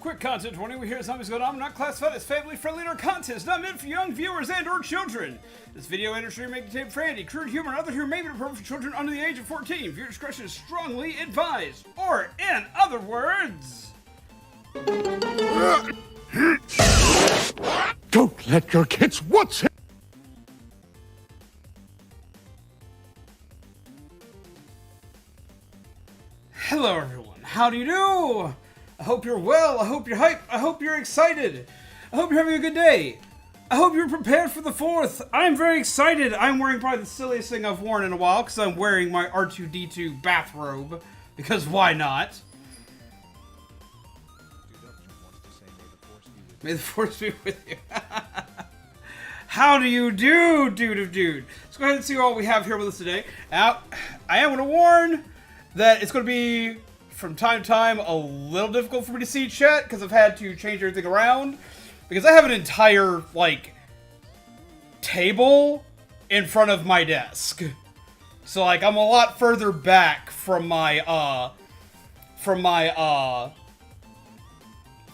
quick content warning. We hear something's going on, not classified as family-friendly nor contest, not meant for young viewers and or children. This video industry may contain profanity, crude humor, and other humor may be appropriate for children under the age of 14. Viewer discretion is strongly advised. Or, in other words... Don't let your kids watch it! Hello everyone, how do you do? I hope you're well, I hope you're hyped, I hope you're excited. I hope you're having a good day. I hope you're prepared for the 4th. I'm very excited. I'm wearing probably the silliest thing I've worn in a while because I'm wearing my R2-D2 bathrobe. Because why not? May the force be with you. How do you do, dude of dude? Let's go ahead and see what we have here with us today. Now, I am going to warn that it's going to be, from time to time, a little difficult for me to see chat because I've had to change everything around. Because I have an entire, like, table in front of my desk. So, like, I'm a lot further back from my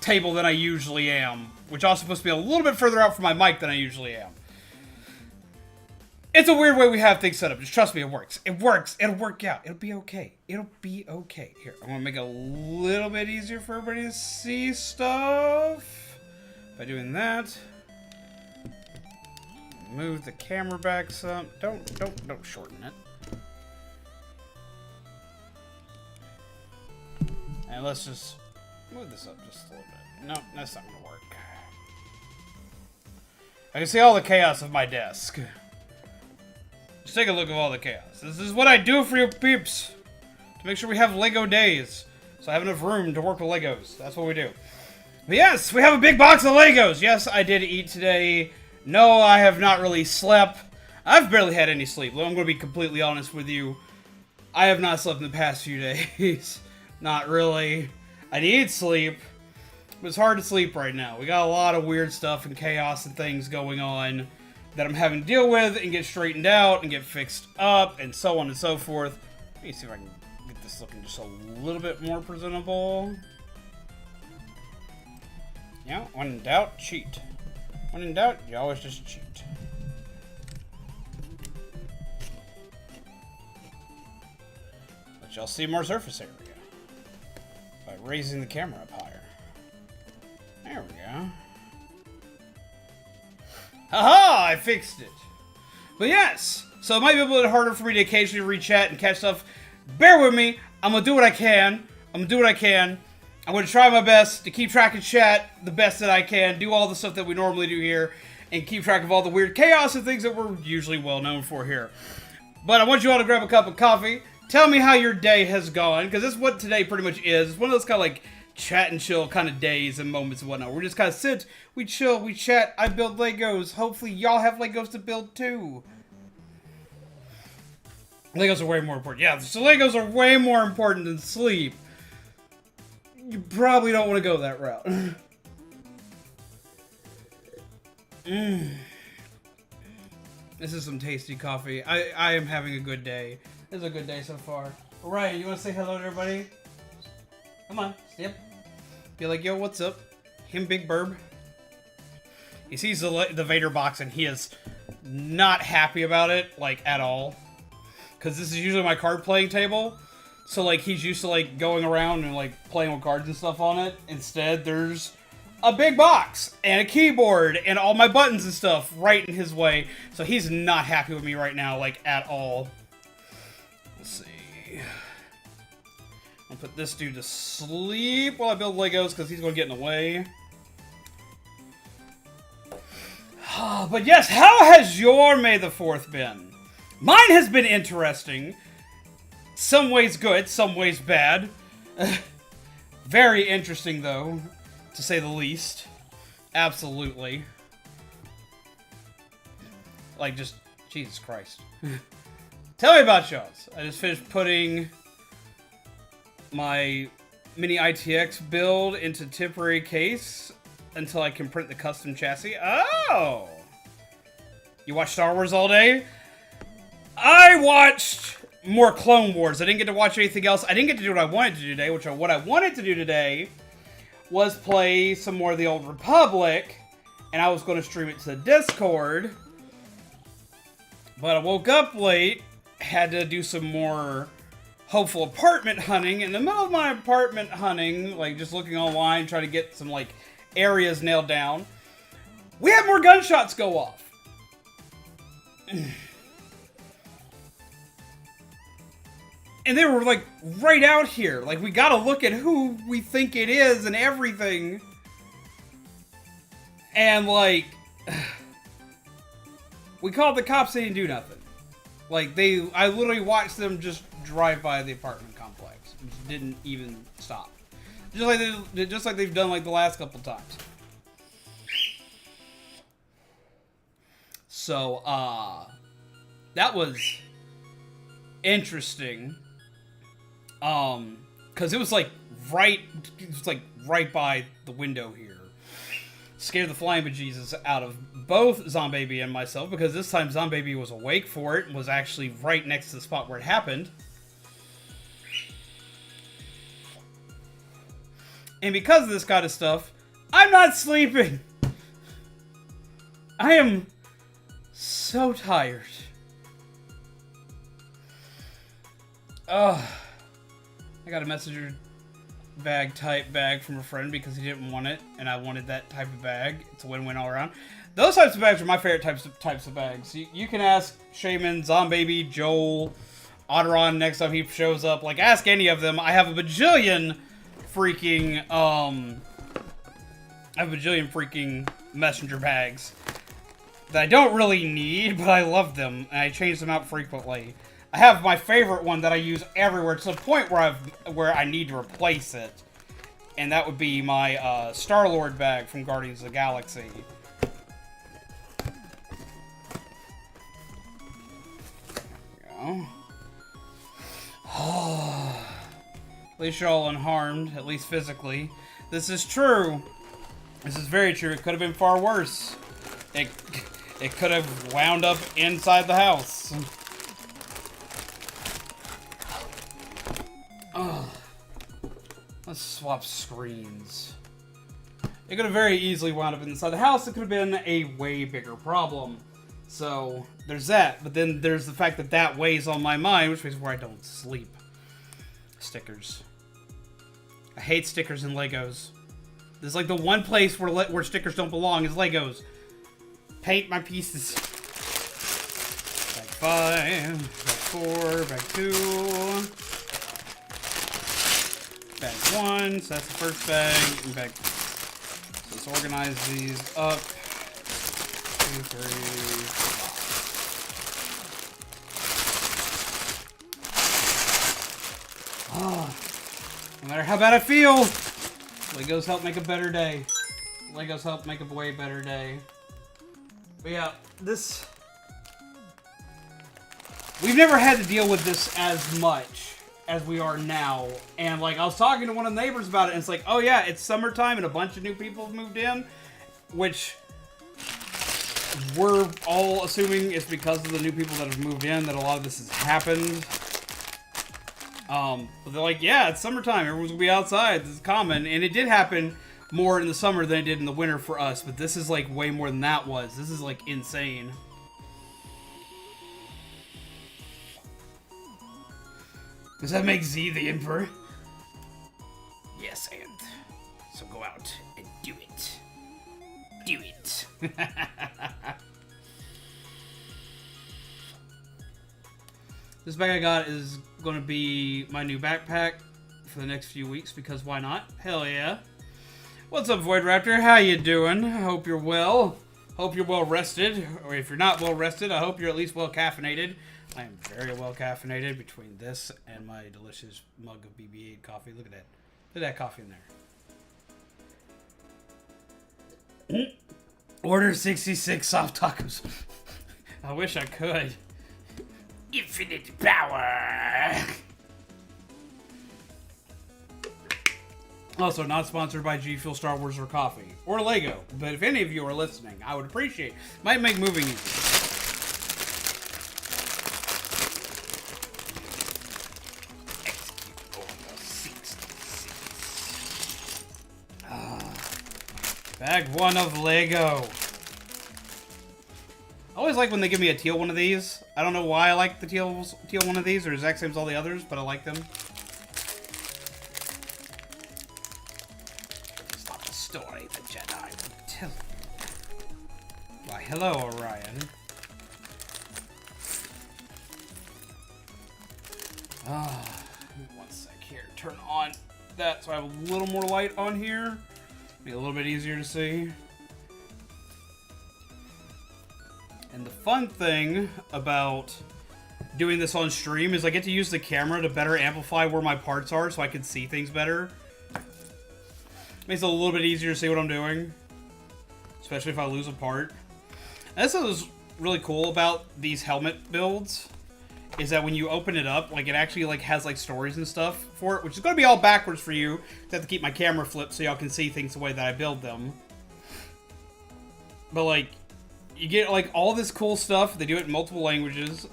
table than I usually am. Which also supposed to be a little bit further out from my mic than I usually am. It's a weird way we have things set up. Just trust me, it works. It works. It'll work out. It'll be okay. It'll be okay. Here, I want to make it a little bit easier for everybody to see stuff. By doing that, move the camera back some. Don't shorten it. And let's just move this up just a little bit. No, that's not gonna work. I can see all the chaos of my desk. Just take a look at all the chaos. This is what I do for you peeps. To make sure we have Lego days. So I have enough room to work with Legos. That's what we do. But yes, we have a big box of Legos. Yes, I did eat today. No, I have not really slept. I've barely had any sleep. I'm going to be completely honest with you. I have not slept in the past few days. Not really. I need sleep. But it's hard to sleep right now. We got a lot of weird stuff and chaos and things going on that I'm having to deal with and get straightened out and get fixed up and so on and so forth. Let me see if I can get this looking just a little bit more presentable. Yeah, when in doubt, cheat. When in doubt, you always just cheat. But y'all see more surface area by raising the camera up higher. There we go. Haha! I fixed it. But yes, so it might be a little harder for me to occasionally re-chat and catch stuff. Bear with me. I'm gonna do what I can. I'm going to try my best to keep track of chat the best that I can, do all the stuff that we normally do here, and keep track of all the weird chaos and things that we're usually well known for here. But I want you all to grab a cup of coffee. Tell me how your day has gone, because this is what today pretty much is. It's one of those kind of like chat and chill kind of days and moments and whatnot. We're just kind of sit, we chill, we chat, I build Legos. Hopefully y'all have Legos to build too. Legos are way more important. Yeah, so Legos are way more important than sleep. You probably don't want to go that route. This is some tasty coffee. I am having a good day. This is a good day so far. Alright, you want to say hello to everybody? Come on, yep. Be like, yo, what's up? Him, Big Burb. He sees the Vader box and he is not happy about it, like, at all. Because this is usually my card playing table. So, like, he's used to, like, going around and, like, playing with cards and stuff on it. Instead, there's a big box and a keyboard and all my buttons and stuff right in his way. So he's not happy with me right now, like, at all. Let's see. I'll put this dude to sleep while I build Legos because he's going to get in the way. But yes, how has your May the 4th been? Mine has been interesting. Some ways good, some ways bad. Very interesting, though, to say the least. Absolutely. Like, just, Jesus Christ. Tell me about y'all's. I just finished putting my mini ITX build into temporary case until I can print the custom chassis. Oh! You watch Star Wars all day? I watched more Clone Wars. I didn't get to watch anything else. I didn't get to do what I wanted to do today, what I wanted to do today was play some more of the Old Republic, and I was going to stream it to the Discord. But I woke up late, had to do some more hopeful apartment hunting. In the middle of my apartment hunting, like just looking online, trying to get some like areas nailed down, we had more gunshots go off. And they were like right out here. Like we gotta look at who we think it is and everything. And like, we called the cops, they didn't do nothing. Like I literally watched them just drive by the apartment complex. Just didn't even stop. Just like they've done like the last couple times. So, that was interesting. Cause it was like right by the window here. Scared the flying bejesus out of both Zombaby and myself, because this time Zombaby was awake for it and was actually right next to the spot where it happened. And because of this kind of stuff, I'm not sleeping. I am so tired. Ugh. I got a messenger bag type bag from a friend because he didn't want it, and I wanted that type of bag. It's a win-win all around. Those types of bags are my favorite types of bags. You can ask Shaman, Zombaby, Joel, Otteron next time he shows up. Like, ask any of them. I have a bajillion freaking messenger bags that I don't really need, but I love them, and I change them out frequently. I have my favorite one that I use everywhere to the point where I need to replace it, and that would be my Star-Lord bag from Guardians of the Galaxy. There we go. At least you're all unharmed, at least physically. This is true. This is very true. It could have been far worse. It could have wound up inside the house. Ugh. Let's swap screens. It could have very easily wound up inside the house. It could have been a way bigger problem. So, there's that. But then there's the fact that that weighs on my mind, which is where I don't sleep. Stickers. I hate stickers and Legos. This is like the one place where stickers don't belong is Legos. Paint my pieces. Bag 5, bag 4, bag 2. Bag 1, so that's the first bag. And bag. So let's organize these up. 2, 3. Oh, no matter how bad I feel, Legos help make a better day. Legos help make a way better day. But yeah, we've never had to deal with this as much as we are now. And like, I was talking to one of the neighbors about it, and it's like, oh yeah, it's summertime and a bunch of new people have moved in, which we're all assuming it's because of the new people that have moved in that a lot of this has happened. But they're like, yeah, it's summertime. Everyone's gonna be outside. This is common. And it did happen more in the summer than it did in the winter for us. But this is like way more than that was. This is like insane. Does that make Z the Emperor? Yes, and so go out and do it. Do it. This bag I got is going to be my new backpack for the next few weeks, because why not? Hell yeah. What's up, Void Raptor? How you doing? I hope you're well. Hope you're well rested. Or if you're not well rested, I hope you're at least well caffeinated. I am very well caffeinated between this and my delicious mug of BB-8 coffee. Look at that. Look at that coffee in there. Order 66 soft tacos. I wish I could. Infinite power! Also, not sponsored by G Fuel, Star Wars, or coffee. Or Lego. But if any of you are listening, I would appreciate it. Might make moving easier. Execute Order 66. Bag 1 of Lego. I always like when they give me a teal one of these. I don't know why I like the teal one of these. They're exact same as all the others, but I like them. It's not the story the Jedi would tell you. Why, hello, Orion. One sec here. Turn on that so I have a little more light on here. Make it a little bit easier to see. And the fun thing about doing this on stream is I get to use the camera to better amplify where my parts are so I can see things better. Makes it a little bit easier to see what I'm doing. Especially if I lose a part. And that's what was really cool about these helmet builds. Is that when you open it up, like it actually like has like stories and stuff for it. Which is going to be all backwards for you. I have to keep my camera flipped so y'all can see things the way that I build them. But like... You get, like, all this cool stuff. They do it in multiple languages.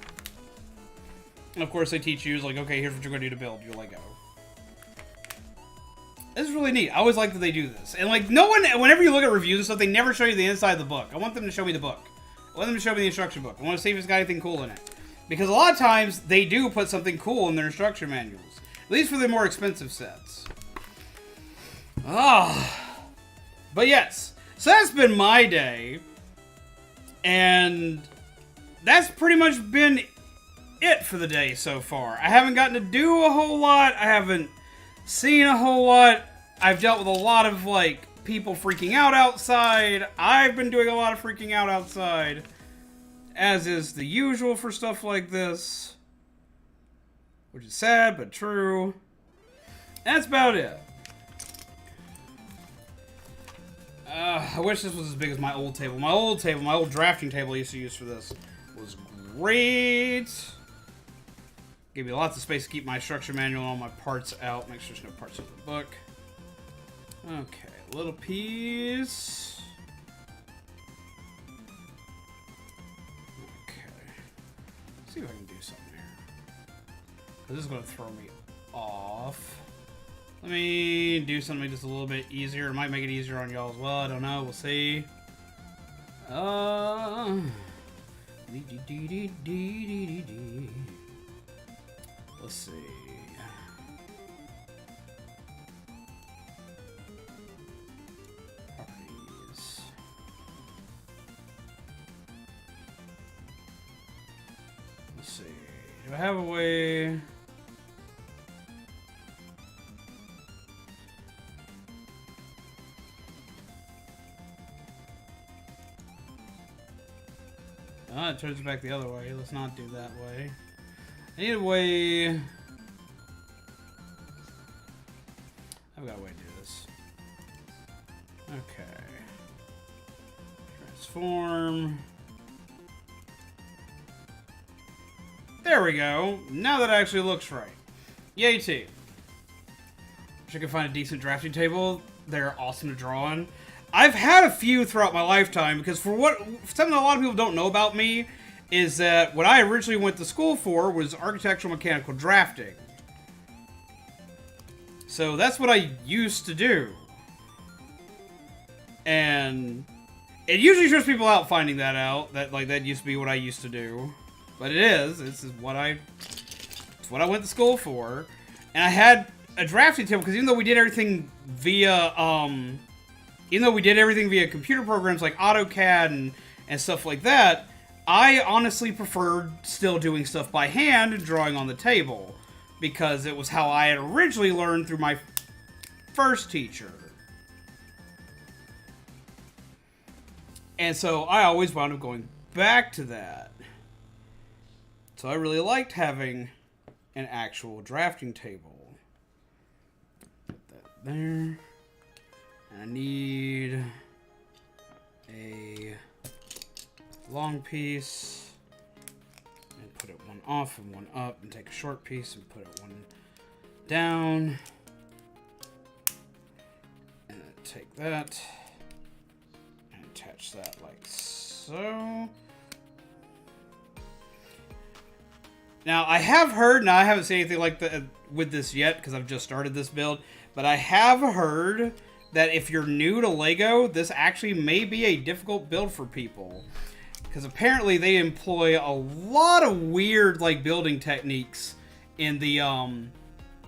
And, of course, they teach you, like, okay, here's what you're going to do to build your Lego. This is really neat. I always like that they do this. And, like, no one, whenever you look at reviews and stuff, they never show you the inside of the book. I want them to show me the book. I want them to show me the instruction book. I want to see if it's got anything cool in it. Because a lot of times, they do put something cool in their instruction manuals. At least for the more expensive sets. But, yes. So, that's been my day. And that's pretty much been it for the day so far. I haven't gotten to do a whole lot. I haven't seen a whole lot. I've dealt with a lot of, like, people freaking out outside. I've been doing a lot of freaking out outside. As is the usual for stuff like this. Which is sad, but true. That's about it. I wish this was as big as my old table. My old drafting table I used to use for this was great. Gave me lots of space to keep my instruction manual and all my parts out. Make sure there's no parts in the book. Okay, a little piece. Okay. Let's see if I can do something here. This is going to throw me off. Let me do something just a little bit easier. It might make it easier on y'all as well. I don't know. We'll see. Let's see. Properties. Let's see. Do I have a way... it turns it back the other way. Let's not do that way. I need a way... I've got a way to do this. Okay. Transform. There we go. Now that actually looks right. Yay, team. Wish I could find a decent drafting table. They're awesome to draw on. I've had a few throughout my lifetime because something a lot of people don't know about me is that what I originally went to school for was architectural mechanical drafting. So that's what I used to do. And it usually trips people out finding that out, that like that used to be what I used to do. But it is. It's what I went to school for. And I had a drafting table because even though we did everything via computer programs like AutoCAD and stuff like that, I honestly preferred still doing stuff by hand and drawing on the table. Because it was how I had originally learned through my first teacher. And so I always wound up going back to that. So I really liked having an actual drafting table. Put that there. And I need a long piece. And put it one off and one up. And take a short piece and put it one down. And then take that. And attach that like so. Now, I have heard, now I haven't seen anything like that with this yet, because I've just started this build, but I have heard that if you're new to LEGO, this actually may be a difficult build for people. Because apparently they employ a lot of weird, like, building techniques in the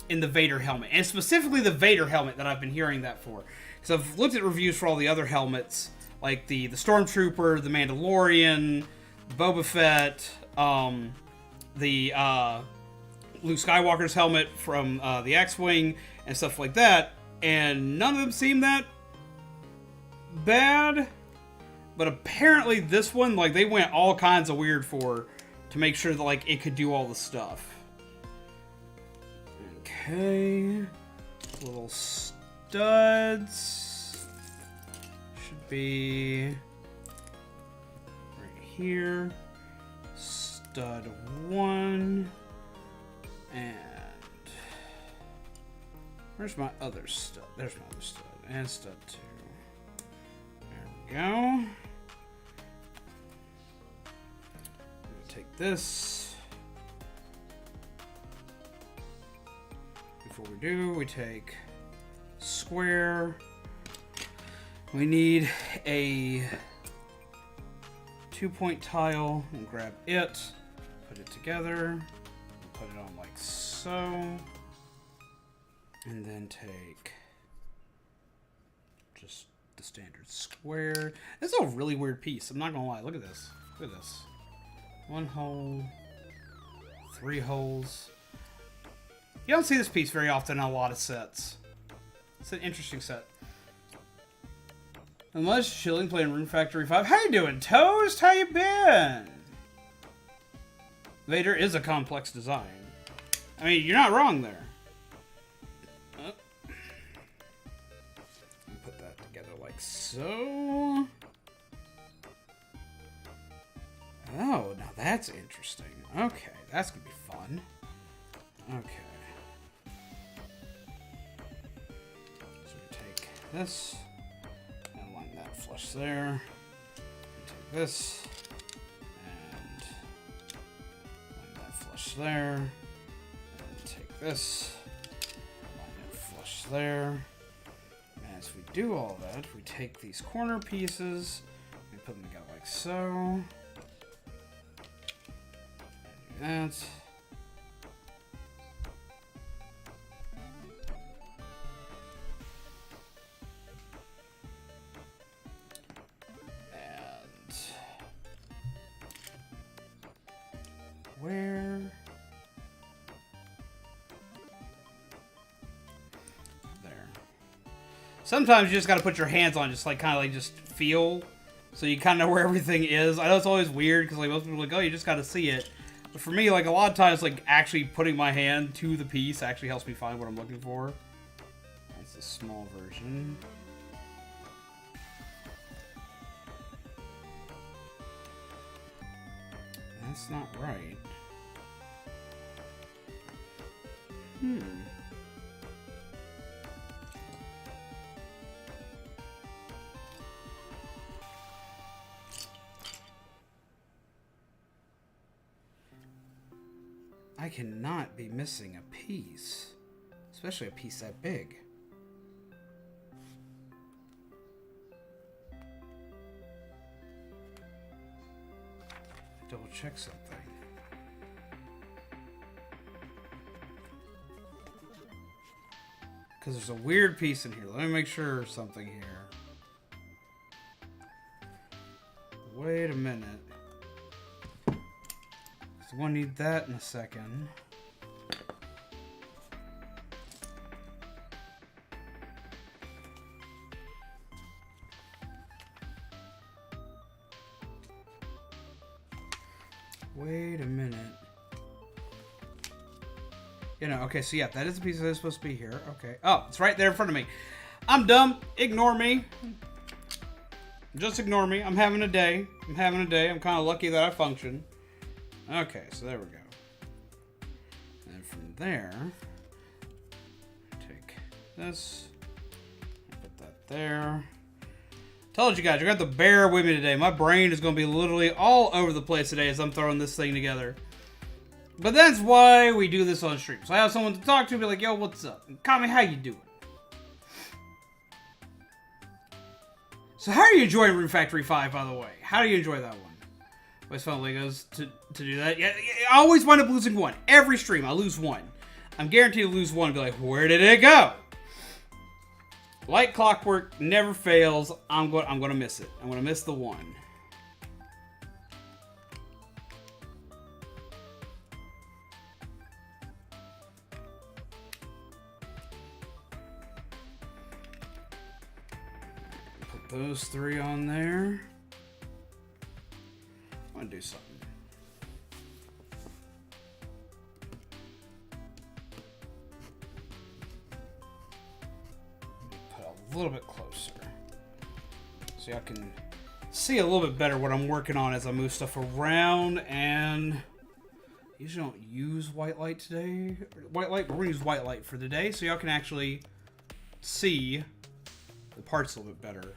Vader helmet. And specifically the Vader helmet that I've been hearing that for. Because I've looked at reviews for all the other helmets, like the Stormtrooper, the Mandalorian, Boba Fett, the Luke Skywalker's helmet from the X-Wing, and stuff like that. And none of them seem that bad. But apparently this one, like, they went all kinds of weird to make sure that, like, it could do all the stuff. Okay. Little studs. Should be right here. Stud 1. And where's my other stud? There's my other stud. And stud 2. There we go. Take this. Before we do, we take square. We need a 2-point tile and grab it, put it together, put it on like so, and then take just the standard square. This is a really weird piece. I'm not gonna lie. Look at this. Look at this. 1 hole, 3 holes. You don't see this piece very often in a lot of sets. It's an interesting set. Unless chilling, playing Rune Factory 5. How you doing, Toast? How you been? Vader is a complex design. I mean, you're not wrong there. Put that together like so. Oh, now that's interesting. Okay, that's gonna be fun. Okay. So we take this and line that flush there. We take this and line that flush there. And take this, line it flush there. And as we do all that, we take these corner pieces and put them together like so. That. And where? There. Sometimes you just gotta put your hands on, just like kind of like just feel, so you kind of know where everything is. I know it's always weird because like most people are like, oh, you just gotta see it. But for me, like, a lot of times, like, actually putting my hand to the piece actually helps me find what I'm looking for. That's a small version. That's not right. I cannot be missing a piece, especially a piece that big. Double check something. Because there's a weird piece in here. Let me make sure something here. Wait a minute. So we'll need that in a second. Wait a minute. You know, okay, so yeah, that is a piece that is supposed to be here. Okay. Oh, it's right there in front of me. I'm dumb. Ignore me. Just ignore me. I'm having a day. I'm kind of lucky that I function. Okay, so there we go. And from there, take this, put that there. Told you guys, you're going to have to bear with me today. My brain is going to be literally all over the place today as I'm throwing this thing together. But that's why we do this on stream. So I have someone to talk to, be like, yo, what's up? And Kami, how you doing? So how are you enjoying Room Factory 5, by the way? How do you enjoy that one? Always found Legos to do that. Yeah, I always wind up losing one. Every stream, I lose one. I'm guaranteed to lose one and be like, where did it go? Like clockwork, never fails. I'm gonna miss it. I'm gonna miss the one. Those 3 on there. I want to do something. Put a little bit closer so y'all can see a little bit better what I'm working on as I move stuff around. And I usually don't use white light today. White light, but we're gonna use white light for today so y'all can actually see the parts a little bit better.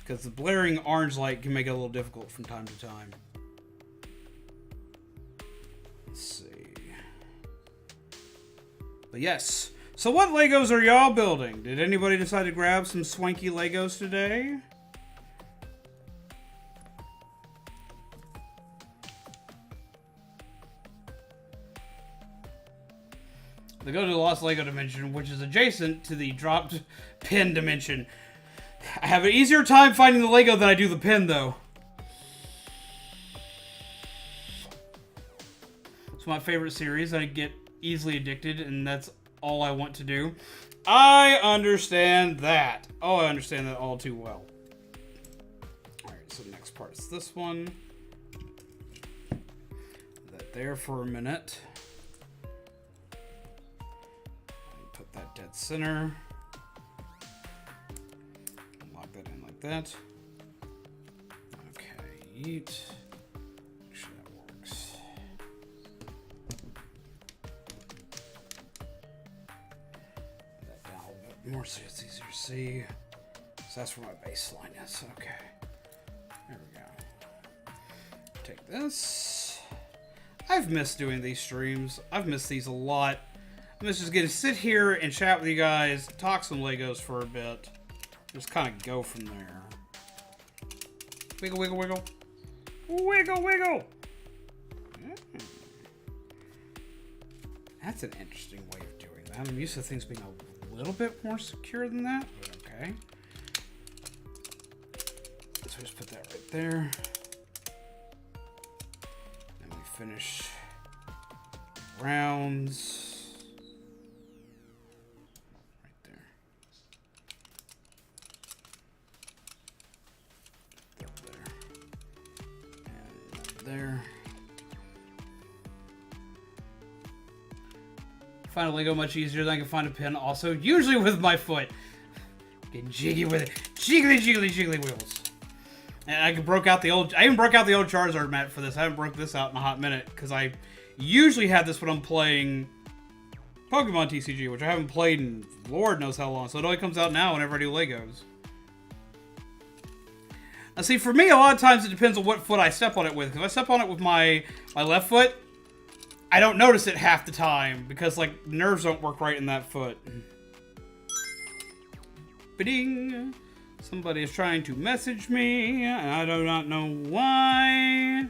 Because the blaring orange light can make it a little difficult from time to time. Let's see. But yes. So what Legos are y'all building? Did anybody decide to grab some swanky Legos today? They go to the Lost Lego dimension, which is adjacent to the dropped pin dimension. I have an easier time finding the Lego than I do the pin, though. It's my favorite series. I get easily addicted, and that's all I want to do. I understand that. Oh, I understand that all too well. Alright, so the next part is this one. Put that there for a minute. Put that dead center. That. Okay, eat. Make sure that works. Put that down a little bit more so it's easier to see. So that's where my baseline is. Okay. There we go. Take this. I've missed doing these streams. I've missed these a lot. I'm just gonna sit here and chat with you guys, talk some Legos for a bit. Just kind of go from there. Wiggle, wiggle, wiggle. Wiggle, wiggle. That's an interesting way of doing that. I'm used to things being a little bit more secure than that, but okay. So just put that right there. And we finish rounds. There. Find a Lego much easier than I can find a pin. Also, usually with my foot. Getting jiggy with it. Jiggly, jiggly, jiggly wheels. And I even broke out the old Charizard mat for this. I haven't broke this out in a hot minute because I usually have this when I'm playing Pokemon TCG, which I haven't played in Lord knows how long. So it only comes out now whenever I do Legos. Now see, for me, a lot of times it depends on what foot I step on it with. If I step on it with my left foot, I don't notice it half the time because, like, nerves don't work right in that foot. Ba-ding! Somebody is trying to message me, and I do not know why.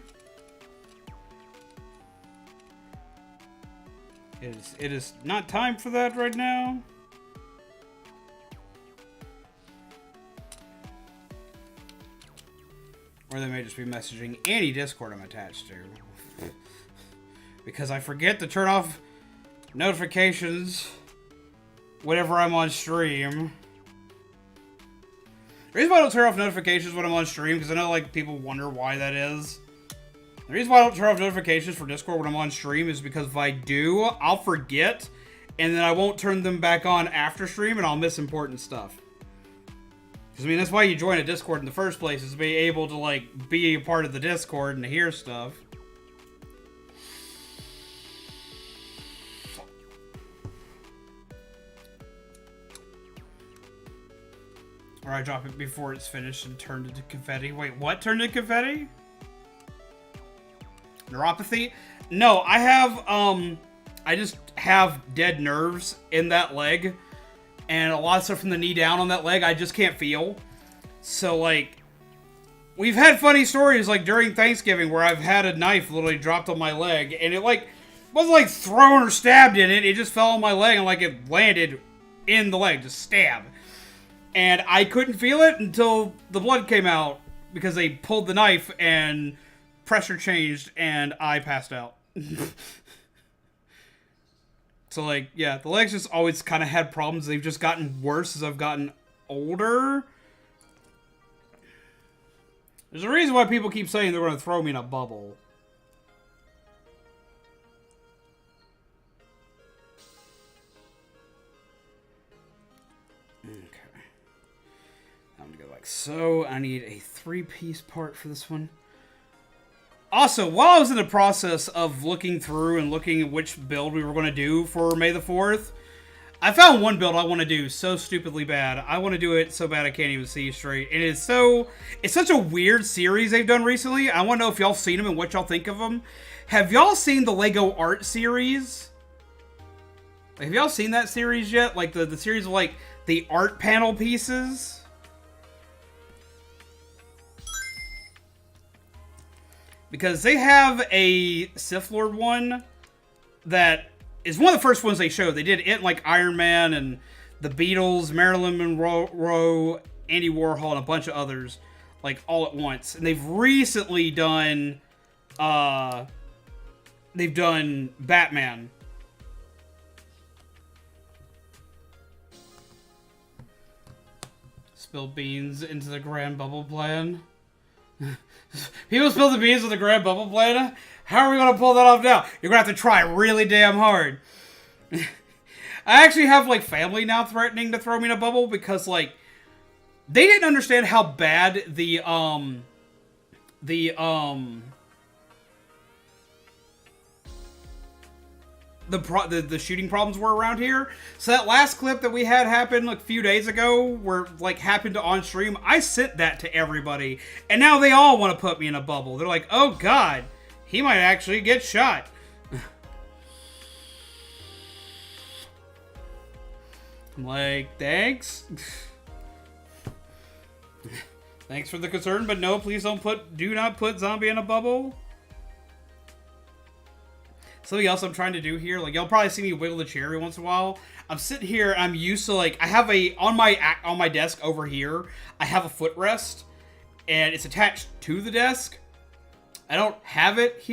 It is not time for that right now. Or they may just be messaging any Discord I'm attached to. Because I forget to turn off notifications whenever I'm on stream. The reason why I don't turn off notifications when I'm on stream, because I know like people wonder why that is. The reason why I don't turn off notifications for Discord when I'm on stream is because if I do, I'll forget, and then I won't turn them back on after stream, and I'll miss important stuff. Because, I mean, that's why you join a Discord in the first place, is to be able to, like, be a part of the Discord and to hear stuff. Or I drop it before it's finished and turned into confetti. Wait, what turned into confetti? Neuropathy? No, I have, I just have dead nerves in that leg. And a lot of stuff from the knee down on that leg, I just can't feel. So, like, we've had funny stories, like, during Thanksgiving where I've had a knife literally dropped on my leg, and it, like, wasn't, like, thrown or stabbed in it. It just fell on my leg, and, like, it landed in the leg, just stab. And I couldn't feel it until the blood came out, because they pulled the knife, and pressure changed, and I passed out. So, like, yeah, the legs just always kind of had problems. They've just gotten worse as I've gotten older. There's a reason why people keep saying they're going to throw me in a bubble. Okay. I'm going to go like so. I need a 3-piece part for this one. Also, while I was in the process of looking through and looking at which build we were going to do for May the 4th, I found one build I want to do so stupidly bad. I want to do it so bad I can't even see straight. It's such a weird series they've done recently. I want to know if y'all seen them and what y'all think of them. Have y'all seen the Lego Art series? Have y'all seen that series yet? Like the series of like the art panel pieces? Because they have a Sith Lord one that is one of the first ones they showed. They did it like Iron Man and the Beatles, Marilyn Monroe, Andy Warhol, and a bunch of others, like all at once. And they've recently done, Batman. Spill beans into the grand bubble plan. People spill the beans with the grand bubble plan? How are we going to pull that off now? You're going to have to try really damn hard. I actually have, like, family now threatening to throw me in a bubble because, like, they didn't understand how bad the shooting problems were around here. So that last clip that we had happen like a few days ago, where like happened on stream, I sent that to everybody, and now they all want to put me in a bubble. They're like, "Oh God, he might actually get shot." I'm like, thanks. Thanks for the concern, but no, please do not put zombie in a bubble. Something else I'm trying to do here, like y'all probably see me wiggle the chair every once in a while. I'm sitting here, I'm used to like, I have on my desk over here, I have a footrest, and it's attached to the desk. I don't have it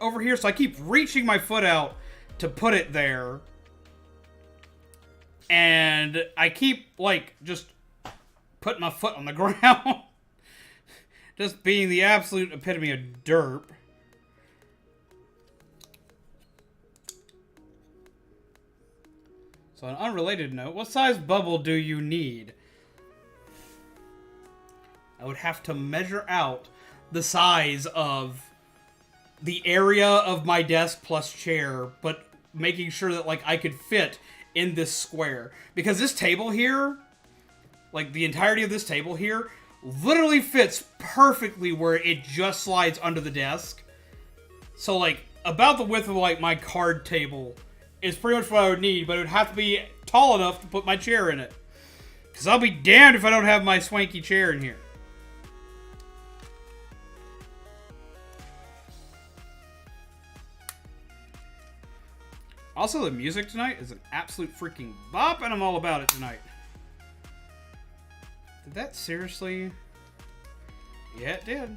over here, so I keep reaching my foot out to put it there. And I keep like, just putting my foot on the ground. Just being the absolute epitome of derp. So on an unrelated note, what size bubble do you need? I would have to measure out the size of the area of my desk plus chair, but making sure that like I could fit in this square. Because this table here, like the entirety of this table here, literally fits perfectly where it just slides under the desk. So like about the width of like my card table is pretty much what I would need, but it would have to be tall enough to put my chair in it. Because I'll be damned if I don't have my swanky chair in here. Also, the music tonight is an absolute freaking bop, and I'm all about it tonight. Did that seriously? Yeah, it did.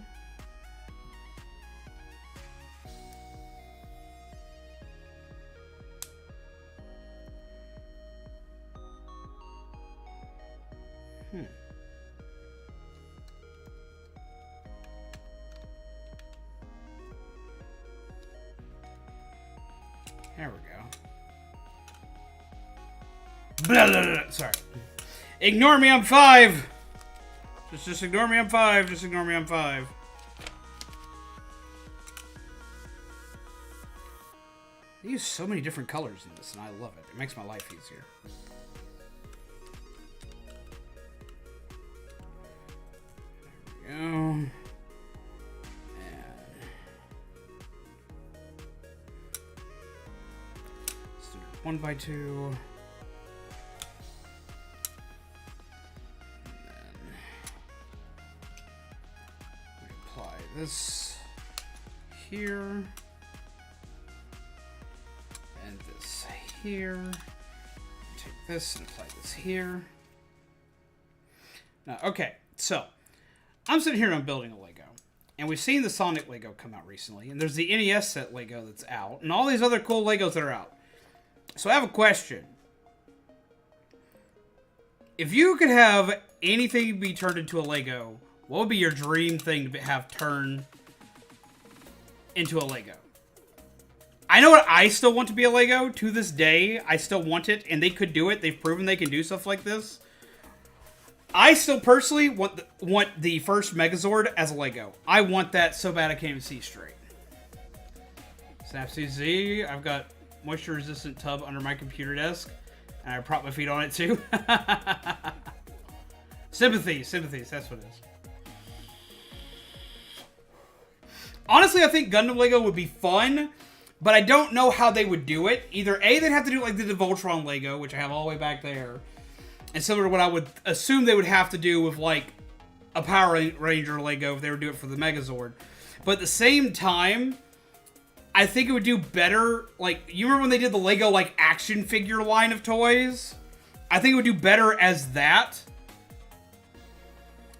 There we go. Blah, blah, blah. Sorry. Ignore me, I'm 5. Just ignore me, I'm 5. Just ignore me, I'm 5. They use so many different colors in this, and I love it. It makes my life easier. There we go. 1x2. this here. And this here. Take this and apply this here. Now, okay, so I'm sitting here and I'm building a Lego. And we've seen the Sonic Lego come out recently. And there's the NES set Lego that's out. And all these other cool Legos that are out. So I have a question. If you could have anything be turned into a Lego, what would be your dream thing to have turned into a Lego? I know what I still want to be a Lego. To this day, I still want it. And they could do it. They've proven they can do stuff like this. I still personally want the first Megazord as a Lego. I want that so bad I can't even see straight. Snap CZ. I've got moisture resistant tub under my computer desk. And I prop my feet on it too. Sympathies. That's what it is. Honestly, I think Gundam Lego would be fun. But I don't know how they would do it. Either A, they'd have to do it like the Deltarune Lego, which I have all the way back there. And similar to what I would assume they would have to do with, like, a Power Ranger Lego if they would do it for the Megazord. But at the same time, I think it would do better. Like, you remember when they did the Lego, like, action figure line of toys? I think it would do better as that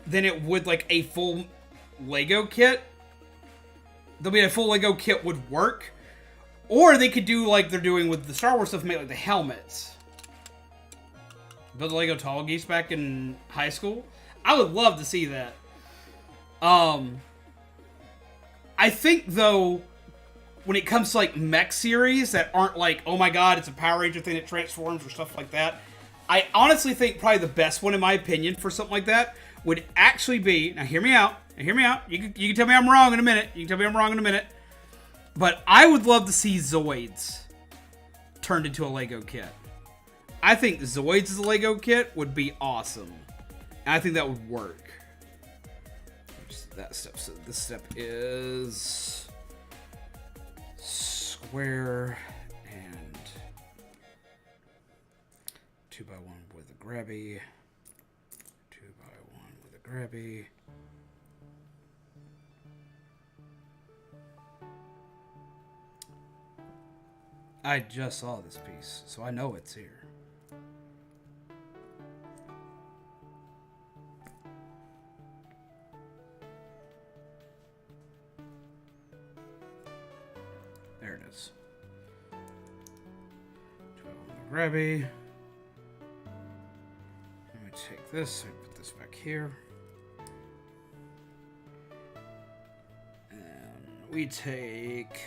than it would, like, a full Lego kit. There'll be a full Lego kit would work. Or they could do, like they're doing with the Star Wars stuff, make, like, the helmets. Build the Lego Tall Geese back in high school. I would love to see that. I think, though, when it comes to, like, mech series that aren't like, oh my god, it's a Power Ranger thing that transforms or stuff like that, I honestly think probably the best one, in my opinion, for something like that would actually be, now hear me out, you can tell me I'm wrong in a minute, but I would love to see Zoids turned into a Lego kit. I think Zoids as a Lego kit would be awesome. And I think that would work. That step. So this step is square and 2x1 with a grabby. 2x1 with a grabby. I just saw this piece, so I know it's here. There it is. 12 grabby. Let me take this and put this back here. And we take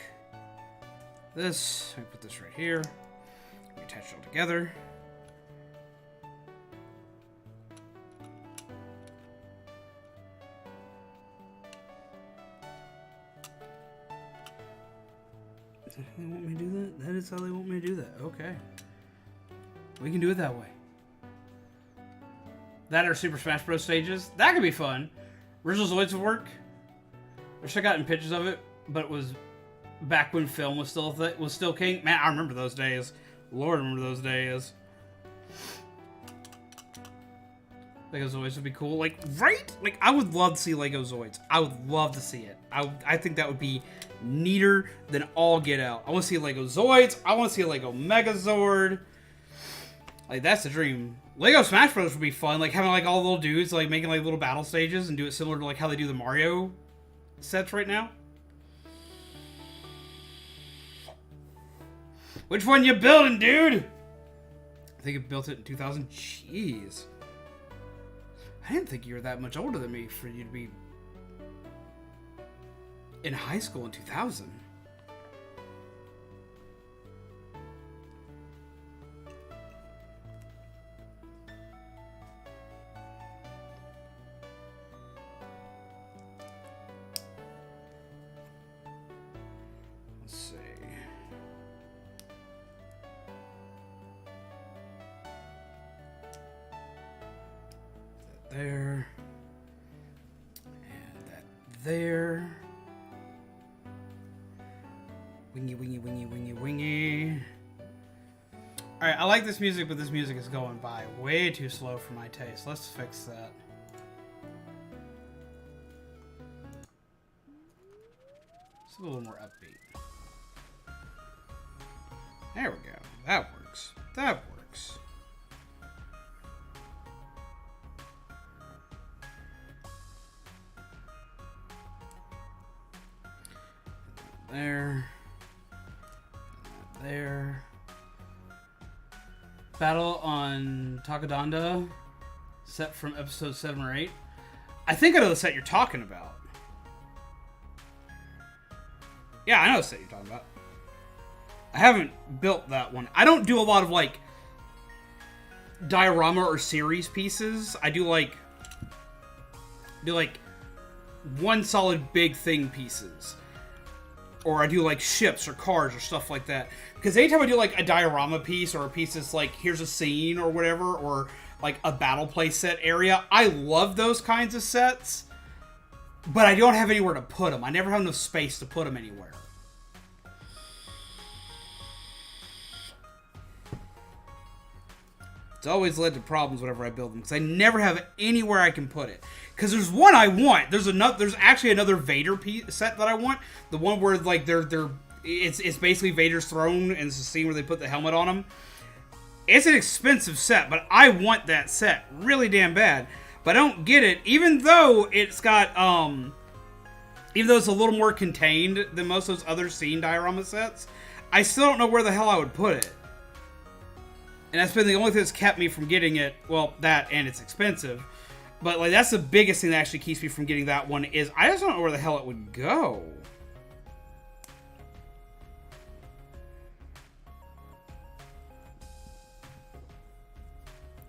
this, we put this right here. We attach it all together. Is that how they want me to do that? That is how they want me to do that. Okay. We can do it that way. That or Super Smash Bros. Stages. That could be fun. Original Zoids would work. I wish I gotten pictures of it, but it was back when film was still king. Man, I remember those days. Lord, I remember those days. Lego Zoids would be cool. Like, right? Like, I would love to see Lego Zoids. I would love to see it. I think that would be neater than all get out. I want to see Lego Zoids. I want to see a Lego Megazord. Like, that's the dream. Lego Smash Bros. Would be fun. Like, having, like, all the little dudes, like, making, like, little battle stages and do it similar to, like, how they do the Mario sets right now. Which one you building, dude? I think I built it in 2000. Jeez. I didn't think you were that much older than me for you to be in high school in 2000. Let's see. There. And that there. Wingy, wingy, wingy, wingy, wingy. Alright, I like this music, but this music is going by way too slow for my taste. Let's fix that. a little more upbeat. There we go. That works. That works. There. There. Battle on Takadanda. Set from episode 7 or 8. I think I know the set you're talking about. Yeah, I know the set you're talking about. I haven't built that one. I don't do a lot of, like, diorama or series pieces. I do, like, one solid big thing pieces. Or I do, like, ships or cars or stuff like that. Because anytime I do, like, a diorama piece or a piece that's, like, here's a scene or whatever, or, like, a battle play set area, I love those kinds of sets. But I don't have anywhere to put them. I never have enough space to put them anywhere. It's always led to problems whenever I build them, because I never have anywhere I can put it. Because there's one I want. There's actually another Vader set that I want. The one where like it's basically Vader's throne, and it's a scene where they put the helmet on him. It's an expensive set, but I want that set really damn bad. But I don't get it, even though it's got even though it's a little more contained than most of those other scene diorama sets. I still don't know where the hell I would put it. And that's been the only thing that's kept me from getting it. Well, that and it's expensive. But like that's the biggest thing that actually keeps me from getting that one is I just don't know where the hell it would go.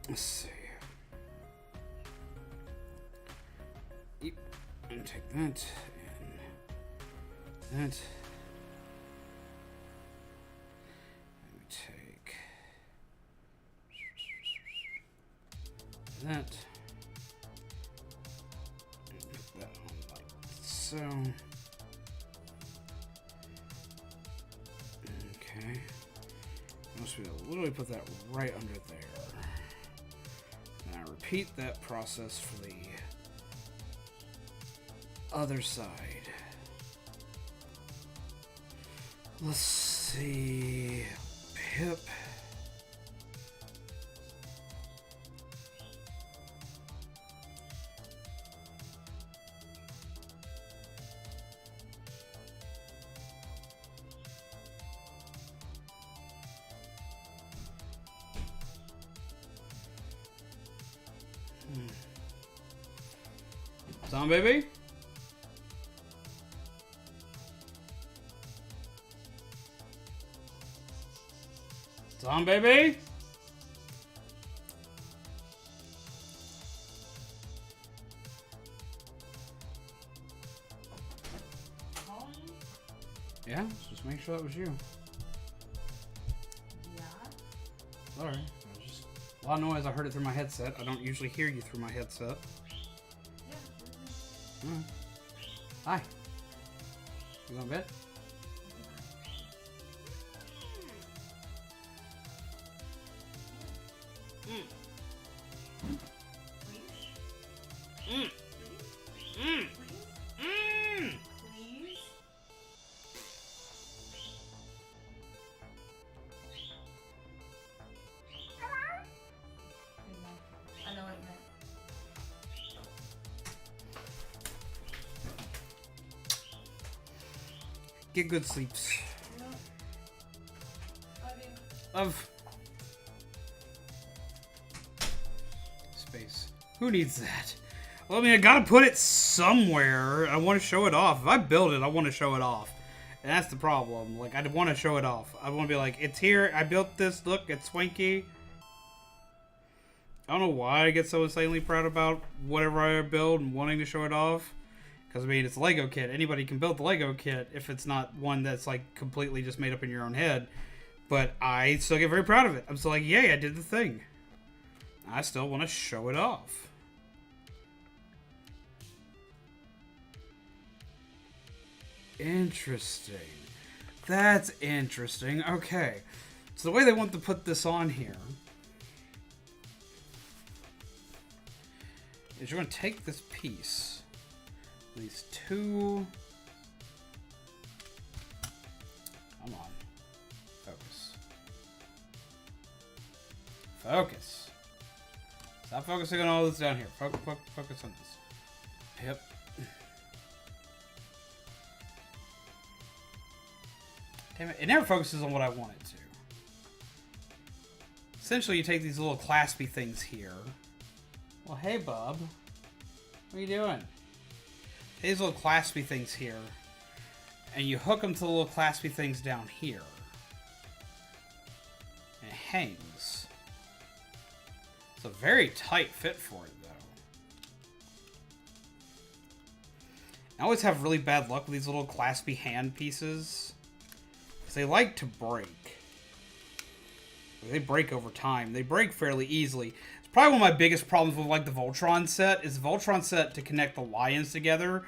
Let's see. Yep. And take that and that. That. Put that on like so. Okay. I'm supposed to literally put that right under there. Now repeat that process for the other side. Let's see. Pip. Baby? Baby? Yeah, just make sure that was you. Yeah. Sorry. Just a lot of noise. I heard it through my headset. I don't usually hear you through my headset. Hi. You want a bit? Get good sleeps. Of space. Who needs that? Well, I mean, I gotta put it somewhere. I want to show it off. If I build it, I want to show it off. And that's the problem. Like, I want to show it off. I want to be like, it's here. I built this. Look, it's swanky. I don't know why I get so insanely proud about whatever I build and wanting to show it off. Because, I mean, it's a Lego kit. Anybody can build the Lego kit if it's not one that's, like, completely just made up in your own head. But I still get very proud of it. I'm still like, yay, I did the thing. I still want to show it off. Interesting. That's interesting. Okay. So the way they want to put this on here is you're going to take this piece, these two Focus. Stop focusing on all this down here. Focus on this. Yep. Damn it. It never focuses on what I want it to. Essentially, you take these little claspy things here. Well, hey, bub. What are you doing? These little claspy things here. And you hook them to the little claspy things down here. And it hangs. It's a very tight fit for it, though. I always have really bad luck with these little claspy hand pieces. Because they like to break. They break over time. They break fairly easily. It's probably one of my biggest problems with like the Voltron set. Is the Voltron set to connect the lions together.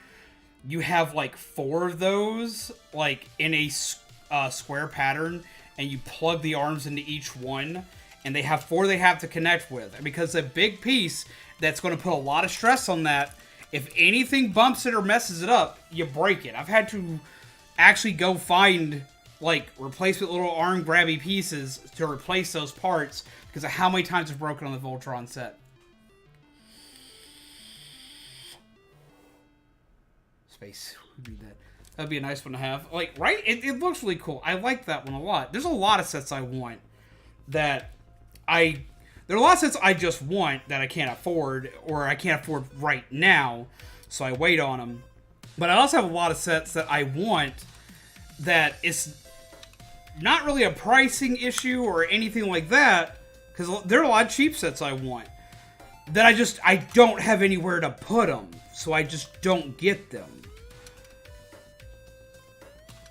You have like 4 of those like in a square pattern. And you plug the arms into each one. And they have 4 they have to connect with. And because a big piece that's going to put a lot of stress on that. If anything bumps it or messes it up, you break it. I've had to actually go find like replacement little arm grabby pieces to replace those parts because of how many times it's broken on the Voltron set. Space would be that. That'd be a nice one to have. Like, right? It looks really cool. I like that one a lot. There's a lot of sets I want that there are a lot of sets I just want that I can't afford or I can't afford right now, so I wait on them. But I also have a lot of sets that I want that is not really a pricing issue or anything like that, because there are a lot of cheap sets I want that I don't have anywhere to put them, so I just don't get them.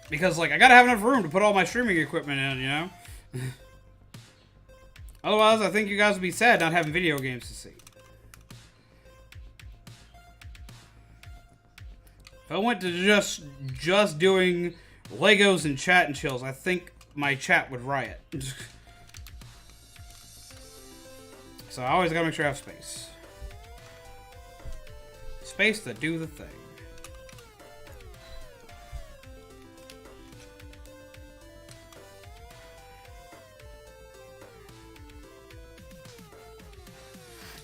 Because, like, I gotta have enough room to put all my streaming equipment in, you know? Otherwise, I think you guys would be sad not having video games to see. If I went to just doing Legos and chat and chills, I think my chat would riot. So I always gotta make sure I have space. Space to do the thing.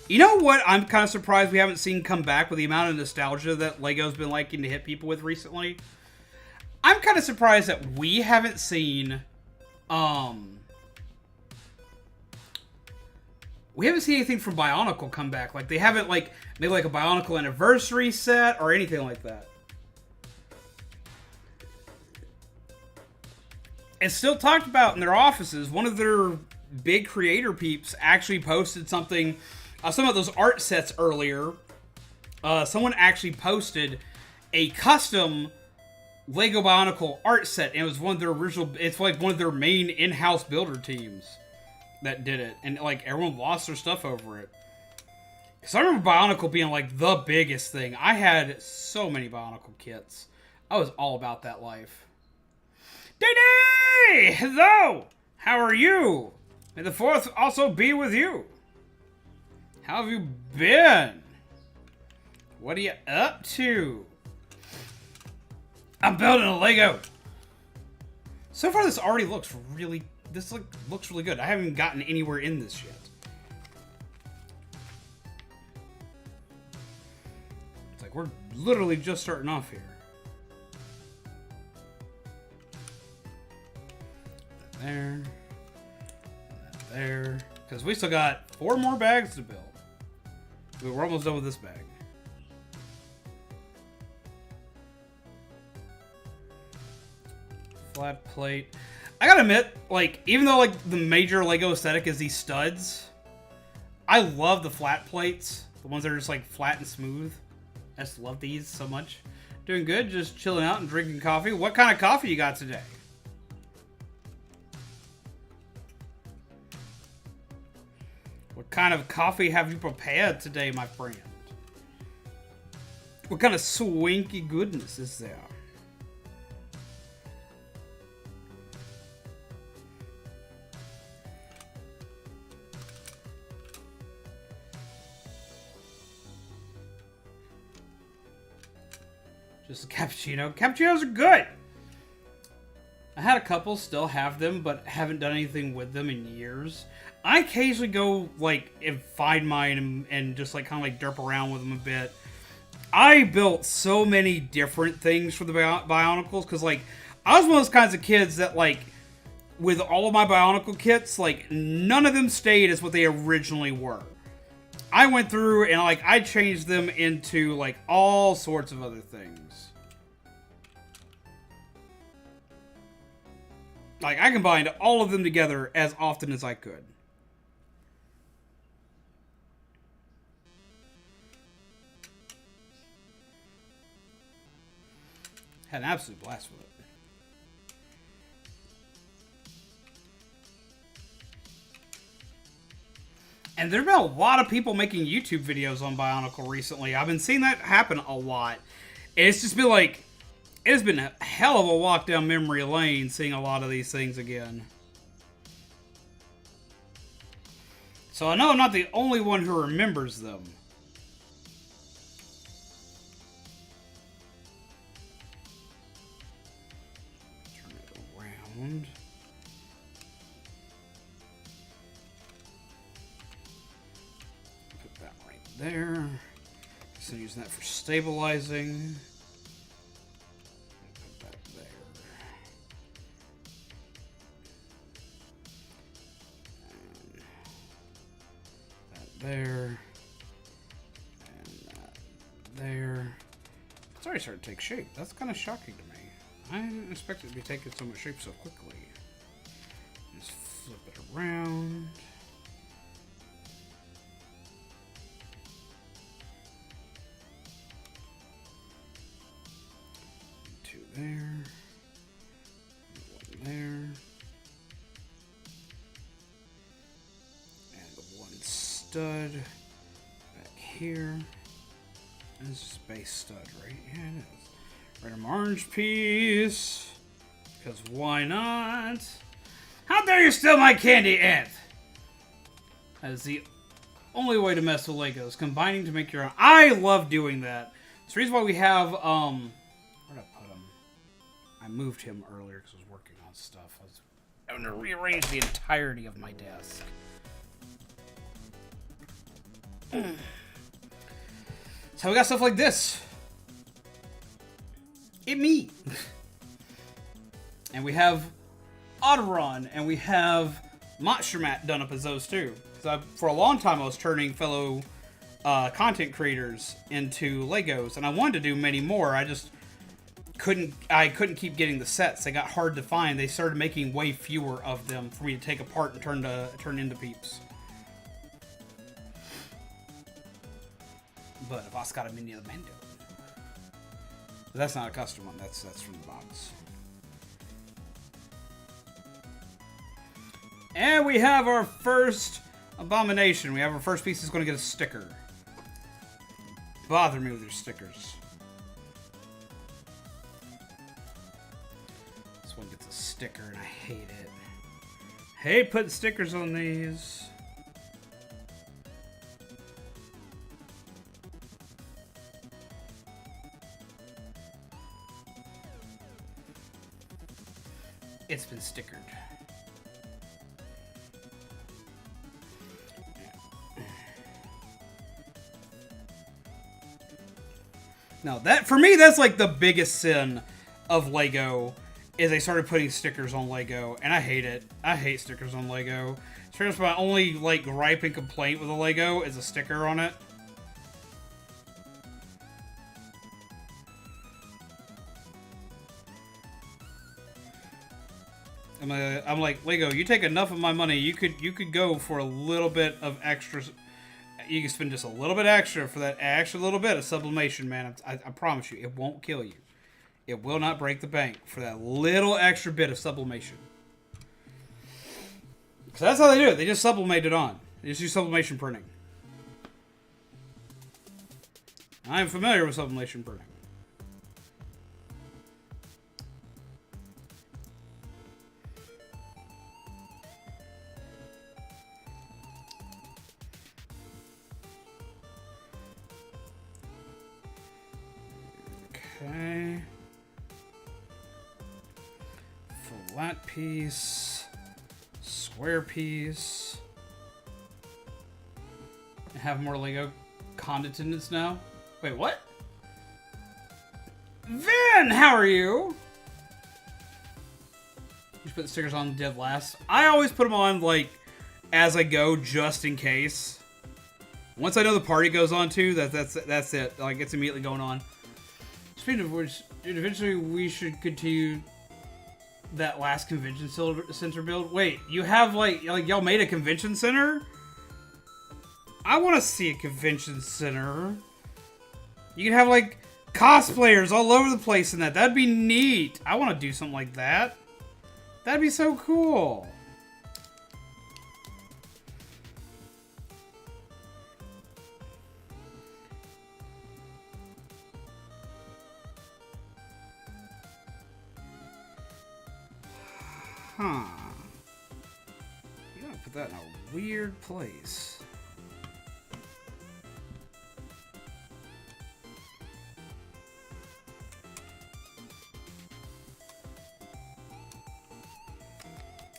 You know what I'm kind of surprised we haven't seen come back with the amount of nostalgia that LEGO's been liking to hit people with recently? I'm kind of surprised that we haven't seen, we haven't seen anything from Bionicle come back. Like, they haven't, like, made, like, a Bionicle anniversary set or anything like that. It's still talked about in their offices. One of their big creator peeps actually posted something. Some of those art sets earlier. Someone actually posted a custom Lego Bionicle art set, and it was one of their original. It's like one of their main in-house builder teams that did it, and like everyone lost their stuff over it. Because I remember Bionicle being like the biggest thing. I had so many Bionicle kits. I was all about that life. Day-Day! Hello! How are you? May the 4th also be with you. How have you been? What are you up to? I'm building a Lego. So far, this already looks really. Looks really good. I haven't even gotten anywhere in this yet. It's like we're literally just starting off here. There. There. Because we still got 4 more bags to build. We're almost done with this bag. Flat plate. I gotta admit, like, even though, like, the major Lego aesthetic is these studs, I love the flat plates. The ones that are just, like, flat and smooth. I just love these so much. Doing good, just chilling out and drinking coffee. What kind of coffee you got today? What kind of coffee have you prepared today, my friend? What kind of swanky goodness is there? Just a cappuccino. Cappuccinos are good! I had a couple, still have them, but haven't done anything with them in years. I occasionally go, like, and find mine and just, like, kind of, like, derp around with them a bit. I built so many different things for the Bionicles, because, like, I was one of those kinds of kids that, like, with all of my Bionicle kits, like, none of them stayed as what they originally were. I went through and, like, I changed them into, like, all sorts of other things. Like, I combined all of them together as often as I could. Had an absolute blast with it. And there have been a lot of people making YouTube videos on Bionicle recently. I've been seeing that happen a lot. And it's just been like, it's been a hell of a walk down memory lane seeing a lot of these things again. So I know I'm not the only one who remembers them. Turn it around. Put that right there. So using that for stabilizing. There, and that there. It's already starting to take shape. That's kind of shocking to me. I didn't expect it to be taking so much shape so quickly. Just flip it around. Two there. One there. Stud back here. This is base stud, right? Yeah, it is. Random orange piece. Because why not? How dare you steal my candy, Ant? That is the only way to mess with Legos. Combining to make your own. I love doing that. It's the reason why we have, where'd I put him? I moved him earlier because I was working on stuff. I was having to rearrange the entirety of my desk. So we got stuff like this. Me. And we have Otteron, and we have Monstermat done up as those too. So for a long time I was turning fellow content creators into Legos, and I wanted to do many more. I just couldn't keep getting the sets. They got hard to find. They started making way fewer of them for me to take apart and turn into peeps. But I've also got a mini of the Mando. But that's not a custom one. That's from the box. And we have our first Abomination. We have our first piece that's going to get a sticker. Bother me with your stickers. This one gets a sticker and I hate it. Hate putting stickers on these. It's been stickered. Now that, for me, that's like the biggest sin of Lego, is they started putting stickers on Lego, and I hate it. I hate stickers on Lego. It's pretty much my only like gripe and complaint with a Lego is a sticker on it. I'm like, Lego, you take enough of my money, you could go for a little bit of extra. You can spend just a little bit extra for that extra little bit of sublimation, man. I promise you, it won't kill you. It will not break the bank for that little extra bit of sublimation. So that's how they do it. They just sublimate it on. They just use sublimation printing. I am familiar with sublimation printing. Okay. Flat piece. Square piece. Have more Lego condiments now. Wait, what? Vin, how are you? You should put the stickers on dead last. I always put them on, like, as I go, just in case. Once I know the party goes on too, that's it. Like, it's immediately going on. Speaking of which, dude, eventually we should continue that last convention center build. Wait, you have like y'all made a convention center? I want to see a convention center. You can have like cosplayers all over the place in that. That'd be neat. I want to do something like that. That'd be so cool. Huh. You gotta put that in a weird place.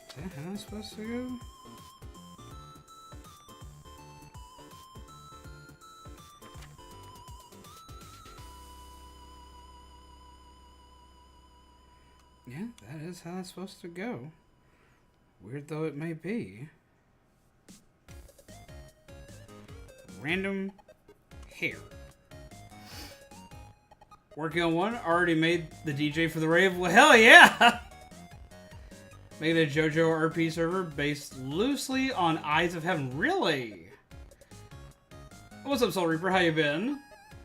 Is that how I'm supposed to go? Yeah, that is how it's supposed to go. Weird though it may be. Random hair. Working on one. Already made the DJ for the rave. Well, hell yeah! Made a JoJo RP server based loosely on Eyes of Heaven. Really? What's up, Soul Reaper? How you been?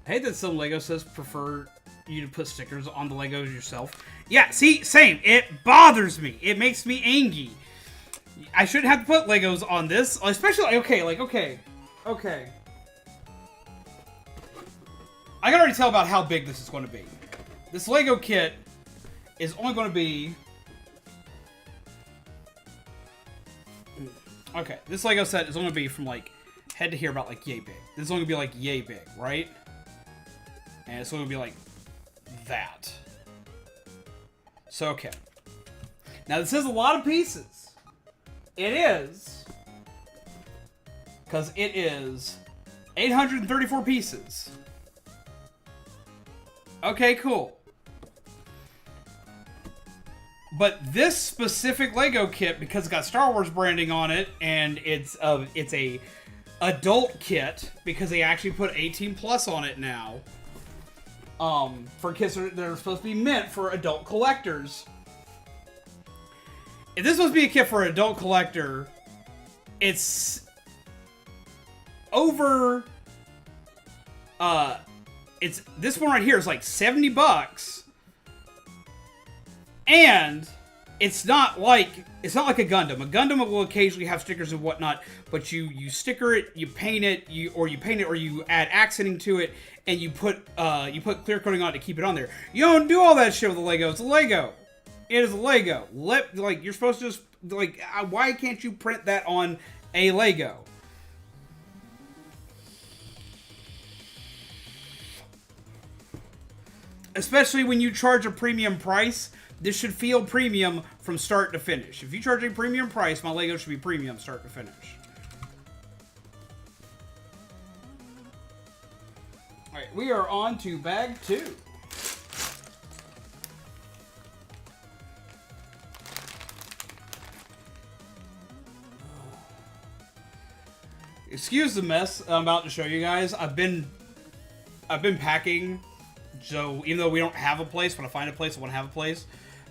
I hate that some Lego says prefer you to put stickers on the Legos yourself. Yeah, see, same. It bothers me. It makes me angry. I shouldn't have to put Legos on this, especially, okay. I can already tell about how big this is going to be. This Lego kit is only going to be... Okay, this Lego set is only going to be from, like, head to here about, like, yay big. This is only going to be, like, yay big, right? And it's only going to be, like, that. So, okay. Now, this is a lot of pieces. It is. Because it is 834 pieces. Okay, cool. But this specific Lego kit, because it's got Star Wars branding on it, and it's a adult kit, because they actually put 18 plus on it now. For kits that are supposed to be meant for adult collectors. If this is supposed to be a kit for an adult collector, it's over, it's, this one right here is like $70, and it's not like a Gundam. A Gundam will occasionally have stickers and whatnot, but you sticker it, you paint it, or you add accenting to it, and you put clear coating on it to keep it on there. You don't do all that shit with a Lego. It's a Lego. It is a Lego. You're supposed to just, why can't you print that on a Lego? Especially when you charge a premium price, this should feel premium from start to finish. If you charge a premium price, my Lego should be premium start to finish. Alright, we are on to bag 2. Excuse the mess I'm about to show you guys. I've been packing, so even though we don't have a place, when I find a place, I want to have a place.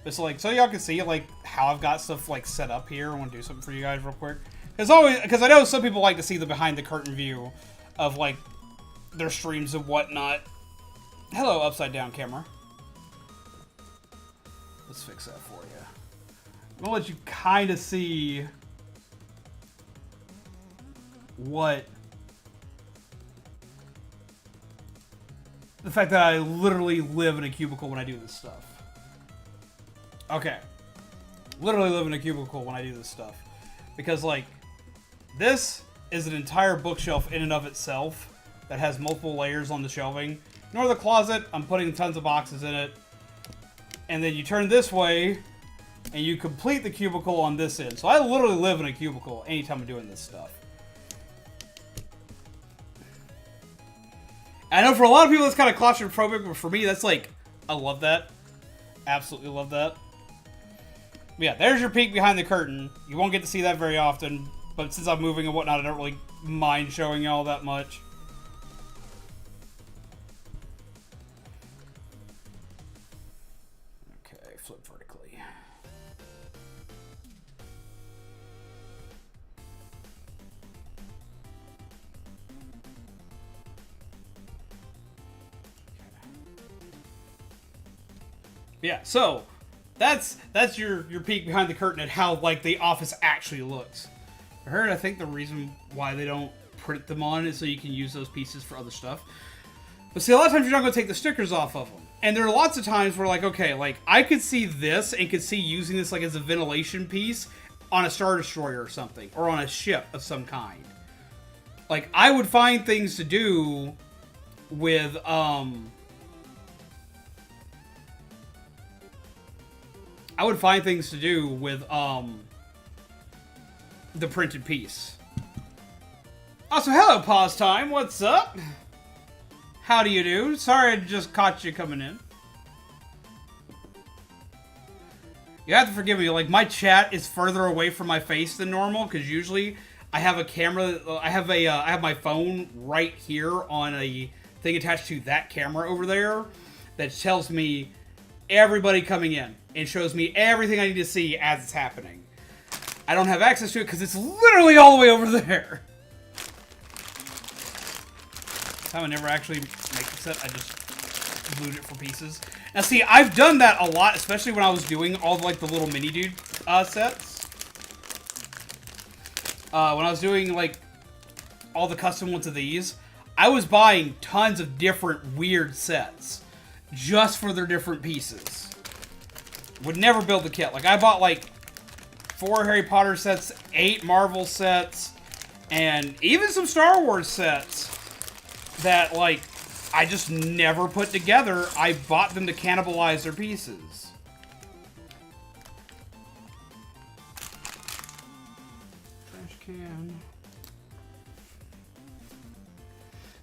It's like, so y'all can see like how I've got stuff like set up here. I want to do something for you guys real quick. Because I know some people like to see the behind the curtain view of like their streams and whatnot. Hello, upside down camera. Let's fix that for you. I'm gonna let you kind of see what the fact that I literally live in a cubicle when I do this stuff. Okay. Literally live in a cubicle when I do this stuff. Because, like, this is an entire bookshelf in and of itself that has multiple layers on the shelving. Ignore the closet. I'm putting tons of boxes in it. And then you turn this way, and you complete the cubicle on this end. So I literally live in a cubicle anytime I'm doing this stuff. I know for a lot of people that's kind of claustrophobic, but for me, that's like, I love that. Absolutely love that. But yeah, there's your peek behind the curtain. You won't get to see that very often, but since I'm moving and whatnot, I don't really mind showing y'all that much. Okay, flip vertically. Yeah, so that's your peek behind the curtain at how like the office actually looks. I think the reason why they don't print them on is so you can use those pieces for other stuff. But see, a lot of times you're not going to take the stickers off of them. And there are lots of times where like, okay, like I could see this and could see using this like as a ventilation piece on a Star Destroyer or something, or on a ship of some kind. Like I would find things to do with the printed piece. Also, hello, Pause Time. What's up? How do you do? Sorry I just caught you coming in. You have to forgive me. Like, my chat is further away from my face than normal, because usually I have a camera. I have my phone right here on a thing attached to that camera over there that tells me everybody coming in and shows me everything I need to see as it's happening. I don't have access to it because it's literally all the way over there. Time I never actually make the set, I just loot it for pieces. Now see, I've done that a lot, especially when I was doing all like the little mini dude sets. When I was doing like all the custom ones of these, I was buying tons of different weird sets just for their different pieces. Would never build the kit. Like I bought like 4 Harry Potter sets, 8 Marvel sets, and even some Star Wars sets that, like, I just never put together. I bought them to cannibalize their pieces. Trash can.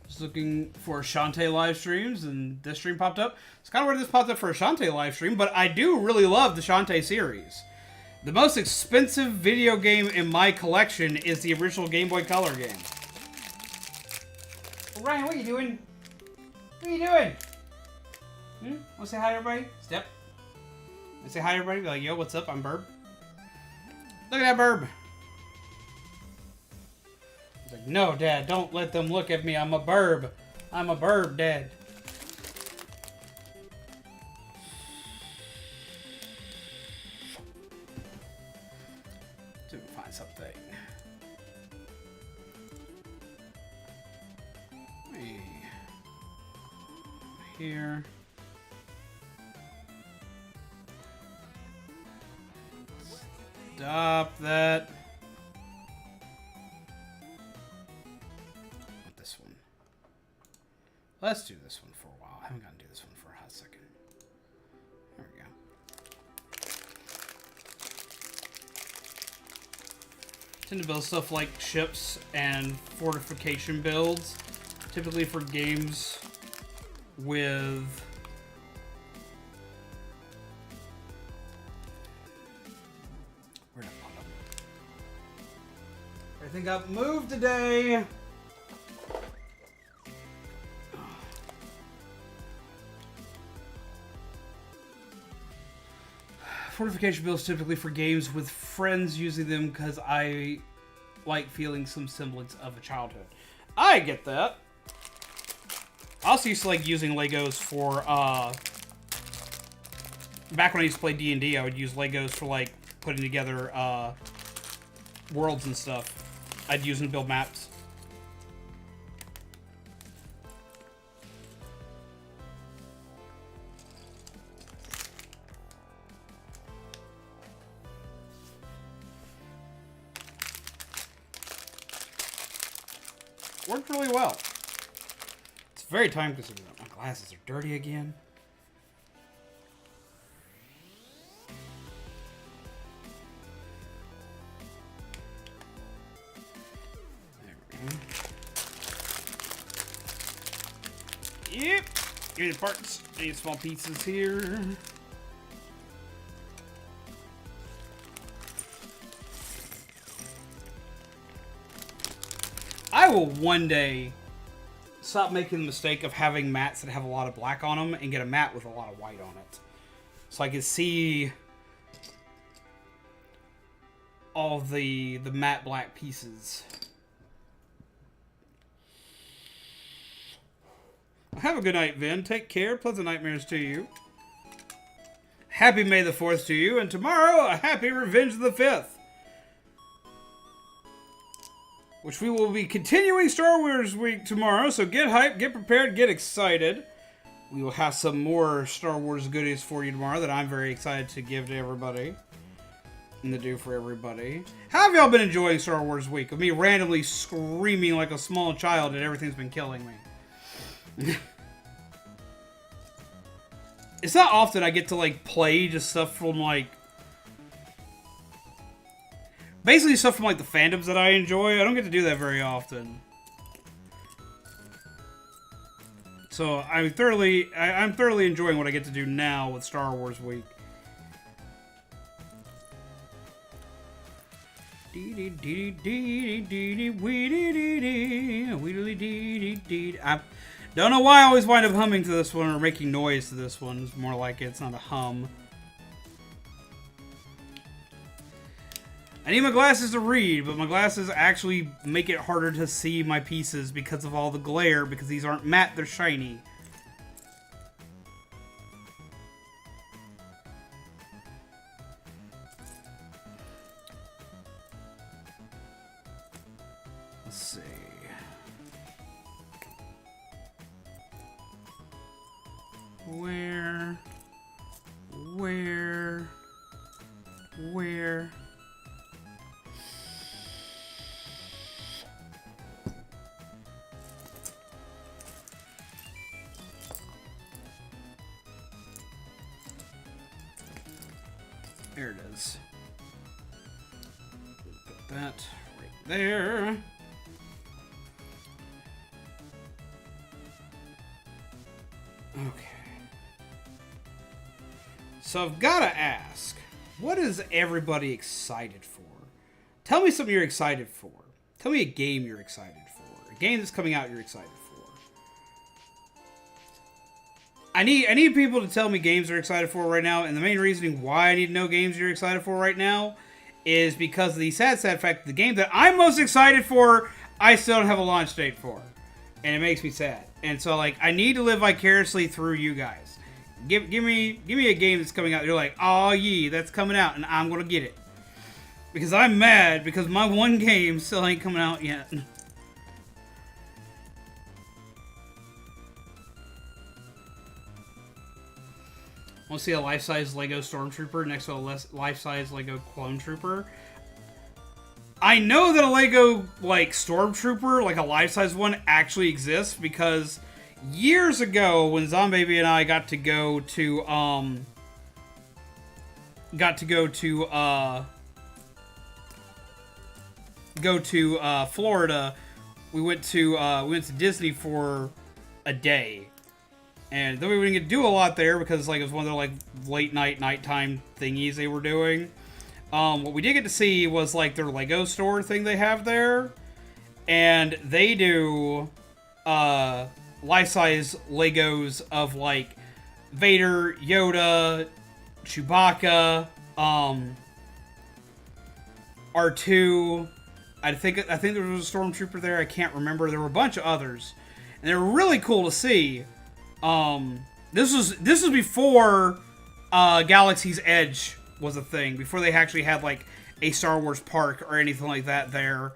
Just looking for Shantae live streams, and this stream popped up. It's kind of weird this popped up for a Shantae live stream, but I do really love the Shantae series. The most expensive video game in my collection is the original Game Boy Color game. Ryan, what are you doing? What are you doing? Want to say hi to everybody? Step. I say hi to everybody. Be like, yo, what's up? I'm Burb. Look at that Burb. He's like, no, Dad, don't let them look at me. I'm a Burb. I'm a Burb, Dad. Something. Here. Stop that. This one. Let's do this one for a while. I haven't gotten to do this one for a hot second. There we go. Tend to build stuff like ships and fortification builds, typically for games with where'd I put them? Everything got moved today. Fortification builds typically for games with friends using them because I like feeling some semblance of a childhood. I get that. I also used to like using Legos for, back when I used to play D&D, I would use Legos for like putting together worlds and stuff. I'd use them to build maps. Worked really well. It's very time consuming. My glasses are dirty again. There we go. Yep. Give me the parts. I need small pieces here. I will one day stop making the mistake of having mats that have a lot of black on them and get a mat with a lot of white on it. So I can see all the matte black pieces. Have a good night, Vin. Take care. Pleasant nightmares to you. Happy May the 4th to you. And tomorrow, a happy Revenge of the 5th. Which we will be continuing Star Wars week tomorrow. So get hyped, get prepared, get excited. We will have some more Star Wars goodies for you tomorrow that I'm very excited to give to everybody. And to do for everybody. How have y'all been enjoying Star Wars week? Of me randomly screaming like a small child and everything's been killing me. It's not often I get to like play just stuff from like basically stuff from like the fandoms that I enjoy. I don't get to do that very often. So I'm thoroughly enjoying what I get to do now with Star Wars week. I don't know why I always wind up humming to this one or making noise to this one. It's more like it's not a hum. I need my glasses to read, but my glasses actually make it harder to see my pieces because of all the glare, because these aren't matte, they're shiny. Let's see. Where? There it is. Put that right there. Okay. So I've got to ask, what is everybody excited for? Tell me something you're excited for. Tell me a game you're excited for. A game that's coming out you're excited for. I need people to tell me games they're excited for right now, and the main reasoning why I need to know games you're excited for right now is because of the sad fact that the game that I'm most excited for, I still don't have a launch date for. And it makes me sad. And so, like, I need to live vicariously through you guys. Give me a game that's coming out. You're like, oh yeah, that's coming out, and I'm gonna get it. Because I'm mad because my one game still ain't coming out yet. Want to see a life-size Lego Stormtrooper next to a life-size Lego Clone Trooper? I know that a Lego, like, Stormtrooper, like a life-size one, actually exists because years ago when Zombaby and I got to go to Florida, we went to Disney for a day. And then we didn't get to do a lot there because like it was one of their like late nighttime thingies they were doing. What we did get to see was like their Lego store thing they have there. And they do life-size Legos of like Vader, Yoda, Chewbacca, R2. I think there was a Stormtrooper there. I can't remember. There were a bunch of others. And they were really cool to see. This was before Galaxy's Edge was a thing, before they actually had like a Star Wars park or anything like that there.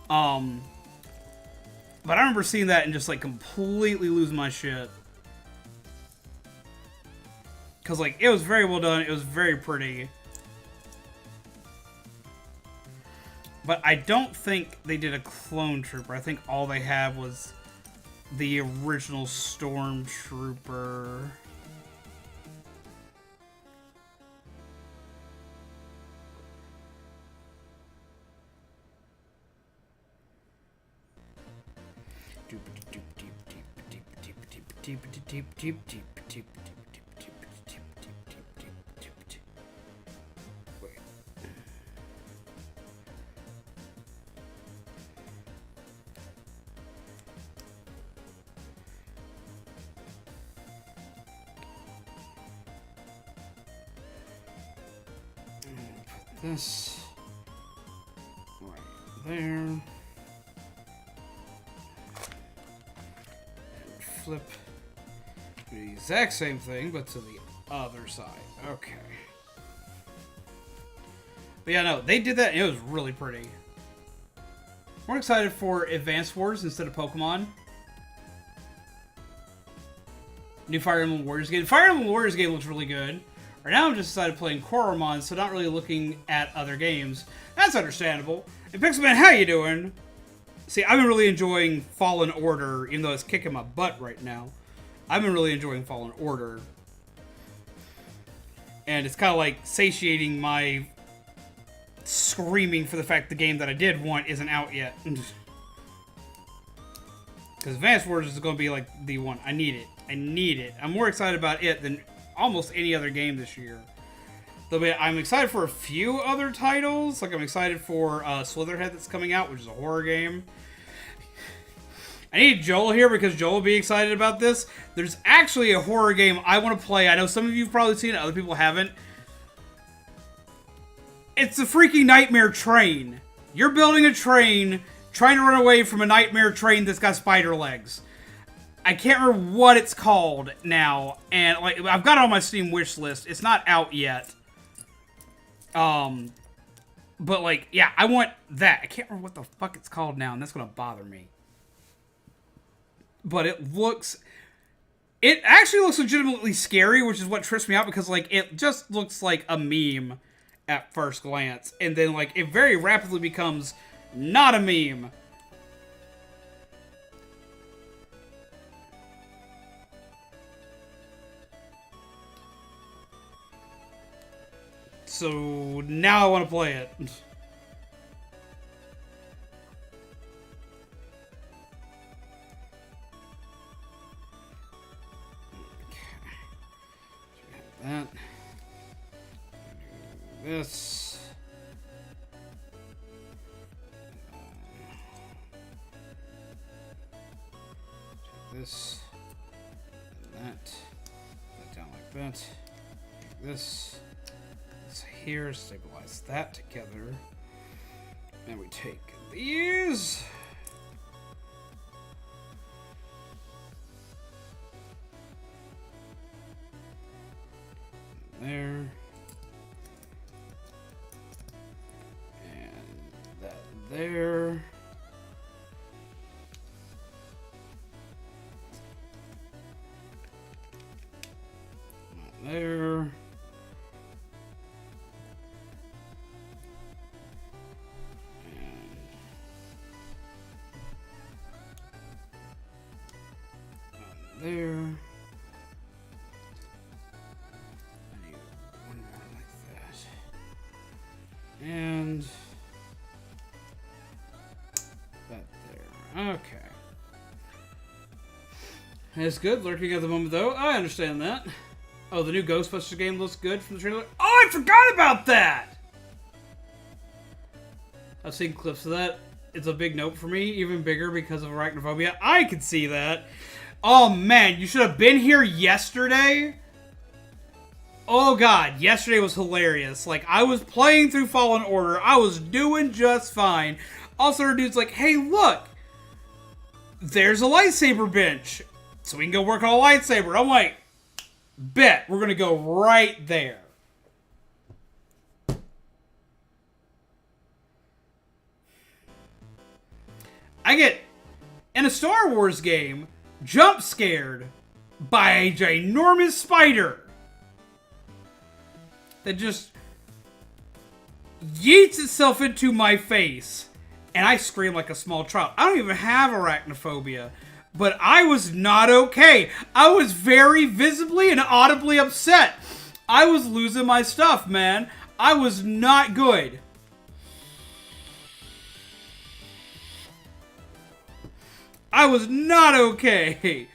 But I remember seeing that and just like completely losing my shit. Cause like it was very well done, it was very pretty. But I don't think they did a Clone Trooper. I think all they had was the original Stormtrooper. Wait. Put this right there. And flip the exact same thing, but to the other side. Okay. But yeah, no, they did that, and it was really pretty. We're excited for Advance Wars instead of Pokemon. New Fire Emblem Warriors game. Fire Emblem Warriors game looks really good. Right now I'm just decided playing Koromon, so not really looking at other games. That's understandable. And Pixelman, how you doing? See, I've been really enjoying Fallen Order, even though it's kicking my butt right now. I've been really enjoying Fallen Order. And it's kind of like satiating my screaming for the fact the game that I did want isn't out yet. Because Advance Wars is going to be like the one. I need it. I need it. I'm more excited about it than almost any other game this year. Though I'm excited for a few other titles. Like I'm excited for Slitherhead that's coming out, which is a horror game. I need Joel here because Joel will be excited about this. There's actually a horror game I want to play. I know some of you have probably seen it, other people haven't. It's a freaking nightmare train. You're building a train, trying to run away from a nightmare train that's got spider legs. I can't remember what it's called now, and like I've got it on my Steam wish list. It's not out yet. But like, yeah, I want that. I can't remember what the fuck it's called now, and that's gonna bother me. But it actually looks legitimately scary, which is what trips me out, because like it just looks like a meme at first glance, and then like it very rapidly becomes not a meme. So now I want to play it. That. This. This. And that. Put that down like that. This. This here. Stabilize that together. And we take these. There. And that there. That there. And there. And that there. Okay. It's good. Lurking at the moment, though. I understand that. Oh, the new Ghostbusters game looks good from the trailer. Oh, I forgot about that! I've seen clips of that. It's a big note for me. Even bigger because of arachnophobia. I can see that. Oh, man. You should have been here yesterday. Oh god, yesterday was hilarious. Like, I was playing through Fallen Order. I was doing just fine. Also, our dude's like, hey, look! There's a lightsaber bench. So we can go work on a lightsaber. I'm like, bet. We're gonna go right there. I get, in a Star Wars game, jump scared by a ginormous spider that just yeets itself into my face, and I scream like a small child. I don't even have arachnophobia, but I was not okay. I was very visibly and audibly upset. I was losing my stuff, man. I was not good. I was not okay.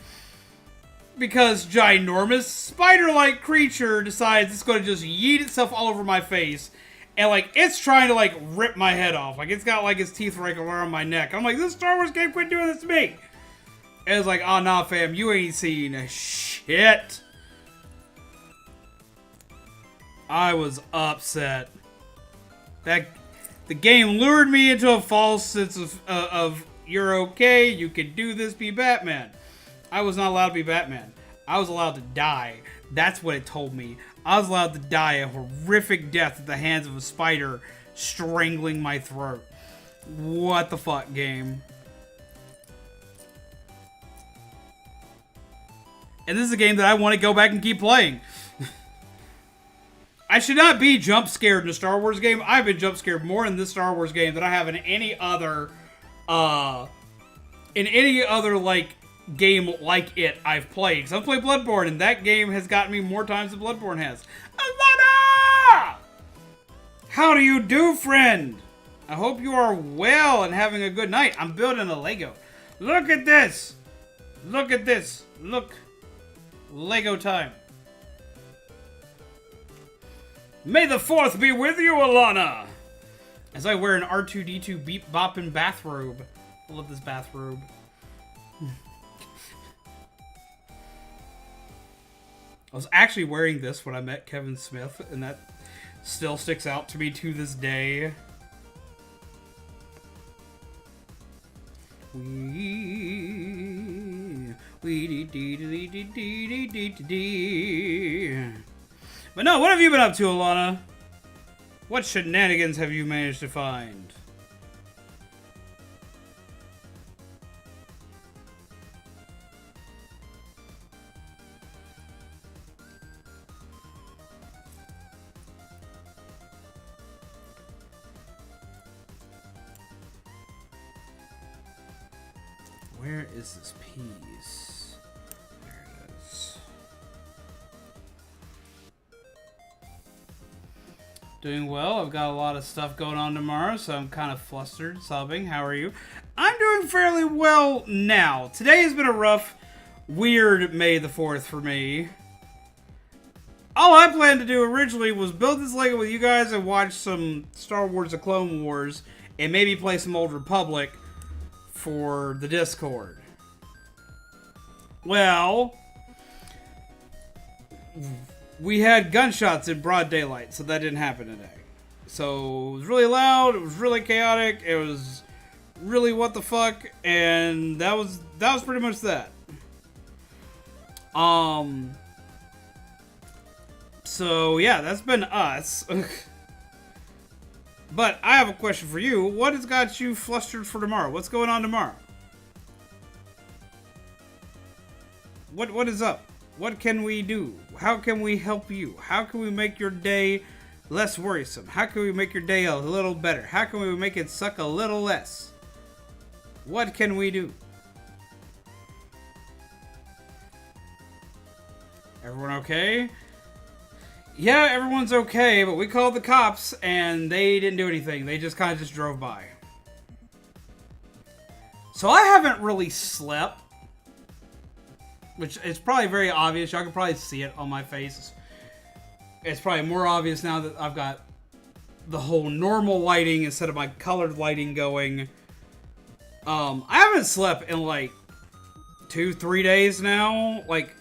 because ginormous spider-like creature decides it's going to just yeet itself all over my face. And, like, it's trying to, like, rip my head off. Like, it's got, like, its teeth right around my neck. I'm like, this Star Wars game, quit doing this to me. And it's like, oh, nah, fam, you ain't seen shit. I was upset. The game lured me into a false sense of you're okay, you can do this, be Batman. I was not allowed to be Batman. I was allowed to die. That's what it told me. I was allowed to die a horrific death at the hands of a spider strangling my throat. What the fuck, game? And this is a game that I want to go back and keep playing. I should not be jump scared in a Star Wars game. I've been jump scared more in this Star Wars game than I have in any other, like, game like it I've played. Because I've played Bloodborne, and that game has gotten me more times than Bloodborne has. Alana! How do you do, friend? I hope you are well and having a good night. I'm building a Lego. Look at this! Look at this! Look. Lego time. May the 4th be with you, Alana! As I wear an R2-D2 beep boppin' bathrobe. I love this bathrobe. I was actually wearing this when I met Kevin Smith, and that still sticks out to me to this day. But no, what have you been up to, Alana? What shenanigans have you managed to find? Where is this piece? There it is. Doing well. I've got a lot of stuff going on tomorrow, so I'm kind of flustered, sobbing. How are you? I'm doing fairly well now. Today has been a rough, weird May the 4th for me. All I planned to do originally was build this Lego with you guys and watch some Star Wars: The Clone Wars and maybe play some Old Republic for the Discord. Well, we had gunshots in broad daylight, so that didn't happen today. So it was really loud, it was really chaotic, it was really what the fuck, and that was pretty much that. So yeah, that's been us. But I have a question for you. What has got you flustered for tomorrow? What's going on tomorrow? What is up? What can we do? How can we help you? How can we make your day less worrisome? How can we make your day a little better? How can we make it suck a little less? What can we do? Everyone okay? Yeah, everyone's okay, but we called the cops and they didn't do anything. They just kind of just drove by. So I haven't really slept, which is probably very obvious. Y'all can probably see it on my face. It's probably more obvious now that I've got the whole normal lighting instead of my colored lighting going. I haven't slept in like 2-3 days now. Like,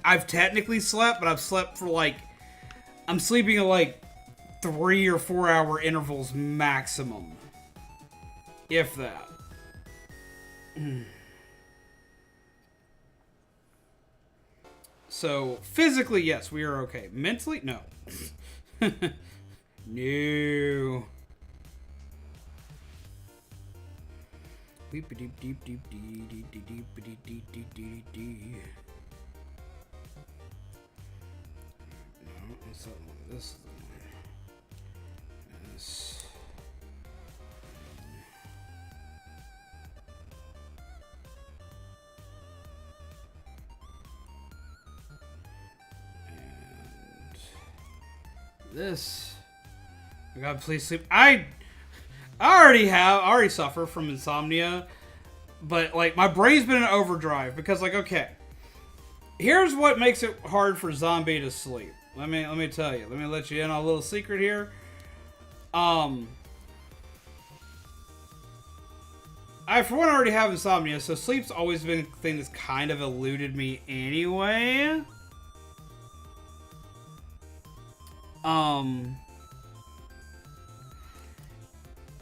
I've technically slept, but I've slept for like, I'm sleeping at like 3 or 4 hour intervals maximum. If that. So, physically, yes, we are okay. Mentally, no. No. What's that one? This is the one. This. And this. Oh God, please sleep. I already suffer from insomnia, but like my brain's been in overdrive because like, okay. Here's what makes it hard for Zombie to sleep. Let me tell you. Let me let you in on a little secret here. I, for one, already have insomnia, so sleep's always been a thing that's kind of eluded me anyway.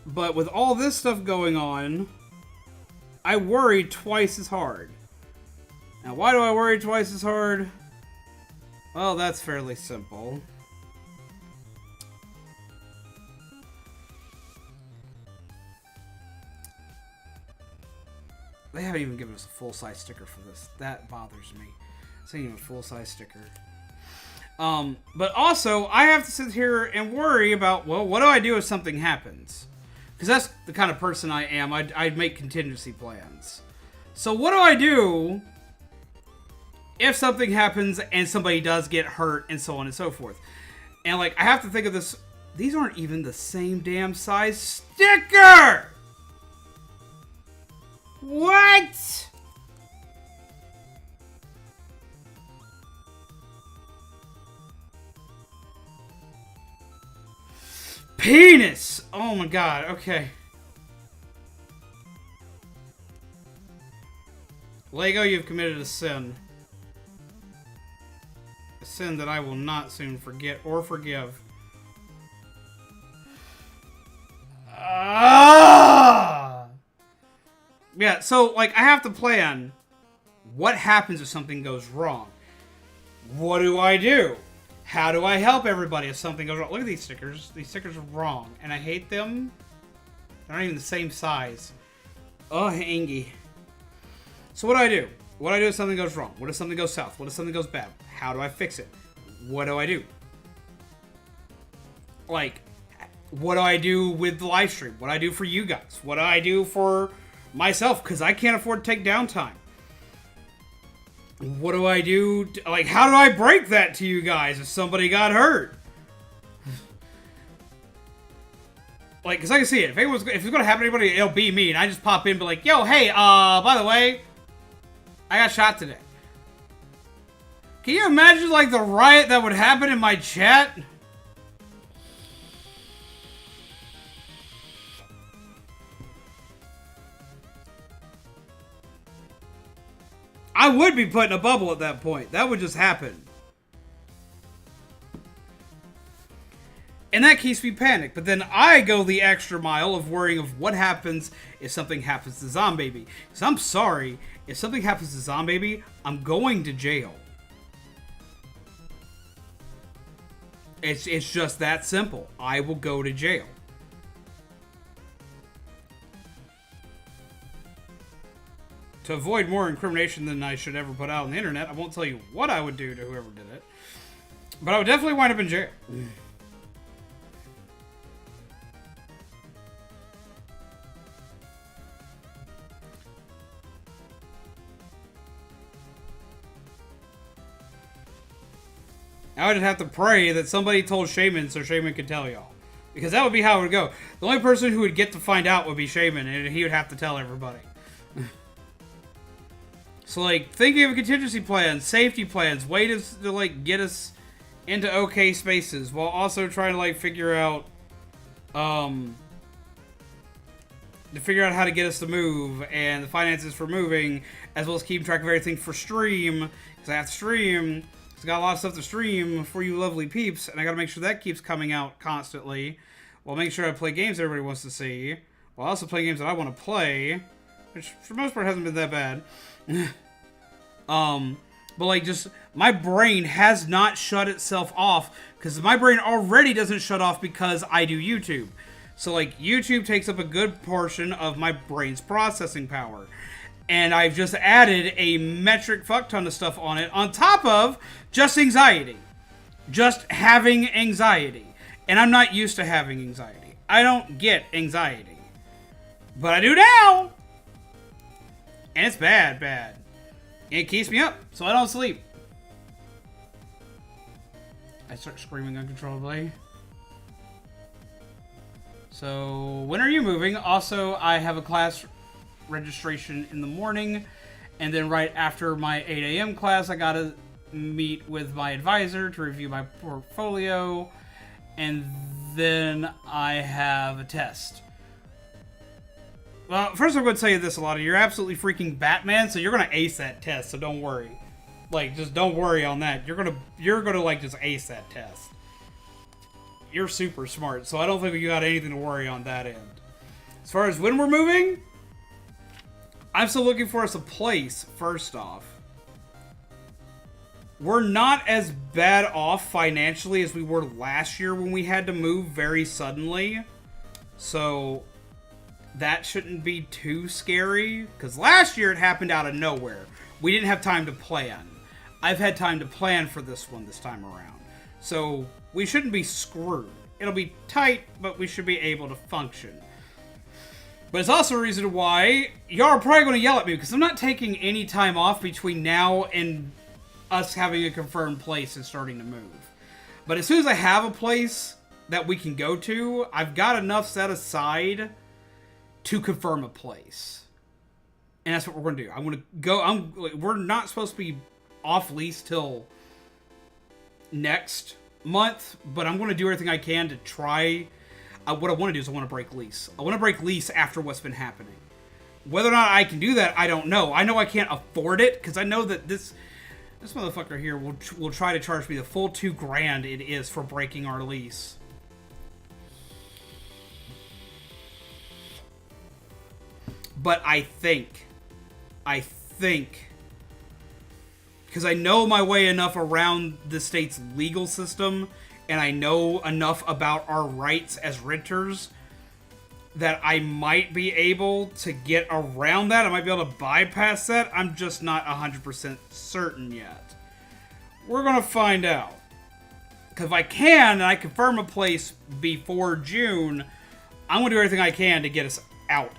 But with all this stuff going on, I worry twice as hard. Now, why do I worry twice as hard? Well, that's fairly simple. They haven't even given us a full-size sticker for this. That bothers me. It's not even a full-size sticker. But also, I have to sit here and worry about, well, what do I do if something happens? Because that's the kind of person I am. I'd make contingency plans. So what do I do if something happens and somebody does get hurt and so on and so forth? And, like, I have to think of this. These aren't even the same damn size sticker! What? Penis! Oh my god, okay. Lego, you've committed a sin. A sin that I will not soon forget or forgive. Yeah, so, like, I have to plan what happens if something goes wrong. What do I do? How do I help everybody if something goes wrong? Look at these stickers. These stickers are wrong, and I hate them. They're not even the same size. Oh, Angie. So what do I do? What do I do if something goes wrong? What if something goes south? What if something goes bad? How do I fix it? What do I do? Like, what do I do with the live stream? What do I do for you guys? What do I do for myself? Because I can't afford to take downtime. What do I do? Like, how do I break that to you guys if somebody got hurt? Like, because I can see it. If it's going to happen to anybody, it'll be me. And I just pop in and be like, yo, hey, by the way, I got shot today. Can you imagine, like, the riot that would happen in my chat? I would be put in a bubble at that point. That would just happen. And that keeps me panicked. But then I go the extra mile of worrying of what happens if something happens to Zombaby. Because I'm sorry, if something happens to Zombaby, I'm going to jail. It's just that simple. I will go to jail. To avoid more incrimination than I should ever put out on the internet, I won't tell you what I would do to whoever did it. But I would definitely wind up in jail. I would have to pray that somebody told Shaman so Shaman could tell y'all. Because that would be how it would go. The only person who would get to find out would be Shaman, and he would have to tell everybody. So, like, thinking of a contingency plan, safety plans, ways to, like, get us into okay spaces, while also trying to, like, figure out, how to get us to move, and the finances for moving, as well as keeping track of everything for stream, because I have to stream, because I got a lot of stuff to stream for you lovely peeps, and I gotta make sure that keeps coming out constantly, while making sure I play games everybody wants to see, while also playing games that I want to play, which, for the most part, hasn't been that bad. But like, just, my brain has not shut itself off, because my brain already doesn't shut off because I do YouTube. So like, YouTube takes up a good portion of my brain's processing power. And I've just added a metric fuck ton of stuff on it, on top of just anxiety. Just having anxiety. And I'm not used to having anxiety. I don't get anxiety. But I do now! And it's bad, bad. It keeps me up, so I don't sleep. I start screaming uncontrollably. So, when are you moving? Also, I have a class registration in the morning, And then right after my 8 a.m. class, I got to meet with my advisor to review my portfolio. And then I have a test. Well, first I'm going to tell you this, Alana. You're absolutely freaking Batman, so you're going to ace that test, so don't worry. Like, just don't worry on that. You're gonna like, just ace that test. You're super smart, so I don't think you got anything to worry on that end. As far as when we're moving, I'm still looking for us a place, first off. We're not as bad off financially as we were last year when we had to move very suddenly. So that shouldn't be too scary, because last year it happened out of nowhere. We didn't have time to plan. I've had time to plan for this one this time around. So we shouldn't be screwed. It'll be tight, but we should be able to function. But it's also a reason why y'all are probably going to yell at me, because I'm not taking any time off between now and us having a confirmed place and starting to move. But as soon as I have a place that we can go to, I've got enough set aside to confirm a place. And that's what we're going to do. I'm going to go. We're not supposed to be off lease till next month, but I'm going to do everything I can to try. What I want to do is I want to break lease. I want to break lease after what's been happening. Whether or not I can do that, I don't know. I know I can't afford it, because I know that this motherfucker here will try to charge me the full $2,000 it is for breaking our lease. But I think, because I know my way enough around the state's legal system, and I know enough about our rights as renters, that I might be able to get around that. I might be able to bypass that. I'm just not 100% certain yet. We're going to find out. Because if I can, and I confirm a place before June, I'm going to do everything I can to get us out.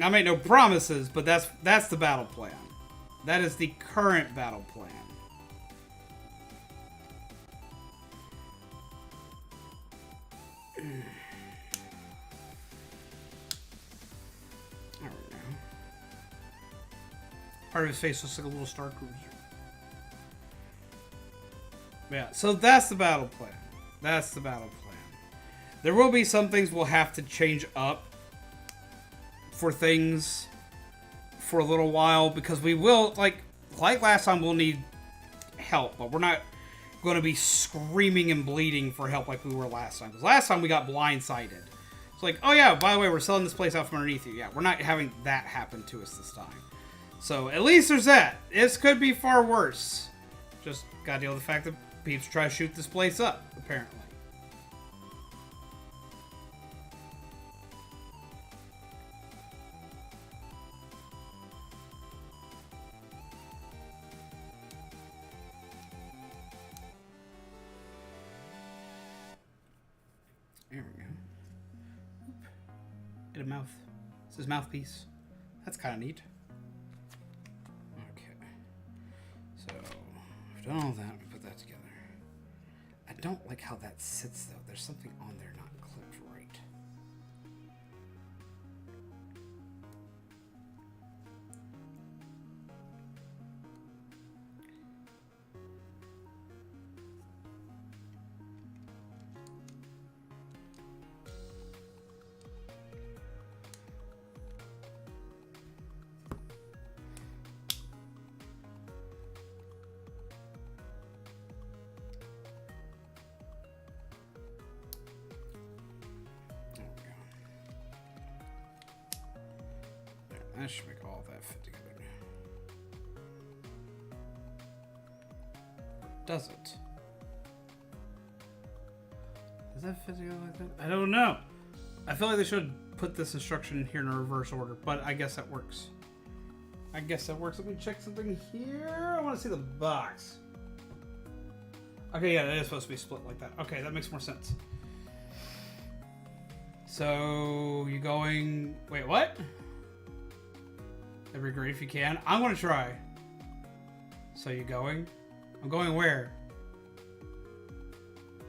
I make no promises, but that's the battle plan. That is the current battle plan. Alright now. Part of his face looks like a little Star Cruiser. Yeah, so that's the battle plan. There will be some things we'll have to change up for things for a little while, because we will, like last time, we'll need help, but we're not going to be screaming and bleeding for help like we were last time. Because last time we got blindsided. It's like, oh yeah, by the way, we're selling this place out from underneath you. Yeah, we're not having that happen to us this time. So at least there's that. This could be far worse. Just gotta deal with the fact that peeps try to shoot this place up, apparently. There we go. Get a mouth. This is mouthpiece. That's kind of neat. Okay. So, we've done all that. We put that together. I don't like how that sits, though. There's something on there not clipped right. That should make all that fit together. Does it? Does that fit together like that? I don't know. I feel like they should put this instruction here in a reverse order, but I guess that works. Let me check something here. I want to see the box. Okay, yeah, it is supposed to be split like that. Okay, that makes more sense. So, you going... Wait, what? That'd be great if you can. I'm going to try. So you going? I'm going where?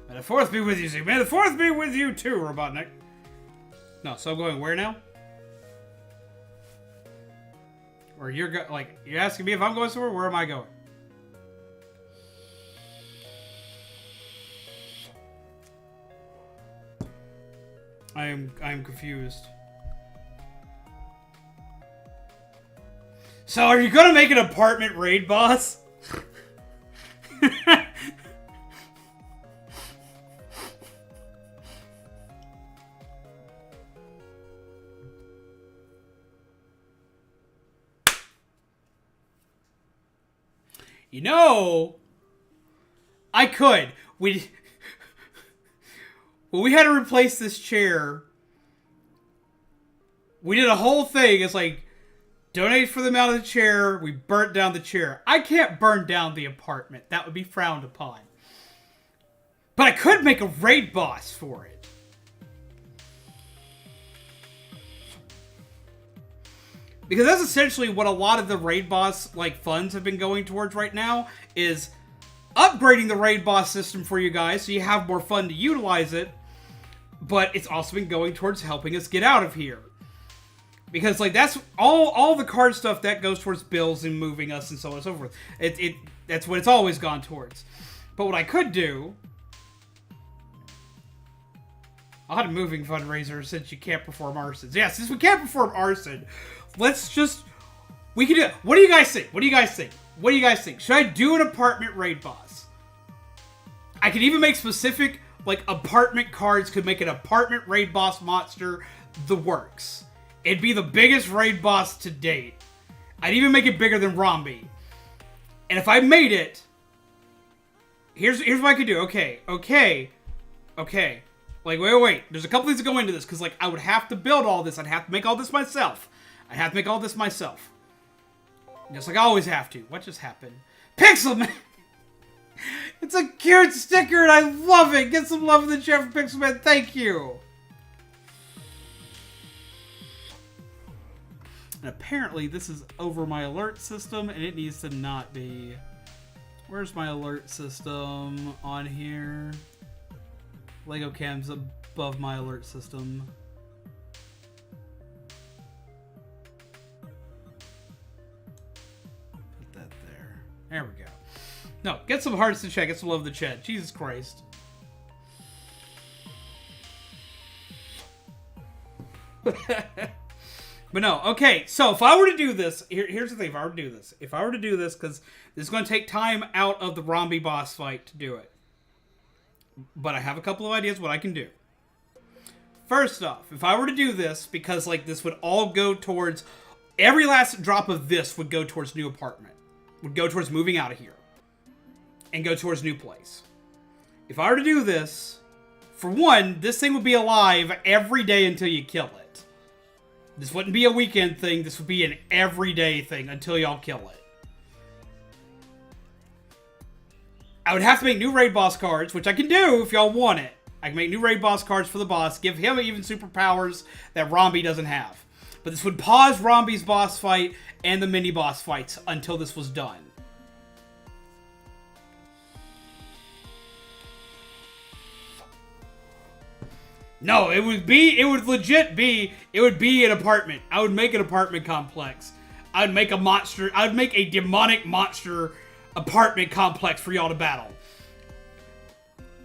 May the fourth be with you, Zeke. May the fourth be with you too, Robotnik. No, so I'm going where now? Or you're you're asking me if I'm going somewhere? Where am I going? I am confused. So are you gonna make an apartment raid boss? You know, I could. When we had to replace this chair, we did a whole thing. It's like, donate for the amount of the chair. We burnt down the chair. I can't burn down the apartment. That would be frowned upon. But I could make a raid boss for it. Because that's essentially what a lot of the raid boss funds have been going towards right now, is upgrading the raid boss system for you guys so you have more fun to utilize it. But it's also been going towards helping us get out of here. Because that's all the card stuff that goes towards bills and moving us and so on and so forth. That's what it's always gone towards. But what I could do, I'll have a moving fundraiser since you can't perform arsons. Yeah, since we can't perform arson, we can do it. What do you guys think? What do you guys think? What do you guys think? Should I do an apartment raid boss? I could even make specific, apartment cards could make an apartment raid boss monster the works. It'd be the biggest raid boss to date. I'd even make it bigger than Rombi. And if I made it, here's what I could do. Okay. Wait. There's a couple things that go into this, because, I would have to build all this. I'd have to make all this myself. Just like I always have to. What just happened? Pixel Man! It's a cute sticker, and I love it! Get some love in the chat for Pixel Man. Thank you! And apparently, this is over my alert system, and it needs to not be. Where's my alert system on here? Lego Cam's above my alert system. Put that there. There we go. No, get some hearts in the chat. Get some love in the chat. Jesus Christ. But no, okay, so if I were to do this, here's the thing, if I were to do this, because this is going to take time out of the Rombi boss fight to do it. But I have a couple of ideas what I can do. First off, if I were to do this, because this would all go towards, every last drop of this would go towards new apartment. Would go towards moving out of here. And go towards new place. If I were to do this, for one, this thing would be alive every day until you kill it. This wouldn't be a weekend thing, this would be an everyday thing until y'all kill it. I would have to make new raid boss cards, which I can do if y'all want it. I can make new raid boss cards for the boss, give him even superpowers that Rombi doesn't have. But this would pause Rombi's boss fight and the mini boss fights until this was done. No, it would legit be an apartment. I would make an apartment complex. I would make a demonic monster apartment complex for y'all to battle.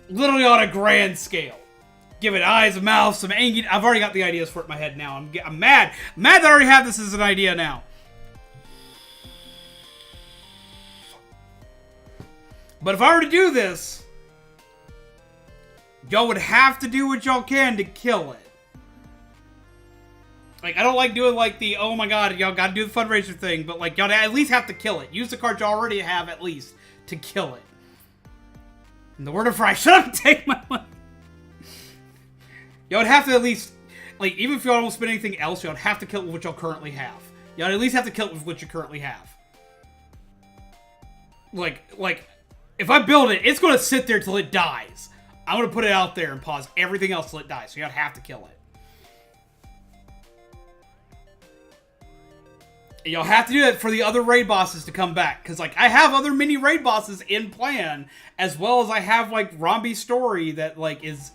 Literally on a grand scale. Give it eyes, a mouth, some angry. I've already got the ideas for it in my head now. I'm mad. I'm mad that I already have this as an idea now. But if I were to do this, y'all would have to do what y'all can to kill it. I don't like doing the, oh my god, y'all gotta do the fundraiser thing, but y'all at least have to kill it. Use the cards you already have at least to kill it. In the word of Fry, shut up and take my money. Y'all would have to at least, even if y'all don't spend anything else, y'all would have to kill it with what y'all currently have. Y'all at least have to kill it with what you currently have. If I build it, it's gonna sit there till it dies. I'm going to put it out there and pause everything else till it dies, so you have to kill it. You'll have to do that for the other raid bosses to come back. Because, like, I have other mini raid bosses in plan. As well as I have, like, Rombi's story that, like, is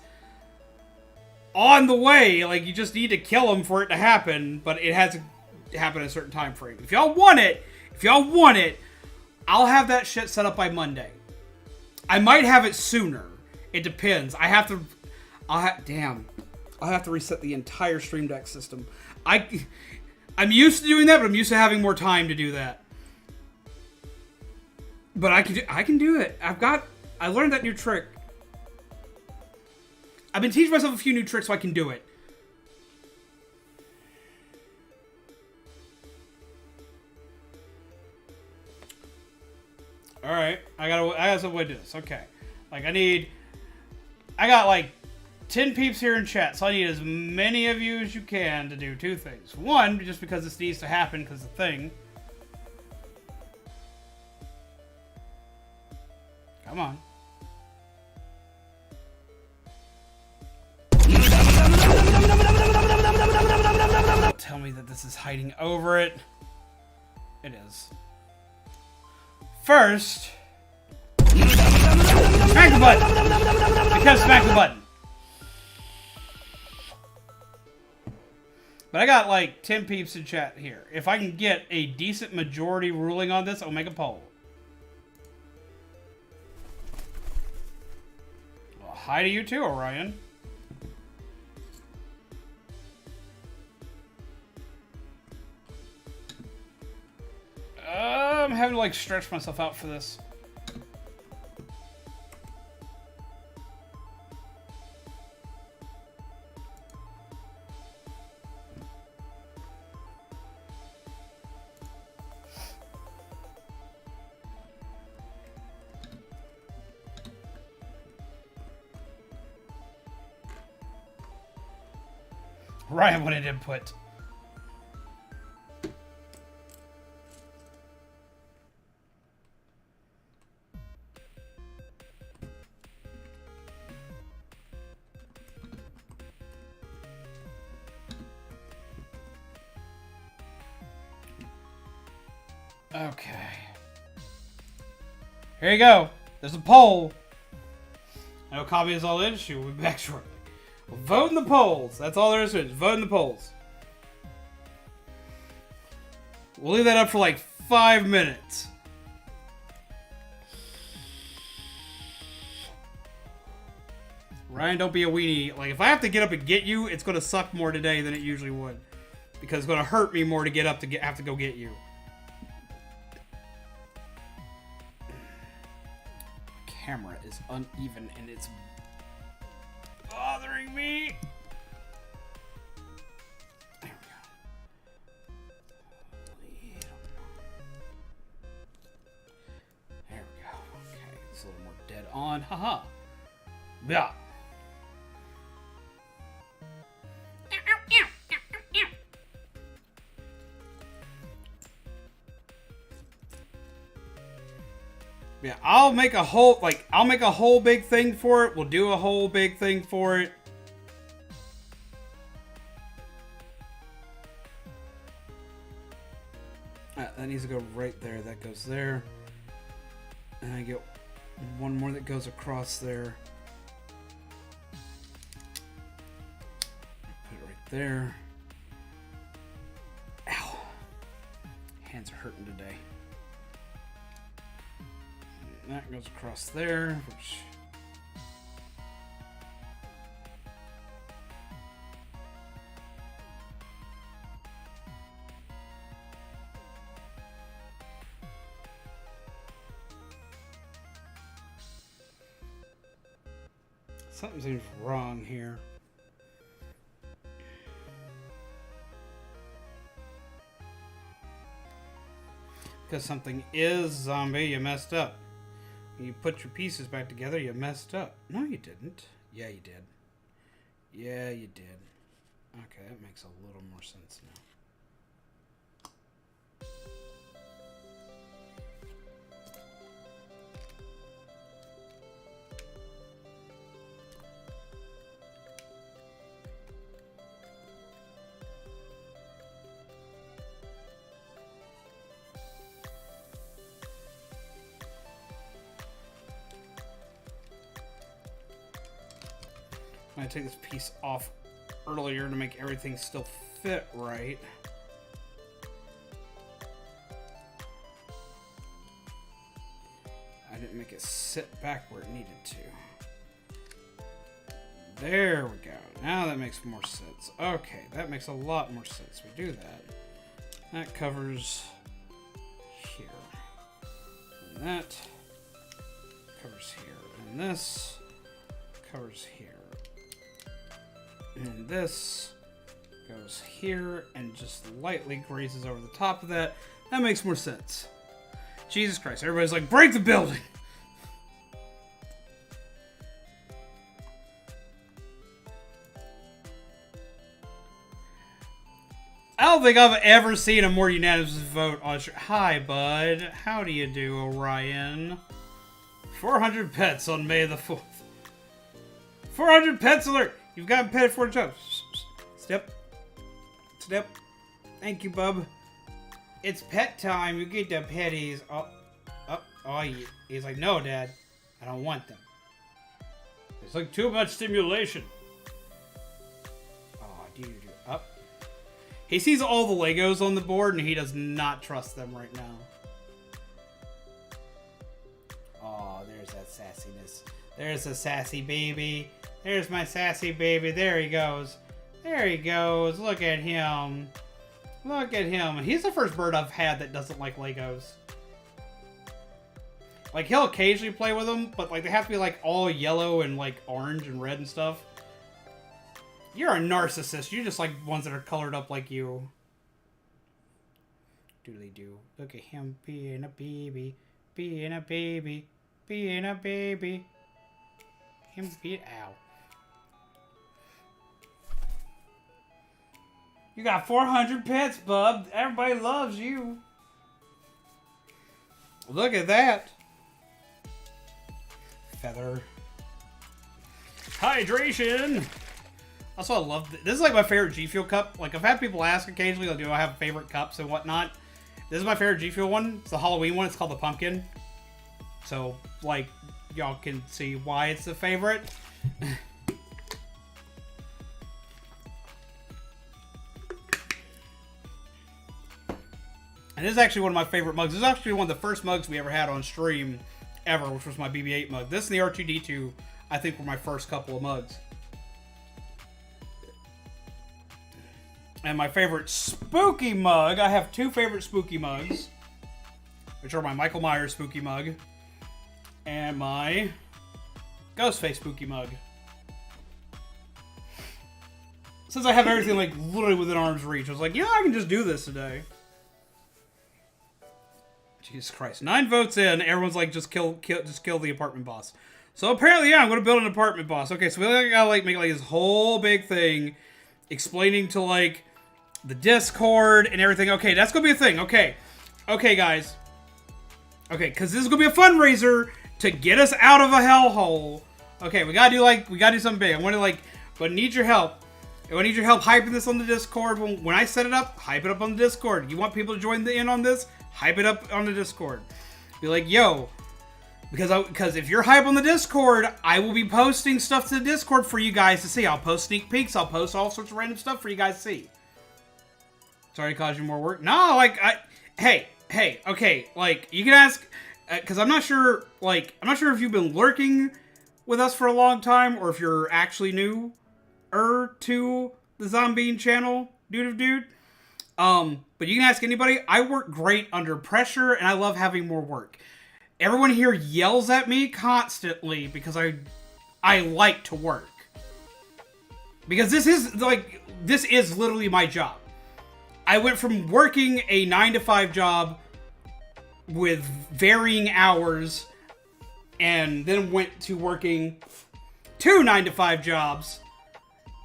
on the way. Like, you just need to kill him for it to happen. But it has to happen in a certain time frame. If y'all want it, I'll have that shit set up by Monday. I might have it sooner. It depends. I'll have to reset the entire Stream Deck system. I'm used to doing that, but I'm used to having more time to do that. But I can do it. I learned that new trick. I've been teaching myself a few new tricks so I can do it. Alright, I got some way to do this. Okay. Like, I got like 10 peeps here in chat, so I need as many of you as you can to do two things. One, just because this needs to happen because the thing. Come on. Tell me that this is hiding over it. It is. First, smack the button. Because smack the button. But I got like 10 peeps in chat here. If I can get a decent majority ruling on this, I'll make a poll. Well, hi to you too, Orion. I'm having to like stretch myself out for this. Ryan wanted input. Okay. Here you go. There's a poll. I know Kami is all in. She will be back shortly. Well, vote in the polls. That's all there is to it. Just vote in the polls. We'll leave that up for like 5 minutes. Ryan, don't be a weenie. Like, if I have to get up and get you, it's going to suck more today than it usually would. Because it's going to hurt me more to get up to have to go get you. Camera is uneven and it's bothering me. There we go. There we go. Okay, it's a little more dead on. Haha. Yeah. Yeah, I'll make a whole big thing for it. We'll do a whole big thing for it. That needs to go right there. That goes there. And I get one more that goes across there. Put it right there. Ow. Hands are hurting today. That goes across there, which... Something seems wrong here. Because something is zombie, you messed up. You put your pieces back together, you messed up. No, you didn't. Yeah, you did. Yeah, you did. Okay, that makes a little more sense now. I'm gonna take this piece off earlier to make everything still fit right. I didn't make it sit back where it needed to. There we go. Now that makes more sense. Okay, that makes a lot more sense. We do that. That covers here. And that covers here. And this covers here. And this goes here and just lightly grazes over the top of that. That makes more sense. Jesus Christ, everybody's like, break the building! I don't think I've ever seen a more unanimous vote on... Hi, bud. How do you do, Orion? 400 pets on May the 4th. 400 pets alert! You've gotten petted 4 times. Step. Step. Thank you, bub. It's pet time. You get the petties. He's like, no, Dad. I don't want them. It's like too much stimulation. Oh, dude. Up. He sees all the Legos on the board and he does not trust them right now. Oh, there's that sassiness. There's a sassy baby. There's my sassy baby. There he goes. There he goes. Look at him. Look at him. He's the first bird I've had that doesn't like Legos. Like, he'll occasionally play with them, but, like, they have to be, like, all yellow and, like, orange and red and stuff. You're a narcissist. You just like ones that are colored up like you. Doodly-doo. Look at him being a baby. Being a baby. Being a baby. Him being... Ow. You got 400 pets, bub. Everybody loves you. Look at that. Feather. Hydration. Also, I love this. This is like my favorite G Fuel cup. Like, I've had people ask occasionally, like, do I have favorite cups and whatnot? This is my favorite G Fuel one. It's the Halloween one. It's called the Pumpkin. So, like, y'all can see why it's the favorite. And this is actually one of my favorite mugs. This is actually one of the first mugs we ever had on stream ever, which was my BB-8 mug. This and the R2-D2, I think, were my first couple of mugs. And my favorite spooky mug, I have 2 favorite spooky mugs, which are my Michael Myers spooky mug and my Ghostface spooky mug. Since I have everything, like, literally within arm's reach, I was like, yeah, I can just do this today. Jesus Christ. 9 votes in, everyone's like, just kill the apartment boss. So apparently, yeah, I'm gonna build an apartment boss. Okay, so we gotta, like, make, like, this whole big thing explaining to, like, the Discord and everything. Okay, that's gonna be a thing. Okay. Okay, guys. Okay, because this is gonna be a fundraiser to get us out of a hellhole. Okay, we gotta do something big. I need your help. I need your help hyping this on the Discord. When I set it up, hype it up on the Discord. You want people to join in on this? Hype it up on the Discord. Be like, yo, because if you're hype on the Discord, I will be posting stuff to the Discord for you guys to see. I'll post sneak peeks. I'll post all sorts of random stuff for you guys to see. Sorry to cause you more work. No, like, hey, okay, like, you can ask, because I'm not sure if you've been lurking with us for a long time, or if you're actually new to the Zombie channel, dude. But you can ask anybody. I work great under pressure, and I love having more work. Everyone here yells at me constantly because I like to work. Because this is literally my job. I went from working a 9-to-5 job with varying hours, and then went to working 2 9-to-5 jobs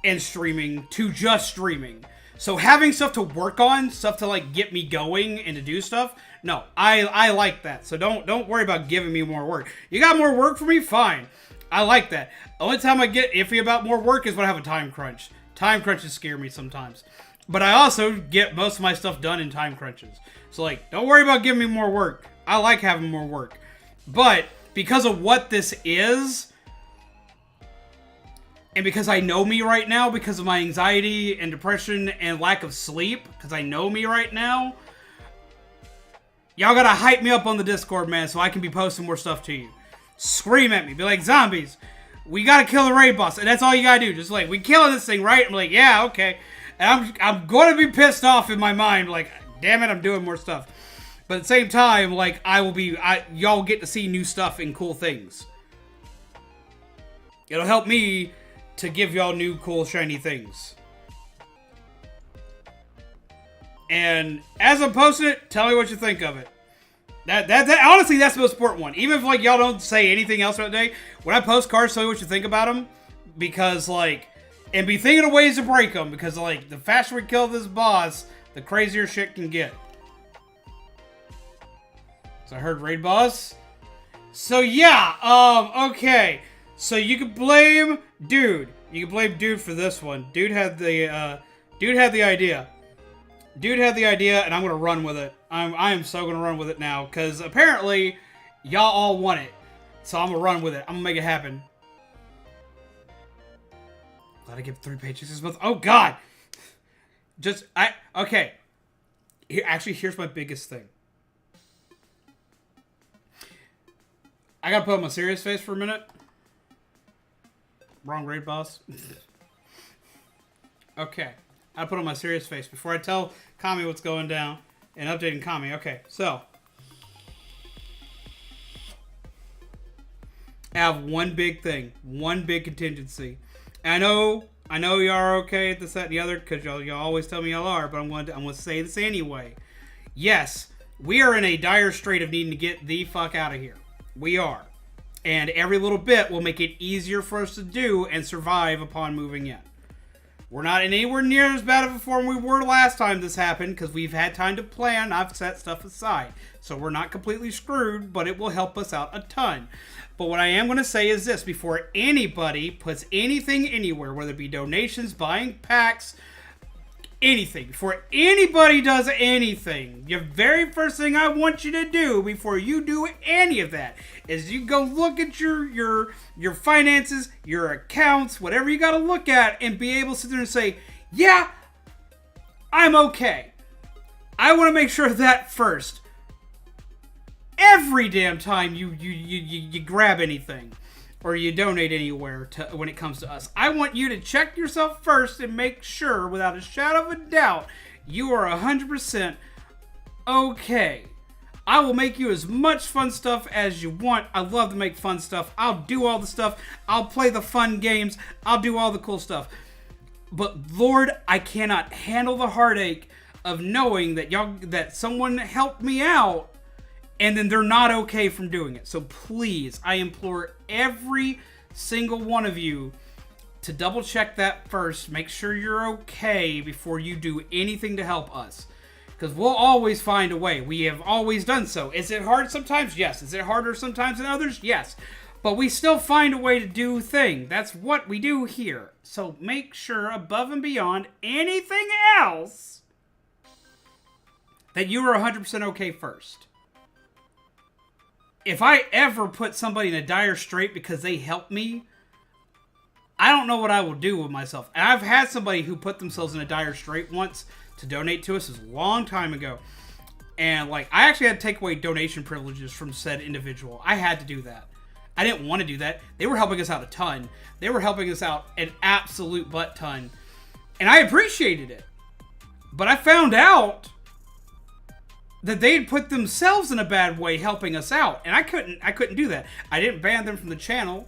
and streaming to just streaming. So having stuff to work on, stuff to, like, get me going and to do stuff, no, I like that. So don't worry about giving me more work. You got more work for me? Fine. I like that. The only time I get iffy about more work is when I have a time crunch. Time crunches scare me sometimes. But I also get most of my stuff done in time crunches. So, like, don't worry about giving me more work. I like having more work. But because of what this is, And because I know me right now, because of my anxiety and depression and lack of sleep, because I know me right now, y'all gotta hype me up on the Discord, man, so I can be posting more stuff to you. Scream at me. Be like, zombies, we gotta kill the raid boss. And that's all you gotta do. Just like, we killing this thing, right? I'm like, yeah, okay. And I'm gonna be pissed off in my mind. Like, damn it, I'm doing more stuff. But at the same time, like, y'all get to see new stuff and cool things. It'll help me to give y'all new, cool, shiny things. And as I'm posting it, tell me what you think of it. That honestly, that's the most important one. Even if, like, y'all don't say anything else throughout the day, when I post cards, tell me what you think about them. Because, like, and be thinking of ways to break them. Because, like, the faster we kill this boss, the crazier shit can get. So I heard raid boss. So yeah, okay. So you can blame Dude. You can blame Dude for this one. Dude had the idea. Dude had the idea, and I'm gonna run with it. I am so gonna run with it now, because apparently y'all all want it. So I'm gonna run with it. I'm gonna make it happen. Glad I get 3 paychecks this month. Oh God! Okay. Here's my biggest thing. I gotta put on my serious face for a minute. Wrong raid boss. Okay. I put on my serious face before I tell Kami what's going down and updating Kami. Okay, so I have one big thing, one big contingency. And I know y'all are okay at this, that, and the other, because y'all always tell me y'all are, but I'm going to say this anyway. Yes, we are in a dire strait of needing to get the fuck out of here. We are. And every little bit will make it easier for us to do and survive upon moving in. We're not in anywhere near as bad of a form we were last time this happened, because we've had time to plan. I've set stuff aside. So we're not completely screwed, but it will help us out a ton. But what I am going to say is this: before anybody puts anything anywhere, whether it be donations, buying packs, anything, before anybody does anything, your very first thing I want you to do before you do any of that is you go look at your finances, your accounts, whatever you got to look at, and be able to sit there and say, yeah, I'm okay. I want to make sure of that first. Every damn time you grab anything or you donate anywhere when it comes to us, I want you to check yourself first and make sure, without a shadow of a doubt, you are 100% okay. I will make you as much fun stuff as you want. I love to make fun stuff. I'll do all the stuff. I'll play the fun games. I'll do all the cool stuff. But Lord, I cannot handle the heartache of knowing that someone helped me out and then they're not okay from doing it. So please, I implore every single one of you to double check that first. Make sure you're okay before you do anything to help us. Because we'll always find a way. We have always done so. Is it hard sometimes? Yes. Is it harder sometimes than others? Yes. But we still find a way to do things. That's what we do here. So make sure, above and beyond anything else, that you are 100% okay first. If I ever put somebody in a dire strait because they helped me, I don't know what I will do with myself. And I've had somebody who put themselves in a dire strait once to donate to us. It was a long time ago. And, like, I actually had to take away donation privileges from said individual. I had to do that. I didn't want to do that. They were helping us out a ton. They were helping us out an absolute butt ton. And I appreciated it. But I found out that they'd put themselves in a bad way helping us out. And I couldn't do that. I didn't ban them from the channel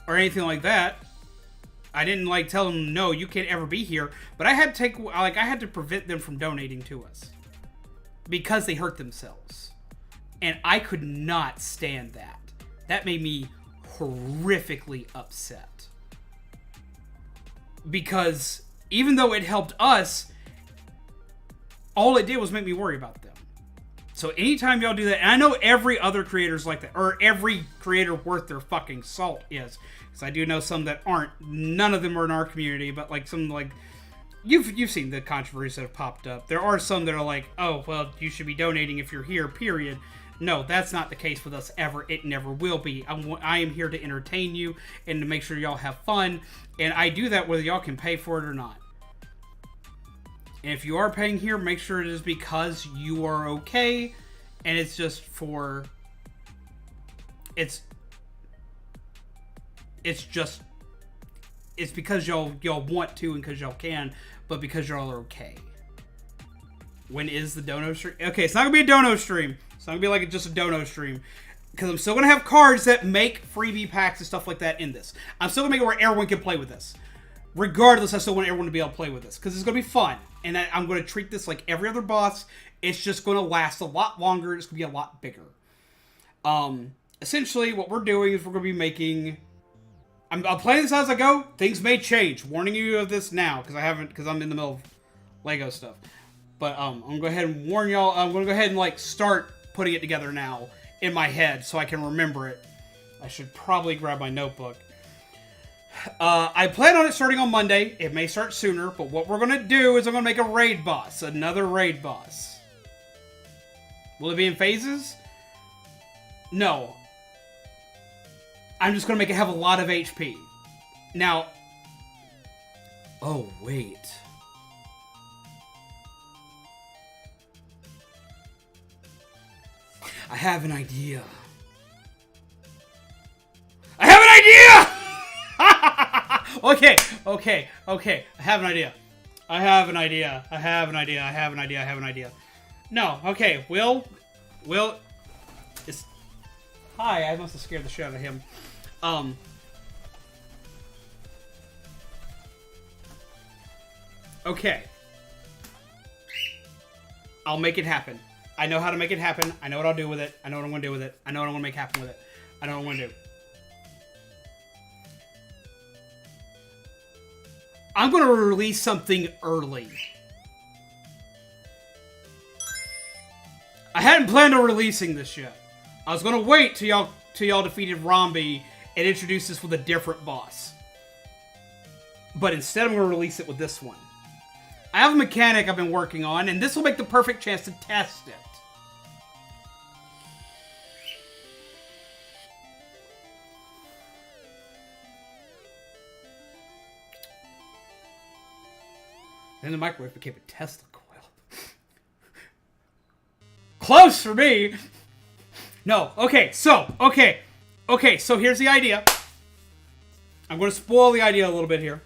or anything like that. I didn't, like, tell them, no, you can't ever be here. But I had to I had to prevent them from donating to us because they hurt themselves. And I could not stand that. That made me horrifically upset. Because even though it helped us, all it did was make me worry about them. So anytime y'all do that, and I know every other creator's like that, or every creator worth their fucking salt is, because I do know some that aren't. None of them are in our community, but like some, like, you've seen the controversies that have popped up. There are some that are like, oh, well, you should be donating if you're here, period. No, that's not the case with us ever. It never will be. I am here to entertain you and to make sure y'all have fun. And I do that whether y'all can pay for it or not. And if you are paying here, make sure it is because you are okay. And it's just for... It's because y'all want to and because y'all can, but because y'all are okay. When is the dono stream? Okay, it's not gonna be a dono stream. It's not gonna be like just a dono stream. Because I'm still gonna have cards that make freebie packs and stuff like that in this. I'm still gonna make it where everyone can play with this. Regardless, I still want everyone to be able to play with this. Because it's gonna be fun. And I'm gonna treat this like every other boss. It's just gonna last a lot longer. It's gonna be a lot bigger. Essentially, what we're doing is we're gonna be making... I'm playing this as I go. Things may change. Warning you of this now, because I'm in the middle of Lego stuff. But I'm gonna go ahead and warn y'all. I'm gonna go ahead and like start putting it together now in my head so I can remember it. I should probably grab my notebook. I plan on it starting on Monday. It may start sooner, but what we're gonna do is I'm gonna make a raid boss, another raid boss. Will it be in phases? No. I'm just gonna make it have a lot of HP. Now... Oh, wait. I have an idea. I have an idea! Okay. I have an idea. No, okay. Will... It's... Hi, I must have scared the shit out of him. Okay. I'll make it happen. I know how to make it happen. I know what I'll do with it. I know what I'm going to do with it. I know what I'm going to make happen with it. I know what I'm going to do. I'm going to release something early. I hadn't planned on releasing this yet. I was going to wait till y'all defeated Rombi and introduce this with a different boss. But instead I'm going to release it with this one. I have a mechanic I've been working on, and this will make the perfect chance to test it. Then the microwave became a Tesla coil. Close for me! No, okay, so here's the idea. I'm going to spoil the idea a little bit here.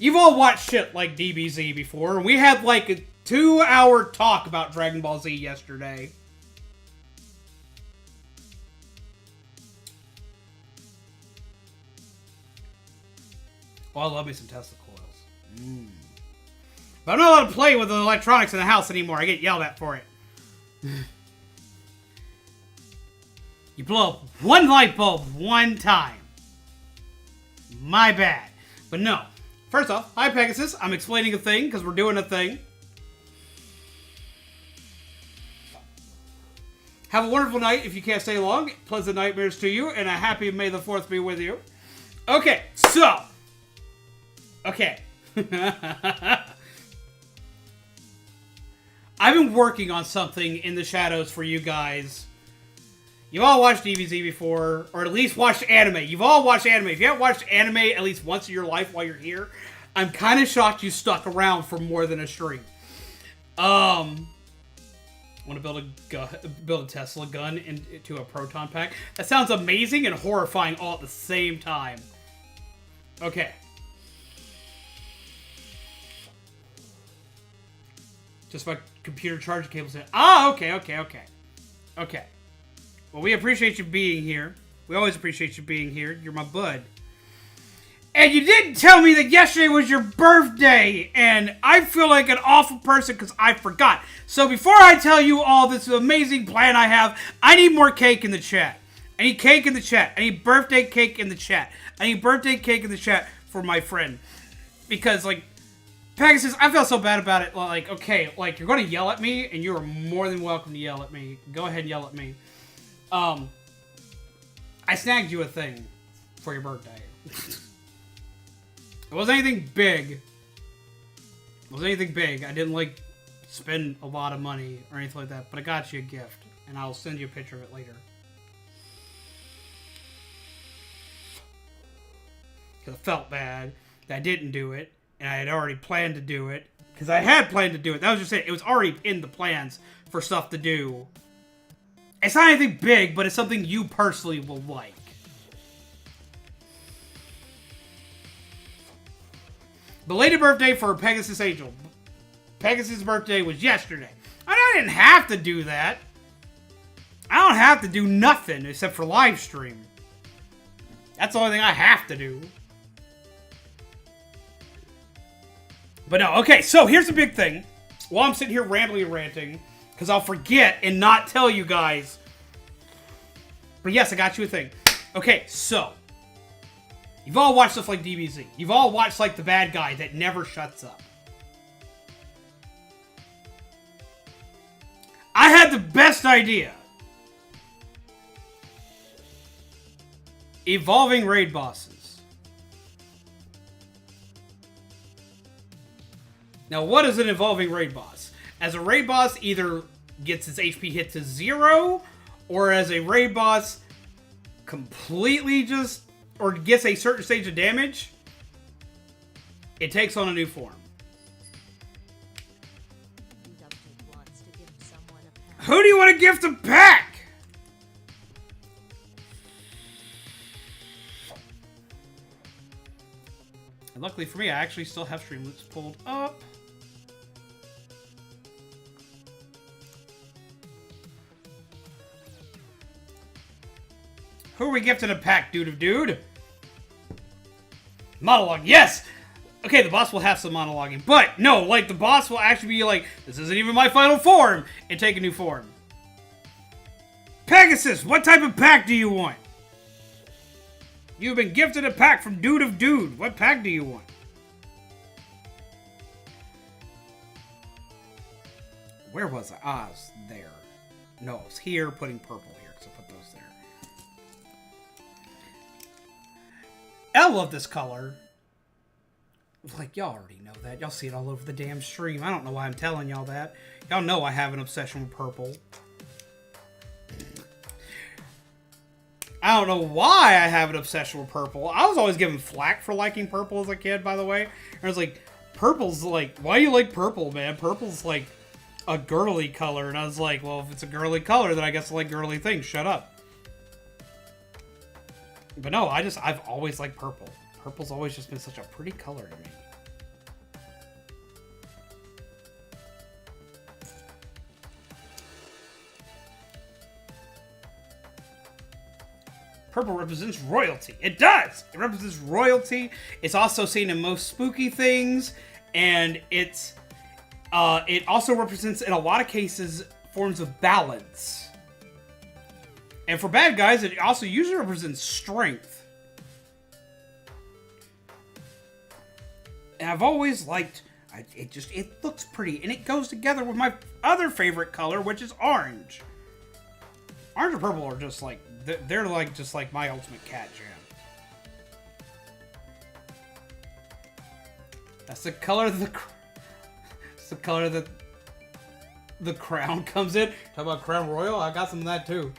You've all watched shit like DBZ before, and we had like a 2-hour talk about Dragon Ball Z yesterday. Oh, I love me some Tesla coils. But I'm not allowed to play with the electronics in the house anymore. I get yelled at for it. You blow up one light bulb one time. My bad. But no. First off, hi Pegasus. I'm explaining a thing because we're doing a thing. Have a wonderful night if you can't stay long. Pleasant nightmares to you, and a happy May the 4th be with you. Okay, so. Okay. I've been working on something in the shadows for you guys. You've all watched DBZ before, or at least watched anime. You've all watched anime. If you haven't watched anime at least once in your life while you're here, I'm kind of shocked you stuck around for more than a stream. Want to build a Tesla gun into a proton pack? That sounds amazing and horrifying all at the same time. Okay. Just my computer charging cables in. Ah, okay. Well, we appreciate you being here. We always appreciate you being here. You're my bud. And you didn't tell me that yesterday was your birthday. And I feel like an awful person because I forgot. So before I tell you all this amazing plan I have, I need more cake in the chat. I need cake in the chat. I need birthday cake in the chat. I need birthday cake in the chat for my friend. Because, like, Pegasus, I feel so bad about it. Like, okay, like, you're going to yell at me, and you are more than welcome to yell at me. Go ahead and yell at me. I snagged you a thing for your birthday. It wasn't anything big. I didn't, like, spend a lot of money or anything like that, but I got you a gift. And I'll send you a picture of it later. Because I felt bad that I didn't do it. And I had already planned to do it. Because I had planned to do it. That was just it. It was already in the plans for stuff to do. It's not anything big, but it's something you personally will like. Belated birthday for Pegasus Angel. Pegasus' birthday was yesterday. I didn't have to do that. I don't have to do nothing except for live stream. That's the only thing I have to do. But no, okay, so here's the big thing. While I'm sitting here rambling and ranting, because I'll forget and not tell you guys. But yes, I got you a thing. Okay, so. You've all watched stuff like DBZ. You've all watched like the bad guy that never shuts up. I had the best idea. Evolving raid bosses. Now, what is an evolving raid boss? As a raid boss, either gets its HP hit to 0, or as a raid boss, completely just, or gets a certain stage of damage, it takes on a new form. Who do you want to gift a pack? And luckily for me, I actually still have Streamloops pulled up. Who are we gifting a pack, dude? Monologue, yes! Okay, the boss will have some monologuing, but no, like, the boss will actually be like, this isn't even my final form, and take a new form. Pegasus, what type of pack do you want? You've been gifted a pack from Dude. What pack do you want? Where was I? Ah, it's there. No, it's here, putting purple here, because I put those there. I love this color. Like, y'all already know that. Y'all see it all over the damn stream. I don't know why I'm telling y'all that. Y'all know I have an obsession with purple. I don't know why I have an obsession with purple. I was always given flack for liking purple as a kid, by the way. And I was like, purple's like, why do you like purple, man? Purple's like a girly color. And I was like, well, if it's a girly color, then I guess I like girly things. Shut up. But no, I've always liked purple. Purple's always just been such a pretty color to me. Purple represents royalty. It does! It represents royalty. It's also seen in most spooky things. And it also represents, in a lot of cases, forms of balance. And for bad guys, it also usually represents strength. And I've always liked, it looks pretty. And it goes together with my other favorite color, which is orange. Orange and purple are just like, they're like, just like my ultimate cat jam. That's the color that it's the color that the crown comes in. Talk about Crown Royal, I got some of that too.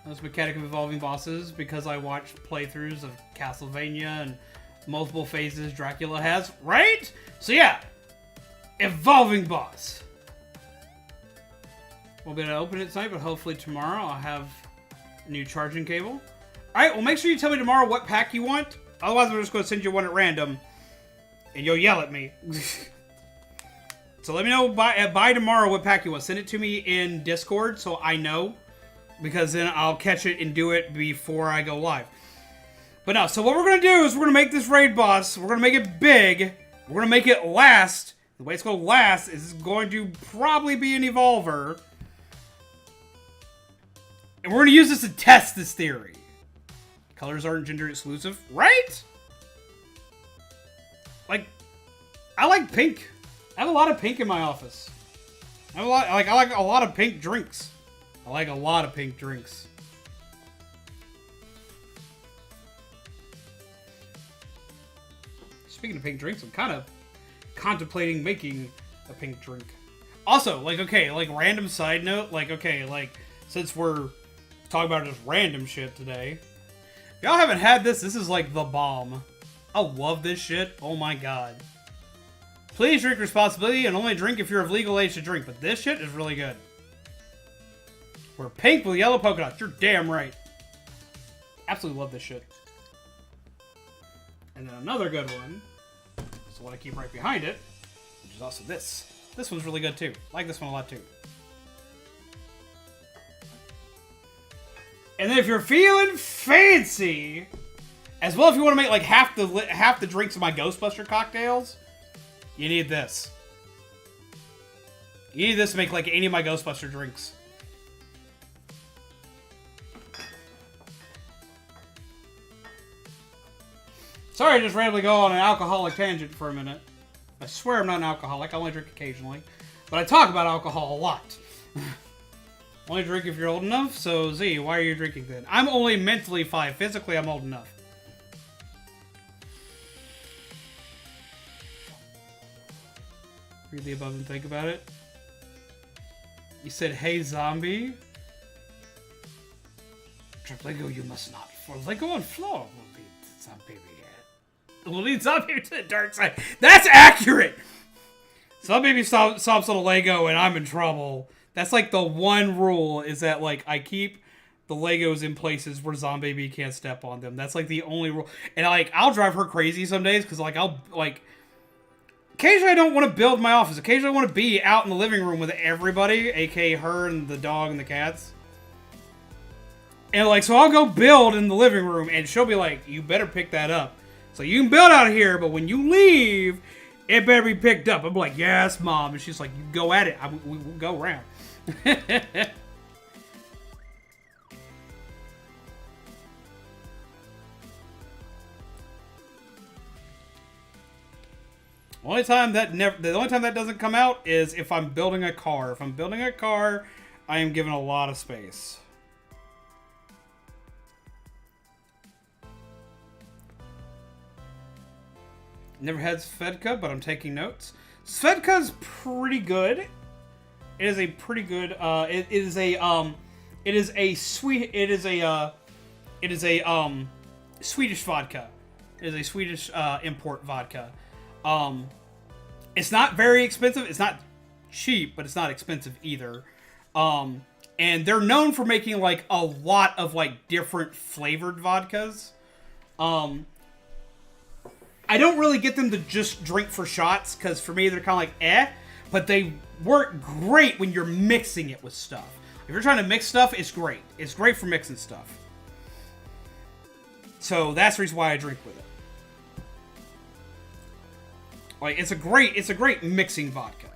Those mechanic of evolving bosses, because I watched playthroughs of Castlevania and multiple phases Dracula has, right? So yeah, evolving boss. We'll be able to open it tonight, but hopefully tomorrow I'll have a new charging cable. Alright, well make sure you tell me tomorrow what pack you want. Otherwise I'm just going to send you one at random. And you'll yell at me. So let me know by tomorrow what pack you want. Send it to me in Discord so I know. Because then I'll catch it and do it before I go live. But no, so what we're going to do is we're going to make this raid boss. We're going to make it big. We're going to make it last. The way it's going to last is going to probably be an evolver. And we're going to use this to test this theory. Colors aren't gender exclusive, right? Like, I like pink. I have a lot of pink in my office. I like a lot of pink drinks. I like a lot of pink drinks. Speaking of pink drinks, I'm kind of contemplating making a pink drink. Also, like, okay, like, random side note, like, okay, like, since we're talking about just random shit today, if y'all haven't had this, this is, like, the bomb. I love this shit. Oh my god. Please drink responsibly and only drink if you're of legal age to drink, but this shit is really good. We're pink with yellow polka dots. You're damn right. Absolutely love this shit. And then another good one, is the one I keep right behind it, which is also this. This one's really good too. I like this one a lot too. And then if you're feeling fancy, as well if you want to make like half the drinks of my Ghostbuster cocktails, you need this. You need this to make like any of my Ghostbuster drinks. Sorry, I just randomly go on an alcoholic tangent for a minute. I swear I'm not an alcoholic. I only drink occasionally. But I talk about alcohol a lot. Only drink if you're old enough. So, Z, why are you drinking then? I'm only mentally 5. Physically, I'm old enough. Read the above and think about it. You said, hey, zombie. Drink Lego, you must not. For Lego on floor will be zombie. Will lead zombie to the dark side. That's accurate! Some baby stomps on a Lego and I'm in trouble. That's like the one rule is that like I keep the Legos in places where zombie can't step on them. That's like the only rule. And like I'll drive her crazy some days because like I'll like occasionally I don't want to build my office. Occasionally I want to be out in the living room with everybody, aka her and the dog and the cats. And like so I'll go build in the living room and she'll be like, you better pick that up. So you can build out here, but when you leave, it better be picked up. I'm like, yes, Mom. And she's like, you go at it. We'll go around. The only time that doesn't come out is if I'm building a car. If I'm building a car, I am given a lot of space. Never had Svedka, but I'm taking notes. Svedka's pretty good. It is a pretty good. It is a Swedish vodka. It is a Swedish import vodka. It's not very expensive. It's not cheap, but it's not expensive either. And they're known for making like a lot of like different flavored vodkas. I don't really get them to just drink for shots, because for me, they're kind of like, eh. But they work great when you're mixing it with stuff. If you're trying to mix stuff, it's great. It's great for mixing stuff. So that's the reason why I drink with it. Like, it's a great mixing vodka.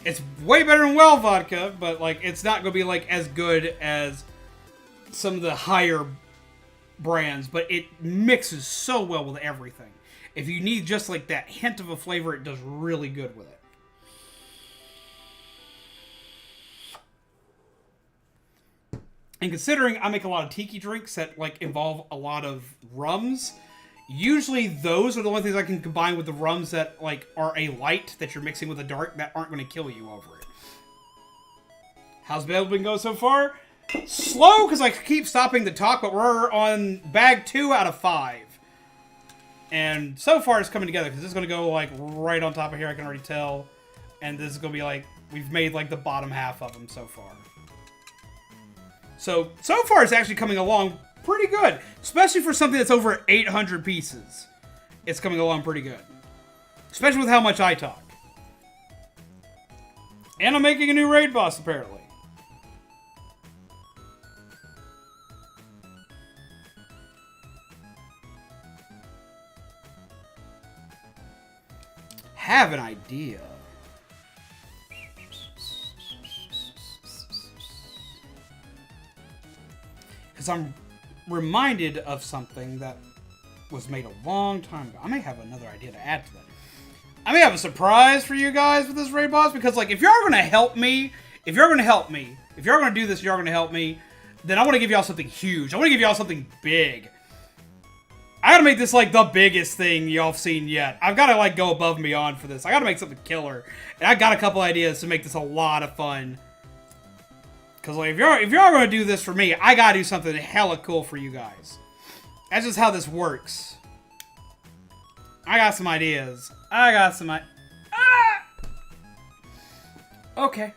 It's way better than well vodka, but like, it's not going to be like as good as some of the higher brands, but it mixes so well with everything. If you need just like that hint of a flavor, it does really good with it. And considering I make a lot of tiki drinks that like involve a lot of rums, usually those are the only things I can combine with the rums that like are a light that you're mixing with a dark that aren't going to kill you over it. How's build been going so far? Slow, because I keep stopping to talk, but we're on bag 2 out of 5. And so far it's coming together, because this is going to go, like, right on top of here, I can already tell. And this is going to be, like, we've made, like, the bottom half of them so far. So far it's actually coming along pretty good. Especially for something that's over 800 pieces. It's coming along pretty good. Especially with how much I talk. And I'm making a new raid boss, apparently. Have an idea. Because I'm reminded of something that was made a long time ago. I may have another idea to add to that. I may have a surprise for you guys with this raid boss, because like if you're going to help me, if you're going to do this, you're going to help me, then I want to give y'all something huge. I want to give y'all something big. I gotta make this, like, the biggest thing y'all have seen yet. I've gotta, like, go above and beyond for this. I gotta make something killer. And I got a couple ideas to make this a lot of fun. Because, like, if you're gonna do this for me, I gotta do something hella cool for you guys. That's just how this works. I got some ideas. Okay.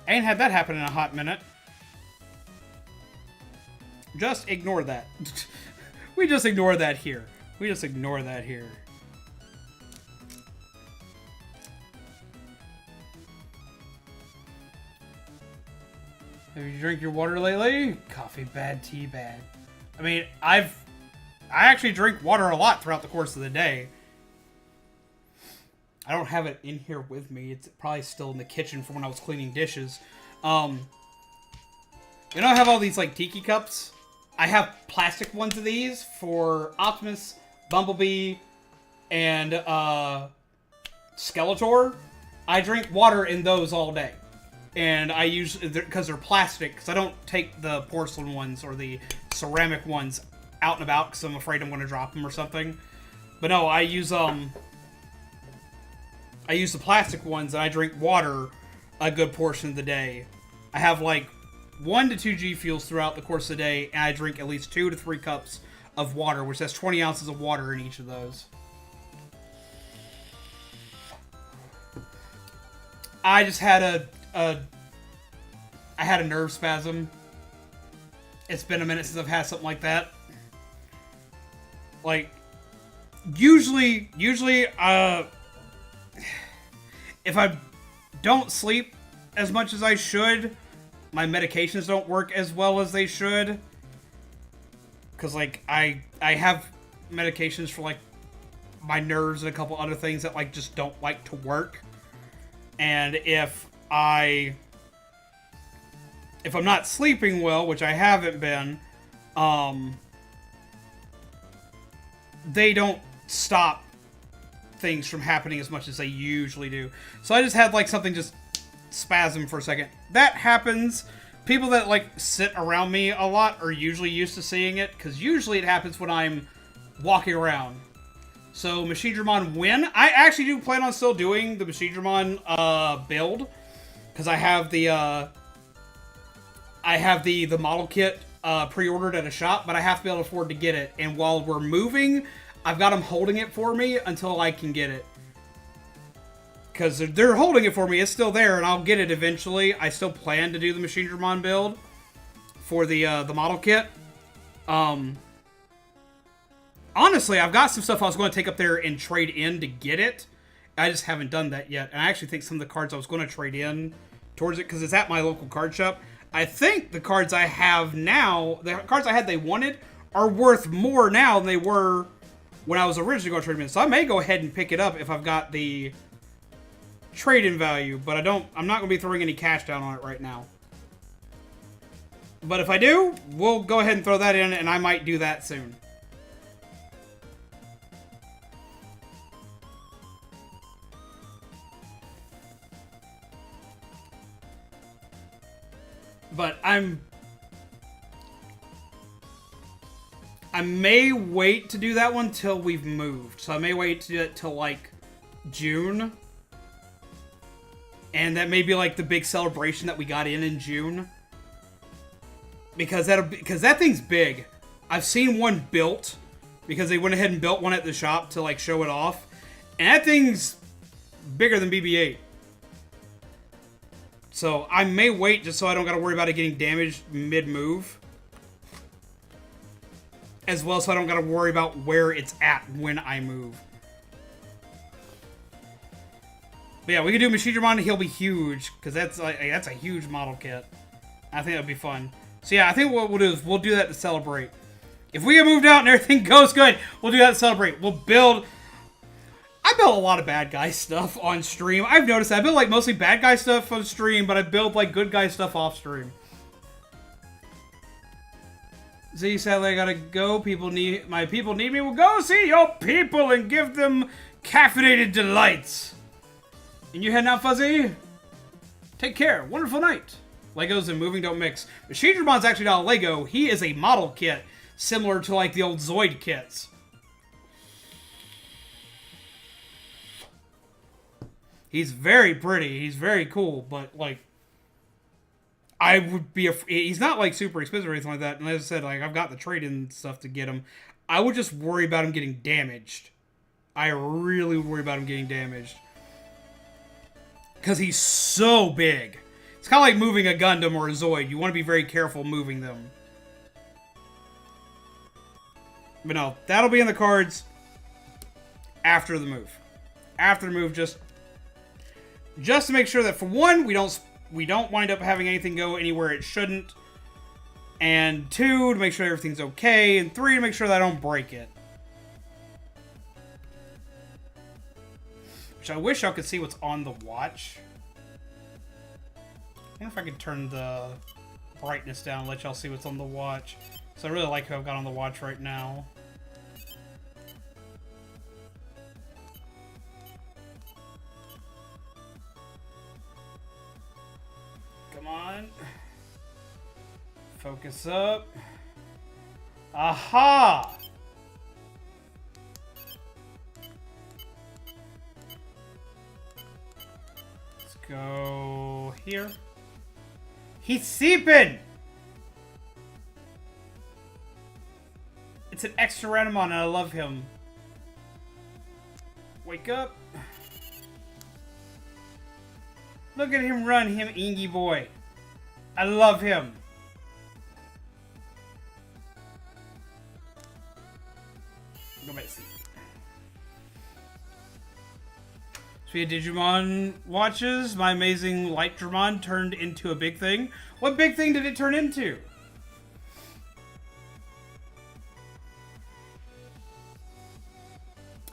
I ain't had that happen in a hot minute. Just ignore that. We just ignore that here. If you drink your water lately? Coffee bad, tea bad. I mean, I actually drink water a lot throughout the course of the day. I don't have it in here with me. It's probably still in the kitchen from when I was cleaning dishes. You know, I have all these, like, tiki cups. I have plastic ones of these for Optimus, Bumblebee, and Skeletor. I drink water in those all day. And I use, because they're plastic, because I don't take the porcelain ones or the ceramic ones out and about because I'm afraid I'm going to drop them or something. But no, I use the plastic ones and I drink water a good portion of the day. I have like 1 to 2 G Fuels throughout the course of the day, and I drink at least 2 to 3 cups of water, which has 20 ounces of water in each of those. I just had I had a nerve spasm. It's been a minute since I've had something like that. Like, usually, if I don't sleep as much as I should, my medications don't work as well as they should. Because, like, I have medications for, like, my nerves and a couple other things that, like, just don't like to work. And if I'm not sleeping well, which I haven't been, they don't stop things from happening as much as they usually do. So I just had, like, something just spasm for a second. That happens. People that, like, sit around me a lot are usually used to seeing it, because usually it happens when I'm walking around. So, Machinedramon win. I actually do plan on still doing the Machinedramon build, because I have the model kit pre-ordered at a shop, but I have to be able to afford to get it. And while we're moving, I've got them holding it for me until I can get it. Because they're holding it for me, it's still there, and I'll get it eventually. I still plan to do the Machinedramon build for the model kit. Honestly, I've got some stuff I was going to take up there and trade in to get it. I just haven't done that yet. And I actually think some of the cards I was going to trade in towards it, because it's at my local card shop. I think the cards I have now, the cards I had they wanted, are worth more now than they were when I was originally going to trade them in. So I may go ahead and pick it up if I've got the trade-in value, but I'm not going to be throwing any cash down on it right now. But if I do, we'll go ahead and throw that in, and I might do that soon. But I may wait to do that one till we've moved. So I may wait to do it till, like, June. And that may be, like, the big celebration that we got in June. Because that thing's big. I've seen one built, because they went ahead and built one at the shop to, like, show it off. And that thing's bigger than BB-8. So I may wait just so I don't got to worry about it getting damaged mid-move. As well, so I don't got to worry about where it's at when I move. But yeah, we can do Machinedramon, he'll be huge, because that's a huge model kit. I think that'd be fun. So yeah, I think what we'll do is we'll do that to celebrate. If we get moved out and everything goes good, we'll do that to celebrate. We'll build... I build a lot of bad guy stuff on stream. I've noticed that. I build, like, mostly bad guy stuff on stream, but I build, like, good guy stuff off stream. Z, sadly, I gotta go. My people need me. Well, go see your people and give them caffeinated delights. And you heading out, Fuzzy? Take care. Wonderful night. Legos and moving don't mix. Machinedramon's actually not a Lego. He is a model kit, similar to like the old Zoid kits. He's very pretty. He's very cool, but like, I would be. He's not like super expensive or anything like that. And as I said, like I've got the trade-in stuff to get him. I would just worry about him getting damaged. I really would worry about him getting damaged because he's so big. It's kind of like moving a Gundam or a Zoid. You want to be very careful moving them. But no, that'll be in the cards after the move. After the move, just to make sure that for one, we don't wind up having anything go anywhere it shouldn't. And two, to make sure everything's okay. And three, to make sure that I don't break it. Which I wish y'all could see what's on the watch. I wonder if I could turn the brightness down and let y'all see what's on the watch. So I really like who I've got on the watch right now. Come on. Focus up. Aha! Let's go here. He's seeping! It's an extra Renamon and I love him. Wake up. Look at him run, him Ingy boy. I love him. Go back to sleep. Speaking of Digimon watches, my amazing Light Dramon turned into a big thing. What big thing did it turn into?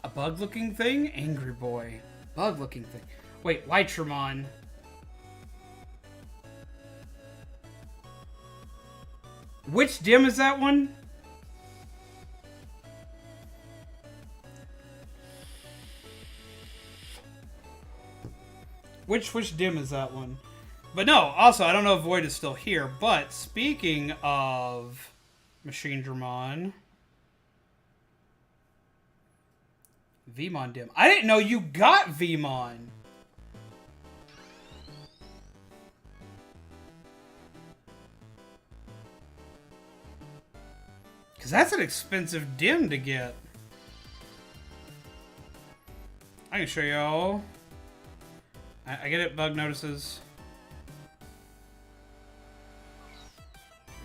A bug-looking thing? Angry boy. Bug-looking thing. Wait, Light Dramon. Which dim is that one? Which dim is that one? But no, also, I don't know if Void is still here, but speaking of Machinedramon, Vmon dim. I didn't know you got Vmon. Because that's an expensive dim to get. I can show y'all. I get it, bug notices.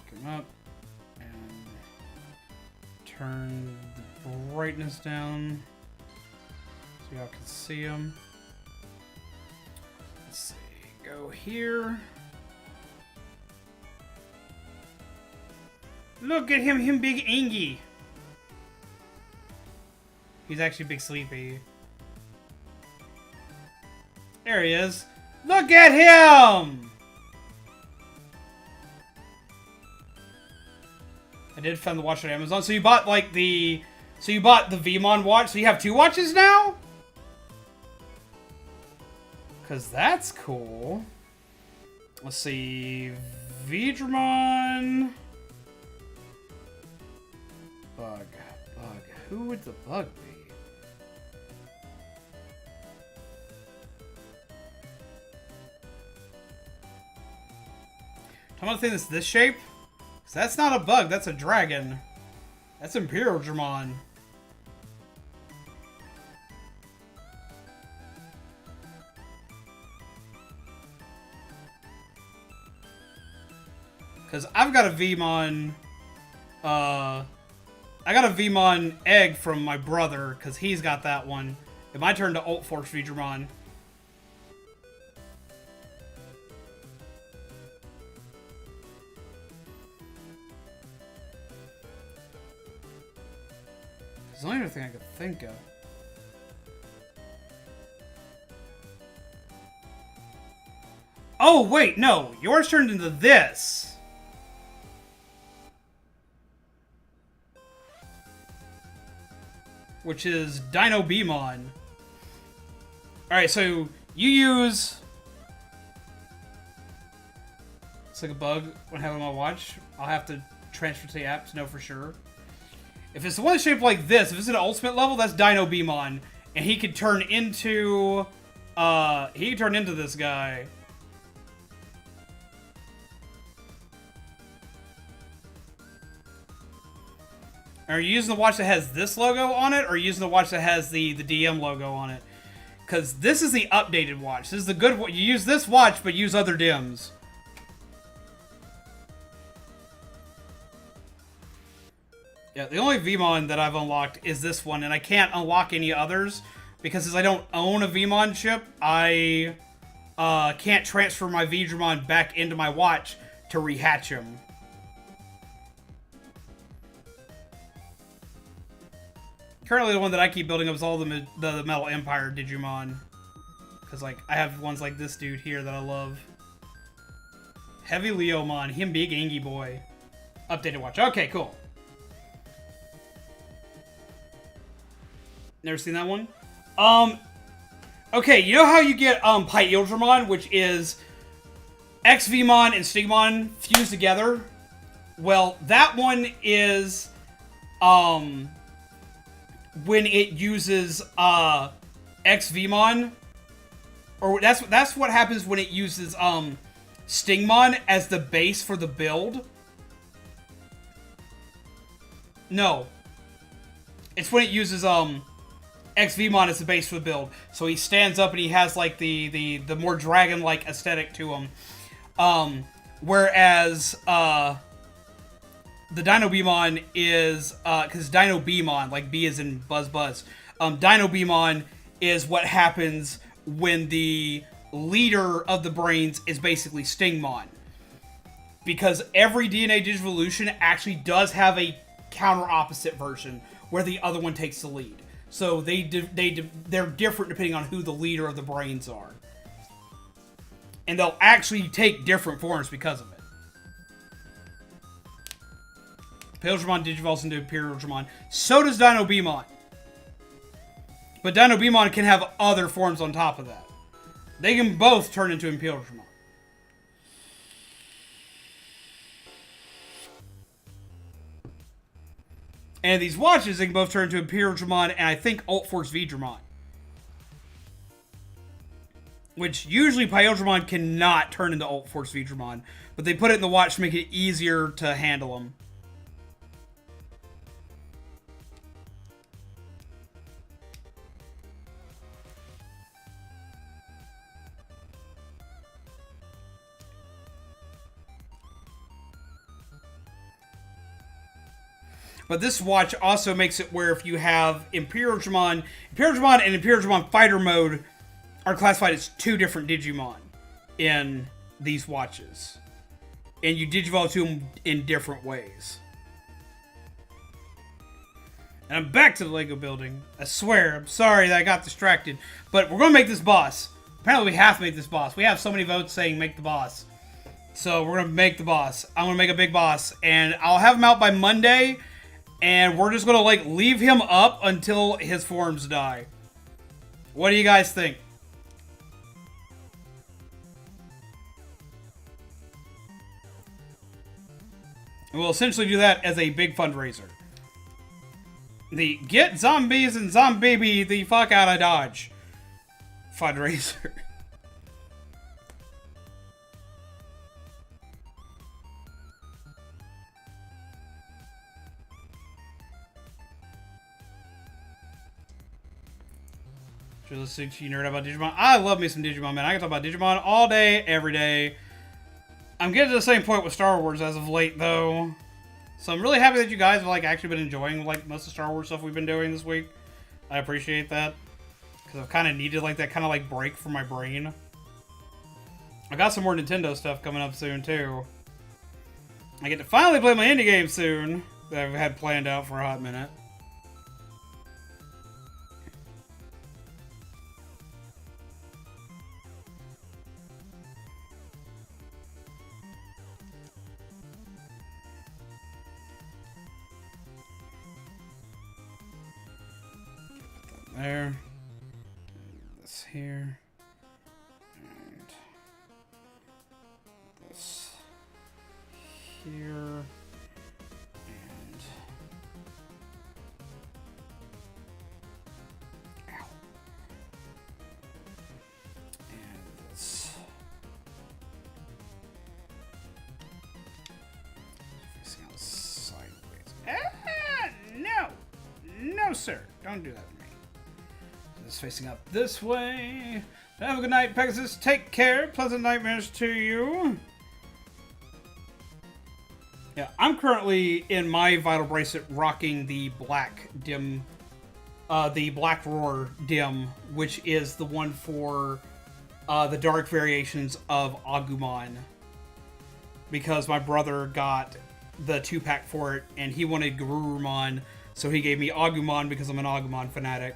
Pick him up. And turn the brightness down so y'all can see him. Let's see. Go here. Look at him big Angie. He's actually big sleepy. There he is. Look at him! I did find the watch on Amazon. So you bought like the... So you bought the Vmon watch? So you have 2 watches now? Because that's cool. Let's see. Vidramon. Bug. Who would the bug be? I'm gonna think it's this shape. Cause that's not a bug, that's a dragon. That's Imperial Dramon. Cause I've got a Vmon. I got a Vmon egg from my brother, cause he's got that one. It might turn to Alt Force Vidramon. It's the only other thing I could think of. Oh, wait, no. Yours turned into this. Which is Dino Beamon. Alright, so you use... It's like a bug when having my watch. I'll have to transfer to the app to know for sure. If it's the one shaped like this, if it's at an ultimate level, that's Dino Beamon. And he could turn into... he could turn into this guy. Are you using the watch that has this logo on it, or are you using the watch that has the DM logo on it? Because this is the updated watch. This is the good one. You use this watch, but use other DIMs. Yeah, the only VMon that I've unlocked is this one, and I can't unlock any others, because since I don't own a VMon chip, I can't transfer my Vdramon back into my watch to rehatch him. Currently, the one that I keep building up is all the Metal Empire Digimon. Because, like, I have ones like this dude here that I love. Heavy Leomon. Him big Angie boy. Updated watch. Okay, cool. Never seen that one? Okay, you know how you get, Pyildramon, which is XVmon and Stigmon fused together? Well, that one is, when it uses XVmon, or that's what happens when it uses Stingmon as the base for the build. No, it's when it uses XVmon as the base for the build. So he stands up and he has like the more dragon-like aesthetic to him. Whereas the Dino Beamon is, because Dino Beamon, like B is in Buzz Buzz. Dino Beamon is what happens when the leader of the brains is basically Stingmon. Because every DNA Digivolution actually does have a counter-opposite version where the other one takes the lead. So they're different depending on who the leader of the brains are. And they'll actually take different forms because of it. Pyildramon digivolves into Imperialdramon. So does Dino Beamon. But Dino Beamon can have other forms on top of that. They can both turn into Imperialdramon. And these watches, they can both turn into Imperialdramon and I think Alt Force Vdramon. Which usually Pyildramon cannot turn into Alt Force Vdramon. But they put it in the watch to make it easier to handle them. But this watch also makes it where if you have Imperialdramon and Imperialdramon Fighter Mode are classified as two different Digimon in these watches. And you digivolve to them in different ways. And I'm back to the Lego building. I swear, I'm sorry that I got distracted. But we're going to make this boss. Apparently we have to make this boss. We have so many votes saying make the boss. So we're going to make the boss. I'm going to make a big boss. And I'll have him out by Monday. And we're just going to, like, leave him up until his forms die. What do you guys think? We'll essentially do that as a big fundraiser. The Get Zombies and Zombie the fuck out of Dodge fundraiser. Listening to you nerd about Digimon. I love me some Digimon, man. I can talk about Digimon all day, every day. I'm getting to the same point with Star Wars as of late, though. So I'm really happy that you guys have like actually been enjoying like most of the Star Wars stuff we've been doing this week. I appreciate that. Because I've kind of needed like that kind of like break from my brain. I got some more Nintendo stuff coming up soon, too. I get to finally play my indie game soon that I've had planned out for a hot minute. There. This here. And this here. And... Ow. And this. Facing out sideways. Ah! No! No, sir. Don't do that to me. So this facing up this way. Have a good night, Pegasus. Take care. Pleasant nightmares to you. Yeah, I'm currently in my Vital Bracelet rocking the black dim, the Black Roar dim, which is the one for the dark variations of Agumon. Because my brother got the 2-pack for it, and he wanted Garurumon, so he gave me Agumon because I'm an Agumon fanatic.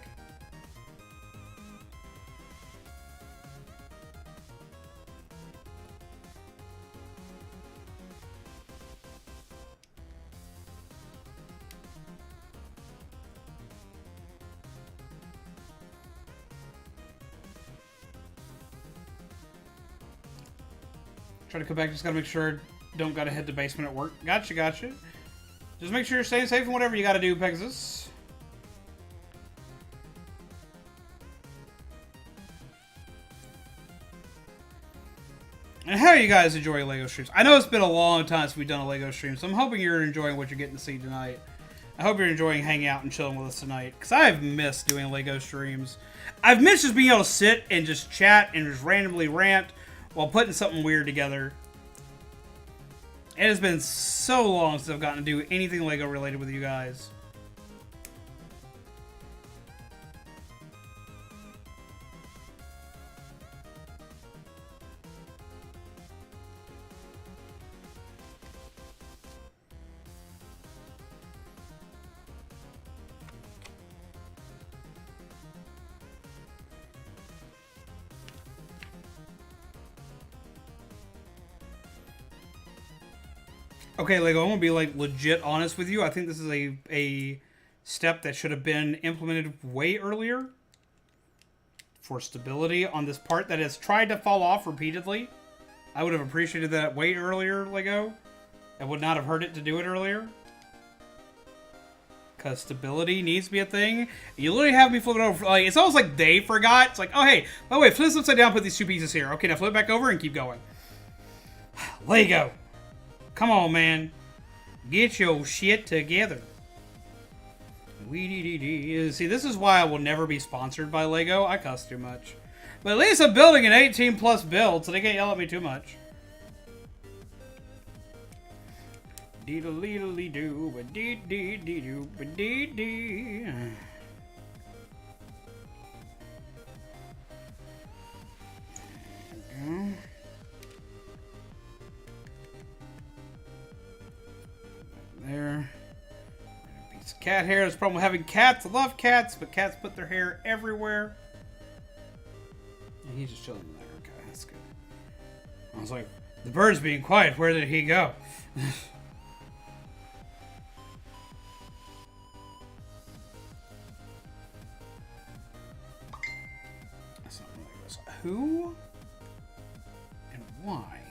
Try to come back, just gotta make sure don't gotta head to basement at work. Gotcha, gotcha. Just make sure you're staying safe and whatever you gotta do, Pegasus. And how are you guys enjoying LEGO streams? I know it's been a long time since we've done a LEGO stream, so I'm hoping you're enjoying what you're getting to see tonight. I hope you're enjoying hanging out and chilling with us tonight, because I've missed doing LEGO streams. I've missed just being able to sit and just chat and just randomly rant while putting something weird together. It has been so long since I've gotten to do anything LEGO related with you guys. Okay, Lego, I'm gonna be like legit honest with you. I think this is a step that should have been implemented way earlier for stability on this part that has tried to fall off repeatedly. I would have appreciated that way earlier, Lego. I would not have hurt it to do it earlier. Because stability needs to be a thing. You literally have me flip it over. Like, it's almost like they forgot. It's like, oh, hey, by the way, flip this upside down, put these two pieces here. Okay, now flip it back over and keep going. Lego. Come on, man. Get your shit together. See, this is why I will never be sponsored by LEGO. I cuss too much. But at least I'm building an 18+ build, so they can't yell at me too much. Dee-dee-dee-dee-doo, ba-dee-dee-dee-doo, ba-dee-dee. There we go. There. Piece of cat hair. There's a problem with having cats. I love cats, but cats put their hair everywhere. And he's just chilling there. Okay, that's good. I was like, the bird's being quiet. Where did he go? That's not really goes. Who and why?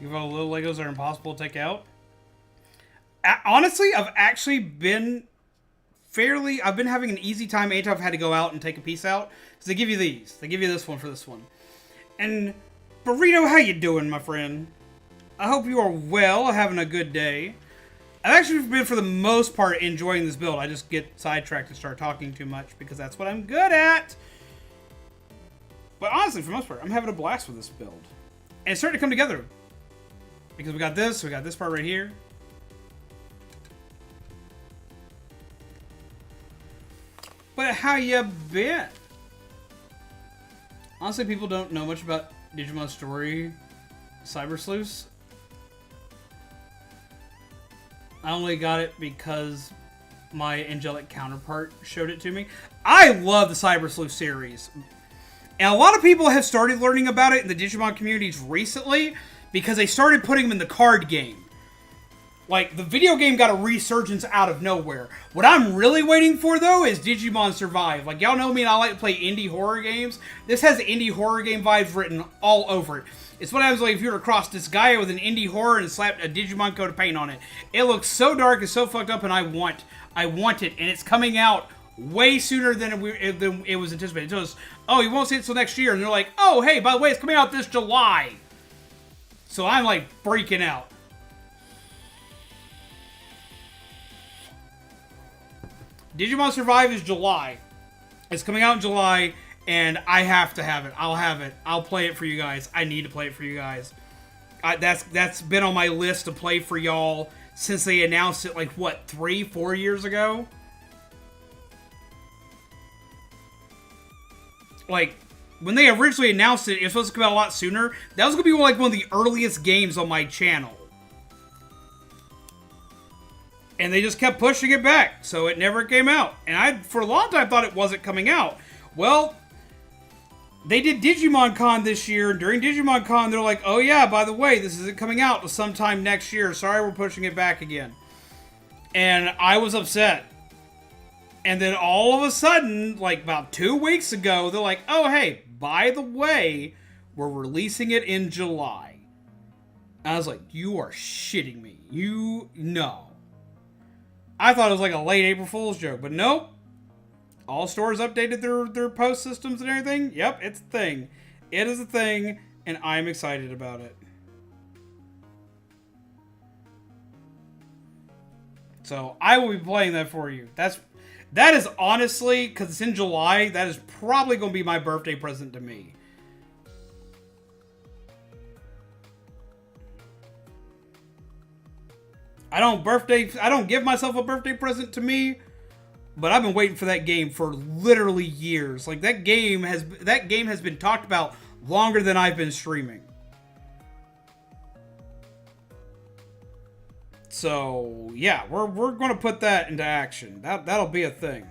You have all the little Legos that are impossible to take out. Honestly, I've actually been I've been having an easy time anytime I've had to go out and take a piece out. Because they give you these. They give you this one for this one. And, Burrito, how you doing, my friend? I hope you are well, having a good day. I've actually been, for the most part, enjoying this build. I just get sidetracked and start talking too much because that's what I'm good at. But honestly, for the most part, I'm having a blast with this build. And it's starting to come together. Because we got this part right here. But how you been? Honestly, people don't know much about Digimon Story Cyber Sleuths. I only got it because my angelic counterpart showed it to me. I love the Cyber Sleuth series. And a lot of people have started learning about it in the Digimon communities recently because they started putting them in the card game. Like, the video game got a resurgence out of nowhere. What I'm really waiting for, though, is Digimon Survive. Like, y'all know me and I like to play indie horror games. This has indie horror game vibes written all over it. It's what happens like if you were to cross this guy with an indie horror and slap a Digimon coat of paint on it. It looks so dark and so fucked up, and I want it. And it's coming out way sooner than it was anticipated. It was, oh, you won't see it until next year. And they're like, oh, hey, by the way, it's coming out this July. So I'm, like, freaking out. Digimon Survive is July. It's coming out in July, and I have to have it. I'll have it. I'll play it for you guys. I need to play it for you guys. That's been on my list to play for y'all since they announced it, like, what, 3-4 years ago? Like, when they originally announced it, it was supposed to come out a lot sooner. That was going to be, like, one of the earliest games on my channel. And they just kept pushing it back, so it never came out. And I, for a long time, thought it wasn't coming out. Well, they did Digimon Con this year. During Digimon Con, they're like, oh yeah, by the way, this isn't coming out until sometime next year. Sorry, we're pushing it back again. And I was upset. And then all of a sudden, like about 2 weeks ago, they're like, oh hey, by the way, we're releasing it in July. And I was like, you are shitting me. No. I thought it was like a late April Fool's joke, but nope. All stores updated their post systems and everything. Yep, it's a thing. It is a thing, and I'm excited about it. So I will be playing that for you. That is honestly, because it's in July, that is probably going to be my birthday present to me. I don't give myself a birthday present to me, but I've been waiting for that game for literally years. Like that game has been talked about longer than I've been streaming. So, yeah, we're going to put that into action. That'll be a thing.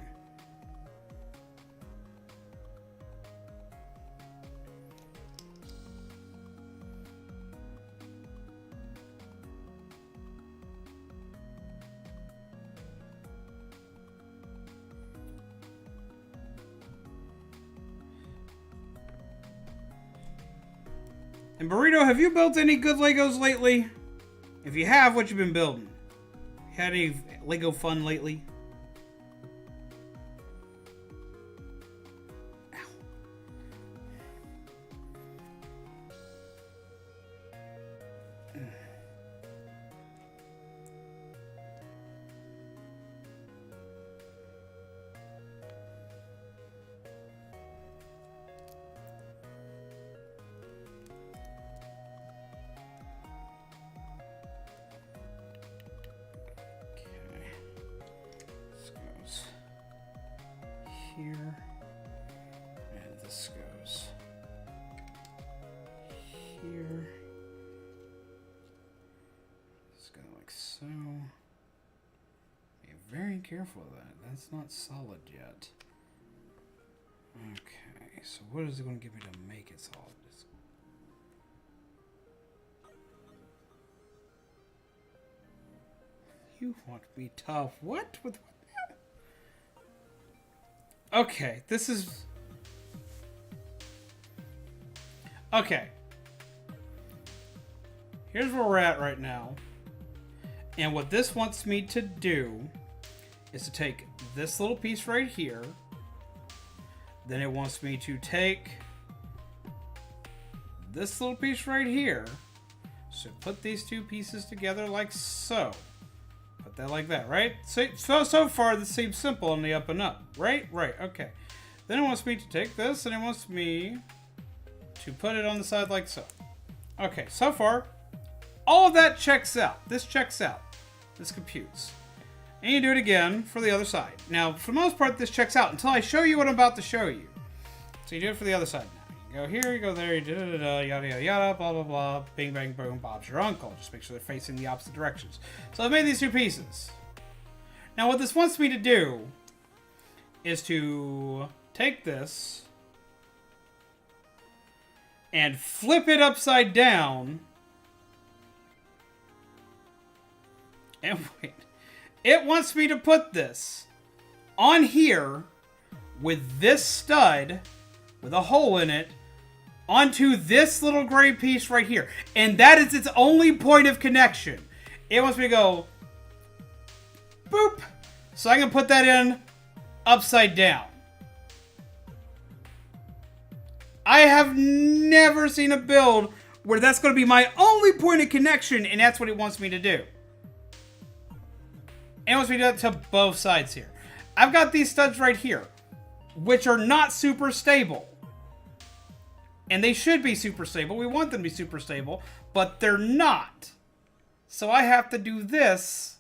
And Burrito, have you built any good Legos lately? If you have, what you been building? Had any Lego fun lately? Here, and this goes here. Just go like so. Be very careful of that. That's not solid yet. Okay, so what is it going to give me to make it solid? You want me tough? What? With what? Okay, this is... Okay. Here's where we're at right now. And what this wants me to do is to take this little piece right here. Then it wants me to take this little piece right here. So put these two pieces together like so. Put that like that, right? So far, this seems simple on the up and up, right? Right, okay. Then it wants me to take this, and it wants me to put it on the side like so. Okay, so far, all of that checks out. This checks out. This computes. And you do it again for the other side. Now, for the most part, this checks out until I show you what I'm about to show you. So you do it for the other side now. go here, you go there, you yada yada yada, blah blah blah, bing bang boom, Bob's your uncle. Just make sure they're facing the opposite directions. So I've made these two pieces. Now what this wants me to do is to take this and flip it upside down. And wait. It wants me to put this on here with this stud with a hole in it onto this little gray piece right here. And that is its only point of connection. It wants me to go boop. So I can put that in upside down. I have never seen a build where that's going to be my only point of connection, and that's what it wants me to do. And it wants me to do that to both sides here. I've got these studs right here, which are not super stable. And they should be super stable. We want them to be super stable, but they're not. So I have to do this,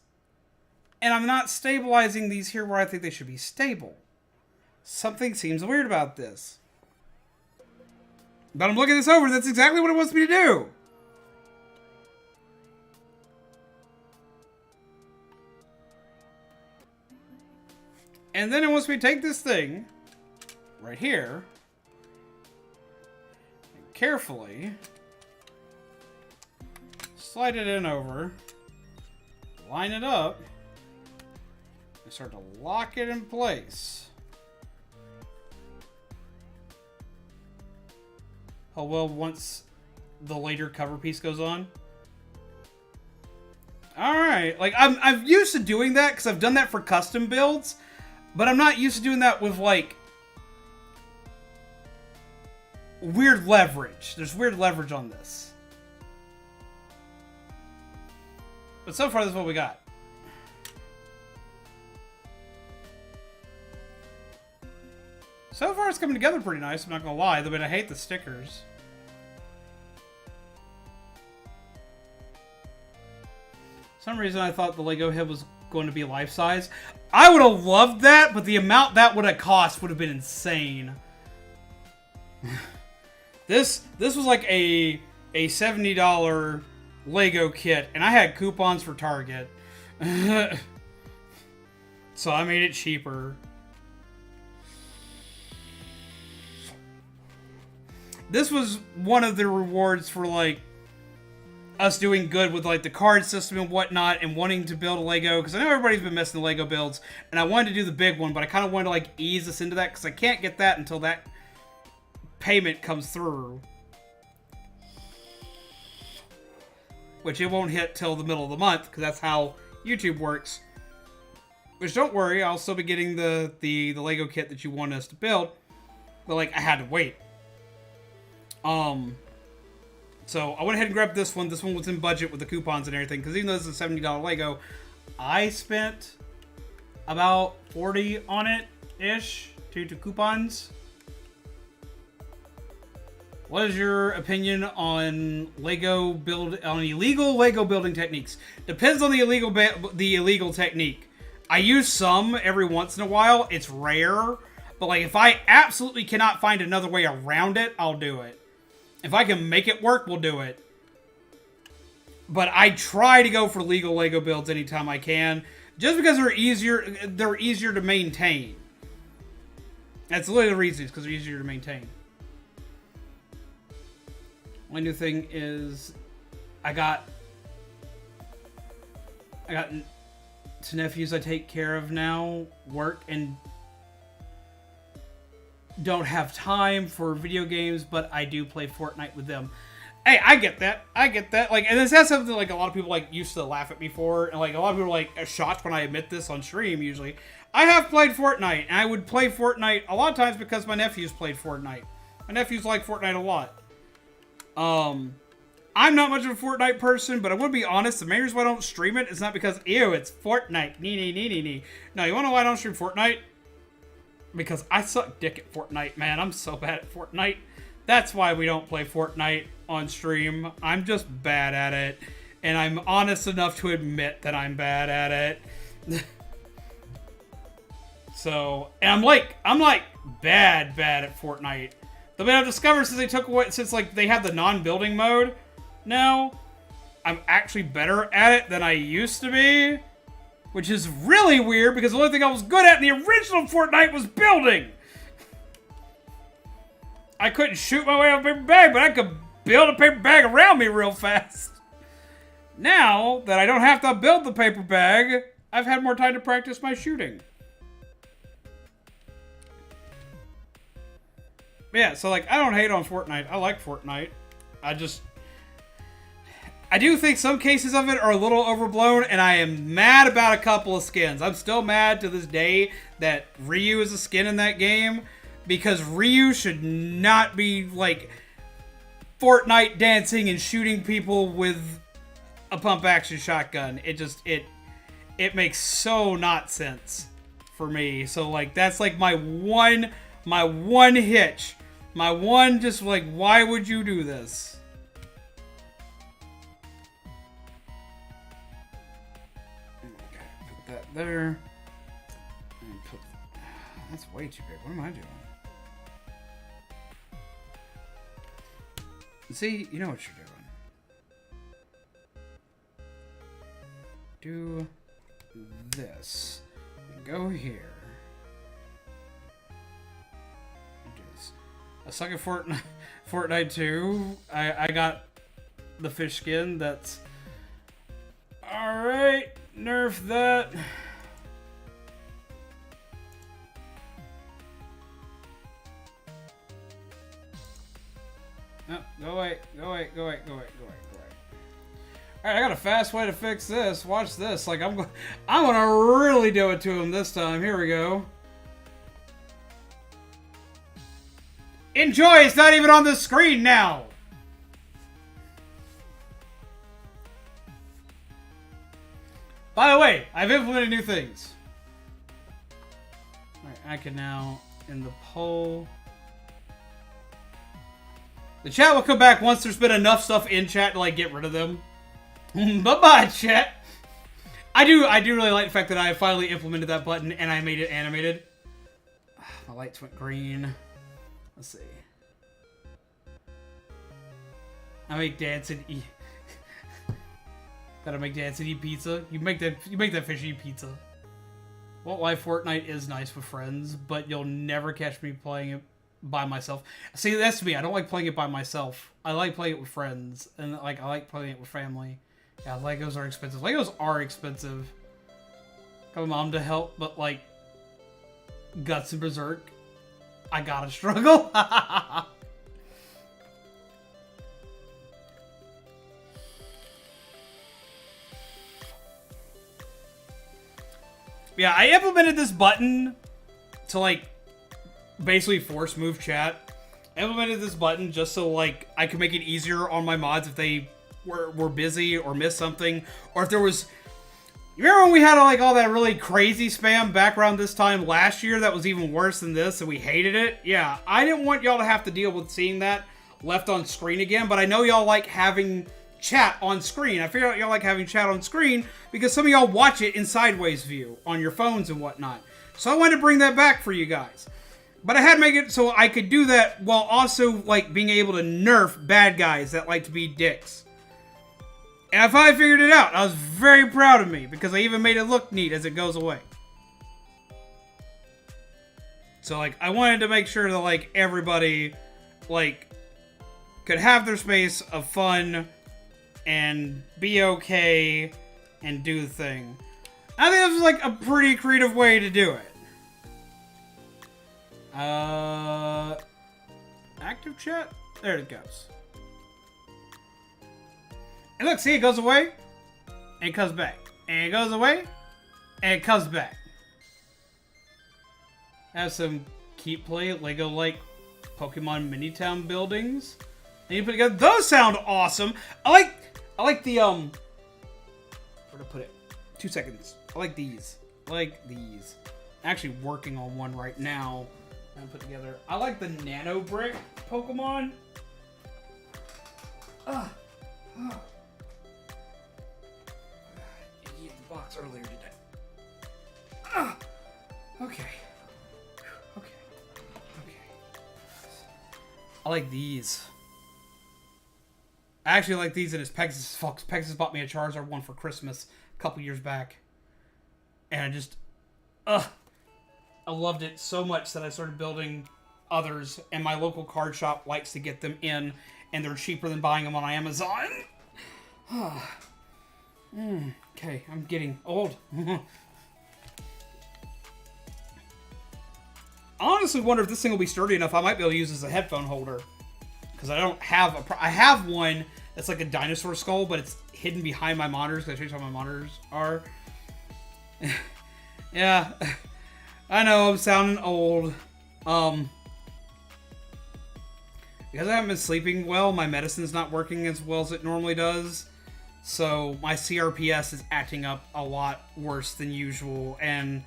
and I'm not stabilizing these here where I think they should be stable. Something seems weird about this. But I'm looking this over, and that's exactly what it wants me to do. And then it wants me to take this thing right here and carefully slide it in over, line it up, and start to lock it in place. Oh well, once the later cover piece goes on. Alright, like I'm used to doing that because I've done that for custom builds, but I'm not used to doing that with like weird leverage. There's weird leverage on this. But so far, this is what we got. So far, it's coming together pretty nice, I'm not gonna lie, but I hate the stickers. For some reason, I thought the Lego head was going to be life-size. I would have loved that, but the amount that would have cost would have been insane. This was like a $70 Lego kit, and I had coupons for Target. So I made it cheaper. This was one of the rewards for, like, us doing good with, like, the card system and whatnot and wanting to build a Lego. Because I know everybody's been missing the Lego builds. And I wanted to do the big one, but I kind of wanted to, like, ease us into that. Because I can't get that until that payment comes through. Which it won't hit till the middle of the month. Because that's how YouTube works. Which, don't worry, I'll still be getting the Lego kit that you want us to build. But, like, I had to wait. So I went ahead and grabbed this one. This one was in budget with the coupons and everything. Because even though this is a $70 Lego, I spent about $40 on it-ish due to coupons. What is your opinion on illegal Lego building techniques? Depends on the illegal technique. I use some every once in a while. It's rare. But like if I absolutely cannot find another way around it, I'll do it. If I can make it work, we'll do it. But I try to go for legal Lego builds anytime I can. Just because they're easier to maintain. That's literally the reason, because they're easier to maintain. One new thing is I got two nephews I take care of now, work, and don't have time for video games, but I do play Fortnite with them. Hey, I get that. Like, and this has something like a lot of people like used to laugh at me for, and like a lot of people are like shocked when I admit this on stream. Usually, I have played Fortnite, and I would play Fortnite a lot of times because my nephews played Fortnite. My nephews like Fortnite a lot. I'm not much of a Fortnite person, but I would be honest. The main reason why I don't stream it is not because ew, it's Fortnite. Nee. No, you wanna know why I don't stream Fortnite? Because I suck dick at Fortnite, man. I'm so bad at Fortnite. That's why we don't play Fortnite on stream. I'm just bad at it. And I'm honest enough to admit that I'm bad at it. So, and I'm like bad at Fortnite. But I've discovered since they took away, since like they have the non-building mode now, I'm actually better at it than I used to be. Which is really weird because the only thing I was good at in the original Fortnite was building. I couldn't shoot my way up a paper bag, but I could build a paper bag around me real fast. Now that I don't have to build the paper bag, I've had more time to practice my shooting. Yeah, so like, I don't hate on Fortnite. I like Fortnite. I do think some cases of it are a little overblown, and I am mad about a couple of skins. I'm still mad to this day that Ryu is a skin in that game, because Ryu should not be, like, Fortnite dancing and shooting people with a pump-action shotgun. It makes so not sense for me. So, like, that's, like, my one hitch. My one, just, like, why would you do this? That there. And put, that's way too big. What am I doing? See, you know what you're doing. Do this. Go here. Do this. I suck at Fortnite 2. I got the fish skin. That's alright. Nerf that. No, go away. Alright, I got a fast way to fix this. Watch this. Like, I'm gonna really do it to him this time. Here we go. Enjoy! It's not even on the screen now! By the way, I've implemented new things. Alright, I can now, in the poll... The chat will come back once there's been enough stuff in chat to, like, get rid of them. Bye-bye, chat! I do really like the fact that I finally implemented that button and I made it animated. My lights went green. Let's see. I make dance and eat... Gotta make dance and eat pizza. You make that fish eat pizza. Won't lie, Fortnite is nice with friends, but you'll never catch me playing it by myself. See, that's me. I don't like playing it by myself. I like playing it with friends, and like I like playing it with family. Yeah, Legos are expensive. Legos are expensive. Got my mom to help, but like Guts and Berserk, I gotta struggle. Yeah, I implemented this button to, like, basically force move chat. I implemented this button just so, like, I could make it easier on my mods if they were busy or missed something. Or if there was... You remember when we had, like, all that really crazy spam back around this time last year that was even worse than this and we hated it? Yeah, I didn't want y'all to have to deal with seeing that left on screen again, but I know y'all like having chat on screen. I figured out y'all like having chat on screen because some of y'all watch it in sideways view on your phones and whatnot. So I wanted to bring that back for you guys. But I had to make it so I could do that while also like being able to nerf bad guys that like to be dicks. And I finally figured it out. I was very proud of me because I even made it look neat as it goes away. So like I wanted to make sure that like everybody like could have their space of fun and be okay and do the thing. I think it was like a pretty creative way to do it. Active chat? There it goes. And look, see, it goes away, and it comes back. And it goes away, and it comes back. Have some keep play Lego-like Pokemon mini-town buildings. And you put together. Those sound awesome. I like the, where to put it? 2 seconds. I like these. I'm actually working on one right now. And put together. I like the Nano Brick Pokemon. I ate the box earlier today. Okay. I like these. I actually like these, and it's Pegasus. Fox. Pegasus bought me a Charizard one for Christmas a couple years back. And I just... I loved it so much that I started building others, and my local card shop likes to get them in, and they're cheaper than buying them on Amazon. Okay, I'm getting old. I honestly wonder if this thing will be sturdy enough. I might be able to use it as a headphone holder. Because I don't have a... I have one that's like a dinosaur skull, but it's hidden behind my monitors, because I changed how my monitors are. Yeah. I know, I'm sounding old. Because I haven't been sleeping well, my medicine's not working as well as it normally does. So my CRPS is acting up a lot worse than usual, and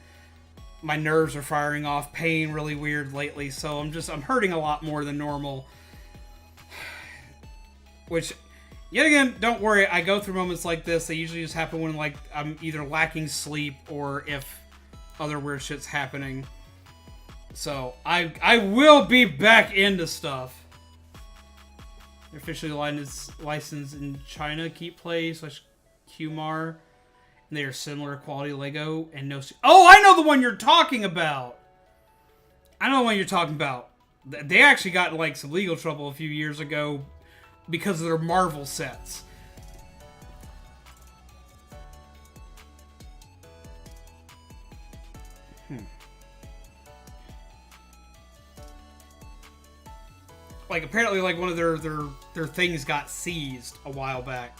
my nerves are firing off pain really weird lately, so I'm hurting a lot more than normal. Which, yet again, don't worry, I go through moments like this. They usually just happen when, like, I'm either lacking sleep or if other weird shit's happening. So, I will be back into stuff. They're officially licensed in China, Keep Play / QMAR. And they are similar quality Lego and no... Oh, I know the one you're talking about! I know the one you're talking about. They actually got, like, some legal trouble a few years ago because of their Marvel sets. Like, apparently, like, one of their things got seized a while back.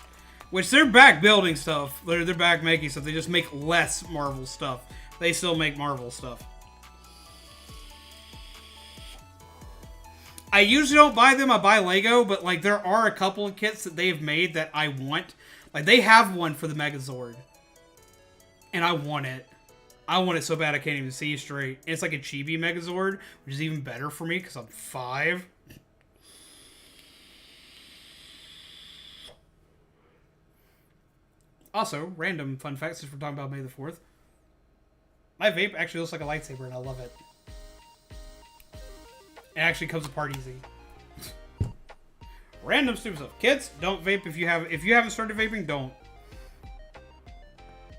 Which, they're back building stuff. They're back making stuff. They just make less Marvel stuff. They still make Marvel stuff. I usually don't buy them. I buy Lego, but, like, there are a couple of kits that they've made that I want. Like, they have one for the Megazord. And I want it. I want it so bad I can't even see straight. And it's like a chibi Megazord, which is even better for me because I'm 5. Also, random fun fact since we're talking about May the 4th. My vape actually looks like a lightsaber and I love it. It actually comes apart easy. Random stupid stuff. Kids, don't vape if you haven't started vaping, don't.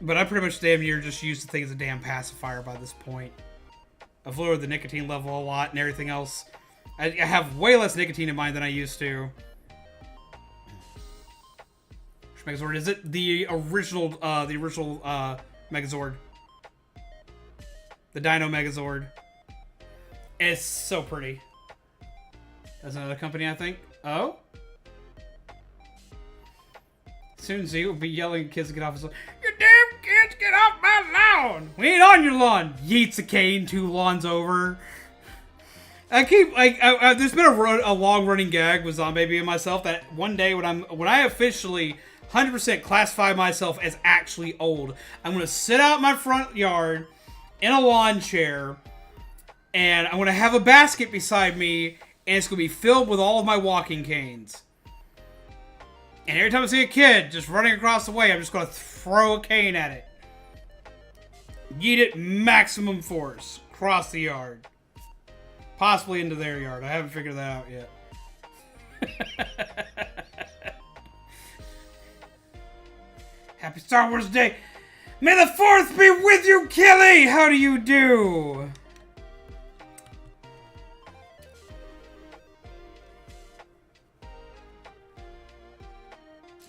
But I pretty much damn near just use the thing as a damn pacifier by this point. I've lowered the nicotine level a lot and everything else. I have way less nicotine in mine than I used to. Which Megazord is it? The original Megazord. The Dino Megazord. It's so pretty. That's another company, I think. Oh? Soon Z will be yelling at kids to get off his lawn. You damn kids, get off my lawn! We ain't on your lawn! Yeets a cane 2 lawns over. I keep, like, there's been a long-running gag with Zombie and myself that one day when I officially 100% classify myself as actually old, I'm gonna sit out in my front yard in a lawn chair, and I'm gonna have a basket beside me, and it's gonna be filled with all of my walking canes. And every time I see a kid just running across the way, I'm just going to throw a cane at it. Yeet it maximum force. Across the yard. Possibly into their yard. I haven't figured that out yet. Happy Star Wars Day. May the 4th be with you, Kelly! How do you do?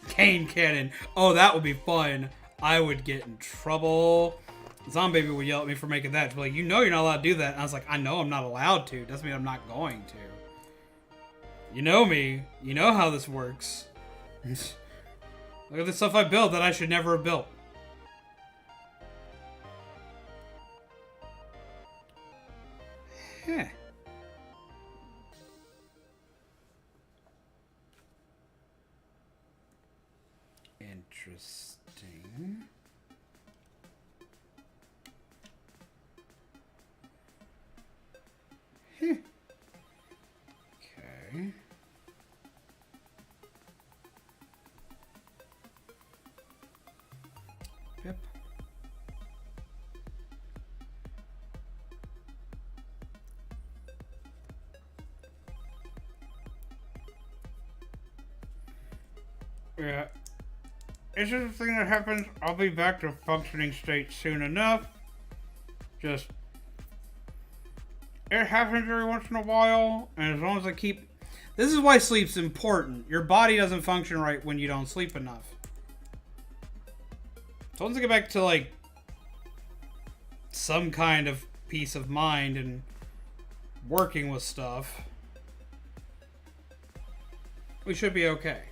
Cane cannon. Oh, that would be fun. I would get in trouble. Zombie would yell at me for making that. She'd be like, you know you're not allowed to do that. And I was like, I know I'm not allowed to. Doesn't mean I'm not going to. You know me. You know how this works. Look at the stuff I built that I should never have built. Huh. Interesting. Okay. Yep. Yeah. It's just a thing that happens. I'll be back to functioning state soon enough. Just... It happens every once in a while, and as long as I keep... This is why sleep's important. Your body doesn't function right when you don't sleep enough. So once I get back to, like, some kind of peace of mind and working with stuff, we should be okay.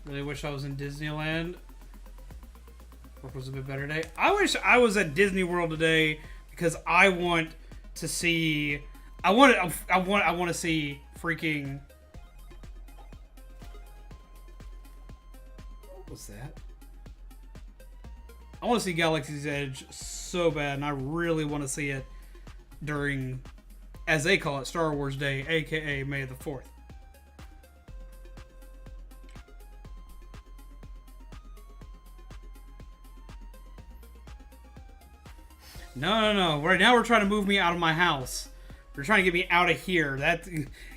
Really wish I was in Disneyland. Work was a bit better today. I wish I was at Disney World today because I want to see. I want to see freaking. What was that? I want to see Galaxy's Edge so bad, and I really want to see it during, as they call it, Star Wars Day, aka May the 4th. No. Right now we're trying to move me out of my house. They're trying to get me out of here. That's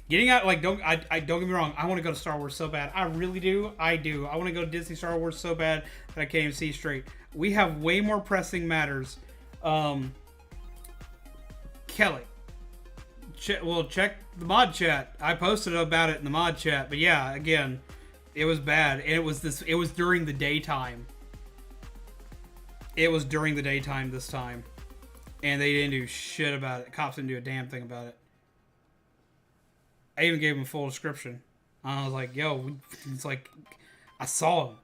getting out. Like, don't get me wrong. I want to go to Star Wars so bad. I really do. I do. I want to go to Disney Star Wars so bad that I can't even see straight. We have way more pressing matters. Kelly, check the mod chat. I posted about it in the mod chat. But yeah, again, it was bad, and it was during the daytime. It was during the daytime this time. And they didn't do shit about it. Cops didn't do a damn thing about it. I even gave them a full description. I was like, yo, it's like, I saw him.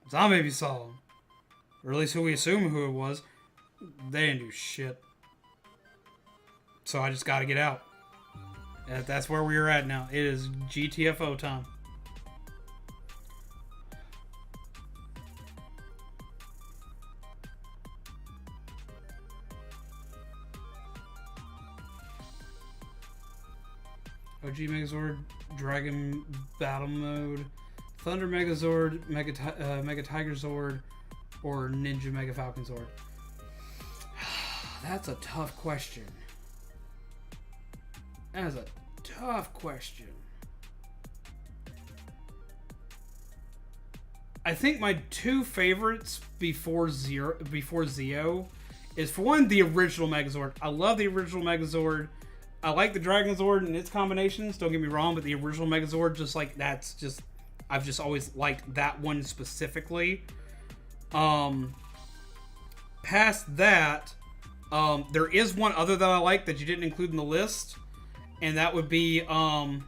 Zombie baby saw him. Or at least who we assume who it was. They didn't do shit. So I just gotta get out. And that's where we are at now. It is GTFO time. OG Megazord, Dragon Battle Mode, Thunder Megazord, Mega Tiger Zord, or Ninja Mega Falcon Zord? That's a tough question. That is a tough question. I think my two favorites before Zeo is, for one, the original Megazord. I love the original Megazord. I like the Dragon Zord and its combinations, don't get me wrong, but the original Megazord, just like, that's just, I've just always liked that one specifically. Past that, there is one other that I like that you didn't include in the list, and that would be the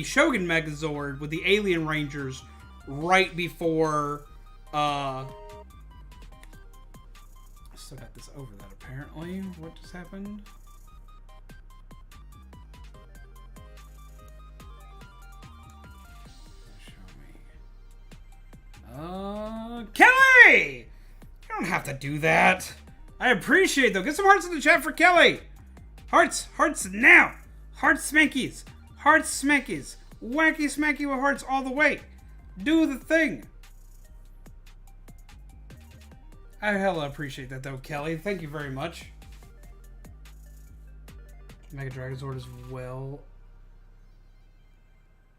Shogun Megazord with the Alien Rangers right before, still got this over that apparently. What just happened? Show me. Kelly! You don't have to do that. I appreciate it though. Get some hearts in the chat for Kelly. Hearts now. Heart smankies. Wacky smanky with hearts all the way. Do the thing. I hella appreciate that though, Kelly. Thank you very much. Mega Dragon Zord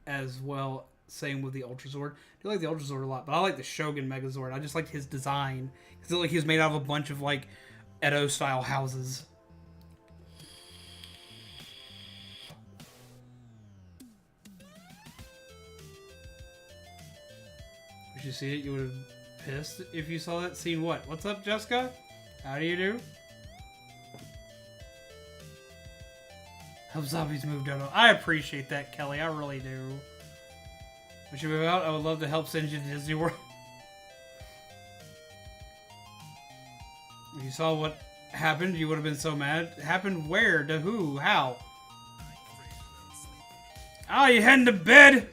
as well. Same with the Ultra Zord. I do like the Ultra Zord a lot, but I like the Shogun Megazord. I just like his design. Because like he was made out of a bunch of like Edo style houses. Did you see it? You would have pissed if you saw that. Seen what? What's up, Jessica? How do you do? Help zombies move down. I appreciate that, Kelly. I really do. Would you move out? I would love to help send you to Disney World. If you saw what happened, you would have been so mad. Happened where? To who? How? Oh, you heading to bed?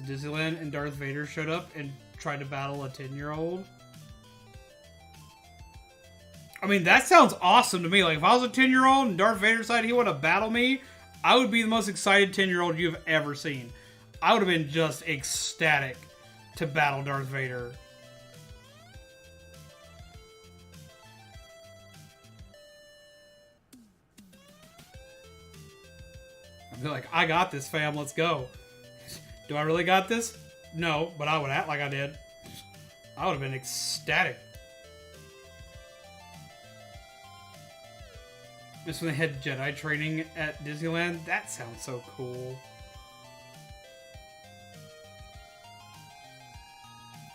Disneyland and Darth Vader showed up and tried to battle a 10-year-old. I mean, that sounds awesome to me. Like, if I was a 10-year-old and Darth Vader decided he wanted to battle me, I would be the most excited 10-year-old you've ever seen. I would have been just ecstatic to battle Darth Vader. They're like, I got this, fam. Let's go. Do I really got this? No, but I would act like I did. I would have been ecstatic. Just when they had Jedi training at Disneyland. That sounds so cool.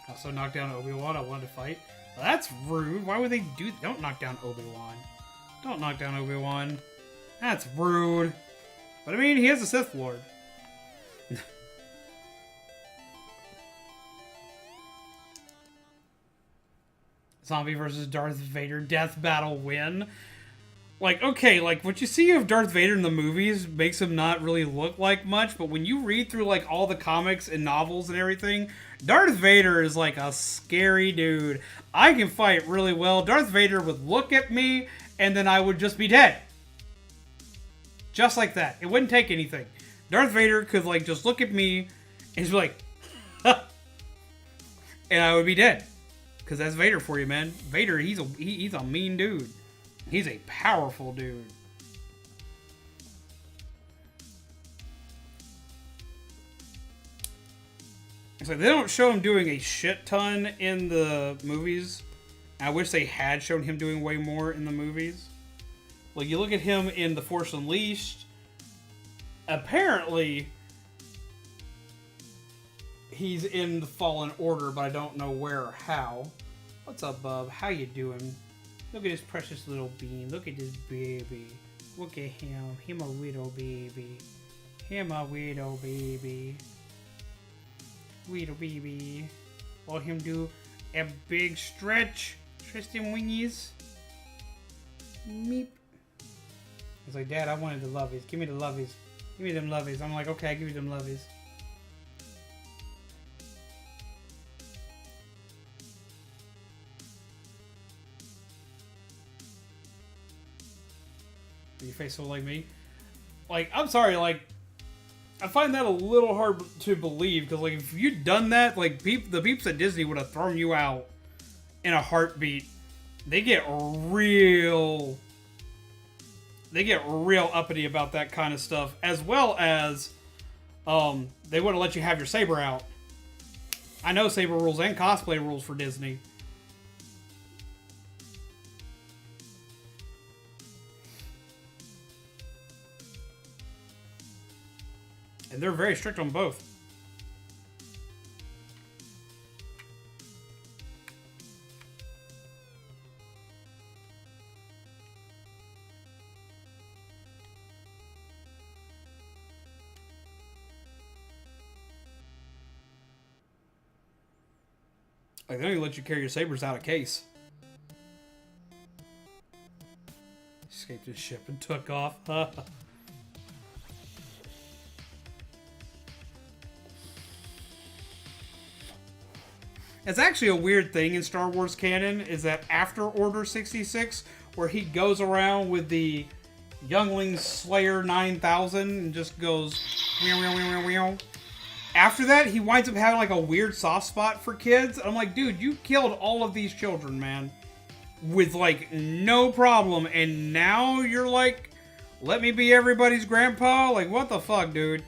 Also knocked down Obi-Wan. I wanted to fight. Well, that's rude. Why would they do that? Don't knock down Obi-Wan. Don't knock down Obi-Wan. That's rude. But I mean, he is a Sith Lord. Zombie versus Darth Vader death battle win. Like, okay, like, what you see of Darth Vader in the movies makes him not really look like much, but when you read through, like, all the comics and novels and everything, Darth Vader is, like, a scary dude. I can fight really well. Darth Vader would look at me, and then I would just be dead. Just like that. It wouldn't take anything. Darth Vader could, like, just look at me, and he's like, huh. And I would be dead. Because that's Vader for you, man. Vader, he's a mean dude. He's a powerful dude. It's like they don't show him doing a shit ton in the movies. I wish they had shown him doing way more in the movies. Like, you look at him in The Force Unleashed. Apparently, he's in the Fallen Order, but I don't know where or how. What's up, bub? How you doing? Look at this precious little bean. Look at this baby. Look at him. Him a little baby. Him a little baby. Little baby. Let him do a big stretch. Stretch them wingies. Meep. He's like, Dad, I wanted the lovies. Give me the lovies. Give me them lovies. I'm like, okay, I'll give you them lovies. You face so like me. Like, I'm sorry, like, I find that a little hard to believe, because, like, if you'd done that, like, the peeps at Disney would have thrown you out in a heartbeat. They get real uppity about that kind of stuff, as well as, they wouldn't let you have your saber out. I know saber rules and cosplay rules for Disney. And they're very strict on both. Like, they don't even let you carry your sabers out of case. Escaped his ship and took off. It's actually a weird thing in Star Wars canon, is that after Order 66, where he goes around with the Youngling Slayer 9000 and just goes meow, meow, meow, meow, meow. After that, he winds up having like a weird soft spot for kids. I'm like, dude, you killed all of these children, man, with like no problem, and now you're like, let me be everybody's grandpa? Like, what the fuck, dude?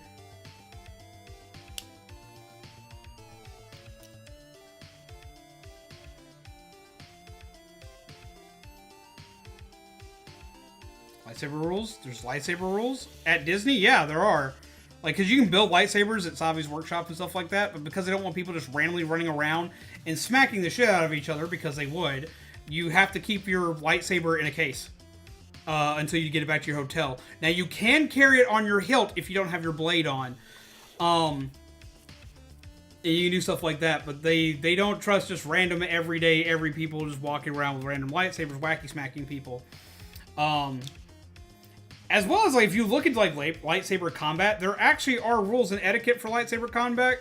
Lightsaber rules? There's lightsaber rules? At Disney? Yeah, there are. Like, because you can build lightsabers at Savi's workshop and stuff like that, but because they don't want people just randomly running around and smacking the shit out of each other, because they would, you have to keep your lightsaber in a case until you get it back to your hotel. Now, you can carry it on your hilt if you don't have your blade on. And you can do stuff like that, but they don't trust just random, everyday, every people just walking around with random lightsabers, wacky smacking people. As well as, like, if you look into, like, lightsaber combat, there actually are rules and etiquette for lightsaber combat.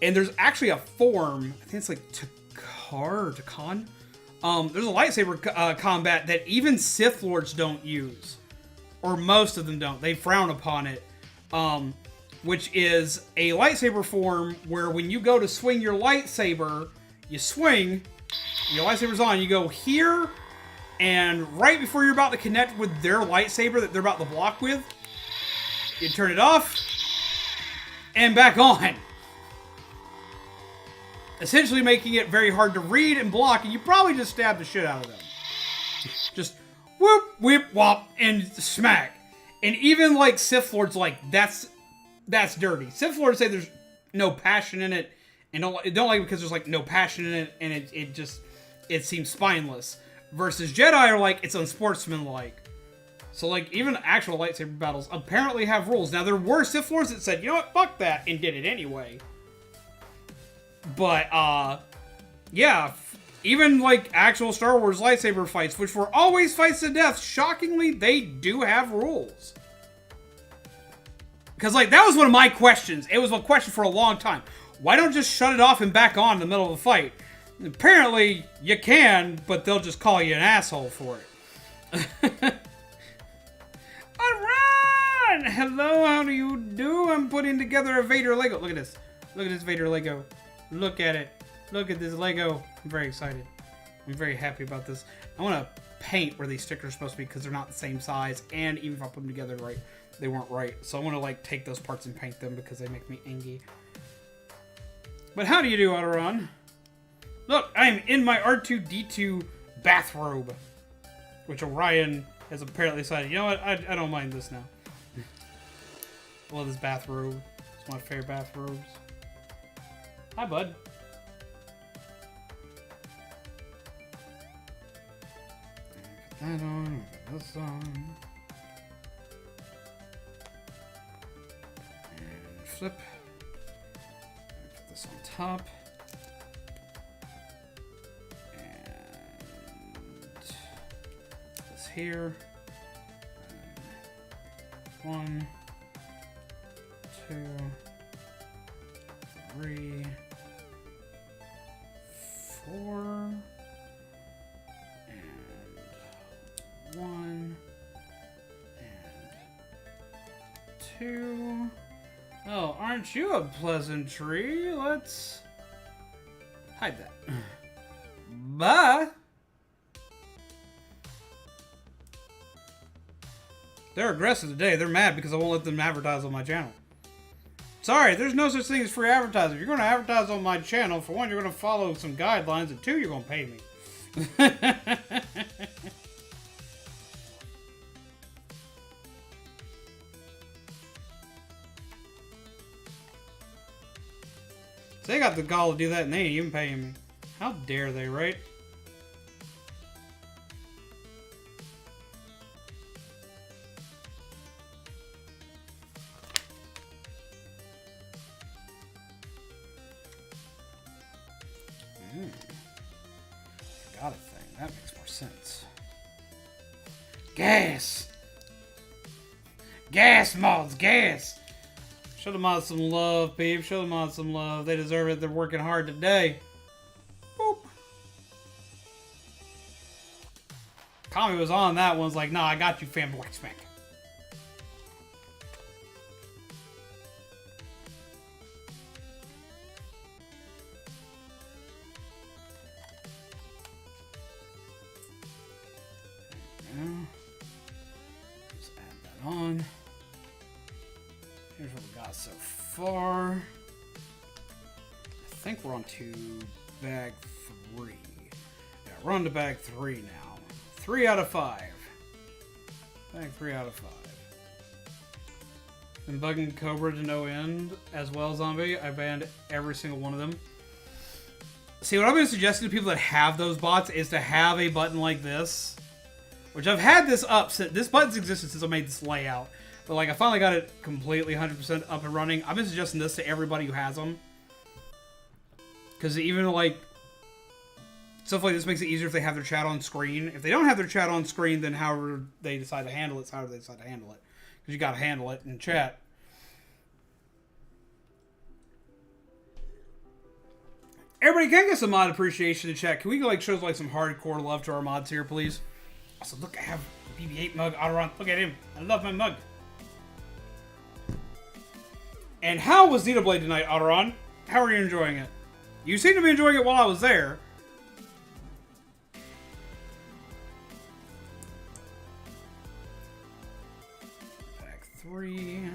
And there's actually a form, I think it's, like, Takar or Takan. There's a lightsaber combat that even Sith Lords don't use. Or most of them don't. They frown upon it. Which is a lightsaber form where when you go to swing your lightsaber, you swing, your lightsaber's on, you go here, and right before you're about to connect with their lightsaber that they're about to block with, You turn it off, and back on. Essentially making it very hard to read and block, and you probably just stab the shit out of them. Just whoop, whip, whop, and smack. And even like Sith Lords like, that's dirty. Sith Lords say there's no passion in it, and don't like it because there's like no passion in it, and it seems spineless. Versus Jedi are like, it's unsportsmanlike. So like, even actual lightsaber battles apparently have rules. Now there were Sith Lords that said, you know what, fuck that, and did it anyway. But, yeah, even, like, actual Star Wars lightsaber fights, which were always fights to death, shockingly, they do have rules. Because, like, that was one of my questions. It was a question for a long time. Why don't just shut it off and back on in the middle of the fight? And apparently, you can, but they'll just call you an asshole for it. Alright! Hello, how do you do? I'm putting together a Vader Lego. Look at this. Look at this Vader Lego. Look at it. Look at this Lego. I'm very excited. I'm very happy about this. I want to paint where these stickers are supposed to be because they're not the same size, and even if I put them together right, they weren't right. So I want to like take those parts and paint them because they make me angry. But how do you do, Otteron? Look, I am in my R2-D2 bathrobe, which Orion has apparently decided, you know what, I don't mind this now. I love this bathrobe. It's one of my favorite bathrobes. Hi, bud. Put that on, put this on. And flip. And put this on top. And this here. And 1, 2, 3, 4, and 1, and 2. Oh, aren't you a pleasant tree? Let's hide that. Bye. They're aggressive today. They're mad because I won't let them advertise on my channel. Sorry, there's no such thing as free advertising. If you're going to advertise on my channel, for one, you're going to follow some guidelines, and two, you're going to pay me. So they got the gall to do that, and they ain't even paying me. How dare they, right? Got a thing. That makes more sense. Gas! Gas mods! Gas! Show the mods some love, peeps. Show the mods some love. They deserve it. They're working hard today. Boop. Kami was on that one. Was like, nah, I got you, fanboy smack. Just add that on. Here's what we got so far. I think we're on to bag 3. Yeah, we're on to bag 3 now. 3 out of 5. Bag 3 out of 5. Been bugging Cobra to no end, as well as Zombie. I banned every single one of them. See, what I've been suggesting to people that have those bots is to have a button like this. Which I've had this up since... This button's existed since I made this layout. But, like, I finally got it completely 100% up and running. I've been suggesting this to everybody who has them. Because even, like... Stuff like this makes it easier if they have their chat on screen. If they don't have their chat on screen, then however they decide to handle it, it's however they decide to handle it. Because you gotta handle it in chat. Everybody can get some mod appreciation in chat. Can we, like, show, like, some hardcore love to our mods here, please? Also, look, I have a BB-8 mug. Otteron, look at him. I love my mug. And how was Xenoblade tonight, Otteron? How are you enjoying it? You seem to be enjoying it while I was there. Bag 3.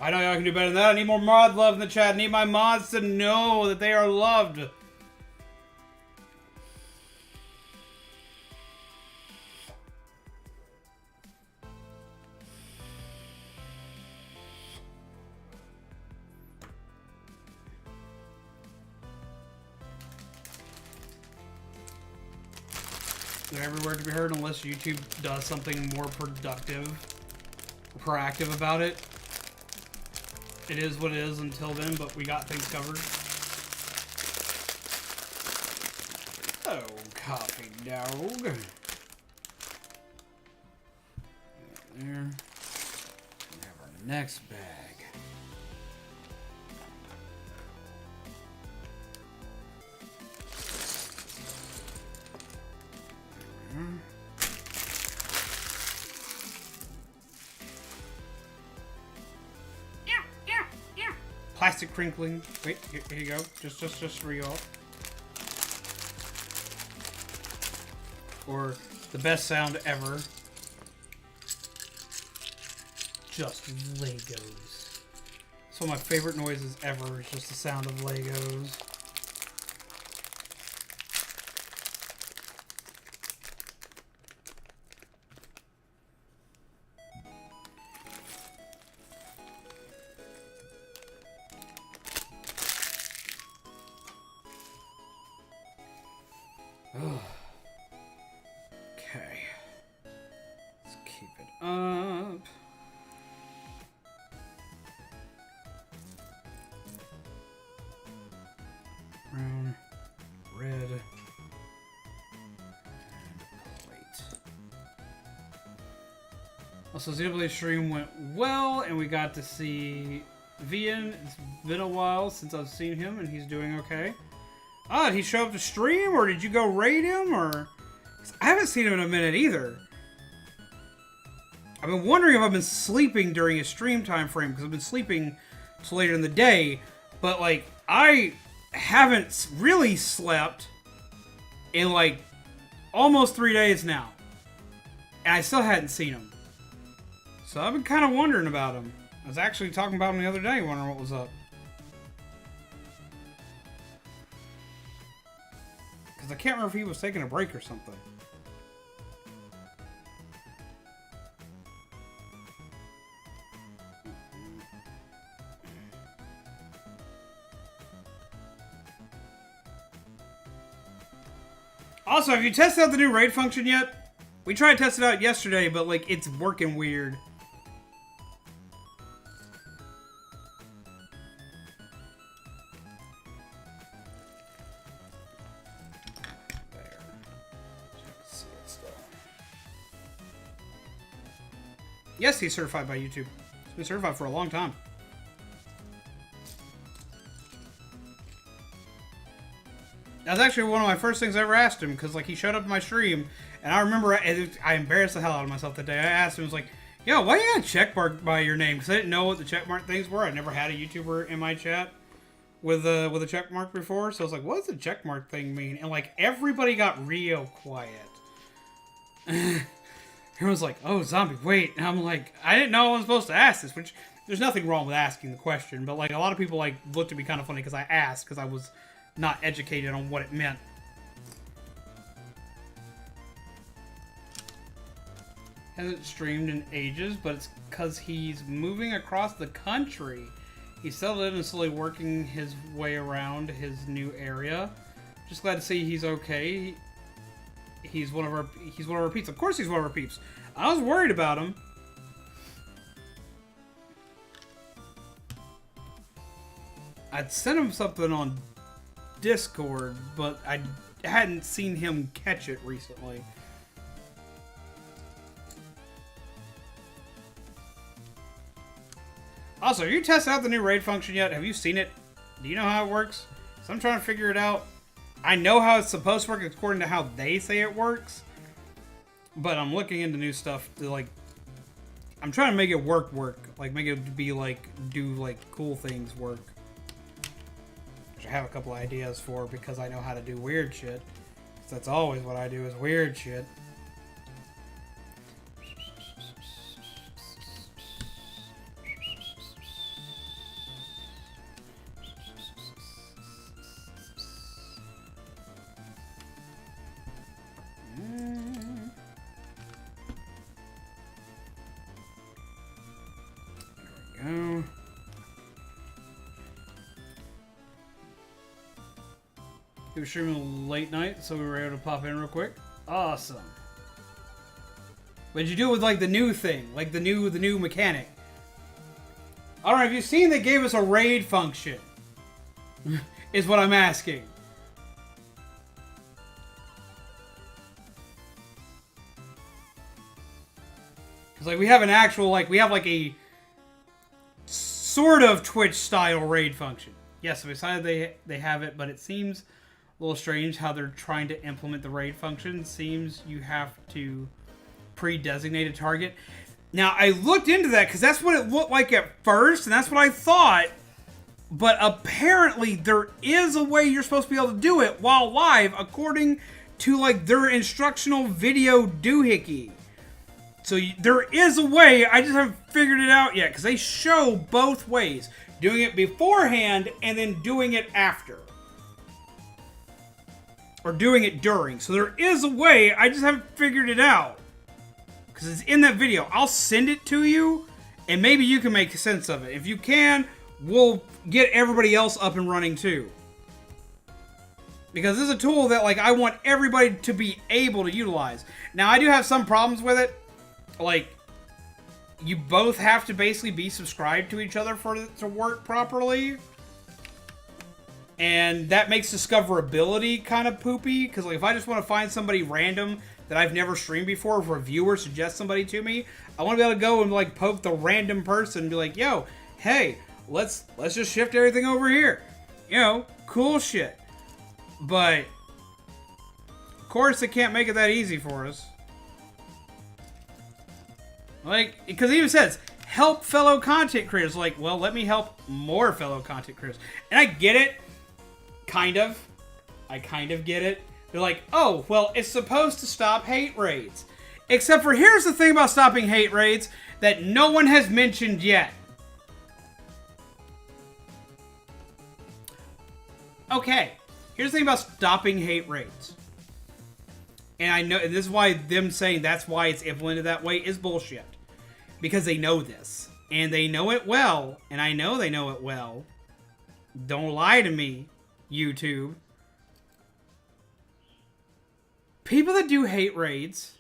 I know y'all can do better than that. I need more mod love in the chat. I need my mods to know that they are loved. They're everywhere to be heard unless YouTube does something more productive, proactive about it. It is what it is until then, but we got things covered. Oh, coffee dog. There. We have our next bag. Plastic crinkling. Wait, here you go. Just for y'all. Or the best sound ever. Just Legos. It's one of my favorite noises ever. It's just the sound of Legos. Okay. Let's keep it up. Brown, red, and plate. Also, ZW stream went well, and we got to see Vian. It's been a while since I've seen him, and he's doing okay. Ah, did he show up to stream, or did you go raid him, or... I haven't seen him in a minute either. I've been wondering if I've been sleeping during his stream time frame, because I've been sleeping till later in the day, but, like, I haven't really slept in, like, almost 3 days now. And I still hadn't seen him. So I've been kind of wondering about him. I was actually talking about him the other day, wondering what was up. I can't remember if he was taking a break or something. Also, have you tested out the new raid function yet? We tried to test it out yesterday, but like it's working weird. Yes, he's certified by YouTube. He's been certified for a long time. That was actually one of my first things I ever asked him, because like he showed up in my stream, and I remember I embarrassed the hell out of myself that day. I asked him, I was like, yo, why you got a checkmark by your name? Because I didn't know what the checkmark things were. I never had a YouTuber in my chat with a checkmark before, so I was like, what does the checkmark thing mean? And like everybody got real quiet. Everyone's like, oh, zombie, wait. And I'm like, I didn't know I was supposed to ask this, which there's nothing wrong with asking the question, but like a lot of people like looked at me kind of funny because I asked, because I was not educated on what it meant. Hasn't streamed in ages, but it's because he's moving across the country. He's settled in and slowly working his way around his new area. Just glad to see he's okay. He's one of our peeps. Of course he's one of our peeps. I was worried about him. I'd sent him something on Discord, but I hadn't seen him catch it recently. Also, have you tested out the new raid function yet? Have you seen it? Do you know how it works? So I'm trying to figure it out. I know how it's supposed to work according to how they say it works, but I'm looking into new stuff to like, I'm trying to make it work, like make it be like, do like cool things work. Which I have a couple ideas for because I know how to do weird shit. That's always what I do, is weird shit. Go. He was streaming late night, so we were able to pop in real quick. Awesome. But did you do it with like the new thing, like the new mechanic? I don't know. Have you seen they gave us a raid function? Is what I'm asking. Because like we have an actual we have like a sort of Twitch style raid function. Yes, we decided they have it, but it seems a little strange how they're trying to implement the raid function. Seems you have to pre-designate a target. Now, I looked into that because that's what it looked like at first, and that's what I thought. But apparently, there is a way you're supposed to be able to do it while live, according to like their instructional video doohickey. So there is a way, I just haven't figured it out yet, because they show both ways. Doing it beforehand, and then doing it after. Or doing it during. So there is a way, I just haven't figured it out. Because it's in that video. I'll send it to you, and maybe you can make sense of it. If you can, we'll get everybody else up and running too. Because this is a tool that like I want everybody to be able to utilize. Now, I do have some problems with it. Like, you both have to basically be subscribed to each other for it to work properly. And that makes discoverability kind of poopy. Because like, if I just want to find somebody random that I've never streamed before, if a viewer suggests somebody to me, I want to be able to go and like poke the random person and be like, yo, hey, let's just shift everything over here. You know, cool shit. But, of course, they can't make it that easy for us. Like, because it even says, help fellow content creators. Like, well, let me help more fellow content creators. And I get it. Kind of. I kind of get it. They're like, oh, well, it's supposed to stop hate raids. Except for, here's the thing about stopping hate raids that no one has mentioned yet. Okay. Here's the thing about stopping hate raids. And I know, and this is why them saying that's why it's implemented that way is bullshit. Because they know this. And they know it well. And I know they know it well. Don't lie to me, YouTube. People that do hate raids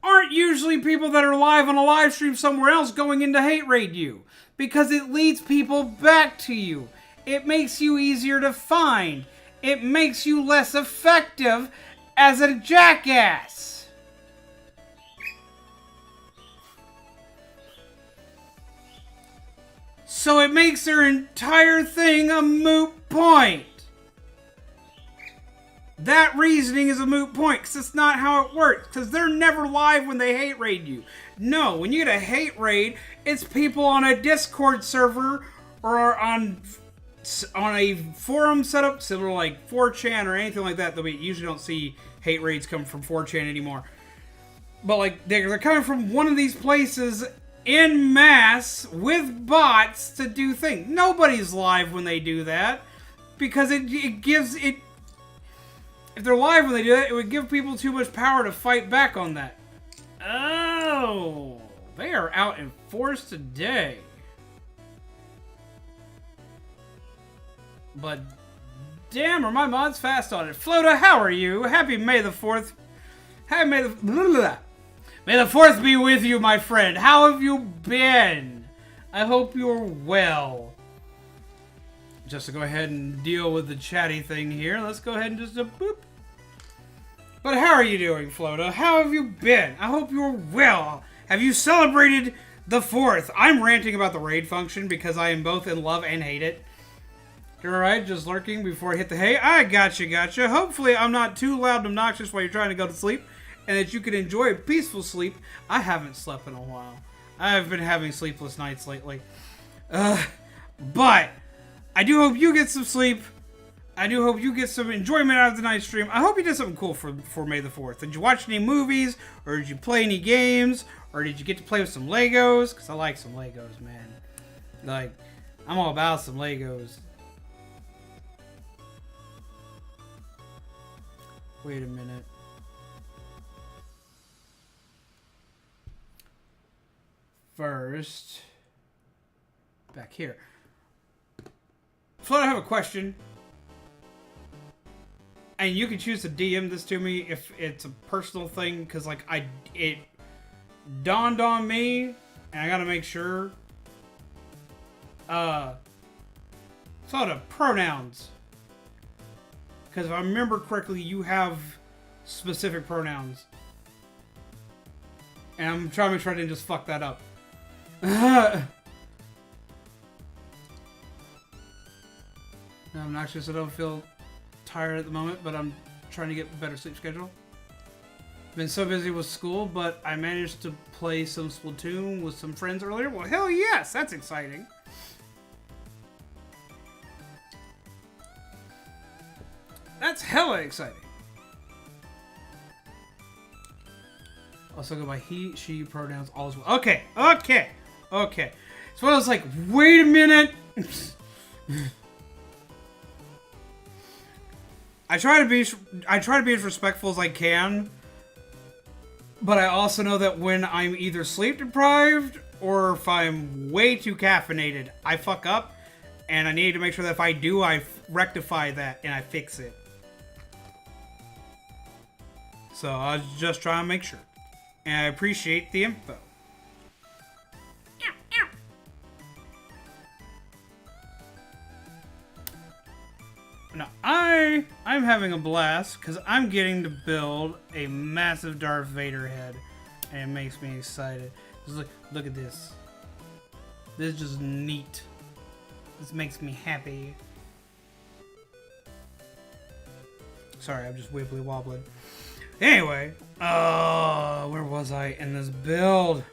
aren't usually people that are live on a live stream somewhere else going in to hate raid you. Because it leads people back to you. It makes you easier to find. It makes you less effective as a jackass. So it makes their entire thing a moot point. That reasoning is a moot point, because it's not how it works. Because they're never live when they hate raid you. No, when you get a hate raid, it's people on a Discord server or on a forum setup, similar like 4chan or anything like that, though we usually don't see hate raids come from 4chan anymore. But like, they're coming from one of these places en masse with bots to do things. Nobody's live when they do that, because it gives it... If they're live when they do that, it would give people too much power to fight back on that. Oh, they are out in force today. But damn, are my mods fast on it. Flota, how are you? Happy May the 4th. Happy May the... Blah, blah, blah. May the 4th be with you, my friend. How have you been? I hope you're well. Just to go ahead and deal with the chatty thing here, let's go ahead and just boop. But how are you doing, Flota? How have you been? I hope you're well. Have you celebrated the 4th? I'm ranting about the raid function because I am both in love and hate it. You're alright, just lurking before I hit the hay. I gotcha. Hopefully I'm not too loud and obnoxious while you're trying to go to sleep, and that you can enjoy a peaceful sleep. I haven't slept in a while. I've been having sleepless nights lately. But I do hope you get some sleep. I do hope you get some enjoyment out of tonight's stream. I hope you did something cool for May the 4th. Did you watch any movies? Or did you play any games? Or did you get to play with some Legos? Because I like some Legos, man. Like, I'm all about some Legos. Wait a minute. First, back here. Flood, I have a question. And you can choose to DM this to me if it's a personal thing, because like it dawned on me, and I gotta make sure. Flood of pronouns. Because if I remember correctly, you have specific pronouns. And I'm trying to make sure I didn't just fuck that up. I'm obnoxious, I don't feel tired at the moment, but I'm trying to get a better sleep schedule. Been so busy with school, but I managed to play some Splatoon with some friends earlier. Well, hell yes, that's exciting. That's hella exciting. Also go by he, she, pronouns, all as well. Okay. So I was like, wait a minute. I try to be as respectful as I can, but I also know that when I'm either sleep deprived or if I'm way too caffeinated, I fuck up, and I need to make sure that if I do, I rectify that and I fix it. So I was just trying to make sure, and I appreciate the info. Now, I'm having a blast because I'm getting to build a massive Darth Vader head, and it makes me excited. Just look at this. This is just neat. This makes me happy. Sorry, I'm just wibbly wobbling. Anyway, where was I in this build?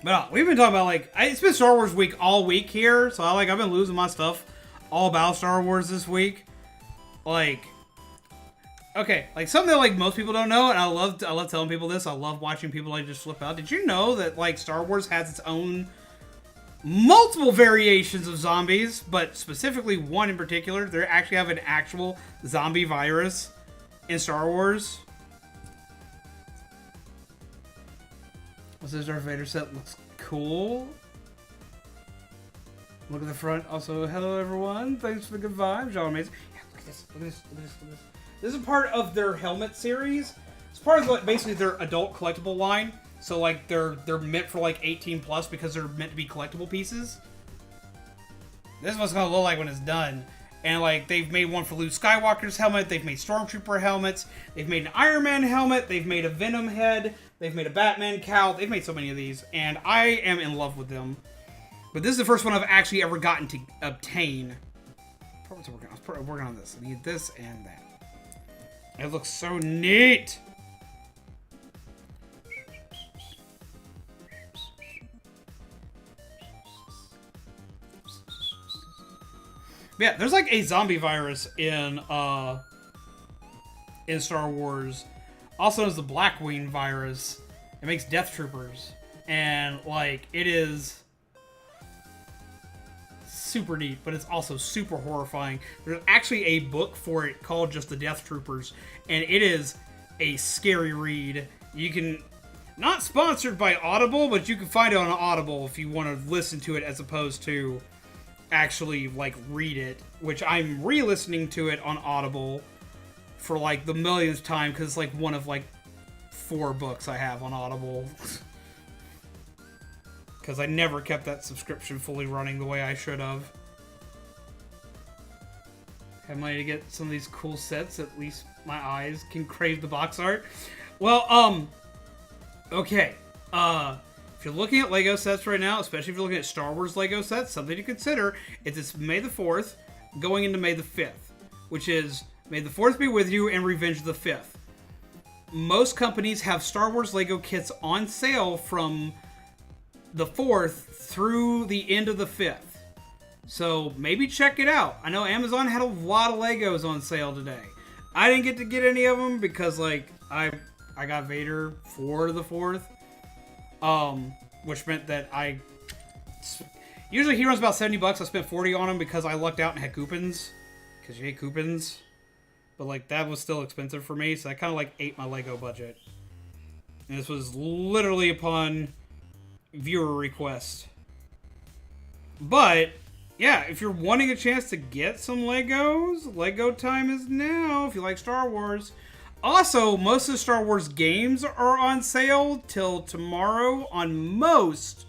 But we've been talking about it's been Star Wars week all week here, so I've been losing my stuff all about Star Wars this week. Okay, something that most people don't know, and I love telling people this. I love watching people just flip out. Did you know that Star Wars has its own multiple variations of zombies, but specifically one in particular? They actually have an actual zombie virus in Star Wars. What's this Darth Vader set? Looks cool. Look at the front. Also, hello everyone. Thanks for the good vibes. Y'all amazing. Yeah, look at this. Look at this. Look at this. Look at this. This is part of their helmet series. It's part of basically their adult collectible line. So they're meant for 18 plus because they're meant to be collectible pieces. This is what it's gonna look like when it's done. And they've made one for Luke Skywalker's helmet. They've made Stormtrooper helmets. They've made an Iron Man helmet. They've made a Venom head. They've made a Batman cowl. They've made so many of these, and I am in love with them. But this is the first one I've actually ever gotten to obtain. I was working on this. I need this and that. It looks so neat. Yeah, there's a zombie virus in Star Wars, also known as the Blackwing virus. It makes Death Troopers, and it is super neat, but it's also super horrifying. There's actually a book for it called just the Death Troopers, and it is a scary read. You can, not sponsored by Audible, but you can find it on Audible if you want to listen to it as opposed to actually read it, which I'm re-listening to it on Audible for the millionth time because it's one of 4 books I have on Audible because I never kept that subscription fully running the way I should have. Have money to get some of these cool sets, at least my eyes can crave the box art. Well, okay, if you're looking at LEGO sets right now, especially if you're looking at Star Wars LEGO sets, something to consider is it's May the 4th going into May the 5th, which is May the 4th be with you and Revenge of the 5th. Most companies have Star Wars LEGO kits on sale from the 4th through the end of the 5th. So maybe check it out. I know Amazon had a lot of Legos on sale today. I didn't get to get any of them because like I got Vader for the 4th. Which meant that usually he runs about $70. I spent 40 on him because I lucked out and had coupons. Because you hate coupons. But like that was still expensive for me, so I kind of like ate my Lego budget. And this was literally upon viewer request. But yeah, if you're wanting a chance to get some Legos, Lego time is now if you like Star Wars. Also, most of the Star Wars games are on sale till tomorrow on most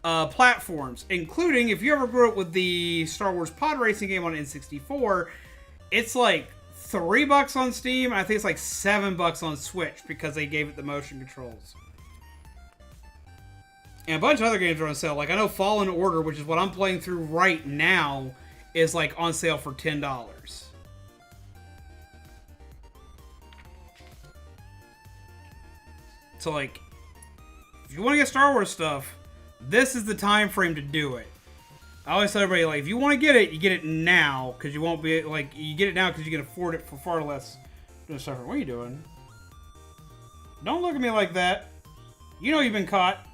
platforms, including if you ever grew up with the Star Wars pod racing game on N64, it's like $3 on Steam, and I think it's like $7 on Switch because they gave it the motion controls. And a bunch of other games are on sale. Like I know Fallen Order, which is what I'm playing through right now, is like on sale for $10. So like, if you want to get Star Wars stuff, this is the time frame to do it. I always tell everybody, like, if you want to get it, you get it now, because you won't be, like, you get it now because you can afford it for far less. What are you doing? Don't look at me like that. You know you've been caught.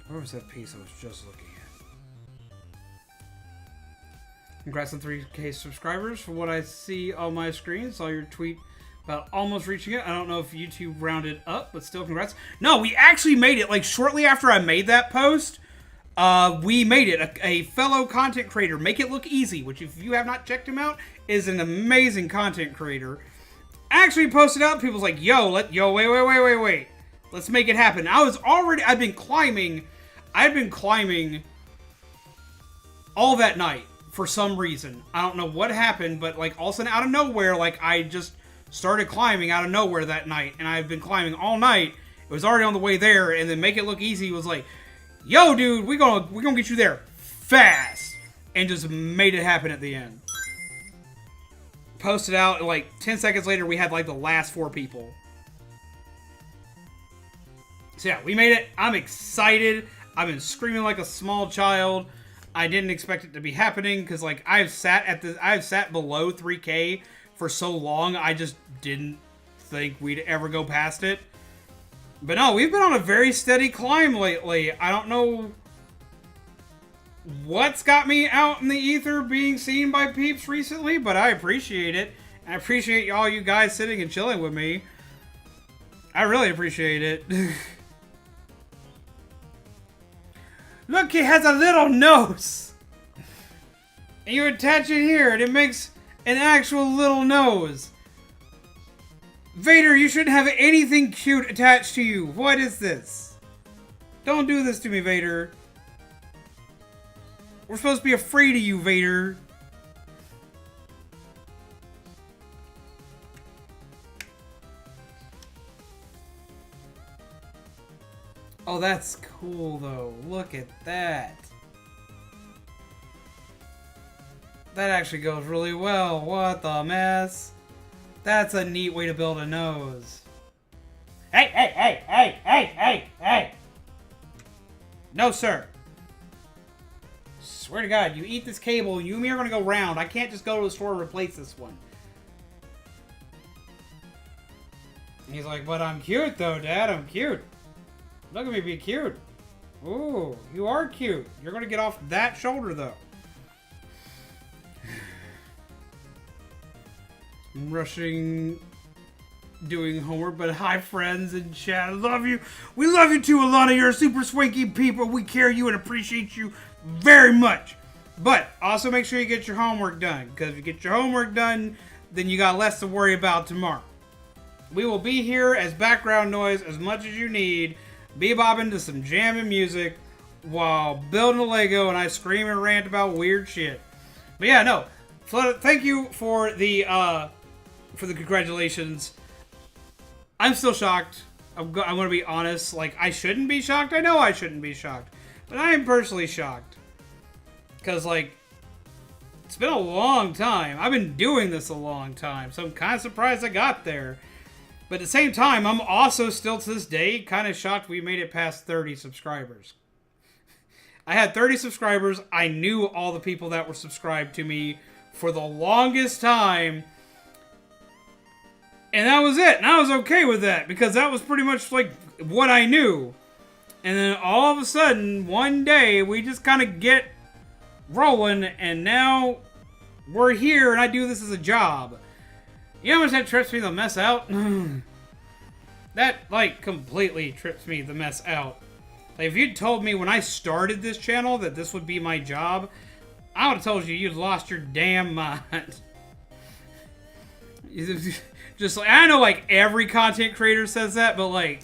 Where was that piece I was just looking at? Congrats on 3K subscribers. From what I see on my screen, saw your tweet about almost reaching it. I don't know if YouTube rounded up, but still congrats. No, we actually made it. Like shortly after I made that post, we made it. A fellow content creator, Make It Look Easy, which if you have not checked him out, is an amazing content creator. Actually posted out. People's like, wait. Let's make it happen. I've been climbing all that night for some reason. I don't know what happened, but like all of a sudden out of nowhere, like I just started climbing out of nowhere that night, and I've been climbing all night. It was already on the way there, and then Make It Look Easy was like, yo dude, we're gonna get you there fast, and just made it happen at the end. Posted out, and like 10 seconds later we had like the last 4 people. So yeah, we made it. I'm excited. I've been screaming like a small child. I didn't expect it to be happening because like I've sat below 3K for so long. I just didn't think we'd ever go past it. But no, we've been on a very steady climb lately. I don't know what's got me out in the ether being seen by peeps recently, but I appreciate it. I appreciate all you guys sitting and chilling with me. I really appreciate it. Look, he has a little nose. And you attach it here, and it makes an actual little nose. Vader, you shouldn't have anything cute attached to you. What is this? Don't do this to me, Vader. We're supposed to be afraid of you, Vader. Oh, that's cool, though. Look at that. That actually goes really well. What the mess? That's a neat way to build a nose. Hey! No, sir. Swear to God, you eat this cable, you and me are gonna go round. I can't just go to the store and replace this one. And he's like, but I'm cute, though, Dad. I'm cute. Look at me be cute. Ooh, you are cute. You're gonna get off that shoulder, though. I'm rushing, doing homework, but hi, friends in chat. I love you. We love you too, Alana. You're a super swanky people. We care you and appreciate you very much. But also make sure you get your homework done, because if you get your homework done, then you got less to worry about tomorrow. We will be here as background noise as much as you need. Bebopping to some jamming music while building a Lego, and I scream and rant about weird shit. But yeah, no. Thank you for the congratulations. I'm still shocked. I'm going to be honest. Like, I shouldn't be shocked. I know I shouldn't be shocked. But I am personally shocked. Because, like, it's been a long time. I've been doing this a long time, so I'm kind of surprised I got there. But at the same time, I'm also still to this day kind of shocked we made it past 30 subscribers. I had 30 subscribers. I knew all the people that were subscribed to me for the longest time. And that was it. And I was okay with that because that was pretty much like what I knew. And then all of a sudden, one day, we just kind of get rolling, and now we're here, and I do this as a job. You know how much that trips me the mess out? That, like, completely trips me the mess out. Like, if you'd told me when I started this channel that this would be my job, I would have told you you'd lost your damn mind. Just like, I know, like, every content creator says that, but, like,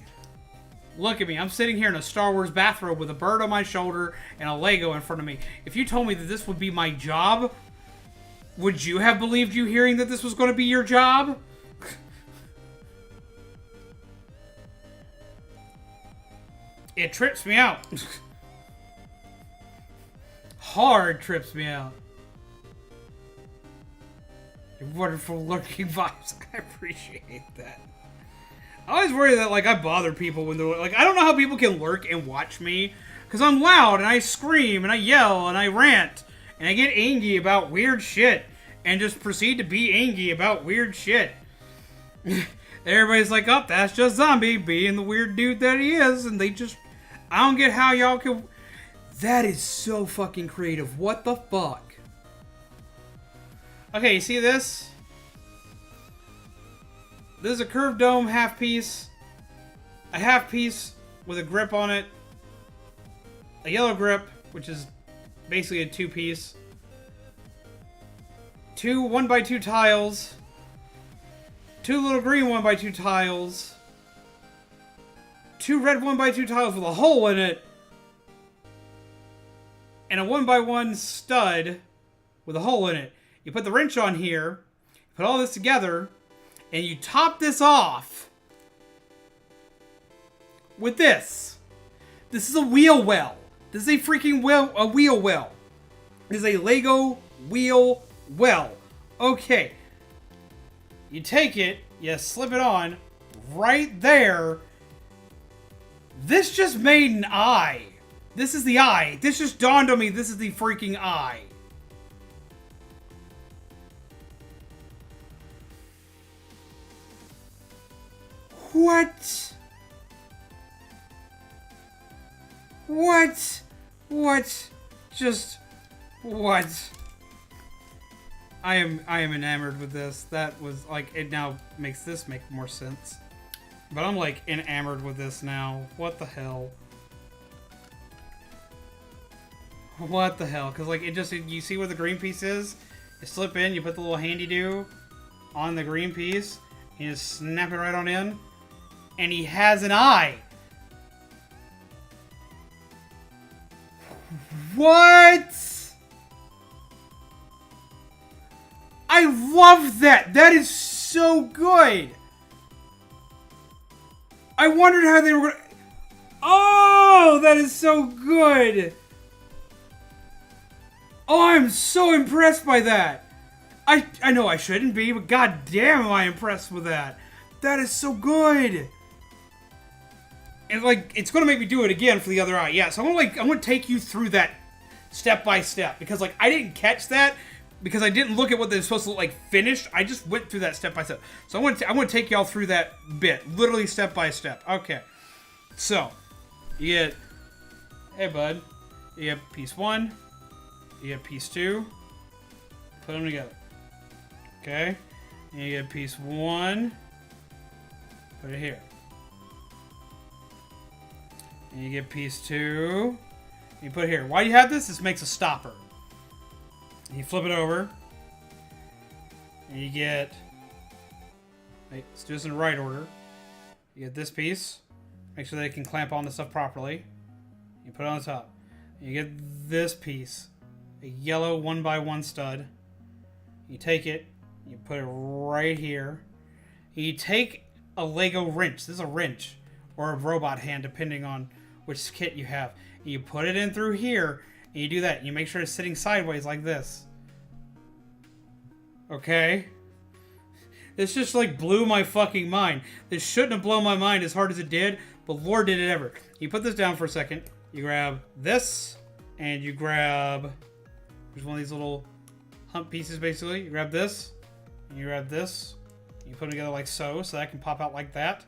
look at me. I'm sitting here in a Star Wars bathrobe with a bird on my shoulder and a Lego in front of me. If you told me that this would be my job, would you have believed you hearing that this was going to be your job? It trips me out. Hard trips me out. Your wonderful lurking vibes. I appreciate that. I always worry that, like, I bother people when they're, like, I don't know how people can lurk and watch me, because I'm loud, and I scream, and I yell, and I rant, and I get angry about weird shit, and just proceed to be angry about weird shit. Everybody's like, oh, that's just Zombie being the weird dude that he is, and they just, I don't get how y'all can, that is so fucking creative. What the fuck? Okay, you see this? This is a curved dome half piece, a half piece with a grip on it, a yellow grip, which is basically a 2-piece, 2 1x2 tiles, 2 little green 1x2 tiles, 2 red 1x2 tiles with a hole in it, and a 1x1 stud with a hole in it. You put the wrench on here, put all this together, and you top this off with this. This is a wheel well. This is a freaking wheel well. This is a Lego wheel well. Okay. You take it, you slip it on right there. This just made an eye. This is the eye. This just dawned on me. This is the freaking eye. What? What? What? Just what? I am enamored with this. That was like, it now makes this make more sense. But I'm like enamored with this now. What the hell? What the hell? Because like it just, you see where the green piece is? You slip in, you put the little handy-do on the green piece, and you just snap it right on in. And he has an eye. What? I love that. That is so good. I wondered how they were going to... Oh, that is so good. Oh, I'm so impressed by that. I know I shouldn't be, but goddamn am I impressed with that. That is so good. And like, it's gonna make me do it again for the other eye. Yeah, so I'm gonna take you through that step by step, because like I didn't catch that because I didn't look at what they're supposed to look like finished. I just went through that step by step. So I'm gonna take y'all through that bit, literally step by step. Okay. So you get, hey bud, you get piece 1, you get piece 2, put them together. Okay. And you get piece 1, put it here. And you get piece 2. You put it here. Why do you have this? This makes a stopper. And you flip it over. And you get... Wait, let's do this in the right order. You get this piece. Make sure that it can clamp on the stuff properly. You put it on the top. And you get this piece. A yellow 1x1 stud. You take it. You put it right here. And you take a Lego wrench. This is a wrench. Or a robot hand, depending on which kit you have. You put it in through here, And you do that. And you make sure it's sitting sideways like this. Okay? This just like blew my fucking mind. This shouldn't have blown my mind as hard as it did, but Lord did it ever. You put this down for a second. You grab this, and you grab... There's one of these little hump pieces, basically. You grab this, and you grab this. You put them together like so that can pop out like that.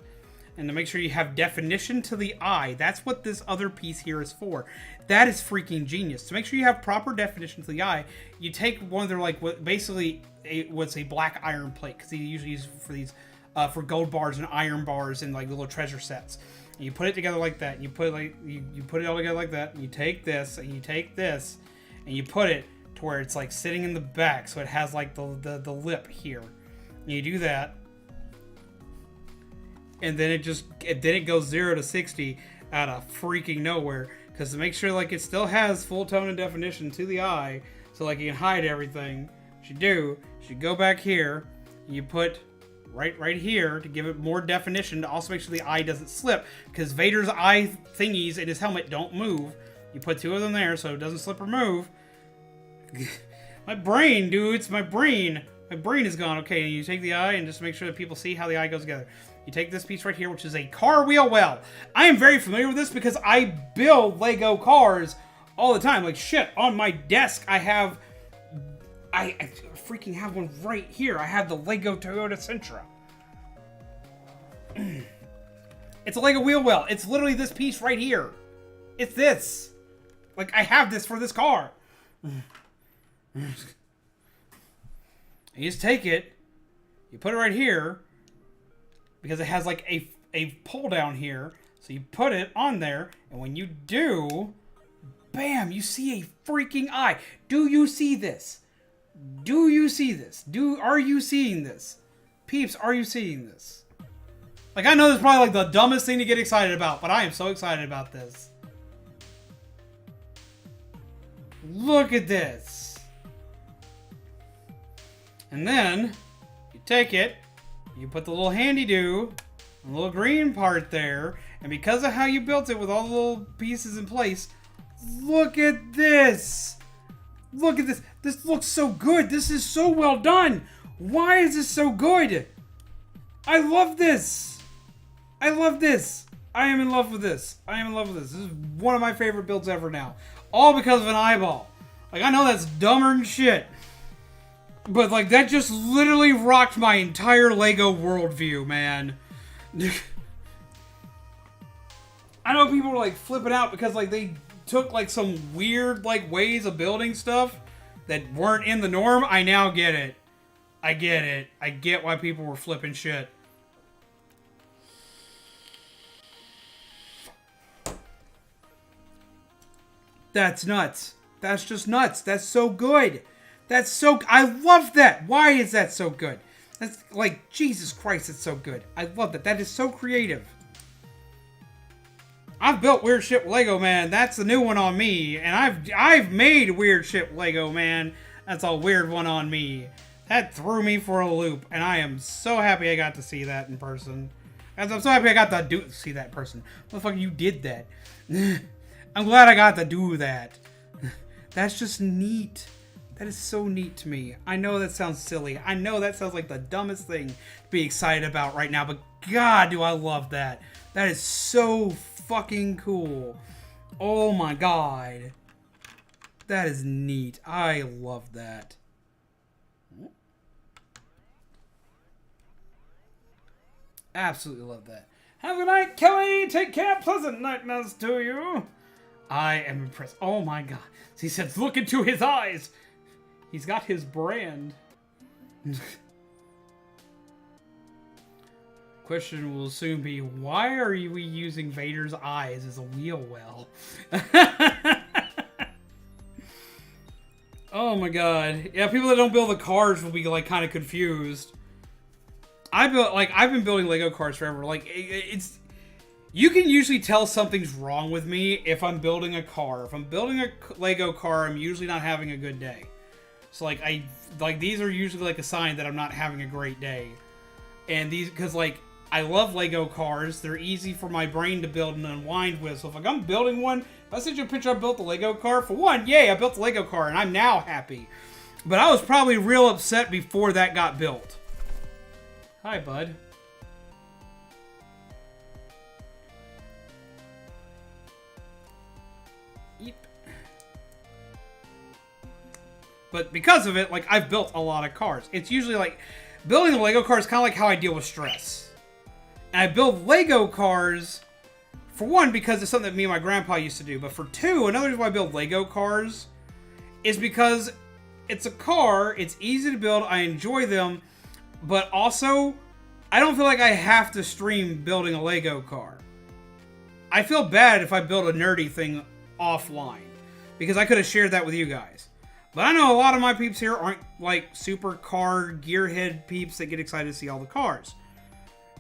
And to make sure you have definition to the eye, that's what this other piece here is for. That is freaking genius. To make sure you have proper definition to the eye, you take one of their, like, basically what's a black iron plate, because they usually use for these, for gold bars and iron bars and like little treasure sets. And you put it together like that. And you put it like you put it all together like that. And you take this and you take this, and you put it to where it's like sitting in the back, so it has like the lip here. And you do that. And then it goes 0 to 60 out of freaking nowhere, because to make sure like it still has full tone and definition to the eye, so like you can hide everything. You go back here, and you put right here to give it more definition, to also make sure the eye doesn't slip, because Vader's eye thingies in his helmet don't move. You put 2 of them there so it doesn't slip or move. My brain, dudes, my brain is gone. Okay, and you take the eye and just make sure that people see how the eye goes together. You take this piece right here, which is a car wheel well. I am very familiar with this because I build Lego cars all the time. Like, shit, on my desk, I freaking have one right here. I have the Lego Toyota Sentra. It's a Lego wheel well. It's literally this piece right here. It's this. Like, I have this for this car. You just take it, you put it right here, because it has like a pull down here. So you put it on there, and when you do, bam, you see a freaking eye. Do you see this? Do you see this? Are you seeing this? Peeps, are you seeing this? Like, I know this is probably like the dumbest thing to get excited about, but I am so excited about this. Look at this. And then you take it, you put the little handy-do, the little green part there, and because of how you built it with all the little pieces in place, look at this. Look at this. This looks so good. This is so well done. Why is this so good? I love this. I love this. I am in love with this. I am in love with this. This is one of my favorite builds ever now. All because of an eyeball. Like, I know that's dumber than shit. But, like, that just literally rocked my entire Lego worldview, man. I know people were, like, flipping out because, like, they took, like, some weird, like, ways of building stuff that weren't in the norm. I now get it. I get it. I get why people were flipping shit. That's nuts. That's just nuts. That's so good. That's so... I love that. Why is that so good? That's like, Jesus Christ, it's so good. I love that. That is so creative. I've built weird shit with Lego, man. That's the new one on me. And I've made weird shit with Lego, man. That's a weird one on me. That threw me for a loop. And I am so happy I got to see that in person. I'm so happy I got to see that in person. Motherfucker, you did that. I'm glad I got to do that. That's just neat. That is so neat to me. I know that sounds silly. I know that sounds like the dumbest thing to be excited about right now, but God, do I love that. That is so fucking cool. Oh my God. That is neat. I love that. Absolutely love that. Have a good night, Kelly. Take care. Pleasant nightmares to you. I am impressed. Oh my God. He says, look into his eyes. He's got his brand. Question will soon be, why are we using Vader's eyes as a wheel well? Oh my God. Yeah, people that don't build the cars will be like kind of confused. I've been building Lego cars forever. Like, it's... You can usually tell something's wrong with me if I'm building a car. If I'm building a Lego car, I'm usually not having a good day. So, like, these are usually, like, a sign that I'm not having a great day. And these, because, like, I love Lego cars. They're easy for my brain to build and unwind with. So if like, I'm building one, if I send you a picture I built a Lego car, for one, yay, I built a Lego car and I'm now happy. But I was probably real upset before that got built. Hi, bud. Yep. But because of it, like, I've built a lot of cars. It's usually like, building a Lego car is kind of like how I deal with stress. And I build Lego cars, for one, because it's something that me and my grandpa used to do. But for two, another reason why I build Lego cars is because it's a car, it's easy to build, I enjoy them, but also, I don't feel like I have to stream building a Lego car. I feel bad if I build a nerdy thing offline, because I could have shared that with you guys. But I know a lot of my peeps here aren't like super car gearhead peeps that get excited to see all the cars.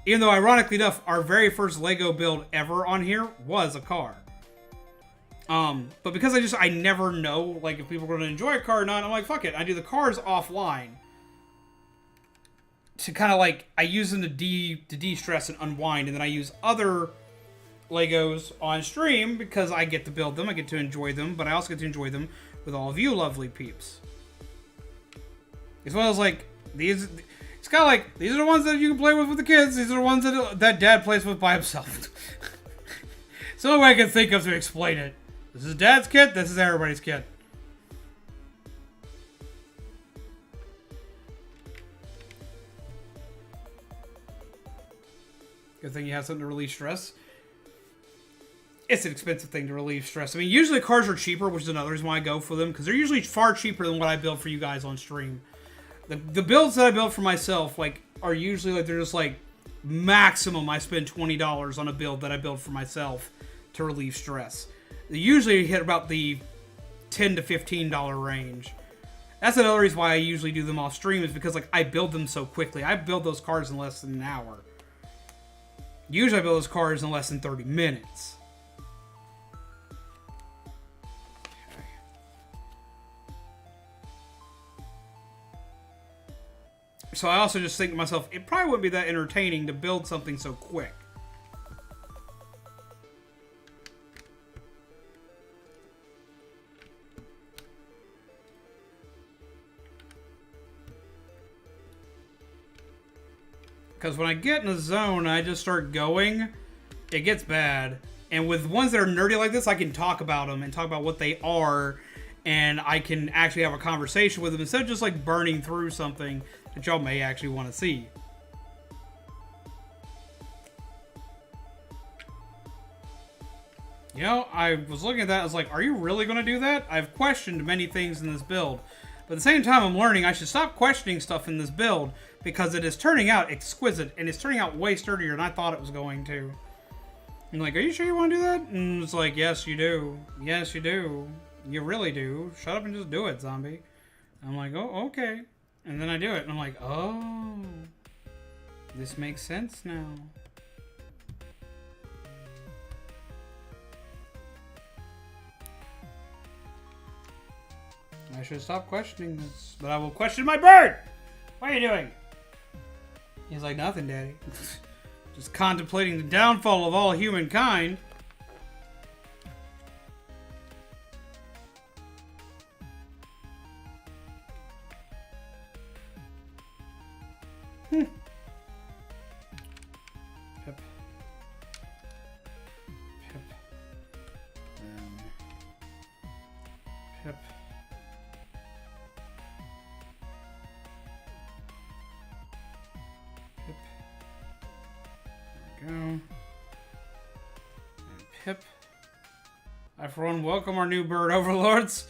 Even though, ironically enough, our very first Lego build ever on here was a car. But because I never know, like, if people are going to enjoy a car or not, I'm like, fuck it. I do the cars offline. To kind of, like, I use them to de-stress and unwind, and then I use other Legos on stream because I get to build them, I get to enjoy them, but I also get to enjoy them with all of you lovely peeps. As well as, like, it's kind of like, these are the ones that you can play with the kids. These are the ones that Dad plays with by himself. It's the only way I can think of to explain it. This is Dad's kit. This is everybody's kit. Good thing you have something to relieve stress. It's an expensive thing to relieve stress. I mean, usually cars are cheaper, which is another reason why I go for them, because they're usually far cheaper than what I build for you guys on stream. The builds that I build for myself, like, are usually, like, they're just, like, maximum I spend $20 on a build that I build for myself to relieve stress. They usually hit about the $10 to $15 range. That's another reason why I usually do them off stream, is because, like, I build them so quickly. I build those cars in less than an hour. Usually I build those cars in less than 30 minutes. So I also just think to myself, it probably wouldn't be that entertaining to build something so quick. Because when I get in a zone and I just start going, it gets bad. And with ones that are nerdy like this, I can talk about them and talk about what they are. And I can actually have a conversation with them instead of just like burning through something that y'all may actually want to see. You know, I was looking at that, I was like, are you really going to do that? I've questioned many things in this build. But at the same time, I'm learning I should stop questioning stuff in this build because it is turning out exquisite and it's turning out way sturdier than I thought it was going to. I'm like, are you sure you want to do that? And it's like, yes, you do. Yes, you do. You really do. Shut up and just do it, zombie. I'm like, oh, okay. And then I do it, and I'm like, oh, this makes sense now. I should stop questioning this, but I will question my bird! What are you doing? He's like, nothing, Daddy. Just contemplating the downfall of all humankind. Pip. Pip. Pip. Pip. There we go. And Pip. I, for one, welcome our new bird overlords.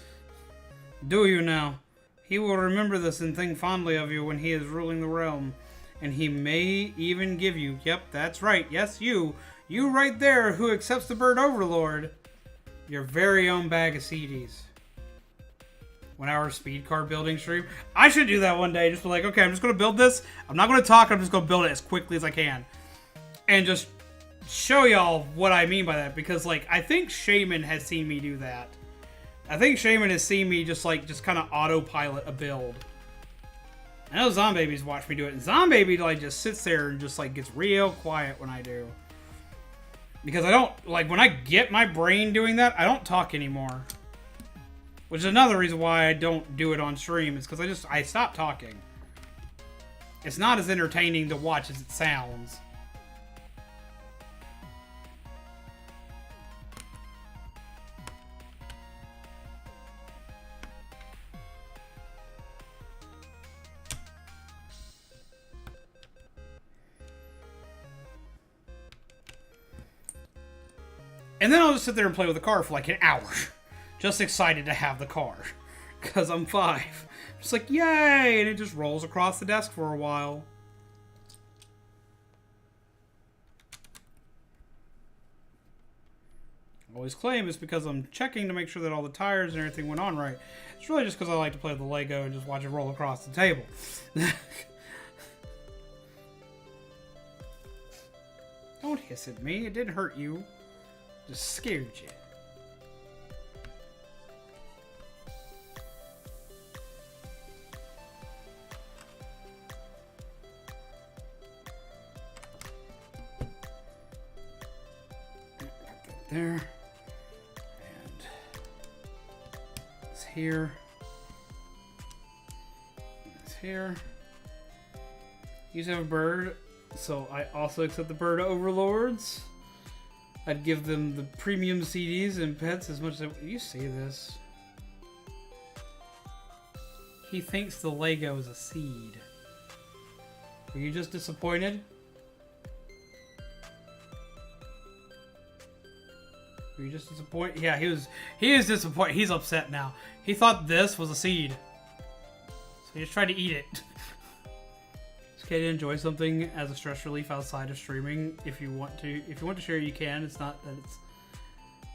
Do you now? He will remember this and think fondly of you when he is ruling the realm. And he may even give you, yep, that's right, yes, you right there who accepts the bird overlord, your very own bag of CDs. 1 hour speed car building stream. I should do that one day, just be like, okay, I'm just going to build this. I'm not going to talk, I'm just going to build it as quickly as I can. And just show y'all what I mean by that, because, like, I think Shaman has seen me do that. I think Shaman has seen me just kind of autopilot a build. I know Zombabies watch me do it, and Zombaby like just sits there and just like gets real quiet when I do. Because I don't, like, when I get my brain doing that, I don't talk anymore. Which is another reason why I don't do it on stream, is because I stop talking. It's not as entertaining to watch as it sounds. And then I'll just sit there and play with the car for like an hour. Just excited to have the car. Because I'm 5. Just like, yay! And it just rolls across the desk for a while. I always claim it's because I'm checking to make sure that all the tires and everything went on right. It's really just because I like to play with the Lego and just watch it roll across the table. Don't hiss at me. It didn't hurt you. Just scared you. There. And it's here. It's here. You have a bird, so I also accept the bird overlords. I'd give them the premium CDs and pets as much as you see this. He thinks the Lego is a seed. Are you just disappointed? Are you just disappointed? Yeah, he is disappointed. He's upset now. He thought this was a seed. So he just tried to eat it. It's okay to enjoy something as a stress relief outside of streaming if you want to. If you want to share, you can. It's not that it's...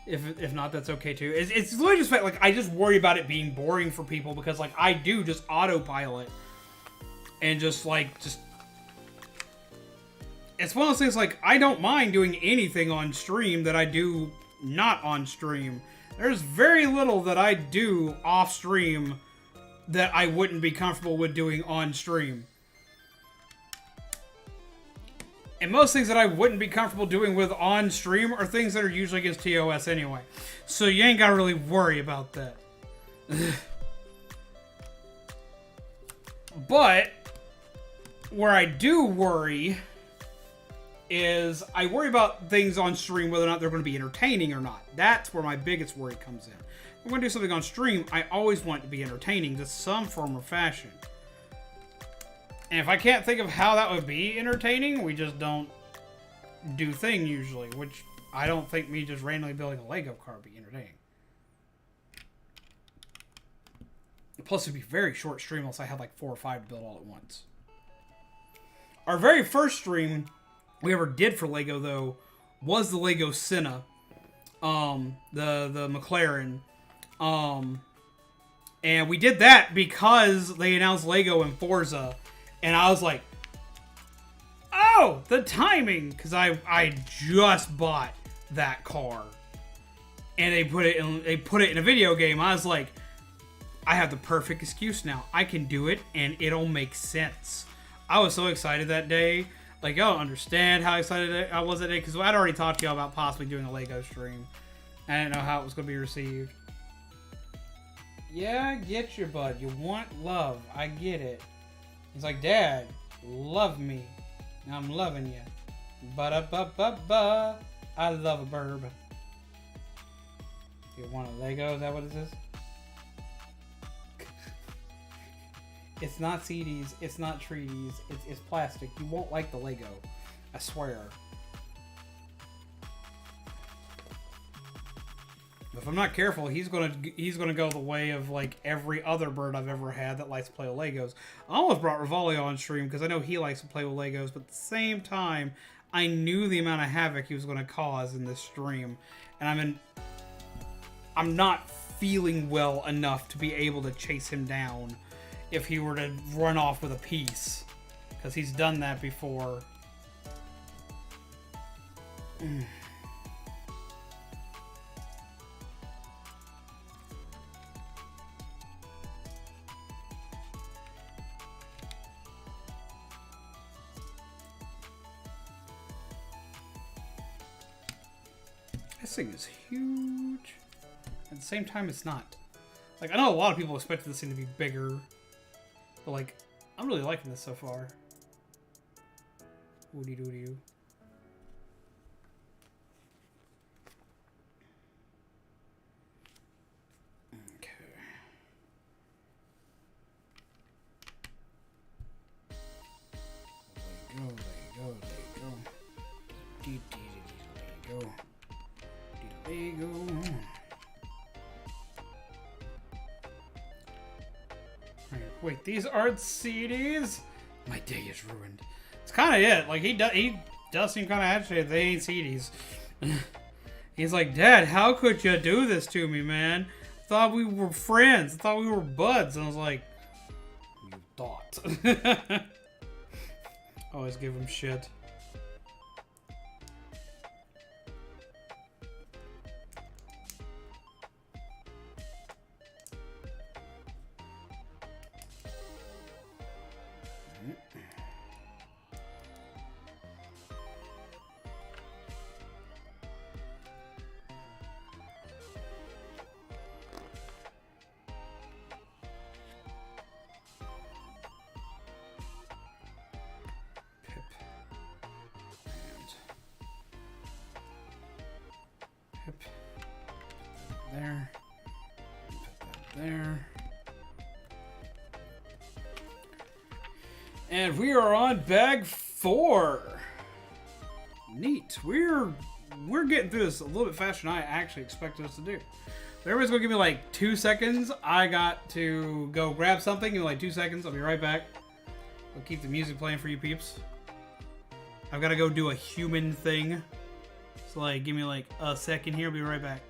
If not, that's okay too. It's literally just like, I just worry about it being boring for people because like I do just autopilot. And just it's one of those things like I don't mind doing anything on stream that I do not on stream. There's very little that I do off stream that I wouldn't be comfortable with doing on stream. And most things that I wouldn't be comfortable doing with on stream are things that are usually against TOS anyway. So you ain't gotta really worry about that. But where I do worry is I worry about things on stream, whether or not they're going to be entertaining or not. That's where my biggest worry comes in. If I'm going to do something on stream, I always want it to be entertaining to some form or fashion. And if I can't think of how that would be entertaining, we just don't do thing usually, which I don't think me just randomly building a Lego car would be entertaining. Plus, it'd be a very short stream unless I had like 4 or 5 to build all at once. Our very first stream we ever did for Lego, though, was the Lego Senna. The McLaren. And we did that because they announced Lego in Forza. And I was like, oh, the timing! Because I just bought that car. And they put it in a video game. I was like, I have the perfect excuse now. I can do it, and it'll make sense. I was so excited that day. Like, y'all don't understand how excited I was that day, because I'd already talked to y'all about possibly doing a Lego stream. I didn't know how it was going to be received. Yeah, I get you, bud. You want love. I get it. He's like, Dad, love me. I'm loving you. Ba-da-ba-ba-ba. I love a burb. You want a Lego? Is that what it is? It's not CDs, it's not treaties, it's plastic. You won't like the Lego. I swear. If I'm not careful, he's gonna go the way of like every other bird I've ever had that likes to play with Legos. I almost brought Revolving on stream because I know he likes to play with Legos, but at the same time, I knew the amount of havoc he was gonna cause in this stream. And I'm not feeling well enough to be able to chase him down if he were to run off with a piece. Because he's done that before. This thing is huge. At the same time, it's not. Like, I know a lot of people expected this thing to be bigger. But, like, I'm really liking this so far. Woody doody doo. Okay. There you go. There you go. There you go. Wait, these aren't CDs? My day is ruined. It's kind of it. Like, he does seem kind of agitated. They ain't CDs. He's like, Dad, how could you do this to me, man? I thought we were friends. I thought we were buds. And I was like, you thought. Always give him shit. There. Put that there. And we are on bag 4. Neat. We're getting through this a little bit faster than I actually expected us to do. But everybody's gonna give me like 2 seconds. I got to go grab something in like 2 seconds. I'll be right back. I'll keep the music playing for you peeps. I've got to go do a human thing. So like, give me like a second here. I'll be right back.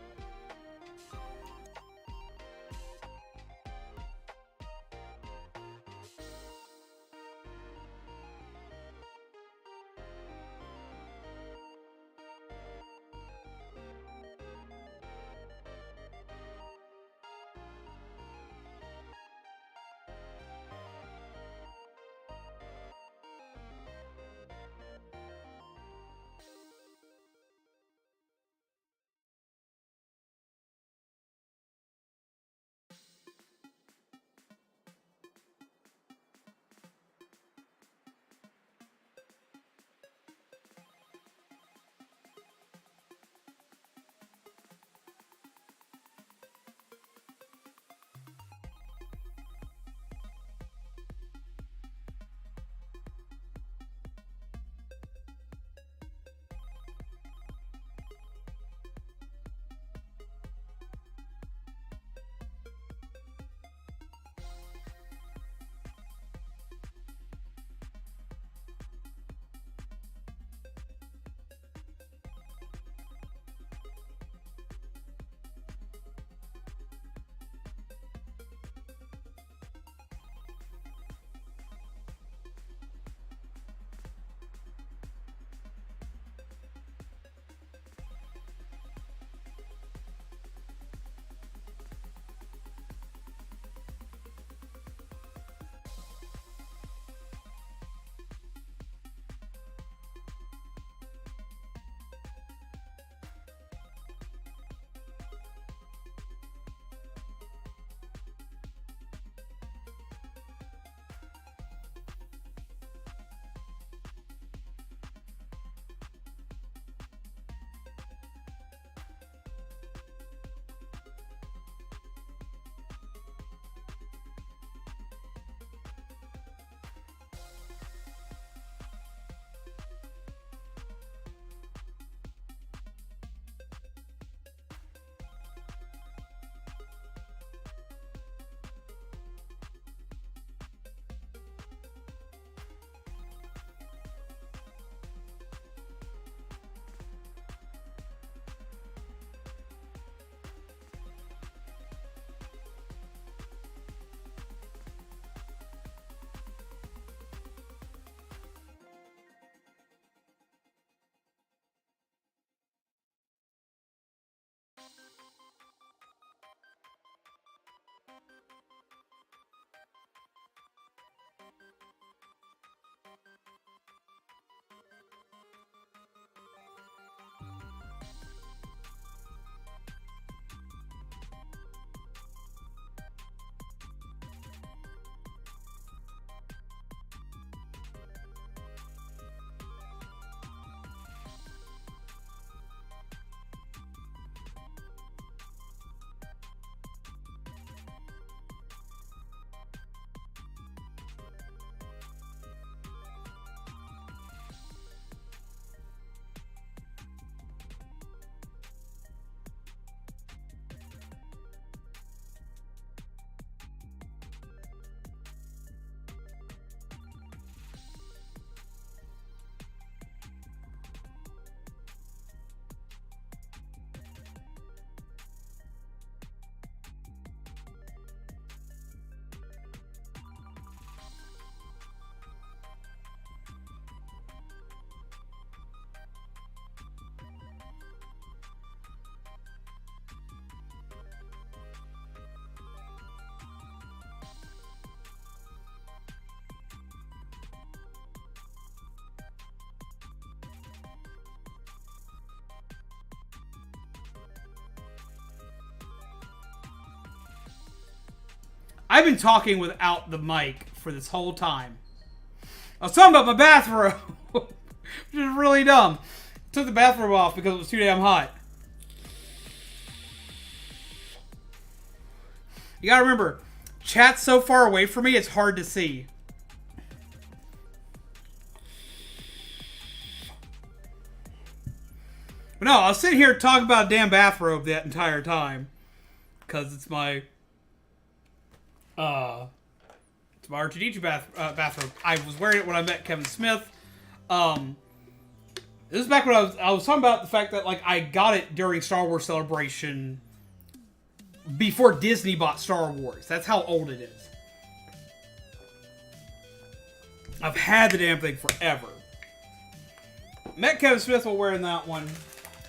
I've been talking without the mic for this whole time. I was talking about my bathrobe, which is really dumb. Took the bathrobe off because it was too damn hot. You gotta remember, chat's so far away from me, it's hard to see. But no, I was sitting here talking about a damn bathrobe that entire time. Because it's my... it's my R2D2 bathrobe. I was wearing it when I met Kevin Smith. This is back when I was talking about the fact that, like, I got it during Star Wars Celebration before Disney bought Star Wars. That's how old it is. I've had the damn thing forever. Met Kevin Smith while wearing that one.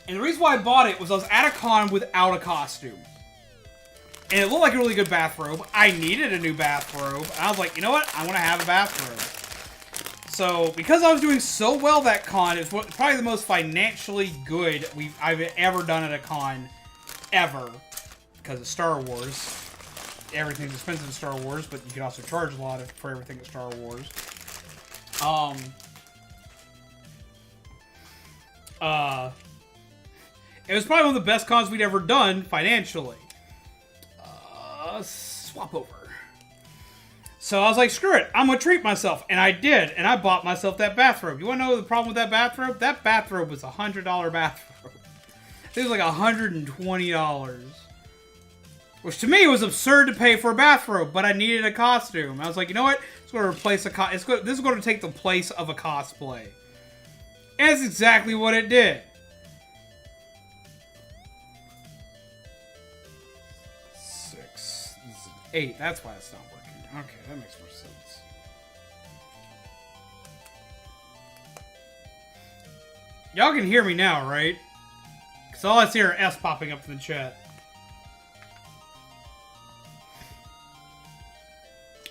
And the reason why I bought it was I was at a con without a costume. And it looked like a really good bathrobe. I needed a new bathrobe. And I was like, you know what? I want to have a bathrobe. So, because I was doing so well that con, it's probably the most financially good I've ever done at a con. Ever. Because of Star Wars. Everything's expensive in Star Wars, but you can also charge a lot for everything at Star Wars. It was probably one of the best cons we'd ever done financially. Swap over. So I was like, screw it, I'm gonna treat myself. And I did, and I bought myself that bathrobe. You wanna know the problem with that bathrobe? That bathrobe was a $100 bathrobe. It was like $120. Which to me was absurd to pay for a bathrobe, but I needed a costume. I was like, you know what? It's gonna replace this is gonna take the place of a cosplay. And that's exactly what it did. 6, 8. That's why it's not working. Okay, that makes more sense. Y'all can hear me now, right? Because all I see are S popping up in the chat.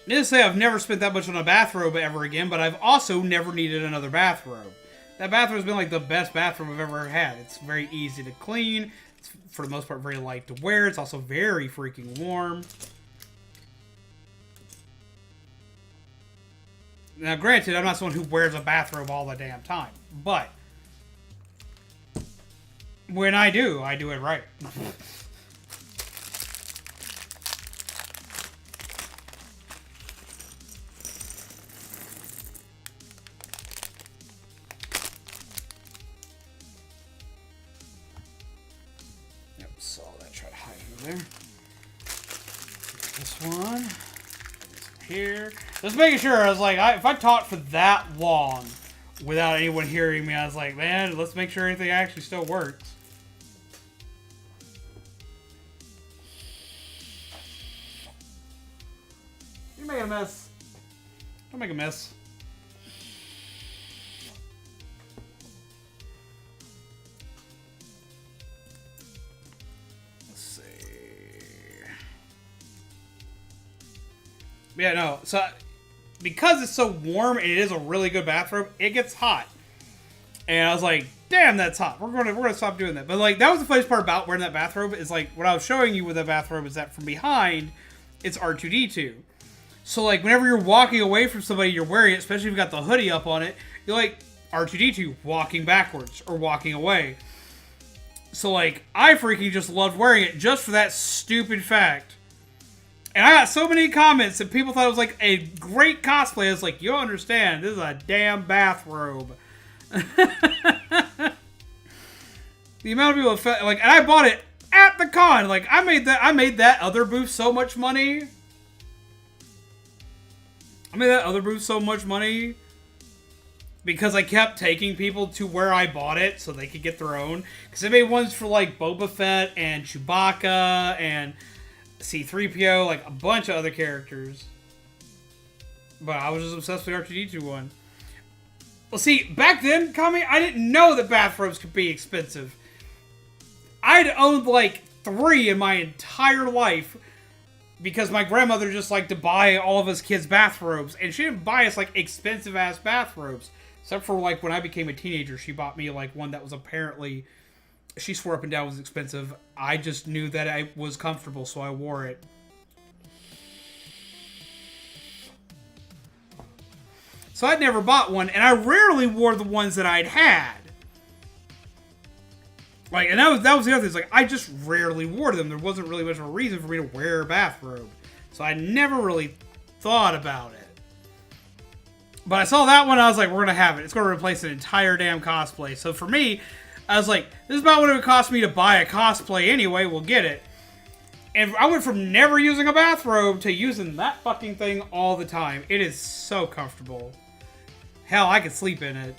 Needless to say, I've never spent that much on a bathrobe ever again, but I've also never needed another bathrobe. That bathrobe's been like the best bathrobe I've ever had. It's very easy to clean. It's, for the most part, very light to wear. It's also very freaking warm. Now, granted, I'm not someone who wears a bathrobe all the damn time. But when I do it right. There. This one. Here. Just making sure. I was like, if I talked for that long without anyone hearing me, I was like, man, let's make sure everything actually still works. You make a mess. Don't make a mess. Yeah, no. So, because it's so warm and it is a really good bathrobe, it gets hot. And I was like, damn, that's hot. We're gonna stop doing that. But like, that was the funniest part about wearing that bathrobe is like, what I was showing you with that bathrobe is that from behind, it's R2-D2. So like, whenever you're walking away from somebody you're wearing it, especially if you've got the hoodie up on it, you're like R2-D2 walking backwards or walking away. So like, I freaking just loved wearing it just for that stupid fact. And I got so many comments that people thought it was like a great cosplay. I was like, you don't understand. This is a damn bathrobe. The amount of people that felt, like, and I bought it at the con. Like, I made that other booth so much money. I made that other booth so much money because I kept taking people to where I bought it so they could get their own. Because I made ones for like Boba Fett and Chewbacca and C-3PO, like a bunch of other characters. But I was just obsessed with the R2-D2 one. Well, see, back then, Kami, I didn't know that bathrobes could be expensive. I'd owned like 3 in my entire life because my grandmother just liked to buy all of us kids bathrobes. And she didn't buy us like expensive ass bathrobes. Except for like when I became a teenager, she bought me like one that was apparently... She swore up and down it was expensive. I just knew that I was comfortable, so I wore it. So I'd never bought one, and I rarely wore the ones that I'd had. Like, and that was the other thing. It's like, I just rarely wore them. There wasn't really much of a reason for me to wear a bathrobe. So I never really thought about it. But I saw that one, I was like, we're going to have it. It's going to replace an entire damn cosplay. So for me, I was like, this is about what it would cost me to buy a cosplay anyway. We'll get it. And I went from never using a bathrobe to using that fucking thing all the time. It is so comfortable. Hell, I could sleep in it.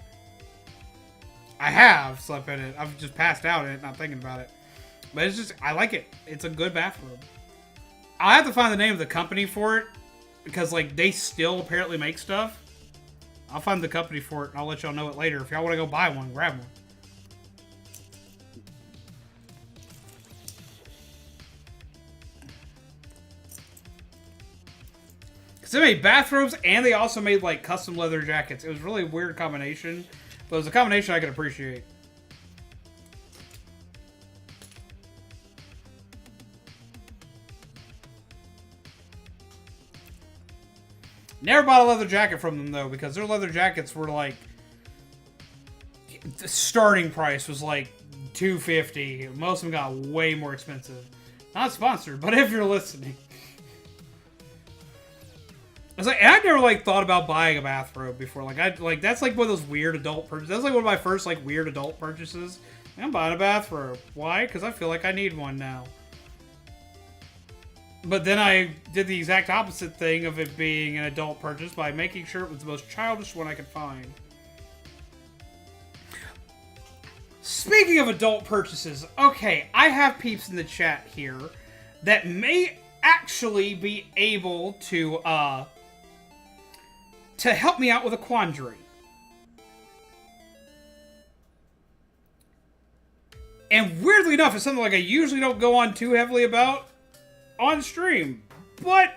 I have slept in it. I've just passed out in it, not thinking about it. But it's just, I like it. It's a good bathrobe. I have to find the name of the company for it. Because, like, they still apparently make stuff. I'll find the company for it, and I'll let y'all know it later. If y'all want to go buy one, grab one. Because they made bathrobes, and they also made, like, custom leather jackets. It was really a weird combination. But it was a combination I could appreciate. Never bought a leather jacket from them, though, because their leather jackets were, like... The starting price was, like, $250. Most of them got way more expensive. Not sponsored, but if you're listening. I was like, and I've never, like, thought about buying a bathrobe before. Like, that's, like, one of those weird adult purchases. That's, like, one of my first, like, weird adult purchases. I'm buying a bathrobe. Why? Because I feel like I need one now. But then I did the exact opposite thing of it being an adult purchase by making sure it was the most childish one I could find. Speaking of adult purchases, okay, I have peeps in the chat here that may actually be able to help me out with a quandary. And weirdly enough, it's something like I usually don't go on too heavily about on stream, but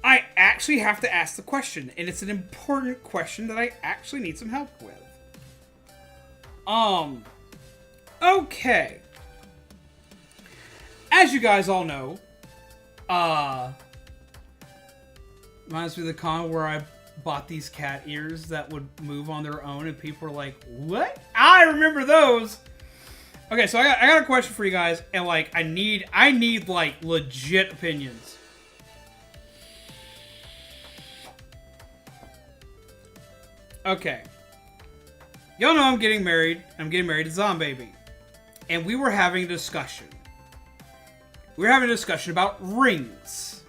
I actually have to ask the question, and it's an important question that I actually need some help with. Okay. As you guys all know, reminds me of the con where I bought these cat ears that would move on their own, and people were like, what? I remember those! Okay, so I got a question for you guys, and like, I need like legit opinions. Okay. Y'all know I'm getting married. I'm getting married to Zombaby. And we were having a discussion. We were having a discussion about rings.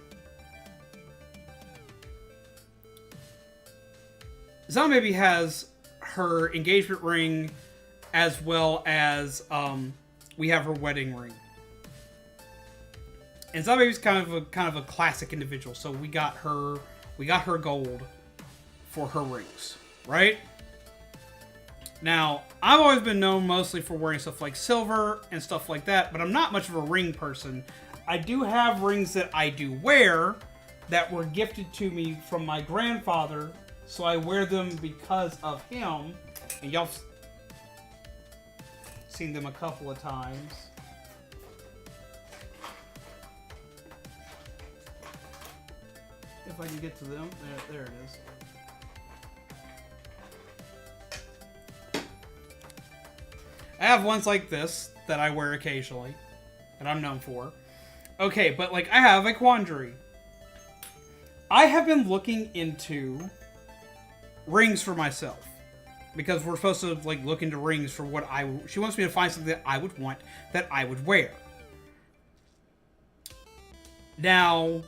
Zombaby has her engagement ring as well as we have her wedding ring. And Zombaby's kind of a classic individual, so we got her gold for her rings, right? Now, I've always been known mostly for wearing stuff like silver and stuff like that, but I'm not much of a ring person. I do have rings that I do wear that were gifted to me from my grandfather, so I wear them because of him. And y'all seen them a couple of times. If I can get to them. There it is. I have ones like this that I wear occasionally, that I'm known for. Okay, but like, I have a quandary. I have been looking into rings for myself, because we're supposed to like look into rings for what she wants me to find something that I would want, that I would wear. Now,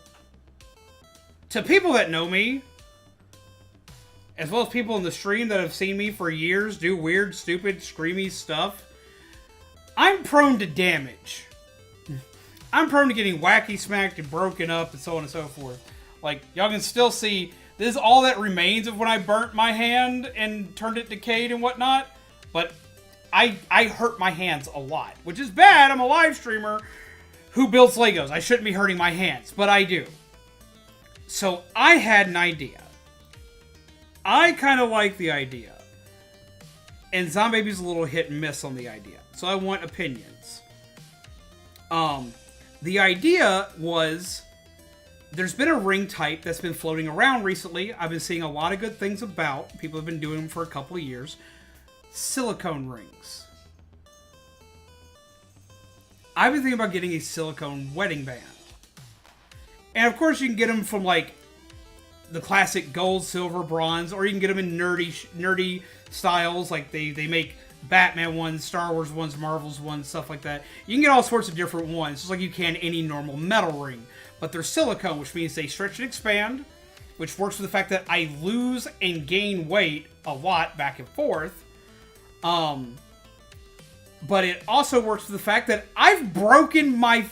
to people that know me, as well as people in the stream that have seen me for years do weird, stupid, screamy stuff, I'm prone to damage. I'm prone to getting wacky smacked and broken up and so on and so forth. Like, y'all can still see, this is all that remains of when I burnt my hand and turned it decayed and whatnot. But I hurt my hands a lot, which is bad. I'm a live streamer who builds Legos. I shouldn't be hurting my hands, but I do. So I had an idea. I kind of like the idea. And Zombaby's a little hit and miss on the idea. So I want opinions. The idea was There's been a ring type that's been floating around recently. I've been seeing a lot of good things about. People have been doing them for a couple of years. Silicone rings. I've been thinking about getting a silicone wedding band. And of course you can get them from like the classic gold, silver, bronze, or you can get them in nerdy styles. Like they make Batman ones, Star Wars ones, Marvel's ones, stuff like that. You can get all sorts of different ones, just like you can any normal metal ring. But they're silicone, which means they stretch and expand, which works with the fact that I lose and gain weight a lot back and forth. But it also works with the fact that I've broken my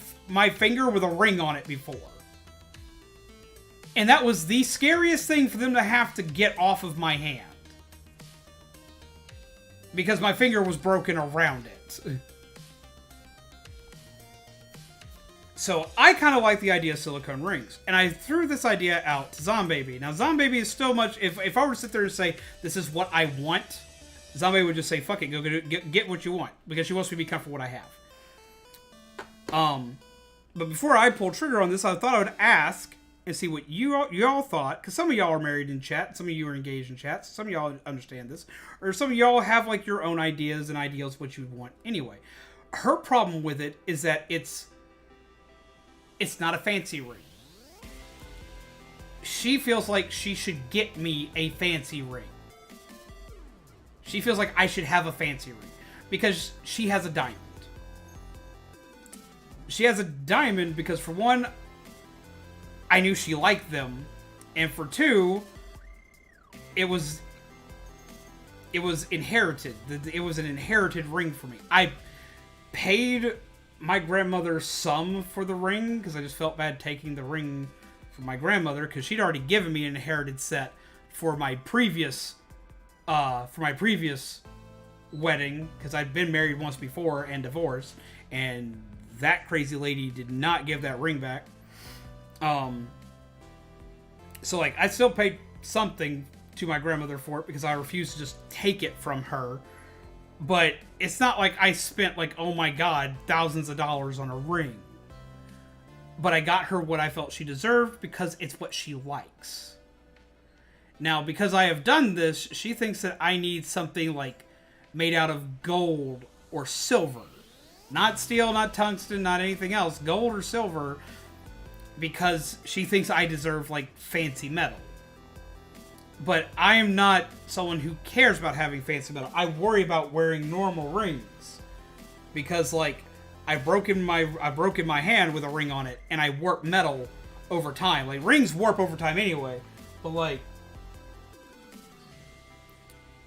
finger with a ring on it before. And that was the scariest thing for them to have to get off of my hand. Because my finger was broken around it. So I kind of like the idea of silicone rings. And I threw this idea out to Zombaby. Now Zombaby is still much... If I were to sit there and say, this is what I want, Zombaby would just say, fuck it, go get what you want. Because she wants me to be comfortable with what I have. But before I pull trigger on this, I thought I would ask and see what you all thought. Because some of y'all are married in chat. Some of you are engaged in chat. Some of y'all understand this. Or some of y'all have like your own ideas and ideals what you would want anyway. Her problem with it is that it's not a fancy ring. She feels like she should get me a fancy ring. She feels like I should have a fancy ring. Because she has a diamond. She has a diamond because for one, I knew she liked them. And for two, it was inherited. It was an inherited ring for me. I paid my grandmother some for the ring because I just felt bad taking the ring from my grandmother because she'd already given me an inherited set for my previous wedding because I'd been married once before and divorced, and that crazy lady did not give that ring back. So like I still paid something to my grandmother for it because I refused to just take it from her. But it's not like I spent like, oh my god, thousands of dollars on a ring. But I got her what I felt she deserved because it's what she likes. Now, because I have done this, she thinks that I need something like made out of gold or silver. Not steel, not tungsten, not anything else. Gold or silver. Because she thinks I deserve like fancy metal. But I am not someone who cares about having fancy metal. I worry about wearing normal rings. Because, like, I've broken my hand with a ring on it, and I warp metal over time. Like, rings warp over time anyway. But, like,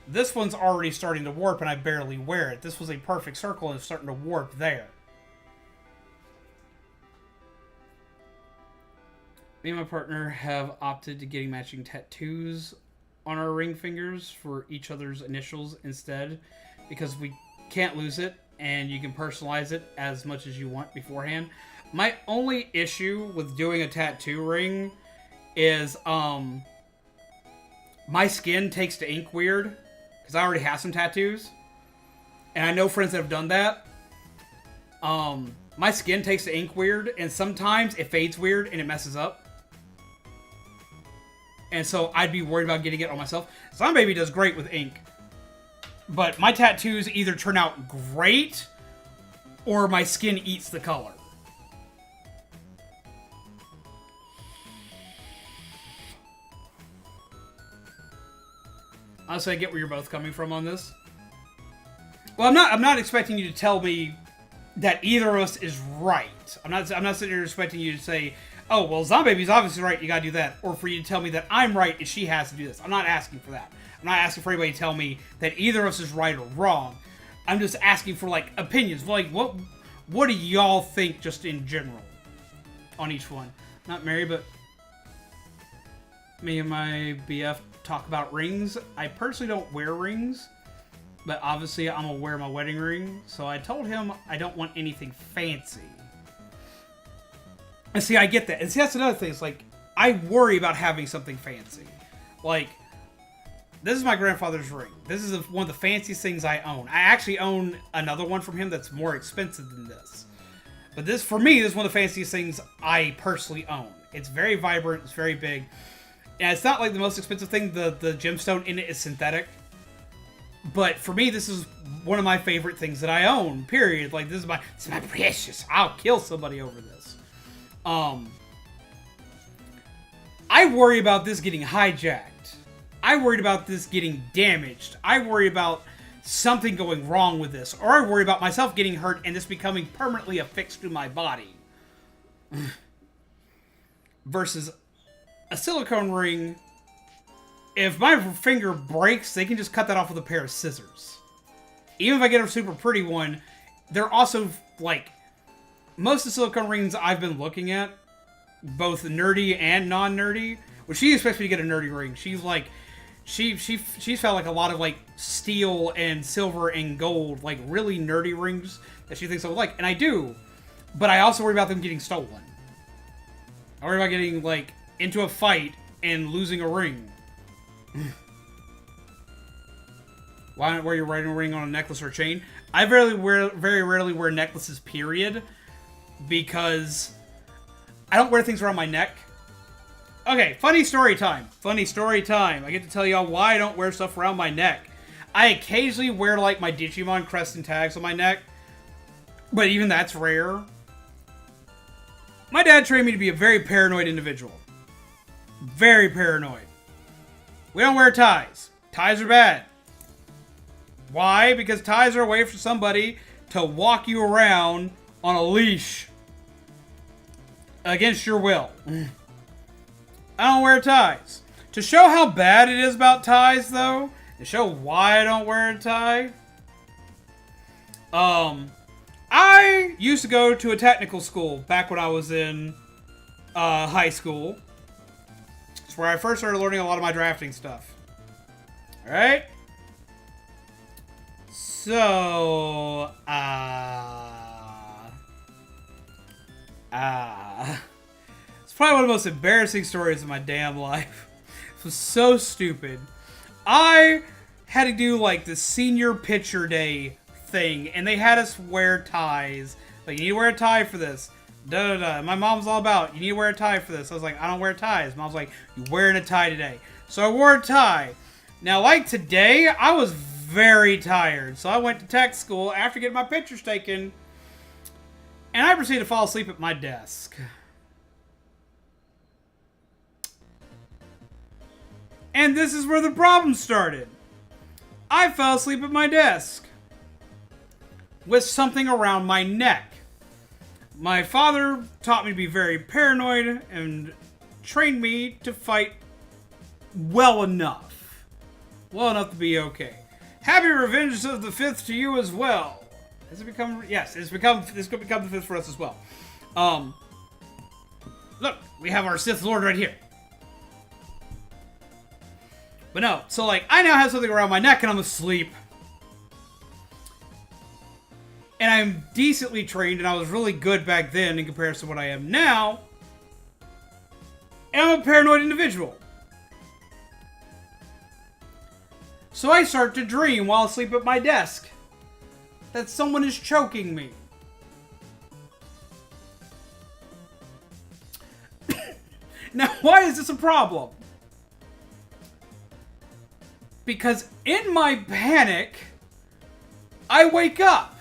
this one's already starting to warp, and I barely wear it. This was a perfect circle, and it's starting to warp there. Me and my partner have opted to getting matching tattoos on our ring fingers for each other's initials instead, because we can't lose it and you can personalize it as much as you want beforehand. My only issue with doing a tattoo ring is my skin takes to ink weird because I already have some tattoos and I know friends that have done that. My skin takes to ink weird and sometimes it fades weird and it messes up. And so I'd be worried about getting it on myself. Zombaby does great with ink. But my tattoos either turn out great or my skin eats the color. Honestly, I get where you're both coming from on this. Well, I'm not expecting you to tell me that either of us is right. I'm not sitting here expecting you to say, oh, well, Zombaby's obviously right, you gotta do that. Or for you to tell me that I'm right and she has to do this. I'm not asking for that. I'm not asking for anybody to tell me that either of us is right or wrong. I'm just asking for, like, opinions. Like, what do y'all think just in general on each one? Not Mary, but me and my BF talk about rings. I personally don't wear rings, but obviously I'm gonna wear my wedding ring. So I told him I don't want anything fancy. And see, I get that. And see, that's another thing. It's like, I worry about having something fancy. Like, this is my grandfather's ring. This is one of the fanciest things I own. I actually own another one from him that's more expensive than this. But this, for me, this is one of the fanciest things I personally own. It's very vibrant. It's very big. And it's not like the most expensive thing. The gemstone in it is synthetic. But for me, this is one of my favorite things that I own, period. Like, this is my precious. I'll kill somebody over this. I worry about this getting hijacked. I worried about this getting damaged. I worry about something going wrong with this. Or I worry about myself getting hurt and this becoming permanently affixed to my body. Versus a silicone ring, if my finger breaks, they can just cut that off with a pair of scissors. Even if I get a super pretty one, they're also, like, most of the silicone rings I've been looking at, both nerdy and non-nerdy, well, she expects me to get a nerdy ring. She's like, she's found, like, a lot of, like, steel and silver and gold, like, really nerdy rings that she thinks I would like. And I do, but I also worry about them getting stolen. I worry about getting, like, into a fight and losing a ring. Why not wear your wedding ring on a necklace or chain? I very rarely wear necklaces, period. Because I don't wear things around my neck. Okay, funny story time. Funny story time. I get to tell y'all why I don't wear stuff around my neck. I occasionally wear, like, my Digimon crest and tags on my neck. But even that's rare. My dad trained me to be a very paranoid individual. Very paranoid. We don't wear ties. Ties are bad. Why? Because ties are a way for somebody to walk you around on a leash. Against your will. I don't wear ties. To show how bad it is about ties, though, to show why I don't wear a tie, I used to go to a technical school back when I was in high school. It's where I first started learning a lot of my drafting stuff. Alright? So, it's probably one of the most embarrassing stories of my damn life. It was so stupid. I had to do, like, the senior picture day thing, and they had us wear ties. Like, you need to wear a tie for this. Da-da-da. My mom was all about, you need to wear a tie for this. I was like, I don't wear ties. Mom's like, you're wearing a tie today. So I wore a tie. Now, like today, I was very tired. So I went to tech school after getting my pictures taken, and I proceeded to fall asleep at my desk. And this is where the problem started. I fell asleep at my desk with something around my neck. My father taught me to be very paranoid and trained me to fight well enough. Well enough to be okay. Happy Revenge of the 5th to you as well. Has it become... Yes, this could become the 5th for us as well. Look, we have our Sith Lord right here. But no, so, like, I now have something around my neck and I'm asleep. And I'm decently trained, and I was really good back then in comparison to what I am now. And I'm a paranoid individual. So I start to dream while asleep at my desk that someone is choking me. Now, why is this a problem? Because in my panic, I wake up.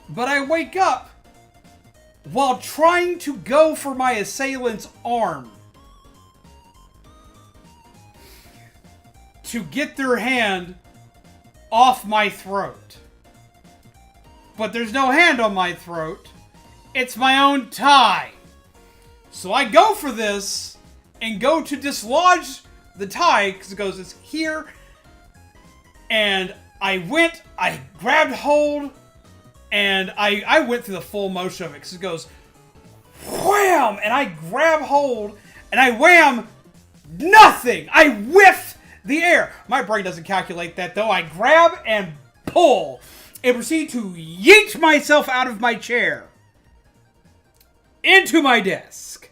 But I wake up while trying to go for my assailant's arm to get their hand off my throat. But there's no hand on my throat. It's my own tie. So I go for this and go to dislodge the tie because it goes, it's here. And I grabbed hold. And I went through the full motion of it, because it goes, wham! And I grab hold, and I wham! Nothing! I whiff the air! My brain doesn't calculate that, though. I grab and pull, and proceed to yeet myself out of my chair into my desk.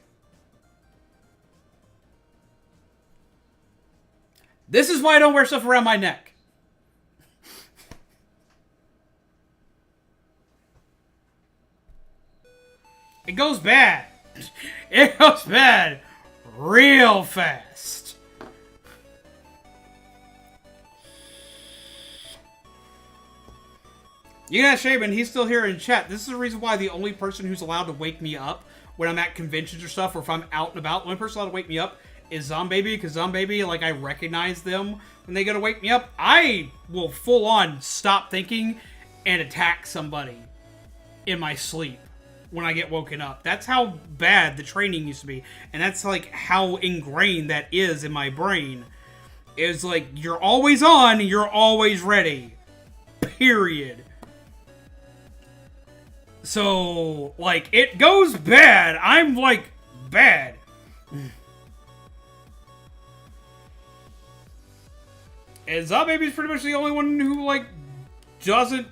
This is why I don't wear stuff around my neck. It goes bad. It goes bad real fast. You can ask Shaman, he's still here in chat. This is the reason why the only person who's allowed to wake me up when I'm at conventions or stuff, or if I'm out and about, the only person allowed to wake me up is Zombaby, because Zombaby, like, I recognize them when they go to wake me up. I will full-on stop thinking and attack somebody in my sleep when I get woken up. That's how bad the training used to be, and that's, like, how ingrained that is in my brain. It's like, you're always on, you're always ready. Period. So, like, it goes bad. I'm, like, bad. And Zombaby's pretty much the only one who, like, doesn't,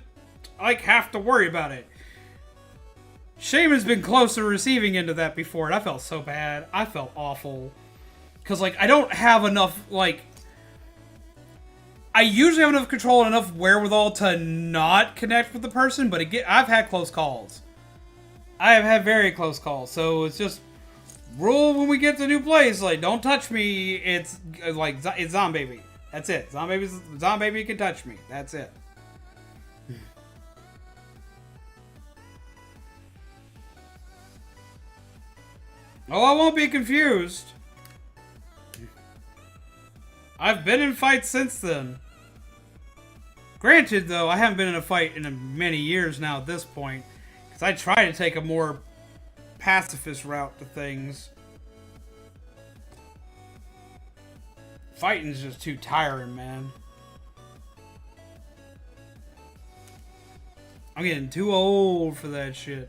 like, have to worry about it. Shaman's been close to receiving into that before, and I felt so bad. I felt awful. Because, like, I don't have enough, like... I usually have enough control and enough wherewithal to not connect with the person, but I've had close calls. I have had very close calls, so it's just... Rule when we get to a new place, like, don't touch me, it's, like, it's Zombaby. That's it. Zombaby can touch me. That's it. Oh, I won't be confused. I've been in fights since then. Granted, though, I haven't been in a fight in many years now at this point. Because I try to take a more pacifist route to things. Fighting's just too tiring, man. I'm getting too old for that shit.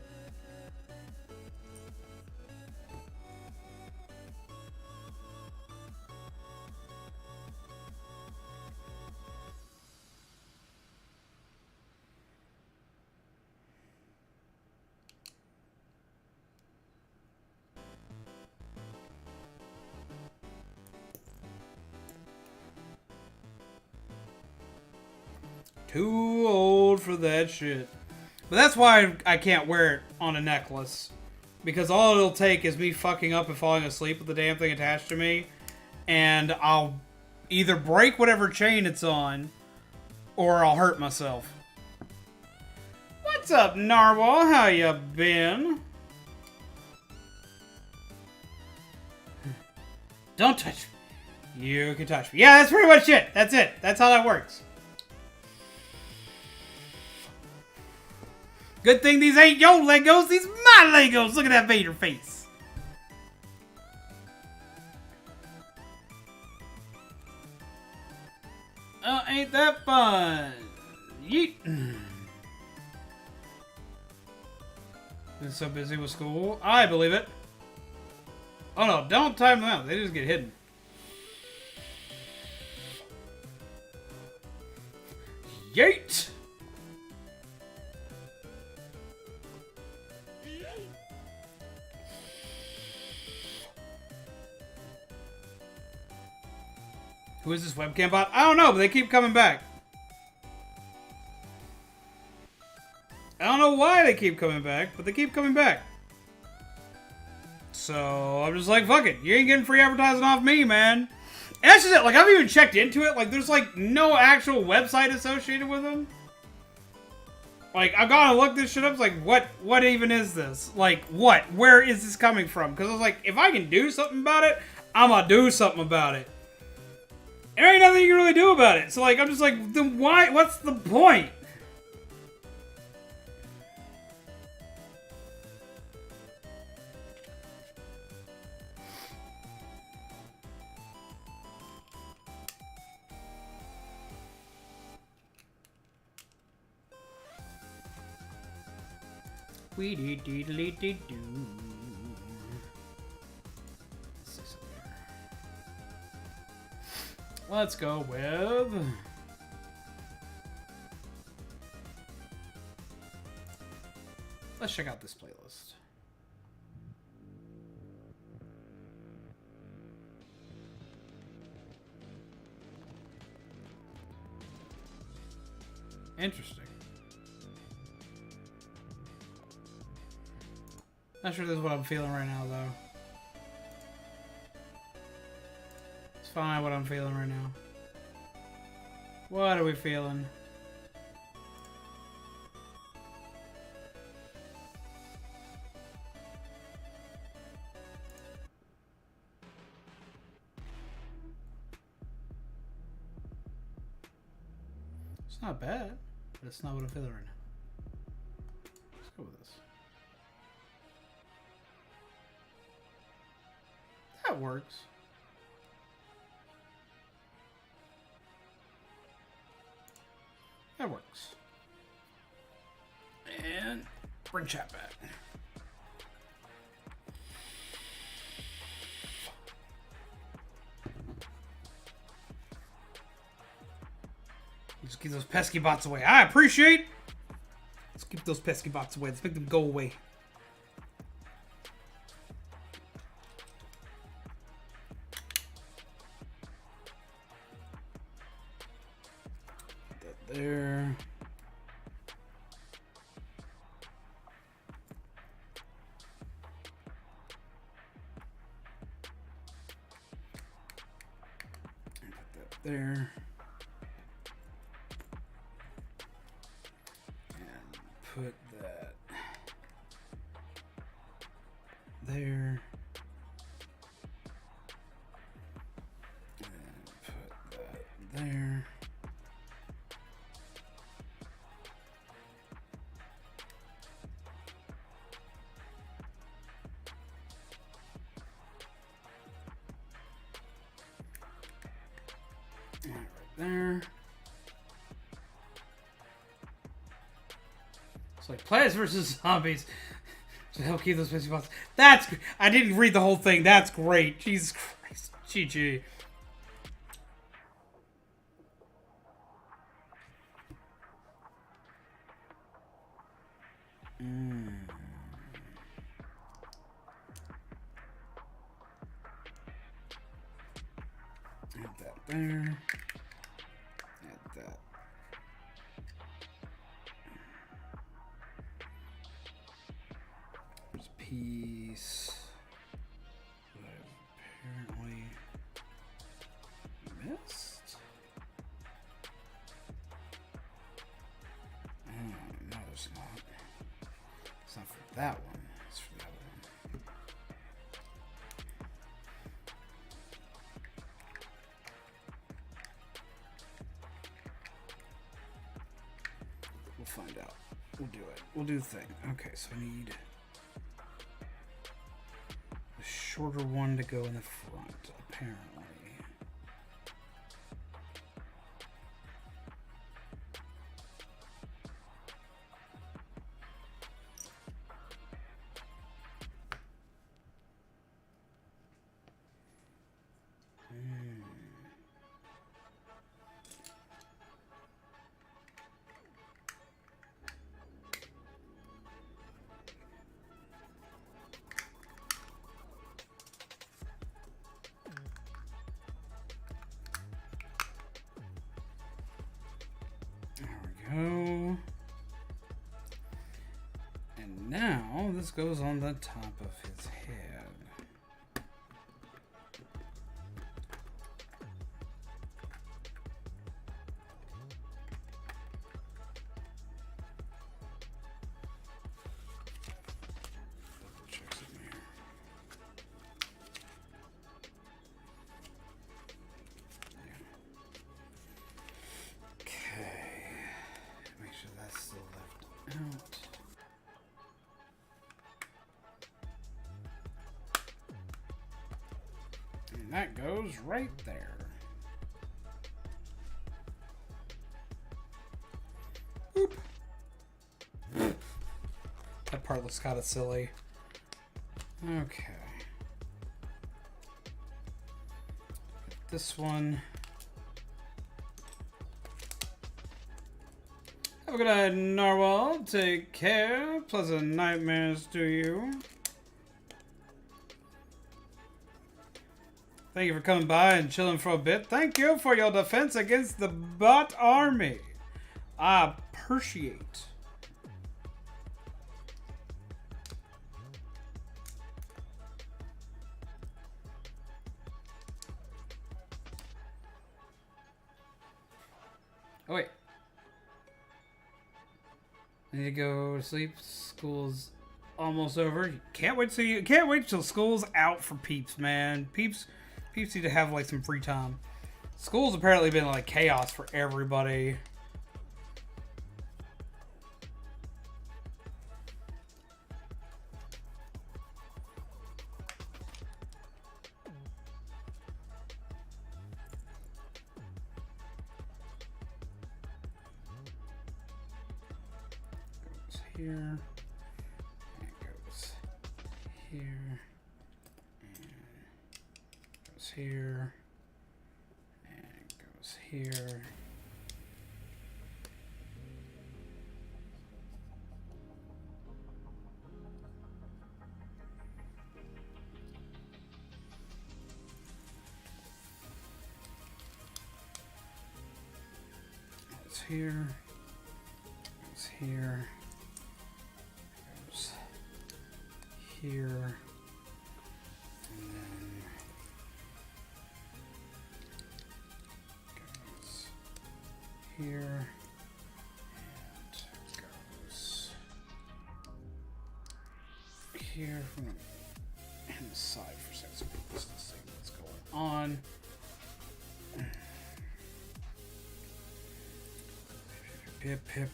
Too old for that shit. But that's why I can't wear it on a necklace. Because all it'll take is me fucking up and falling asleep with the damn thing attached to me. And I'll either break whatever chain it's on, or I'll hurt myself. What's up, Narwhal? How you been? Don't touch me. You can touch me. Yeah, that's pretty much it. That's it. That's how that works. Good thing these ain't your Legos, these my Legos. Look at that Vader face. Oh, ain't that fun? Yeet. Been so busy with school. I believe it. Oh no, don't time them out. They just get hidden. Yeet. Who is this webcam bot? I don't know, but they keep coming back. I don't know why they keep coming back, but they keep coming back. So, I'm just like, fuck it. You ain't getting free advertising off me, man. And that's just it. Like, I've even checked into it. Like, there's, like, no actual website associated with them. Like, I've got to look this shit up. It's like, what even is this? Like, what? Where is this coming from? Because I was like, if I can do something about it, I'm gonna do something about it. And there ain't nothing you can really do about it. So, like, I'm just like, then why? What's the point? Wee dee dee dee dee doo. Let's go with... Let's check out this playlist. Interesting. Not sure this is what I'm feeling right now, though. Let's find out what I'm feeling right now. What are we feeling? It's not bad, but it's not what I'm feeling right now. Let's go with this. That works. That works. And bring chat back. Let's keep those pesky bots away. I appreciate. Let's keep those pesky bots away. Let's make them go away. Put that there. Put that there. Put that there. And put that there. And right there. Like Plants versus Zombies to help keep those busy bots. That's. I didn't read the whole thing. That's great. Jesus Christ. GG. Add that there. Add that. Piece that I've apparently missed. Oh, no, there's not. It's not for that one. It's for the other one. We'll find out. We'll do it. We'll do the thing. Okay, so I need shorter one to go in the front, apparently. Go. And now this goes on the top of his head. Check something here. And that goes right there. Oop. That part looks kind of silly. Okay. This one. Have a good night, Narwhal. Take care. Pleasant nightmares to you. Thank you for coming by and chilling for a bit. Thank you for your defense against the bot army. I appreciate. Oh wait. I need to go to sleep. School's almost over. Can't wait till school's out for peeps, man. Peeps need to have like some free time. School's apparently been like chaos for everybody. Here, and it goes here, and goes here, and it goes here. Goes here, goes here. Here, and then goes here, and goes here. I'm gonna hand the side for a second so people can see what's going on. Pip, pip.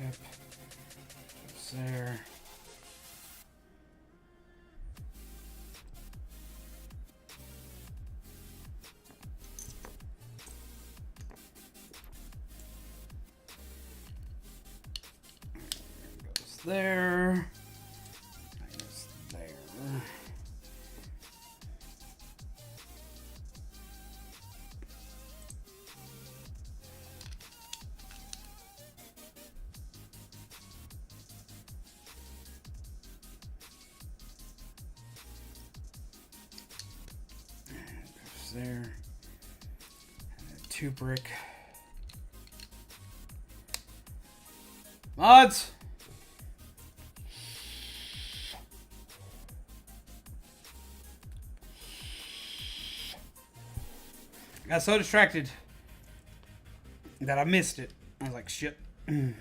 Yep. Just there. Goes there. I guess there. There, and 2 brick mods. I got so distracted that I missed it. I was like, shit. Get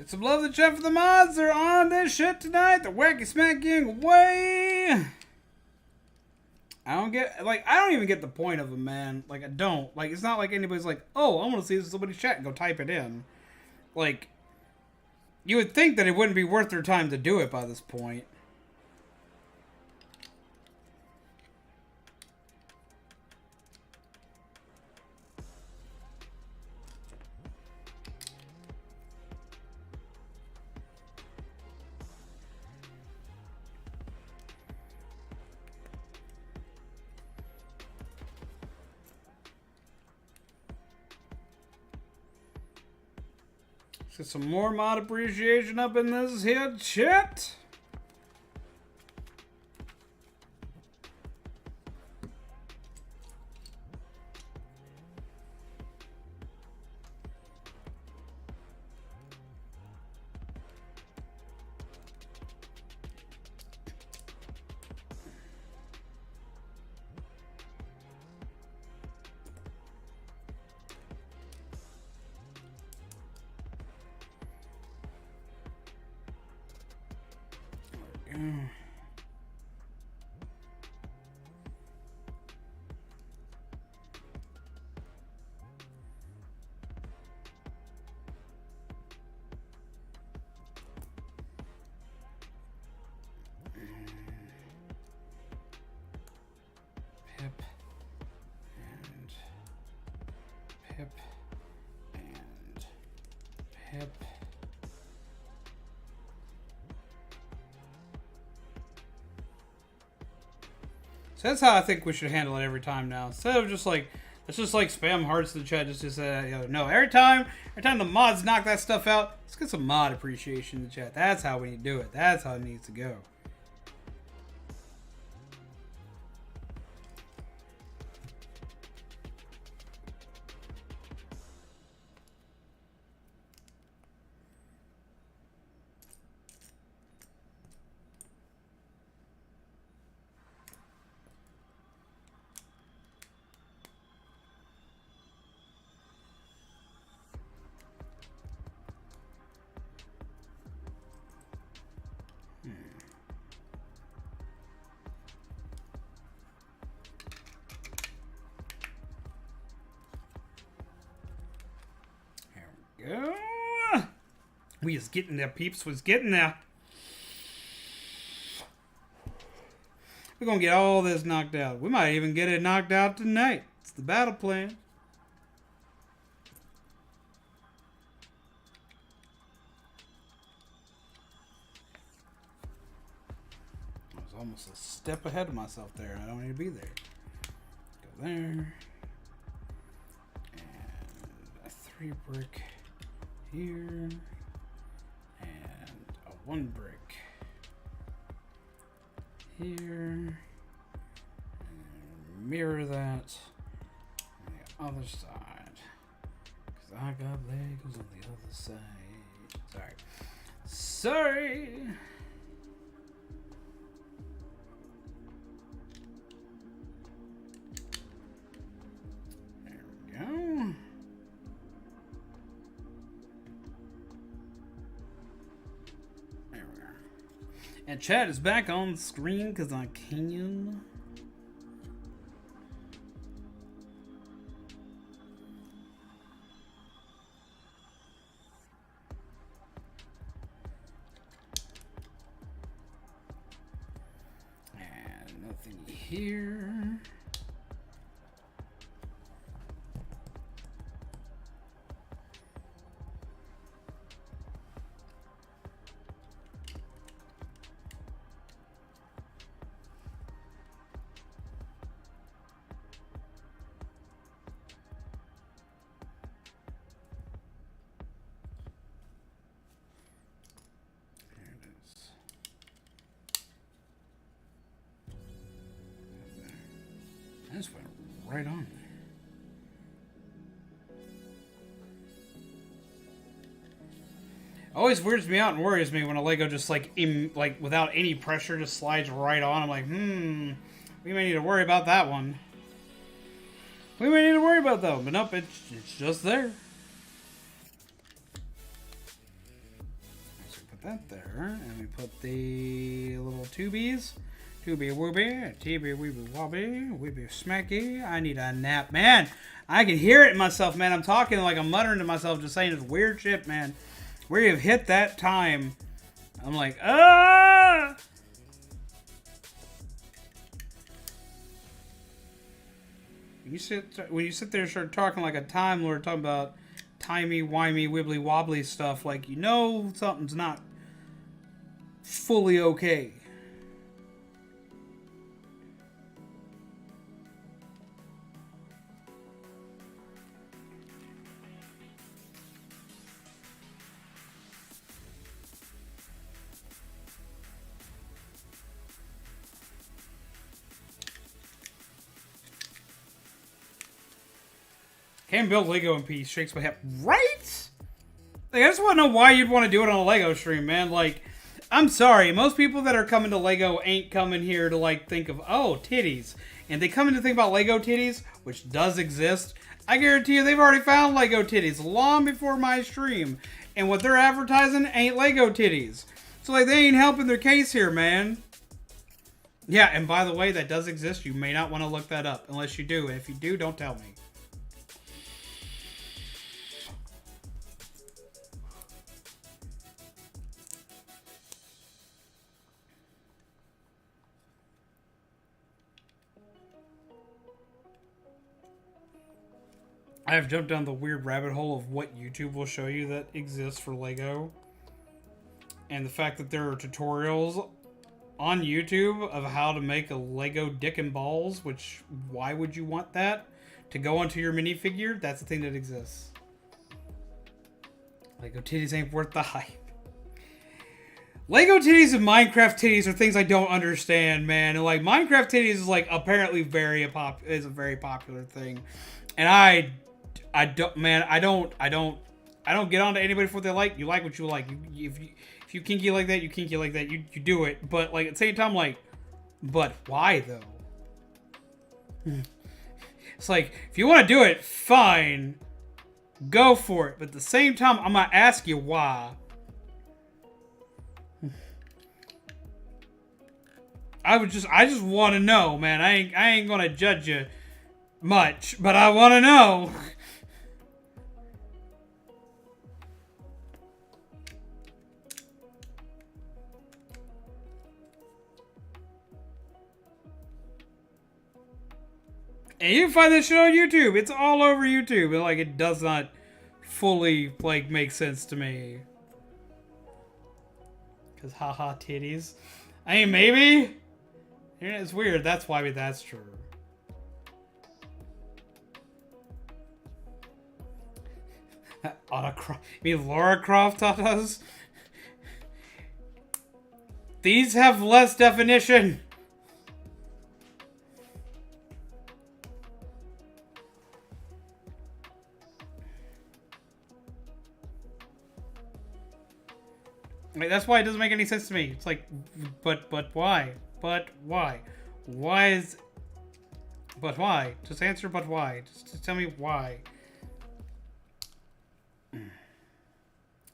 some love in the chat for the mods. They're on this shit tonight. The wacky smack gang away. I don't even get the point of them, man. Like, I don't. Like, it's not like anybody's like, oh, I want to see somebody's chat and go type it in. Like, you would think that it wouldn't be worth their time to do it by this point. Let's get some more mod appreciation up in this here chat. Pip and pip. So that's how I think we should handle it every time now. Instead of just like, let's just like spam hearts in the chat just to say, you know, no, every time the mods knock that stuff out, let's get some mod appreciation in the chat. That's how we need to do it. That's how it needs to go. go. We is getting there, peeps. Was getting there. We're gonna get all this knocked out. We might even get it knocked out tonight. It's the battle plan. I was almost a step ahead of myself there. I don't need to be there. Go there. And a 3 brick here. And a 1 brick here. And mirror that on the other side. Because I got Legos on the other side. Sorry. There we go. There we are. And chat is back on the screen because I can. And nothing here. This went right on there. Always weirds me out and worries me when a Lego just like without any pressure just slides right on. I'm like, we may need to worry about that one. We may need to worry about that one, but nope, it's just there. So we put that there, and we put the little tubies. Tooby wooby, teeby weeby wobby, weeby smacky. I need a nap, man. I can hear it in myself, man. I'm talking like I'm muttering to myself, just saying this weird shit, man. We have hit that time. I'm like, ah. When you sit there and start talking like a Time Lord, talking about timey-wimey, wibbly-wobbly stuff, like, you know something's not fully okay. Can't build Lego in peace. Shakes my head. Right? Like, I just want to know why you'd want to do it on a Lego stream, man. Like, I'm sorry. Most people that are coming to Lego ain't coming here to, like, think of, oh, titties. And they come in to think about Lego titties, which does exist. I guarantee you they've already found Lego titties long before my stream. And what they're advertising ain't Lego titties. So, like, they ain't helping their case here, man. Yeah, and by the way, that does exist. You may not want to look that up unless you do. And if you do, don't tell me. I have jumped down the weird rabbit hole of what YouTube will show you that exists for Lego. And the fact that there are tutorials on YouTube of how to make a Lego dick and balls, which, why would you want that? To go onto your minifigure? That's the thing that exists. Lego titties ain't worth the hype. Lego titties and Minecraft titties are things I don't understand, man. And like, Minecraft titties is like apparently a very popular thing. And I don't get on to anybody for what they like. You like what you like. If you kinky like that, you kinky like that. You do it. But like at the same time, like, but why though? It's like, if you want to do it, fine, go for it. But at the same time, I'm gonna ask you why. I just want to know, man. I ain't gonna judge you much, but I want to know. And you can find this shit on YouTube. It's all over YouTube. And, like, it does not fully, like, make sense to me. Because haha titties. I mean, maybe? It's weird. That's why that's true. You mean Lara Croft tatas? These have less definition. Like, that's why it doesn't make any sense to me. It's like, but why? But why? Why is... But why? Just answer but why. Just tell me why.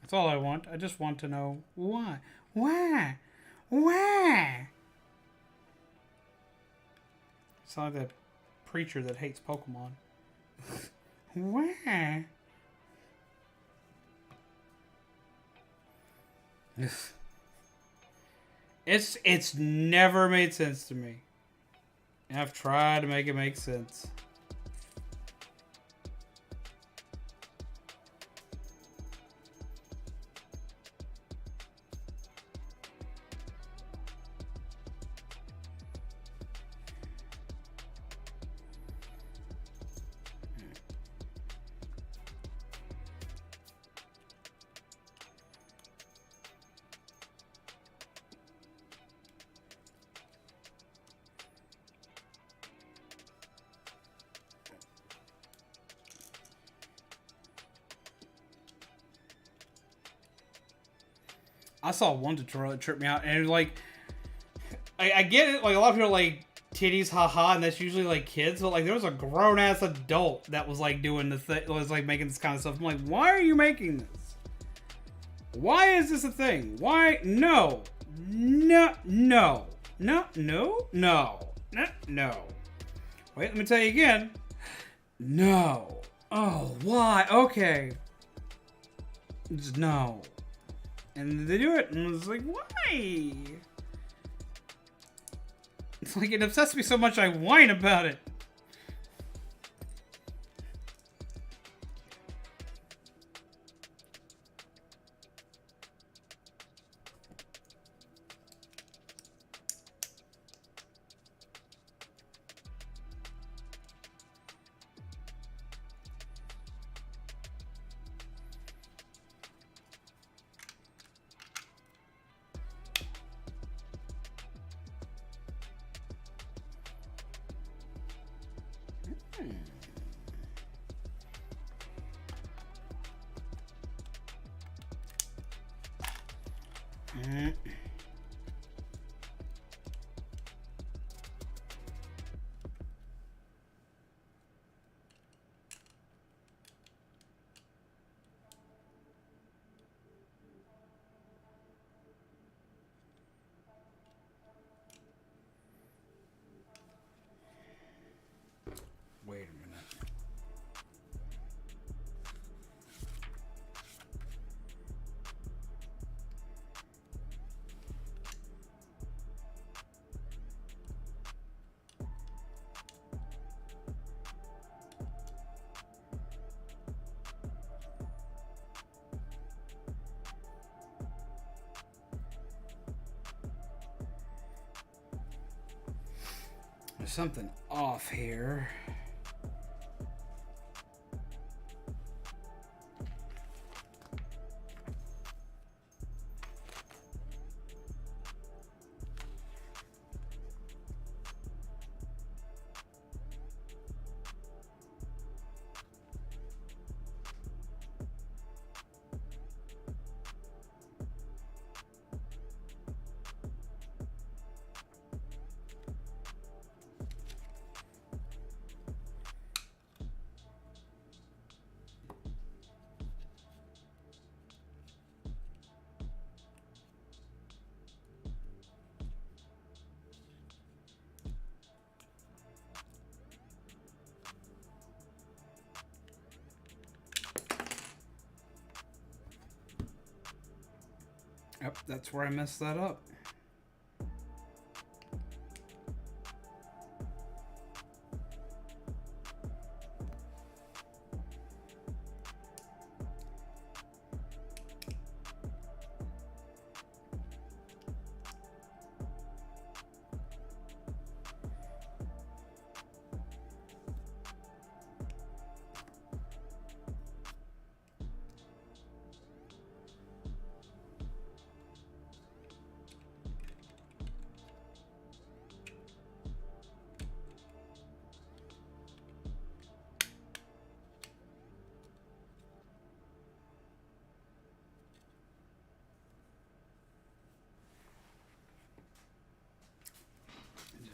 That's all I want. I just want to know why. Why? Why? It's like that preacher that hates Pokemon. Why? It's never made sense to me. And I've tried to make it make sense. I saw one tutorial that tripped me out, and it was like, I get it, like, a lot of people are like, titties, haha, and that's usually, like, kids, but, like, there was a grown-ass adult that was, like, doing the thing, was, like, making this kind of stuff. I'm like, why are you making this? Why is this a thing? Why? No. No. No. No. No. No. No. No. Wait, let me tell you again. No. Oh, why? Okay. Just no. And they do it, and it's like, why? It's like, it obsesses me so much I whine about it. Wait a minute. There's something off here. Yep, that's where I messed that up.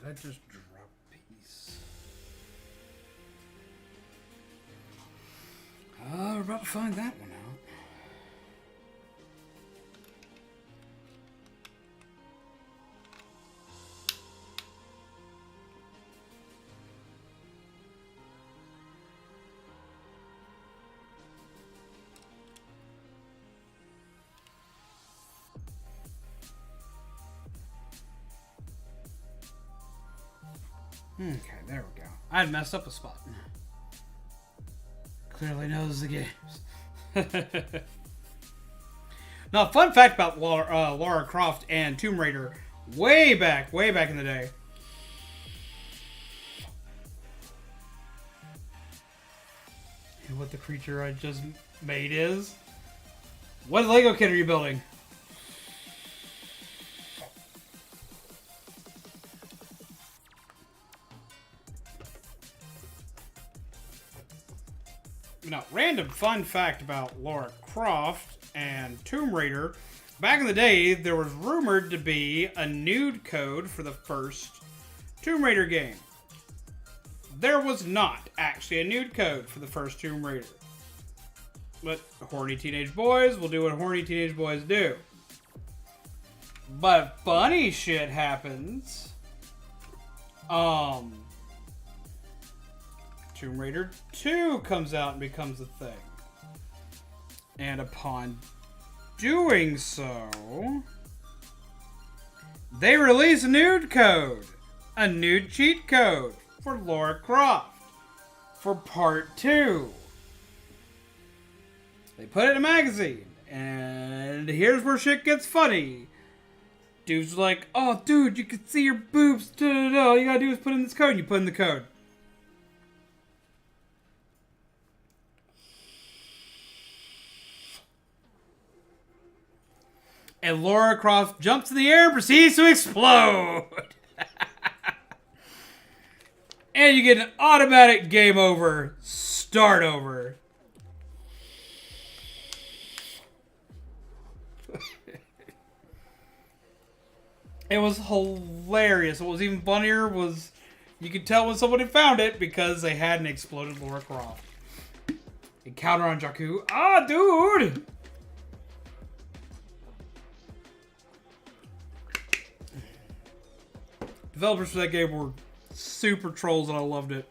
Did I just drop a piece? We're about to find that one out. Okay, there we go. I'd messed up a spot. Clearly knows the games. Now, fun fact about Lara Croft and Tomb Raider, way back in the day. And what the creature I just made is? What Lego kit are you building? Now, random fun fact about Lara Croft and Tomb Raider. Back in the day, there was rumored to be a nude code for the first Tomb Raider game. There was not actually a nude code for the first Tomb Raider. But horny teenage boys will do what horny teenage boys do. But funny shit happens. Tomb Raider 2 comes out and becomes a thing. And upon doing so, they release a nude code. A nude cheat code for Lara Croft for part 2. They put it in a magazine. And here's where shit gets funny. Dude's like, oh dude, you can see your boobs. All you gotta do is put in this code. And you put in the code. And Lara Croft jumps in the air and proceeds to explode. And you get an automatic game over, start over. It was hilarious. What was even funnier was you could tell when somebody found it because they hadn't exploded Lara Croft. Encounter on Jakku. Ah, dude! Developers for that game were super trolls and I loved it.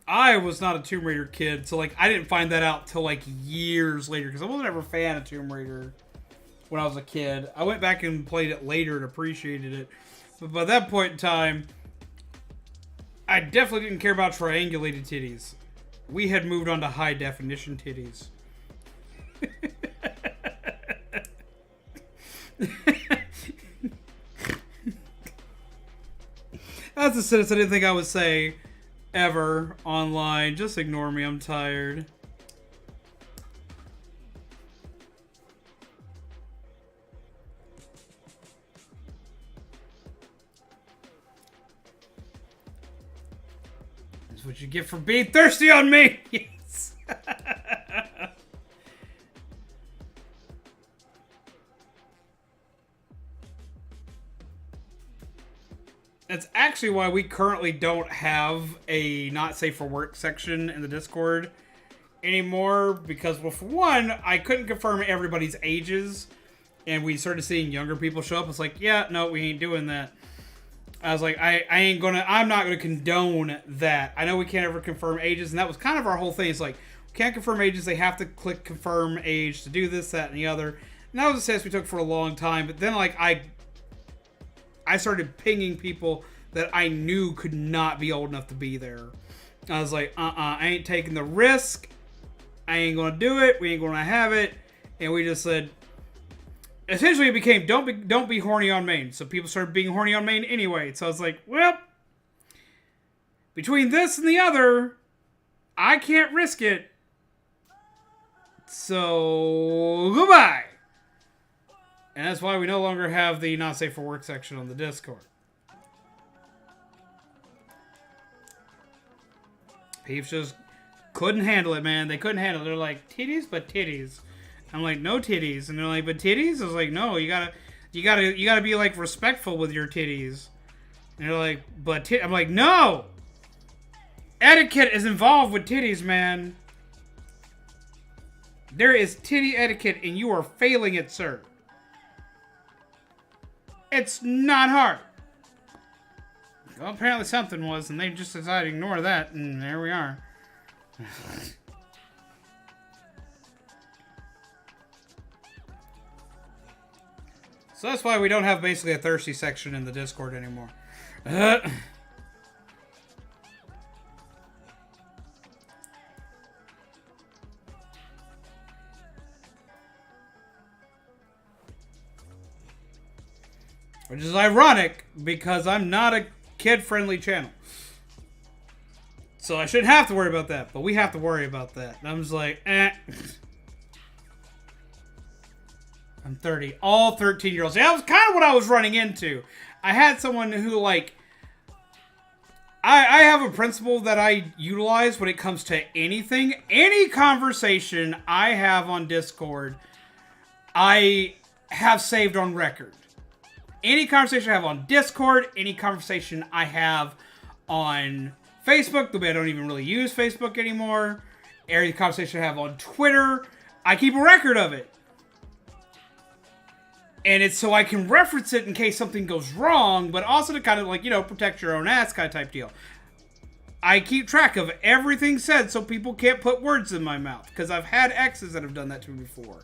I was not a Tomb Raider kid, so like I didn't find that out till like years later because I wasn't ever a fan of Tomb Raider when I was a kid. I went back and played it later and appreciated it. But by that point in time, I definitely didn't care about triangulated titties. We had moved on to high definition titties. That's a sentence I didn't think I would say ever online. Just ignore me, I'm tired. That's what you get for being thirsty on me! Yes! That's actually why we currently don't have a not safe for work section in the Discord anymore. Because, well, for one, I couldn't confirm everybody's ages. And we started seeing younger people show up. It's like, yeah, no, we ain't doing that. I was like, I'm not gonna condone that. I know we can't ever confirm ages, and that was kind of our whole thing. It's like, we can't confirm ages, they have to click confirm age to do this, that, and the other. And that was a stance we took for a long time, but then like I started pinging people that I knew could not be old enough to be there. I was like, I ain't taking the risk. I ain't gonna do it. We ain't gonna have it. And we just said, essentially it became, don't be horny on main. So people started being horny on main anyway. So I was like, well, between this and the other, I can't risk it. So, goodbye. And that's why we no longer have the not safe for work section on the Discord. Peeps just couldn't handle it, man. They couldn't handle it. They're like, titties, but titties. I'm like, no titties. And they're like, but titties? I was like, no, you gotta be like respectful with your titties. And they're like, but I'm like, no! Etiquette is involved with titties, man. There is titty etiquette and you are failing it, sir. It's not hard. Well, apparently something was, and they just decided to ignore that, and there we are. So that's why we don't have basically a thirsty section in the Discord anymore. Which is ironic, because I'm not a kid-friendly channel. So I shouldn't have to worry about that, but we have to worry about that. And I'm just like, eh. I'm 30. All 13-year-olds. Yeah, that was kind of what I was running into. I had someone who, like... I have a principle that I utilize when it comes to anything. Any conversation I have on Discord, I have saved on record. Any conversation I have on Discord, any conversation I have on Facebook, the way I don't even really use Facebook anymore, any conversation I have on Twitter, I keep a record of it. And it's so I can reference it in case something goes wrong, but also to kind of like, you know, protect your own ass kind of type deal. I keep track of everything said so people can't put words in my mouth, because I've had exes that have done that to me before.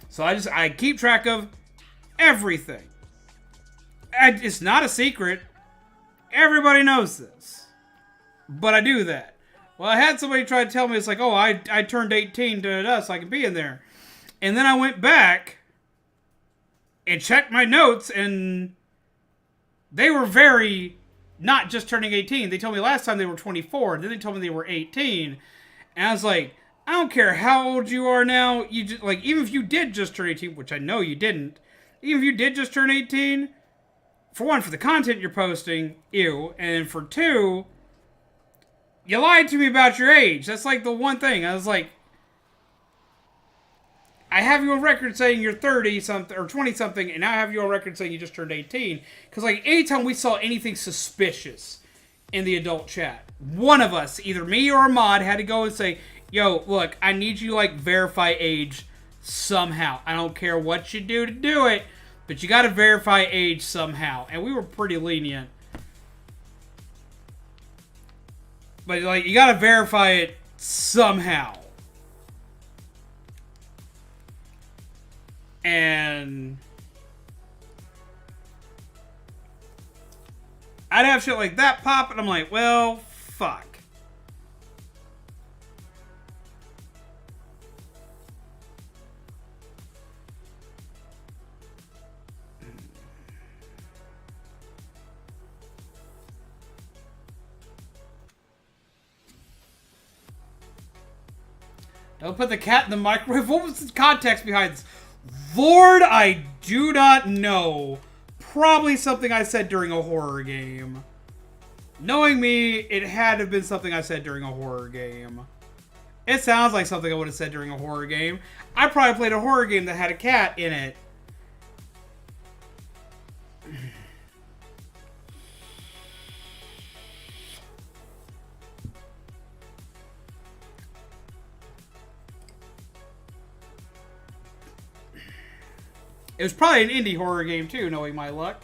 So I keep track of everything. It's not a secret. Everybody knows this. But I do that. Well, I had somebody try to tell me, it's like, oh, I turned 18 so I can be in there. And then I went back and checked my notes, and they were very not just turning 18. They told me last time they were 24, and then they told me they were 18. And I was like, I don't care how old you are now. You just, like, even if you did just turn 18, which I know you didn't, even if you did just turn 18, for one, for the content you're posting, ew. And for two, you lied to me about your age. That's like the one thing. I was like, I have you on record saying you're 30-something or 20-something, and now I have you on record saying you just turned 18. Because, like, anytime we saw anything suspicious in the adult chat, one of us, either me or Ahmad, had to go and say, yo, look, I need you to, like, verify age somehow. I don't care what you do to do it, but you gotta verify age somehow. And we were pretty lenient. But, like, you gotta verify it somehow. And I'd have shit like that pop, and I'm like, well, fuck. Don't put the cat in the microwave. What was the context behind this? Lord, I do not know. Probably something I said during a horror game. Knowing me, it had to have been something I said during a horror game. It sounds like something I would have said during a horror game. I probably played a horror game that had a cat in it. It was probably an indie horror game too, knowing my luck.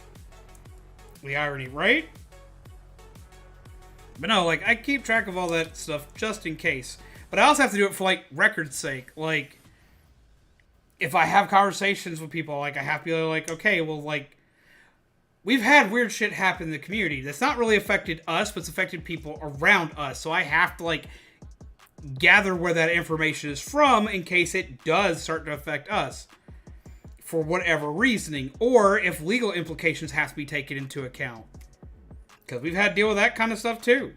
The irony, right? But no, like, I keep track of all that stuff just in case. But I also have to do it for, like, record's sake. Like, if I have conversations with people, like, I have to be like, okay, well, like, we've had weird shit happen in the community that's not really affected us, but it's affected people around us. So I have to, like, gather where that information is from in case it does start to affect us. For whatever reasoning, or if legal implications have to be taken into account. Because we've had to deal with that kind of stuff too.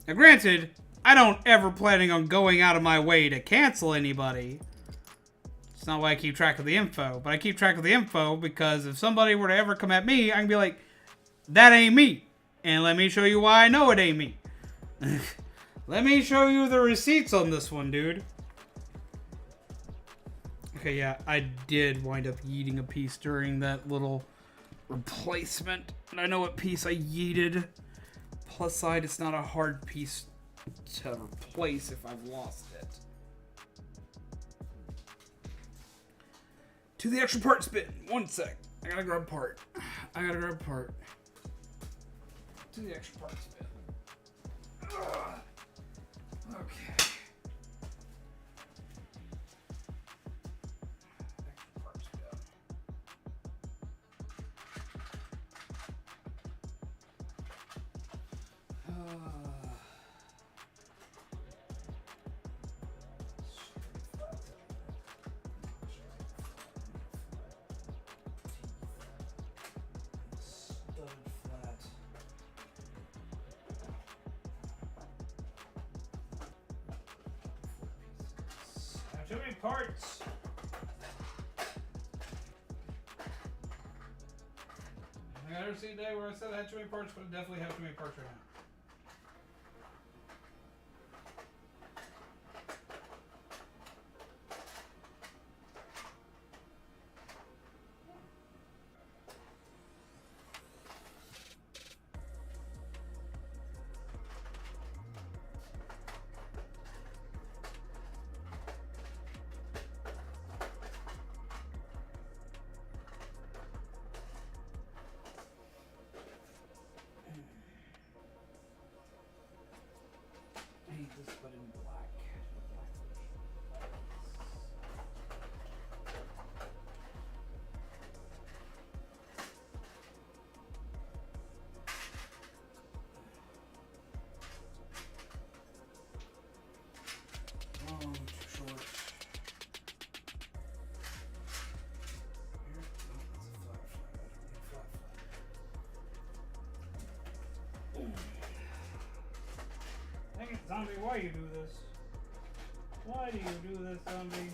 Now granted, I don't ever planning on going out of my way to cancel anybody. It's not why I keep track of the info, but I keep track of the info because if somebody were to ever come at me, I can be like, that ain't me. And let me show you why I know it ain't me. Let me show you the receipts on this one, dude. Okay, yeah, I did wind up yeeting a piece during that little replacement. And I know what piece I yeeted. Plus side, it's not a hard piece to replace if I've lost it. To the extra part spin. 1 sec. I gotta grab part. To the extra part spin. Ugh. Okay. Extra part spin. Too many parts. I never seen a day where I said I had too many parts, but I definitely have too many parts right now. This, but in black. Oh, too short. Here, no, that's a flat. Dang it, zombie, why you do this? Why do you do this, zombie?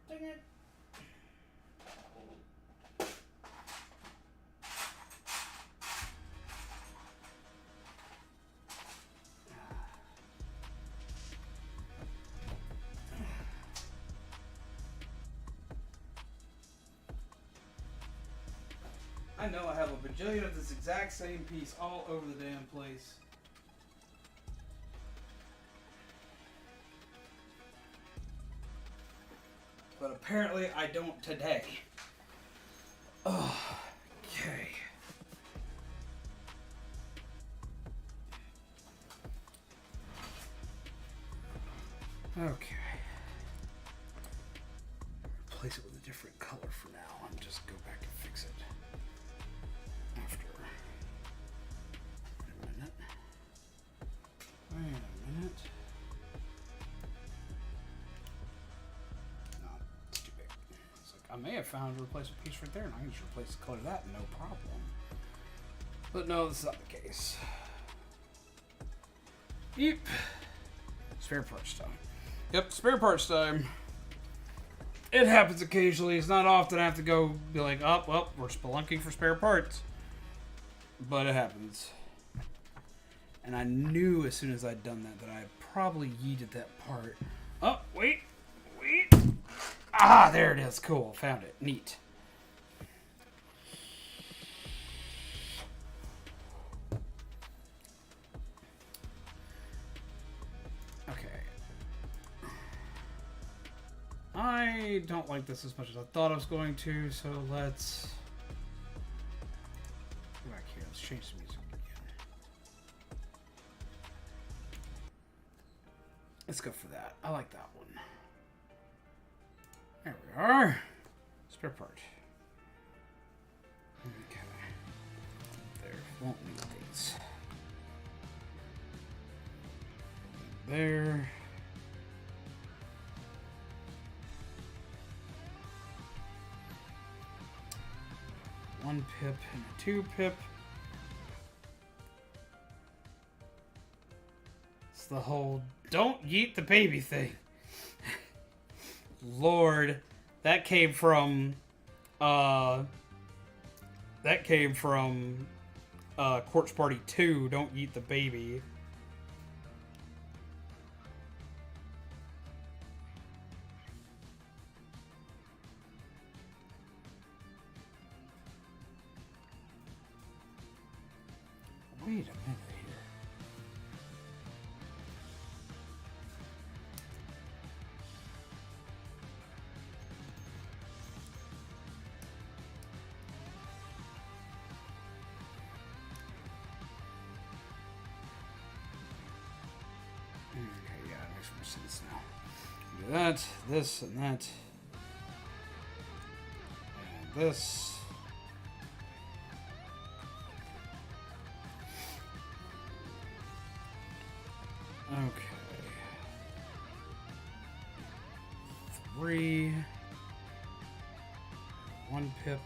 Dang it. I know I have a bajillion of this exact same piece all over the damn place. But apparently I don't today. Oh, okay. Okay. Replace it with a different color for now and just go back and fix it after. Wait a minute. No, it's too big. It's like, I may have found a replacement piece right there and I can just replace the color of that, no problem. But no, this is not the case. Yep. Spare parts time. Yep, spare parts time. It happens occasionally. It's not often I have to go be like, oh, well, we're spelunking for spare parts. But it happens. And I knew as soon as I'd done that I probably yeeted that part. Oh, wait. Ah, there it is. Cool. Found it. Neat. I don't like this as much as I thought I was going to, so let's go back here. Let's change the music again. Let's go for that. I like that one. There we are. Spare part. Okay. There. Won't need these. There. One pip and a 2 pip. It's the whole don't yeet the baby thing. Lord, that came from Corpse Party 2, Don't Yeet the Baby. Wait a minute here. Okay, yeah, it makes more sense now. Do that, this, and that. And this. Okay. 3. 1 pip.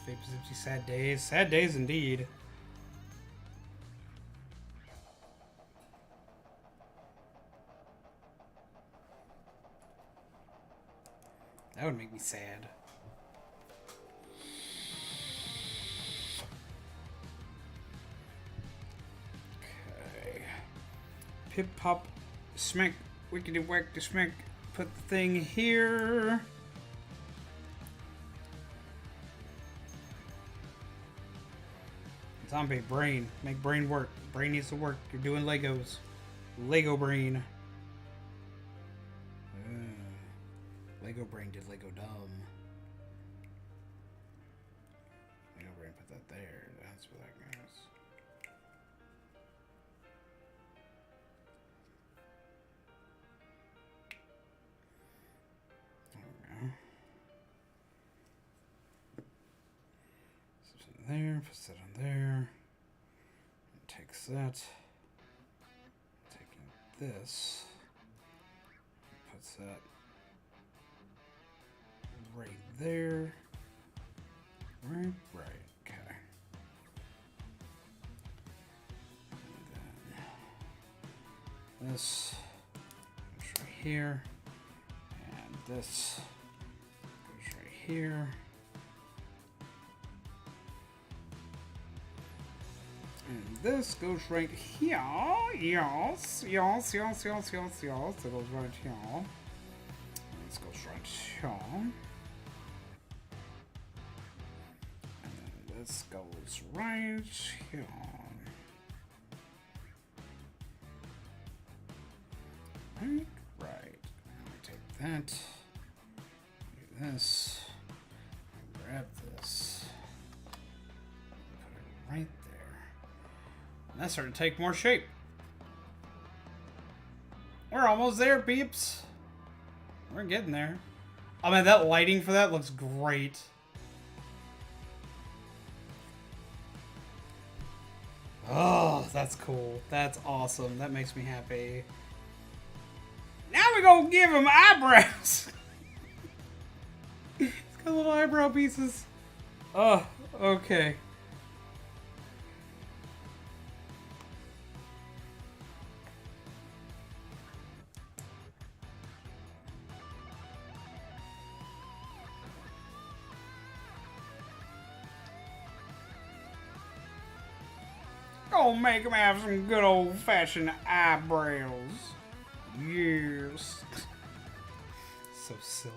Vape is empty. Sad days. Sad days indeed. That would make me sad. Pip pop, smack, wickety whack to smack. Put the thing here. Zombie brain, make brain work. Brain needs to work. You're doing Legos. Lego brain. Lego brain did Lego dumb. Lego brain put that there. That's where that goes. There, puts that on there. Takes that. Taking this. Puts that right there. Right. Okay. And then this goes right here. And this goes right here. And this goes right here. Yes. It goes right here. This goes right here. And then this goes right here. Right. Take that. Do this. Grab this. Put it right there. That's starting to take more shape. We're almost there, peeps. We're getting there. I mean, that lighting for that looks great. Oh, that's cool. That's awesome. That makes me happy. Now we're gonna give him eyebrows. He's got little eyebrow pieces. Oh, okay. Gonna make him have some good old-fashioned eyebrows. Yes. So silly.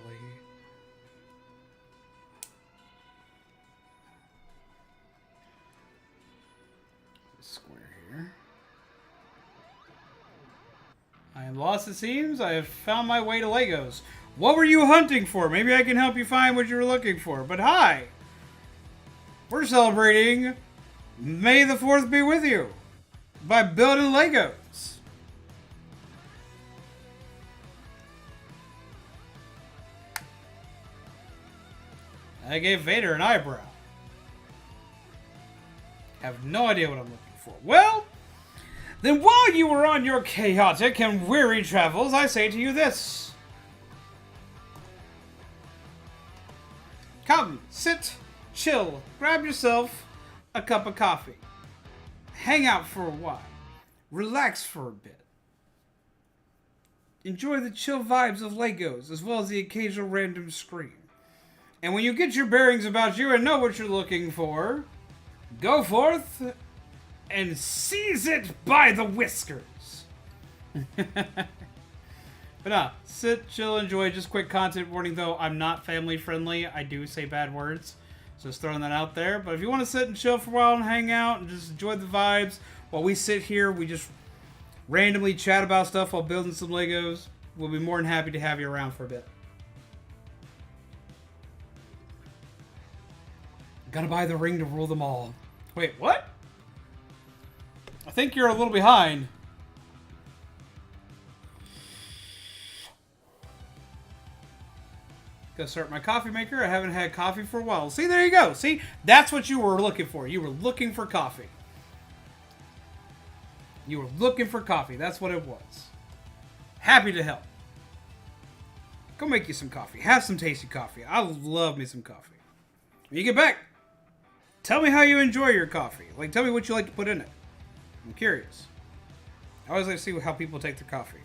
Square here. I I'm lost, it seems. I have found my way to Legos. What were you hunting for? Maybe I can help you find what you were looking for. But hi! We're celebrating May the 4th be with you by building Legos. I gave Vader an eyebrow. Have no idea what I'm looking for. Well, then while you were on your chaotic and weary travels, I say to you this. Come, sit, chill, grab yourself a cup of coffee. Hang out for a while. Relax for a bit. Enjoy the chill vibes of Legos, as well as the occasional random scream. And when you get your bearings about you and know what you're looking for, go forth and seize it by the whiskers. But nah, sit, chill, enjoy. Just quick content warning though, I'm not family friendly. I do say bad words. So just throwing that out there. But if you want to sit and chill for a while and hang out and just enjoy the vibes while we sit here, we just randomly chat about stuff while building some Legos, we'll be more than happy to have you around for a bit. Gotta buy the ring to rule them all. Wait, what? I think you're a little behind. Go start my coffee maker. I haven't had coffee for a while. See, there you go. See, that's what you were looking for. You were looking for coffee. You were looking for coffee. That's what it was. Happy to help. Go make you some coffee. Have some tasty coffee. I love me some coffee. When you get back, tell me how you enjoy your coffee. Like, tell me what you like to put in it. I'm curious. I always like to see how people take their coffee.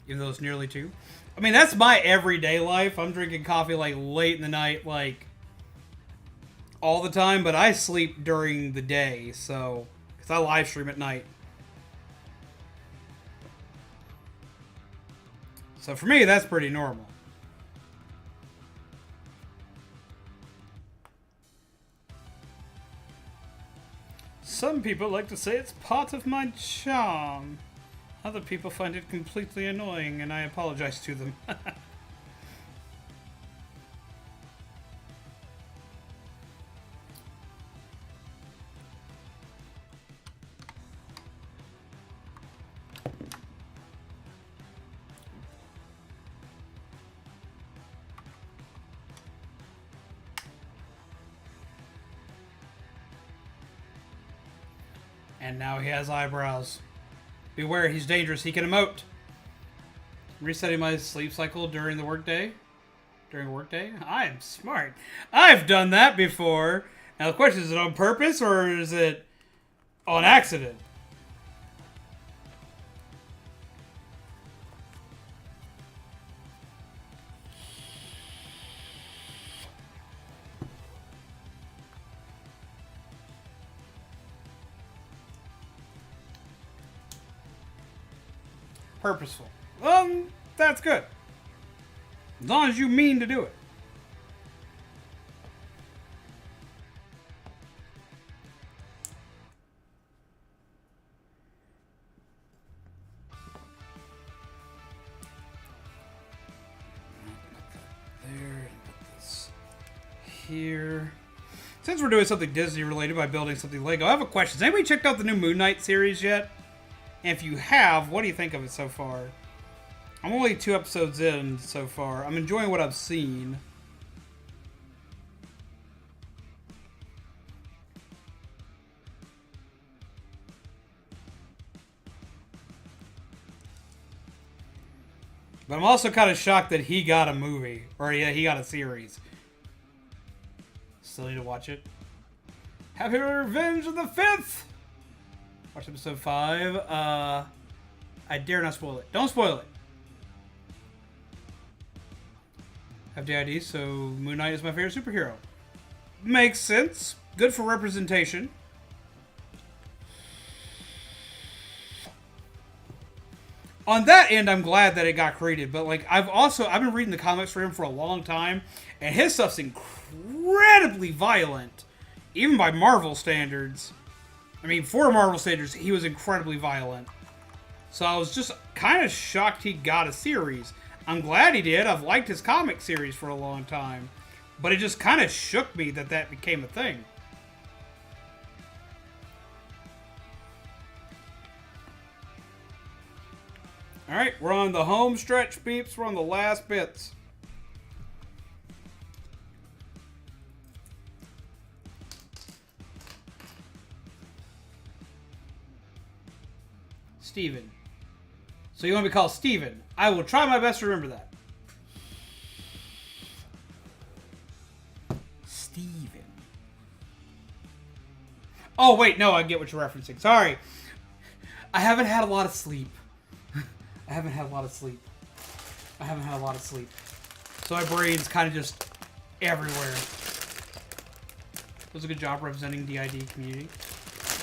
Even though it's nearly 2. I mean, that's my everyday life. I'm drinking coffee, like, late in the night, like, all the time. But I sleep during the day, so... because I live stream at night. So for me, that's pretty normal. Some people like to say it's part of my charm. Other people find it completely annoying, and I apologize to them. And now he has eyebrows. Beware, he's dangerous. He can emote. Resetting my sleep cycle during the workday. During workday? I'm smart. I've done that before. Now the question is it on purpose or is it on accident? Purposeful. That's good. As long as you mean to do it. There, and put this here. Since we're doing something Disney related by building something Lego, I have a question. Has anybody checked out the new Moon Knight series yet? And if you have, what do you think of it so far? I'm only 2 episodes in so far. I'm enjoying what I've seen. But I'm also kind of shocked that he got a movie. Or yeah, he got a series. Still need to watch it. Happy Revenge of the 5th! Watch episode 5. I dare not spoil it. Don't spoil it. Have the ID, so Moon Knight is my favorite superhero. Makes sense. Good for representation. on that end, I'm glad that it got created. But like, I've been reading the comics for him for a long time, and his stuff's incredibly violent, even by Marvel standards. I mean, for Marvel standards, he was incredibly violent. So I was just kind of shocked he got a series. I'm glad he did. I've liked his comic series for a long time, but it just kind of shook me that that became a thing. Alright, we're on the home stretch, peeps. We're on the last bits. Steven. So you want to be called Steven? I will try my best to remember that. Steven. Oh, wait, no, I get what you're referencing. Sorry. I haven't had a lot of sleep. So my brain's kind of just everywhere. Does a good job representing DID community.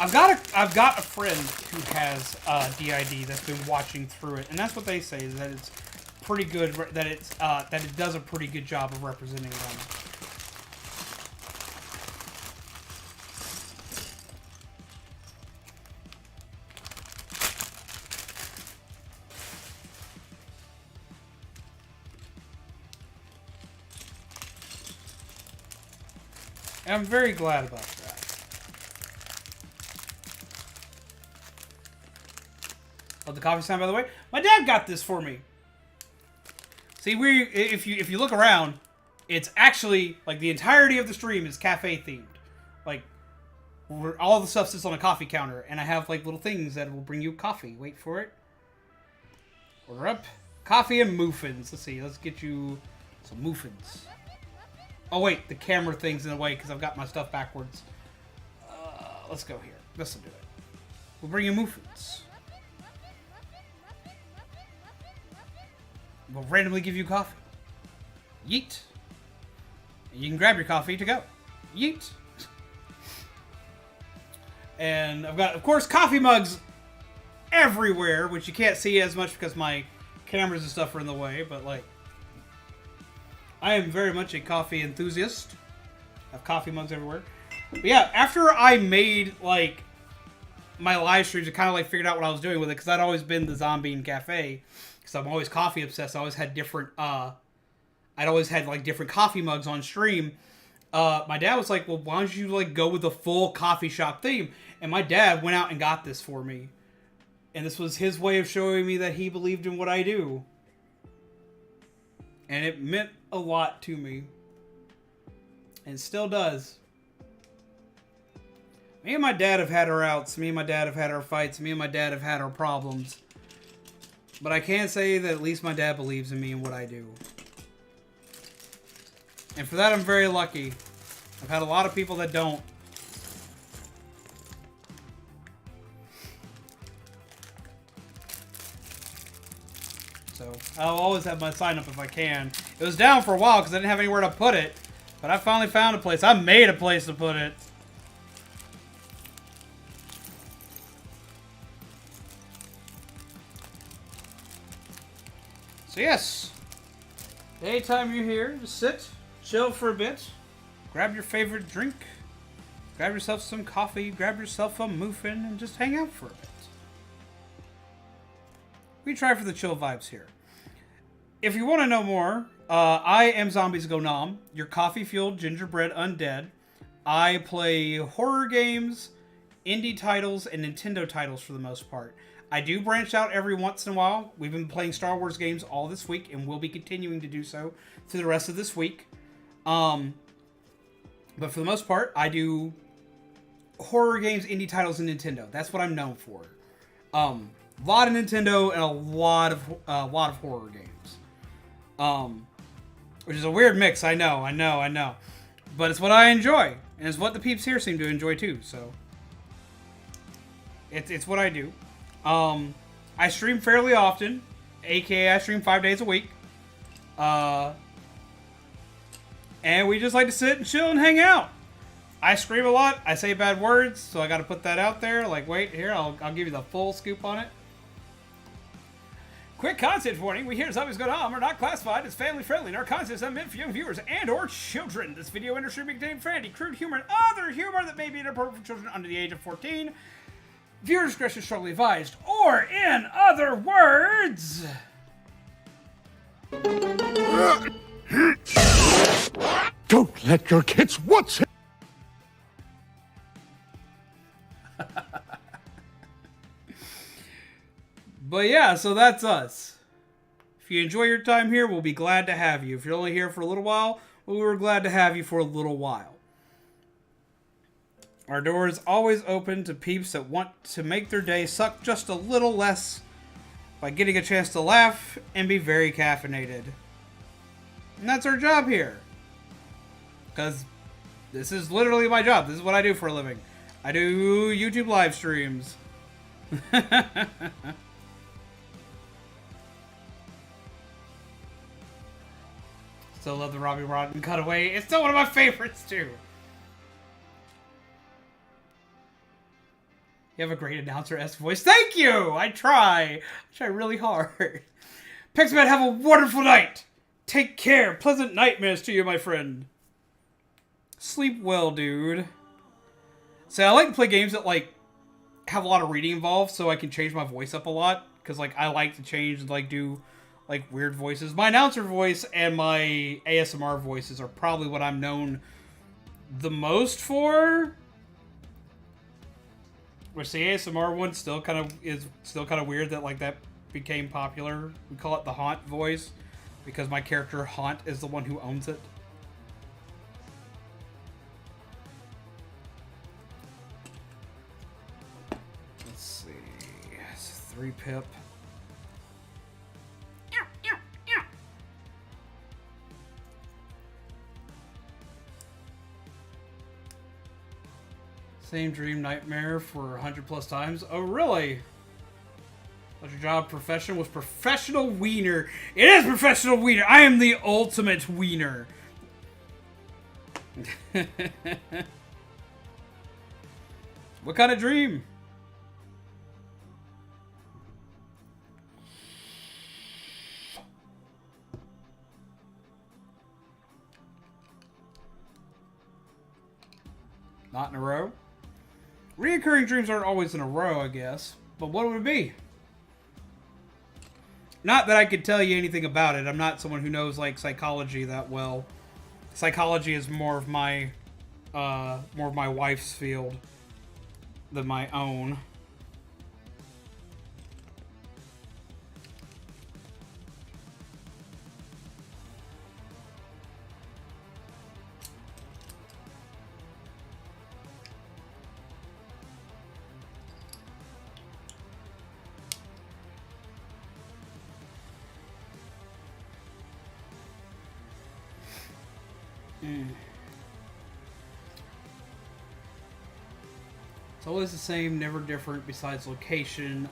I've got a friend who has DID that's been watching through it, and that's what they say, is that it's pretty good, that it does a pretty good job of representing them. And I'm very glad about that. Love the coffee sound, by the way. My dad got this for me. See, if you look around, it's actually like the entirety of the stream is cafe themed. Like, all the stuff sits on a coffee counter, and I have like little things that will bring you coffee. Wait for it. Order up coffee and muffins. Let's see. Let's get you some muffins. Oh wait, the camera thing's in the way because I've got my stuff backwards. Let's go here. This'll do it. We'll bring you muffins. We'll randomly give you coffee. Yeet. And you can grab your coffee to go. Yeet. And I've got, of course, coffee mugs everywhere, which you can't see as much because my cameras and stuff are in the way, but like, I am very much a coffee enthusiast. I have coffee mugs everywhere. But yeah, after I made, like, my live streams, I kind of, like, figured out what I was doing with it, because I'd always been the zombie in cafe, because I'm always coffee obsessed. I always had different, like, different coffee mugs on stream. My dad was like, well, why don't you, like, go with the full coffee shop theme? And my dad went out and got this for me. And this was his way of showing me that he believed in what I do. And it meant a lot to me. And still does. Me and my dad have had our outs. Me and my dad have had our fights. Me and my dad have had our problems. But I can say that at least my dad believes in me and what I do. And for that, I'm very lucky. I've had a lot of people that don't. So I'll always have my sign up if I can. It was down for a while because I didn't have anywhere to put it. But I finally found a place. I made a place to put it. So yes, anytime you're here, just sit, chill for a bit, grab your favorite drink, grab yourself some coffee, grab yourself a muffin, and just hang out for a bit. We try for the chill vibes here. If you want to know more, I am Zombies Go Nom, your coffee-fueled gingerbread undead. I play horror games, indie titles, and Nintendo titles for the most part. I do branch out every once in a while. We've been playing Star Wars games all this week, and we'll be continuing to do so through the rest of this week. But for the most part, I do horror games, indie titles, and Nintendo. That's what I'm known for. A lot of Nintendo and a lot of horror games. Which is a weird mix, I know. But it's what I enjoy, and it's what the peeps here seem to enjoy too, so. It's what I do. I stream fairly often, aka I stream 5 days a week. And we just like to sit and chill and hang out. I scream a lot, I say bad words, so I gotta put that out there. Like, wait, here, I'll give you the full scoop on it. Quick content warning, we hear something's going on. We're not classified as family friendly, and our content is not meant for young viewers and or children. This video industry may contain frantic, crude humor, and other humor that may be inappropriate for children under the age of 14. Viewer discretion is strongly advised. Or, in other words... Don't let your kids what's it? But yeah, so that's us. If you enjoy your time here, we'll be glad to have you. If you're only here for a little while, well, we were glad to have you for a little while. Our door is always open to peeps that want to make their day suck just a little less by getting a chance to laugh and be very caffeinated. And that's our job here. Because this is literally my job. This is what I do for a living. I do YouTube live streams. Still love the Robbie Rotten cutaway. It's still one of my favorites, too. You have a great announcer-esque voice. Thank you! I try. I try really hard. Pixman, have a wonderful night. Take care. Pleasant nightmares to you, my friend. Sleep well, dude. See, I like to play games that, like, have a lot of reading involved, so I can change my voice up a lot. Because, like, I like to change and, like, do... like weird voices. My announcer voice and my ASMR voices are probably what I'm known the most for. Which the ASMR one still kind of weird that like that became popular. We call it the Haunt voice because my character Haunt is the one who owns it. Let's see. It's 3 pip. Same dream nightmare for 100 plus times. Oh, really? What's your job profession? Was professional wiener. It is professional wiener. I am the ultimate wiener. What kind of dream? Not in a row? Reoccurring dreams aren't always in a row, I guess. But what would it be? Not that I could tell you anything about it. I'm not someone who knows, like, psychology that well. Psychology is more of my wife's field than my own. It's always the same, never different, besides location.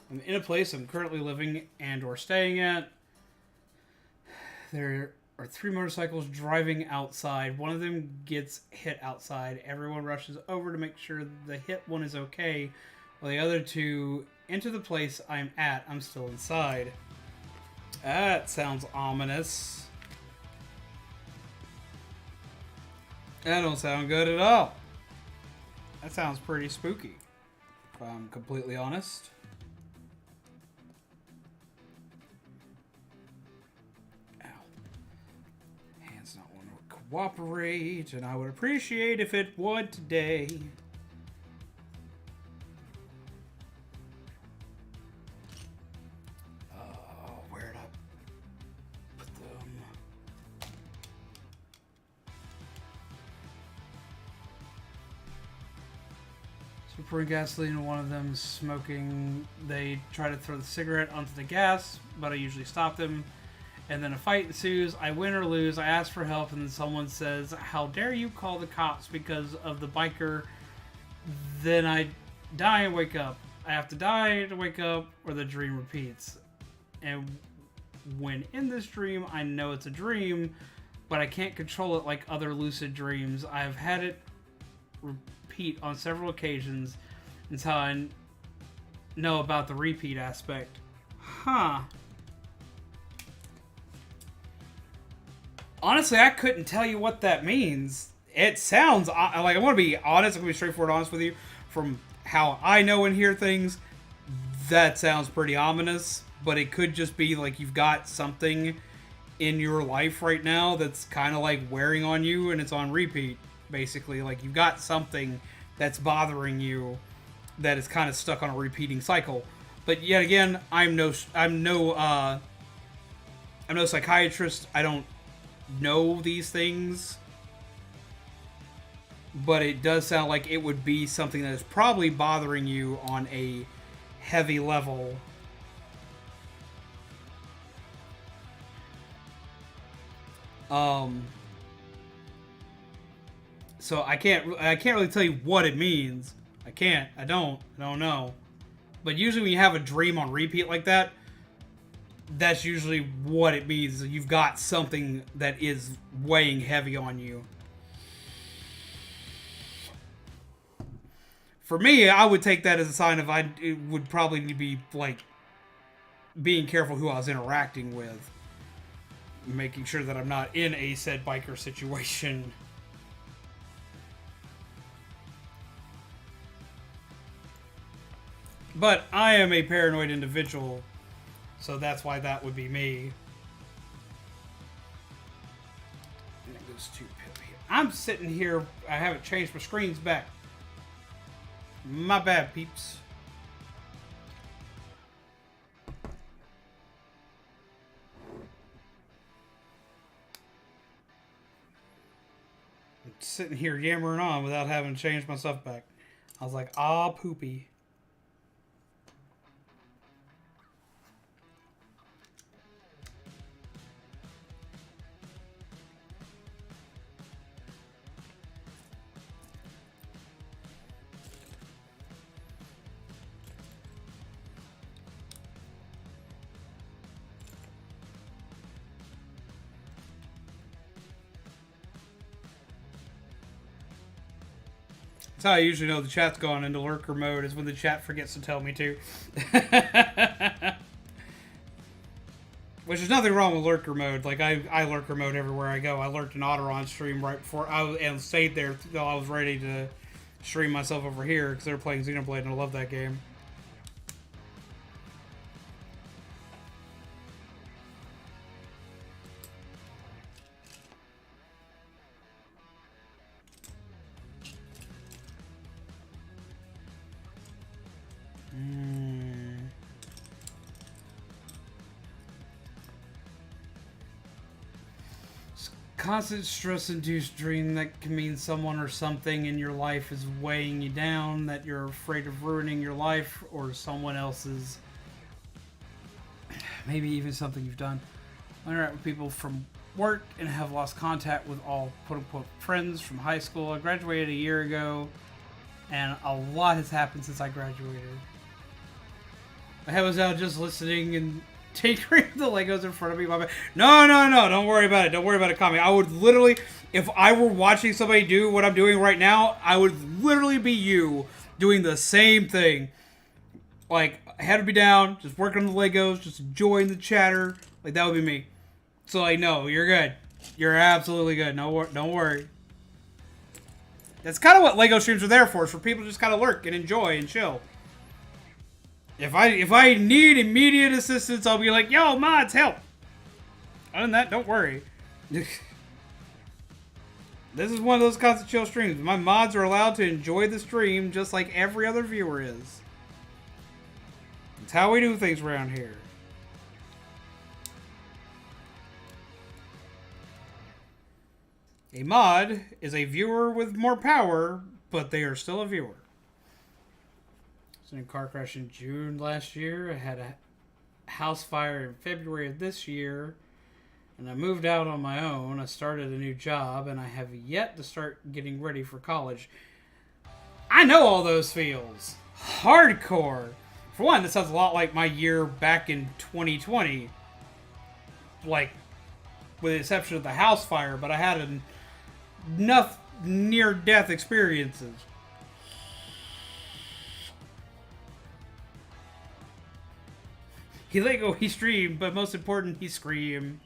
I'm in a place I'm currently living and or staying at. There are 3 motorcycles driving outside. One of them gets hit outside. Everyone rushes over to make sure the hit one is okay, while the other 2 enter the place I'm at. I'm still inside. That sounds ominous. That don't sound good at all. That sounds pretty spooky, if I'm completely honest. Ow. Hand's not wanting to cooperate, and I would appreciate if it would today. Where'd I put them? Pouring gasoline and one of them is smoking. They try to throw the cigarette onto the gas, but I usually stop them. And then a fight ensues. I win or lose. I ask for help, and then someone says, "How dare you call the cops because of the biker?" Then I die and wake up. I have to die to wake up, or the dream repeats. And when in this dream, I know it's a dream, but I can't control it like other lucid dreams. I've had it repeat on several occasions. It's how I know about the repeat aspect. Huh. Honestly, I couldn't tell you what that means. It sounds like, I want to be honest, I'm going to be straightforward honest with you. From how I know and hear things, that sounds pretty ominous. But it could just be like you've got something in your life right now that's kind of like wearing on you and it's on repeat, basically. Like you've got something that's bothering you that is kind of stuck on a repeating cycle. But yet again, I'm no psychiatrist. I don't know these things, but it does sound like it would be something that is probably bothering you on a heavy level. So I can't really tell you what it means. I don't know. But usually when you have a dream on repeat like that, that's usually what it means. You've got something that is weighing heavy on you. For me, I would take that as a sign of it would probably be like being careful who I was interacting with. Making sure that I'm not in a said biker situation. But I am a paranoid individual, so that's why that would be me. And it goes to Pip here. I'm sitting here, I haven't changed my screens back. My bad, peeps. I'm sitting here yammering on without having to change my stuff back. I was like, ah, poopy. That's how I usually know the chat's gone into lurker mode, is when the chat forgets to tell me to. Which is nothing wrong with lurker mode. Like, I lurker mode everywhere I go. I lurked an Otteron stream right before and stayed there until I was ready to stream myself over here, because they were playing Xenoblade and I love that game. Constant stress-induced dream that can mean someone or something in your life is weighing you down, that you're afraid of ruining your life or someone else's. Maybe even something you've done. I interact with people from work and have lost contact with all quote-unquote friends from high school. I graduated a year ago, and a lot has happened since I graduated. I was out just listening and tinkering the Legos in front of me. No, don't worry about it. Don't worry about it, Kami. I would literally, if I were watching somebody do what I'm doing right now, I would literally be you doing the same thing. Like, head would be down, just working on the Legos, just enjoying the chatter. Like, that would be me. So, like, no, you're good. You're absolutely good. No, don't worry. That's kind of what Lego streams are there for people to just kind of lurk and enjoy and chill. If I need immediate assistance, I'll be like, yo, mods, help! Other than that, don't worry. This is one of those constant chill streams. My mods are allowed to enjoy the stream just like every other viewer is. It's how we do things around here. A mod is a viewer with more power, but they are still a viewer. I was in a car crash in June last year. I had a house fire in February of this year. And I moved out on my own. I started a new job. And I have yet to start getting ready for college. I know all those feels. Hardcore. For one, this sounds a lot like my year back in 2020. Like, with the exception of the house fire. But I had enough near-death experiences. He Lego, he streamed, but most important, he screamed.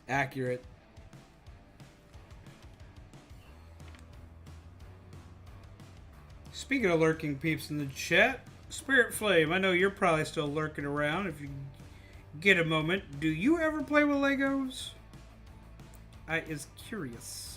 Accurate. Speaking of lurking peeps in the chat, Spirit Flame, I know you're probably still lurking around. If you get a moment, do you ever play with Legos? I is curious.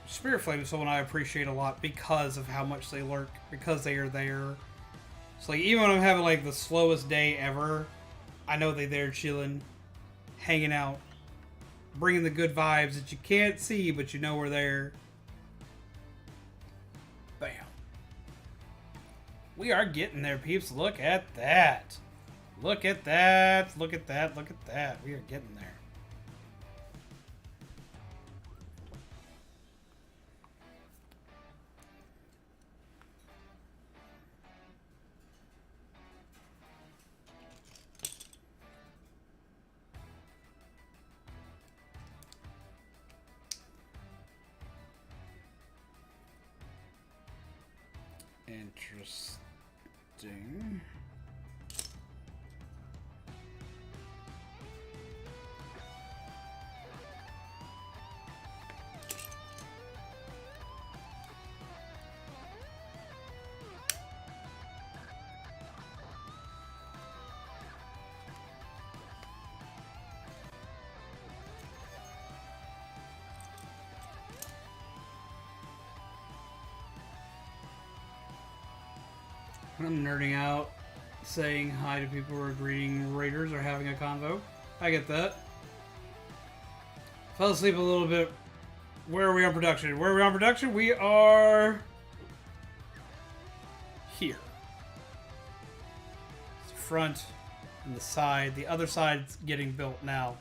Spirit Flame is someone I appreciate a lot because of how much they lurk, because they are there. So like, even when I'm having like the slowest day ever, I know they're there chilling, hanging out, bringing the good vibes that you can't see, but you know we're there. Bam. We are getting there, peeps. Look at that. Look at that. Look at that. Look at that. We are getting there. Interesting. I'm nerding out, saying hi to people who are greeting raiders or having a convo. I get that. Fell asleep a little bit. Where are we on production? Where are we on production? We are here. It's the front and the side. The other side's getting built now.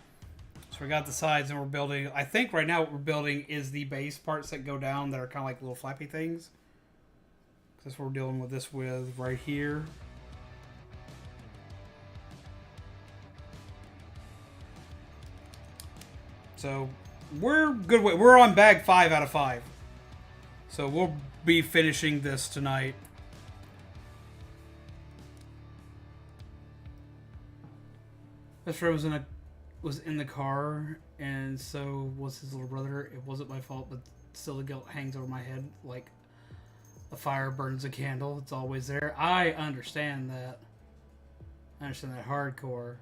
So we got the sides and we're building. I think right now what we're building is the base parts that go down that are kind of like little flappy things. That's what we're dealing with this with right here. So we're good. We're on bag 5 out of 5. So we'll be finishing this tonight. Best friend was in the car, and so was his little brother. It wasn't my fault, but still the guilt hangs over my head like a fire burns a candle. It's always there. I understand that. I understand that hardcore.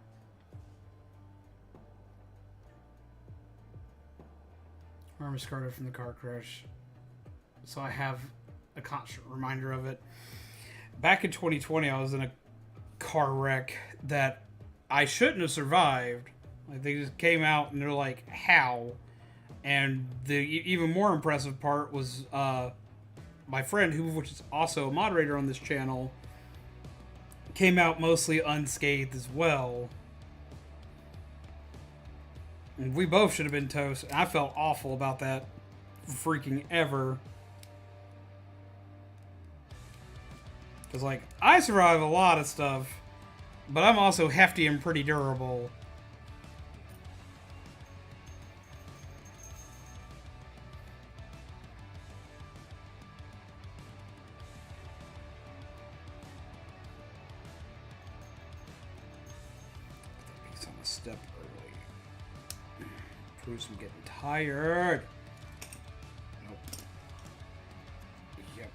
Arm scarred from the car crash. So I have a constant reminder of it. Back in 2020, I was in a car wreck that I shouldn't have survived. Like, they just came out and they're like, how? And the even more impressive part was, my friend, which is also a moderator on this channel, came out mostly unscathed as well. And we both should have been toast. I felt awful about that freaking ever. Because, like, I survive a lot of stuff, but I'm also hefty and pretty durable. Step early. Proves I'm getting tired. Nope. Yep.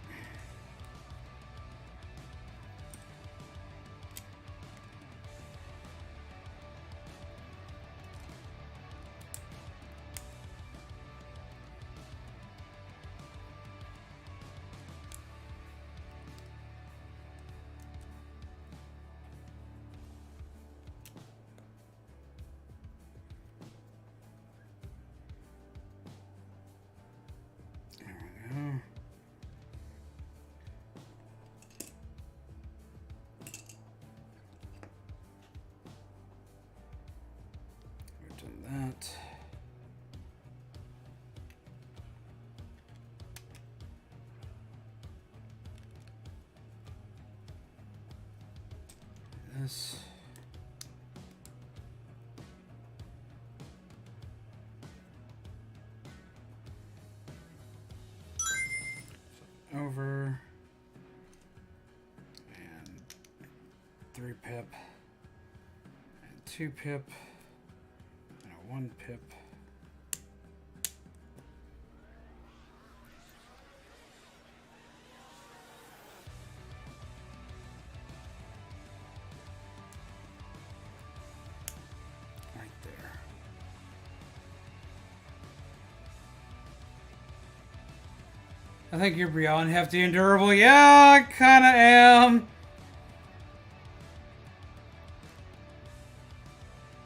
this. Over. And 3 pip. And 2 pip. And a 1 pip. I think you're beyond hefty and durable. Yeah, I kind of am.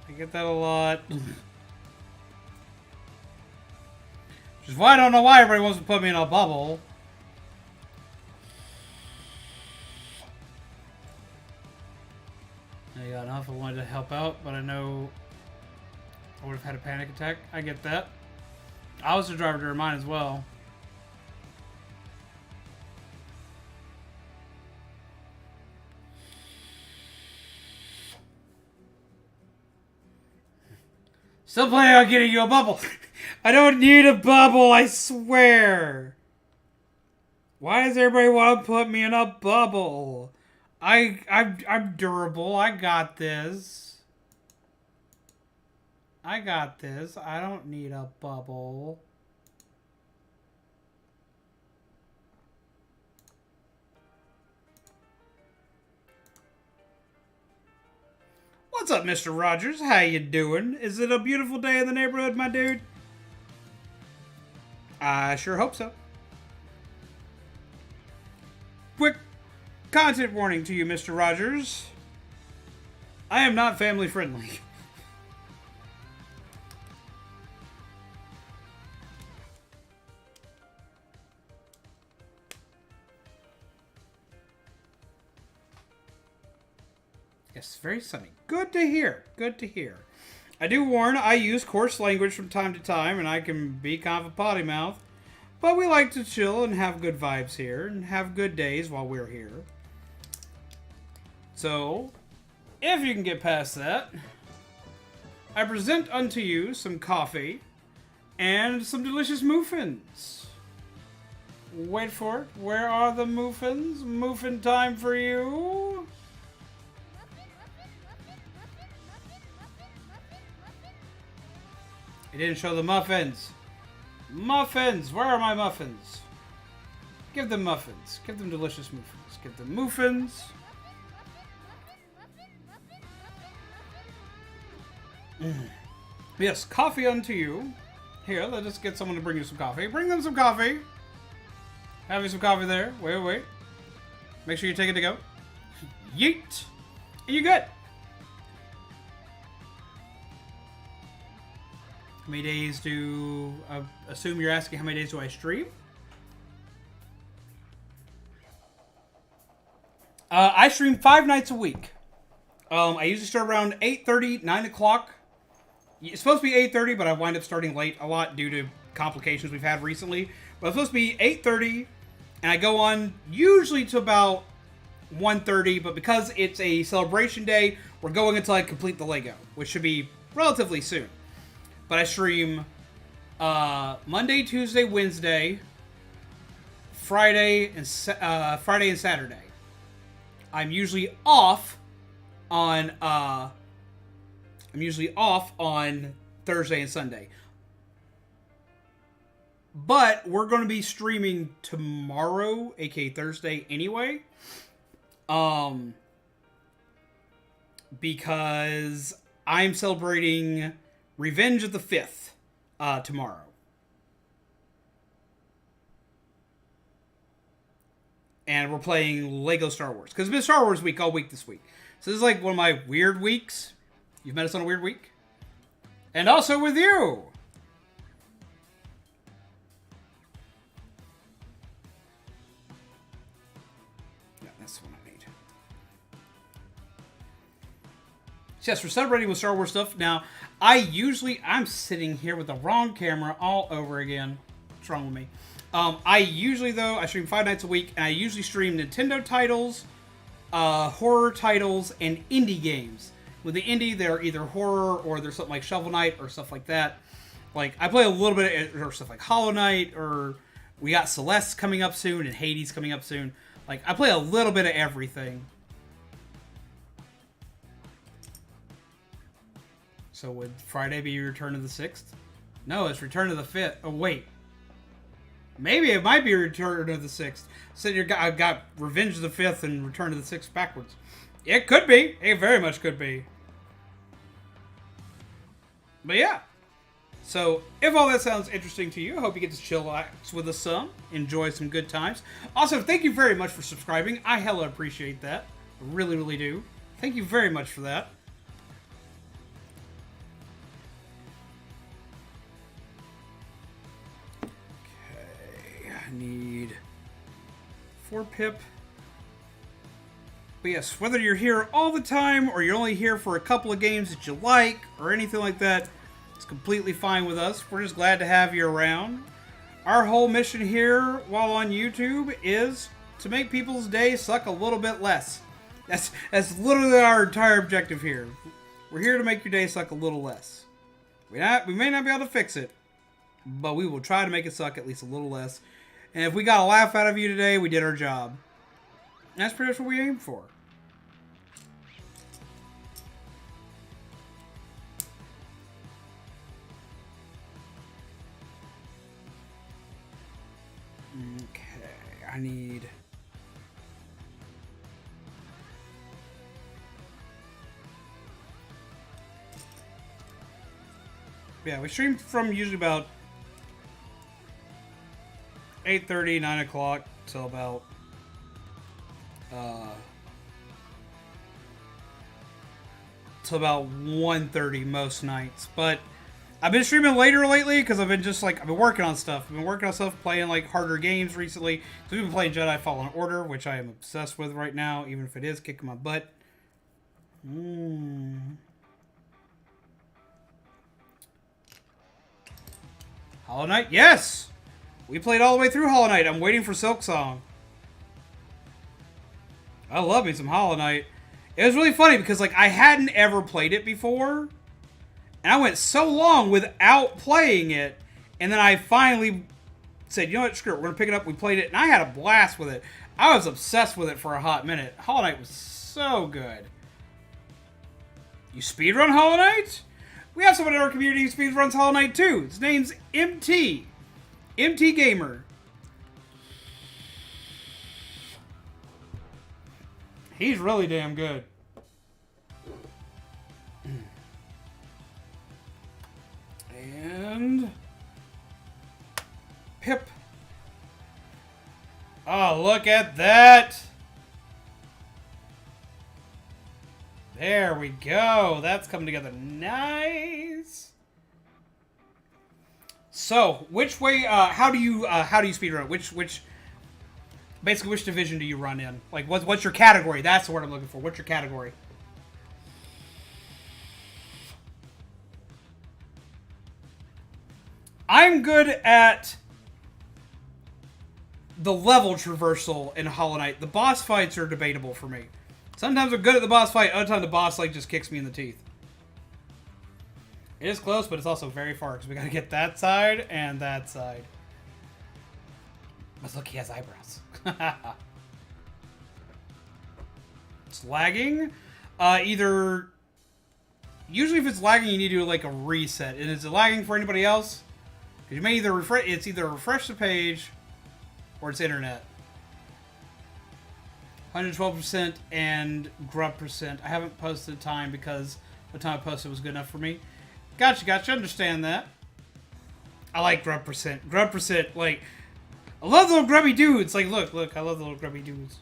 I get that a lot. Which is why I don't know why everybody wants to put me in a bubble. I got enough. I wanted to help out, but I know I would have had a panic attack. I get that. I was the driver during mine as well. Still planning on getting you a bubble. I don't need a bubble, I swear. Why does everybody want to put me in a bubble? I'm durable. I got this. I got this. I don't need a bubble. What's up, Mr. Rogers? How you doing? Is it a beautiful day in the neighborhood, my dude? I sure hope so. Quick content warning to you, Mr. Rogers. I am not family friendly. Yes, very sunny. Good to hear. Good to hear. I do warn, I use coarse language from time to time, and I can be kind of a potty mouth. But we like to chill and have good vibes here, and have good days while we're here. So, if you can get past that, I present unto you some coffee and some delicious muffins. Wait for it. Where are the muffins? Muffin time for you. It didn't show the muffins. Muffins! Where are my muffins? Give them muffins. Give them delicious muffins. Give them muffins. Yes, coffee unto you. Here, let us get someone to bring you some coffee. Bring them some coffee. Have you some coffee there. Wait. Make sure you take it to go. Yeet! And you good. How many days do... I assume you're asking how many days do I stream? I stream 5 nights a week. I usually start around 8:30, 9 o'clock. It's supposed to be 8:30, but I wind up starting late a lot due to complications we've had recently. But it's supposed to be 8:30, and I go on usually to about 1:30, but because it's a celebration day, we're going until I complete the Lego, which should be relatively soon. But I stream Monday, Tuesday, Wednesday, Friday, and Saturday. I'm usually off on Thursday and Sunday. But we're going to be streaming tomorrow, aka Thursday, anyway. Because I'm celebrating Revenge of the 5th tomorrow. And we're playing Lego Star Wars. Because it's been Star Wars week all week this week. So this is like one of my weird weeks. You've met us on a weird week. And also with you. Yeah, that's the one I need. Yes, we're celebrating with Star Wars stuff. Now, I'm sitting here with the wrong camera all over again. What's wrong with me? I stream 5 nights a week, and I usually stream Nintendo titles, horror titles and indie games. With the indie, they're either horror or there's something like Shovel Knight or stuff like that. Like, I play a little bit of stuff like Hollow Knight, or we got Celeste coming up soon and Hades coming up soon. Like, I play a little bit of everything. So would Friday be Return of the 6th? No, it's Return of the 5th. Oh, wait. Maybe it might be Return of the 6th. So I've got Revenge of the 5th and Return of the 6th backwards. It could be. It very much could be. But yeah. So, if all that sounds interesting to you, I hope you get to chillax with us some. Enjoy some good times. Also, thank you very much for subscribing. I hella appreciate that. I really, really do. Thank you very much for that. Okay, I need 4 pip. But yes, whether you're here all the time or you're only here for a couple of games that you like or anything like that, it's completely fine with us. We're just glad to have you around. Our whole mission here while on YouTube is to make people's day suck a little bit less. That's literally our entire objective here. We're here to make your day suck a little less. We may not be able to fix it, but we will try to make it suck at least a little less. And if we got a laugh out of you today, we did our job. And that's pretty much what we aim for. Okay, I need... Yeah, we stream from usually about 8:30, 9 o'clock till about till about 1:30 most nights. But I've been streaming later lately because I've been working on stuff. I've been working on stuff, playing like harder games recently. So we've been playing Jedi Fallen Order, which I am obsessed with right now, even if it is kicking my butt. Hollow Knight, yes! We played all the way through Hollow Knight. I'm waiting for Silksong. I love me some Hollow Knight. It was really funny because like I hadn't ever played it before. And I went so long without playing it. And then I finally said, you know what, screw it, we're going to pick it up. We played it and I had a blast with it. I was obsessed with it for a hot minute. Hollow Knight was so good. You speedrun Hollow Knight? We have someone in our community who speedruns Hollow Knight too. His name's MT. MT Gamer. He's really damn good. And... Pip. Oh, look at that! There we go. That's coming together nice. So, which way? How do you speedrun? Basically, which division do you run in? Like, what's your category? That's the word I'm looking for. What's your category? I'm good at the level traversal in Hollow Knight. The boss fights are debatable for me. Sometimes I'm good at the boss fight, other times the boss like just kicks me in the teeth. It is close, but it's also very far because we gotta get that side and that side. But look, he has eyebrows. It's lagging. Usually if it's lagging, you need to do like a reset. And is it lagging for anybody else? Because you may either refresh the page or it's internet. 112% and grub percent. I haven't posted time because the time I posted was good enough for me. Gotcha. Understand that. I like grub percent. Grub percent, like, I love the little grubby dudes. Like, look, I love the little grubby dudes.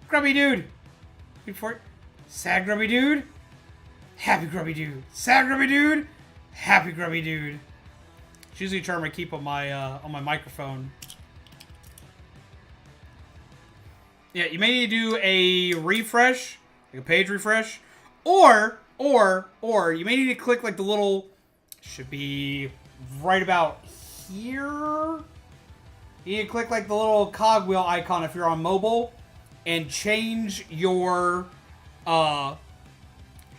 Grubby dude. Wait for it. Sad grubby dude. Happy grubby dude. Sad grubby dude. Happy grubby dude. It's usually a term I keep on my microphone. Yeah, you may need to do a refresh, like a page refresh, or you may need to click like the little, should be right about here. You need to click like the little cogwheel icon if you're on mobile, and change your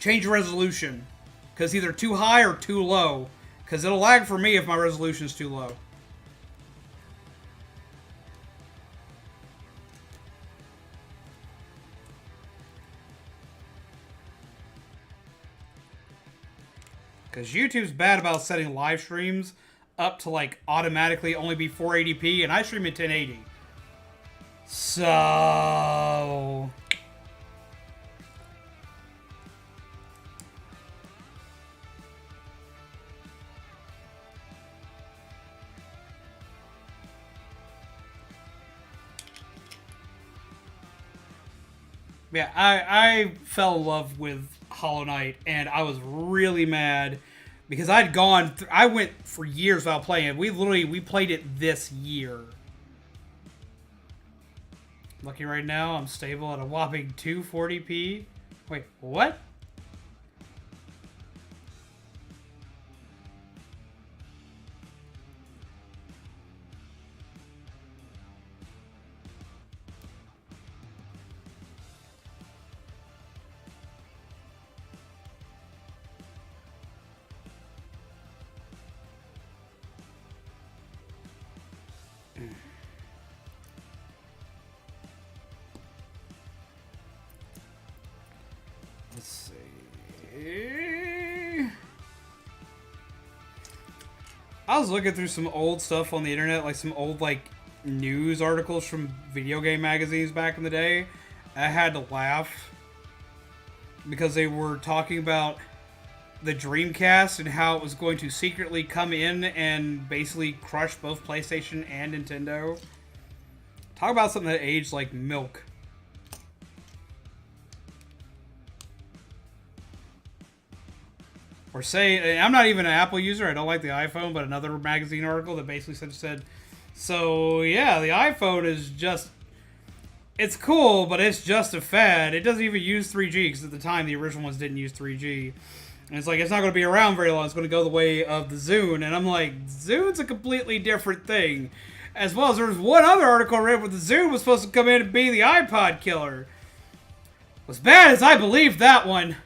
resolution, because either too high or too low, because it'll lag for me if my resolution is too low. Because YouTube's bad about setting live streams up to, like, automatically only be 480p, and I stream at 1080. So... yeah, I fell in love with Hollow Knight, and I was really mad because I went for years without playing it. We played it this year. Lucky right now, I'm stable at a whopping 240p. Wait, what? Let's see. I was looking through some old stuff on the internet, like some old news articles from video game magazines back in the day. I had to laugh because they were talking about the Dreamcast and how it was going to secretly come in and basically crush both PlayStation and Nintendo. Talk about something that aged like milk. Or say, I'm not even an Apple user, I don't like the iPhone, but another magazine article that basically said, so yeah, the iPhone is just, it's cool, but it's just a fad. It doesn't even use 3G, because at the time the original ones didn't use 3G. And it's like, it's not going to be around very long, it's going to go the way of the Zune. And I'm like, Zune's a completely different thing. As well as there was one other article I read where the Zune was supposed to come in and be the iPod killer. As bad as I believed that one,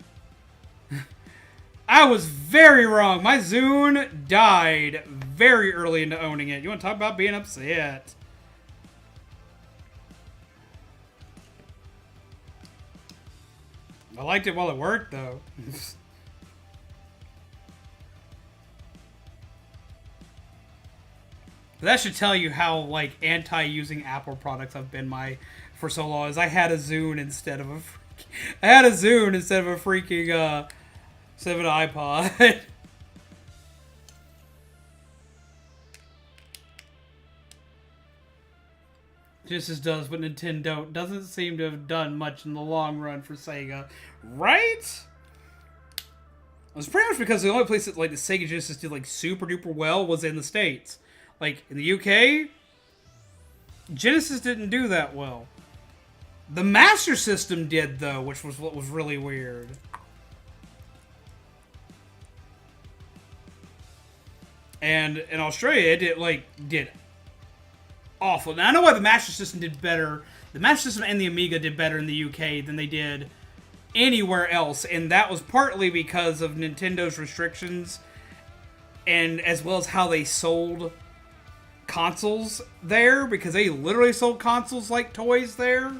I was very wrong. My Zune died very early into owning it. You want to talk about being upset? I liked it while it worked, though. That should tell you how, anti-using Apple products I've been for so long. Is I had a Zune instead of a freaking instead of an iPod. Just as does what Nintendo doesn't seem to have done much in the long run for Sega, right? It was pretty much because the only place that the Sega Genesis did super duper well was in the States. In the UK, Genesis didn't do that well. The Master System did though, which was what was really weird. And in Australia, it did awful. Now I know why the Master System did better. The Master System and the Amiga did better in the UK than they did anywhere else, and that was partly because of Nintendo's restrictions, and as well as how they sold consoles there, because they literally sold consoles like toys there,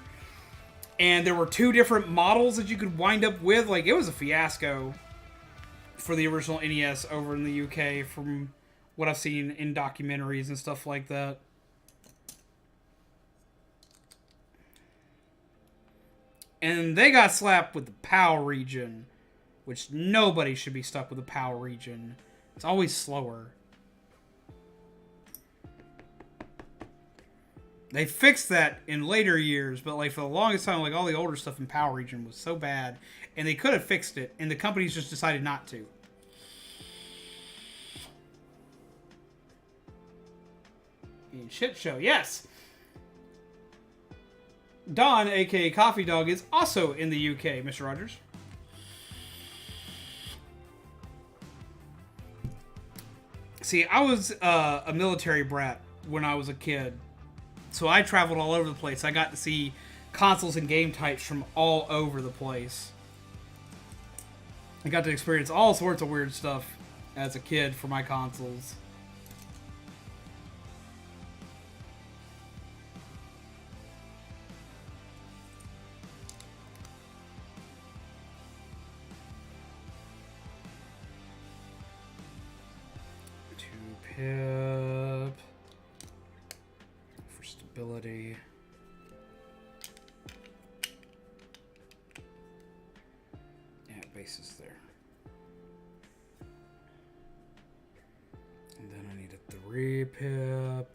and there were two different models that you could wind up with. It was a fiasco for the original NES over in the UK, from what I've seen in documentaries and stuff like that. And they got slapped with the PAL region, which nobody should be stuck with the PAL region. It's always slower. They fixed that in later years, but for the longest time, all the older stuff in PAL region was so bad, and they could have fixed it, and the companies just decided not to. Shit show, yes. Don, aka Coffee Dog, is also in the UK, Mr. Rogers. See, I was a military brat when I was a kid, so I traveled all over the place. I got to see consoles and game types from all over the place. I got to experience all sorts of weird stuff as a kid for my consoles. Pip for stability. Yeah, base is there. And then I need a 3 pip.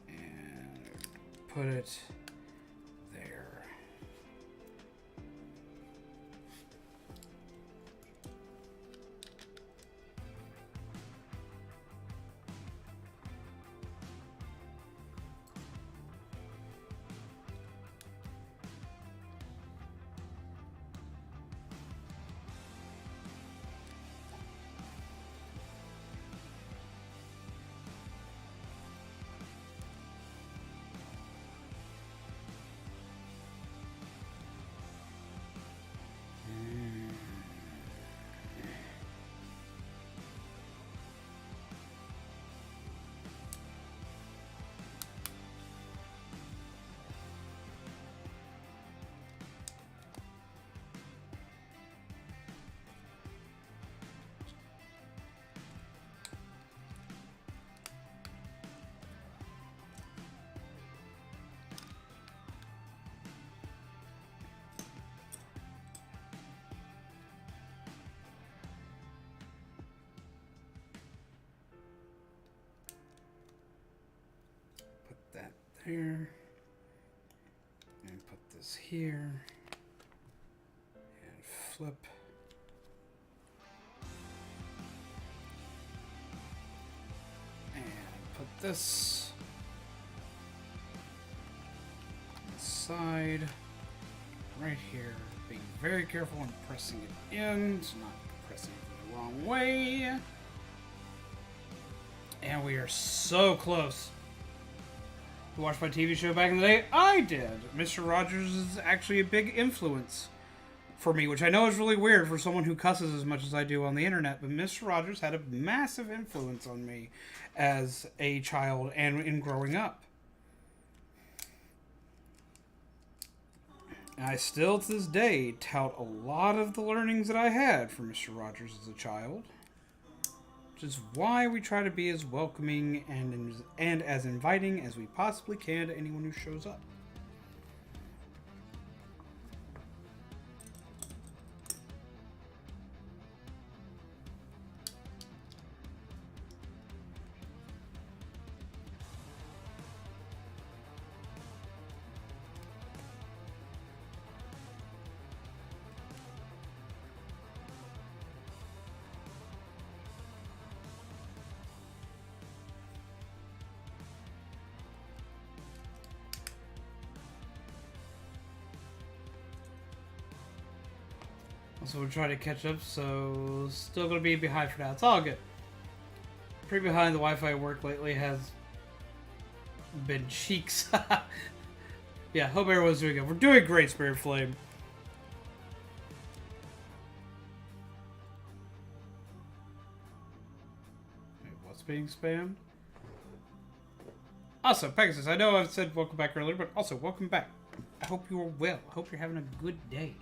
And put it there. That there, and put this here, and flip. And put this inside, right here. Being very careful when pressing it in, so not pressing it the wrong way. And we are so close. You watched my TV show back in the day? I did. Mr. Rogers is actually a big influence for me, which I know is really weird for someone who cusses as much as I do on the internet, but Mr. Rogers had a massive influence on me as a child and in growing up. And I still, to this day, tout a lot of the learnings that I had from Mr. Rogers as a child. Which is why we try to be as welcoming and as inviting as we possibly can to anyone who shows up. So we'll try to catch up, so still going to be behind for now. It's all good. Pretty behind. The Wi-Fi work lately has been cheeks. Yeah, hope everyone's doing good. We're doing great, Spirit Flame. Wait, what's being spammed? Also, Pegasus, I know I've said welcome back earlier, but also welcome back. I hope you are well. I hope you're having a good day.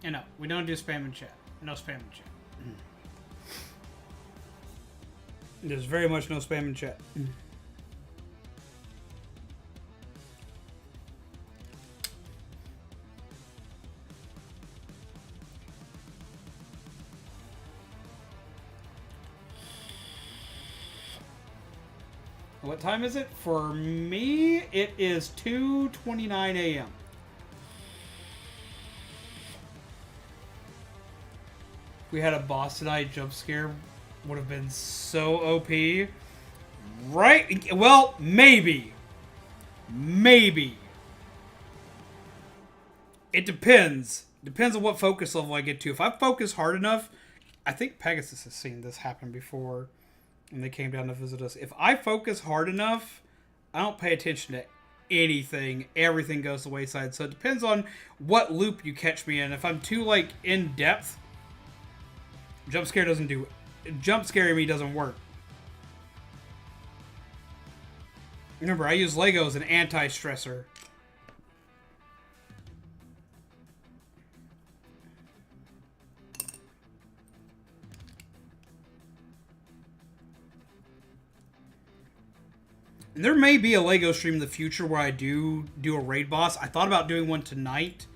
You know, we don't do spam in chat. No spam in chat. There's very much no spam in chat. What time is it? For me, it is 2:29 a.m. We had a boss tonight jump scare would have been so OP. Right? Well, maybe. Maybe. It depends. Depends on what focus level I get to. If I focus hard enough, I think Pegasus has seen this happen before when they came down to visit us. If I focus hard enough, I don't pay attention to anything. Everything goes to the wayside. So it depends on what loop you catch me in. If I'm too, like, in depth, jump scaring me doesn't work. Remember, I use Lego as an anti-stressor. And there may be a Lego stream in the future where I do a raid boss. I thought about doing one tonight,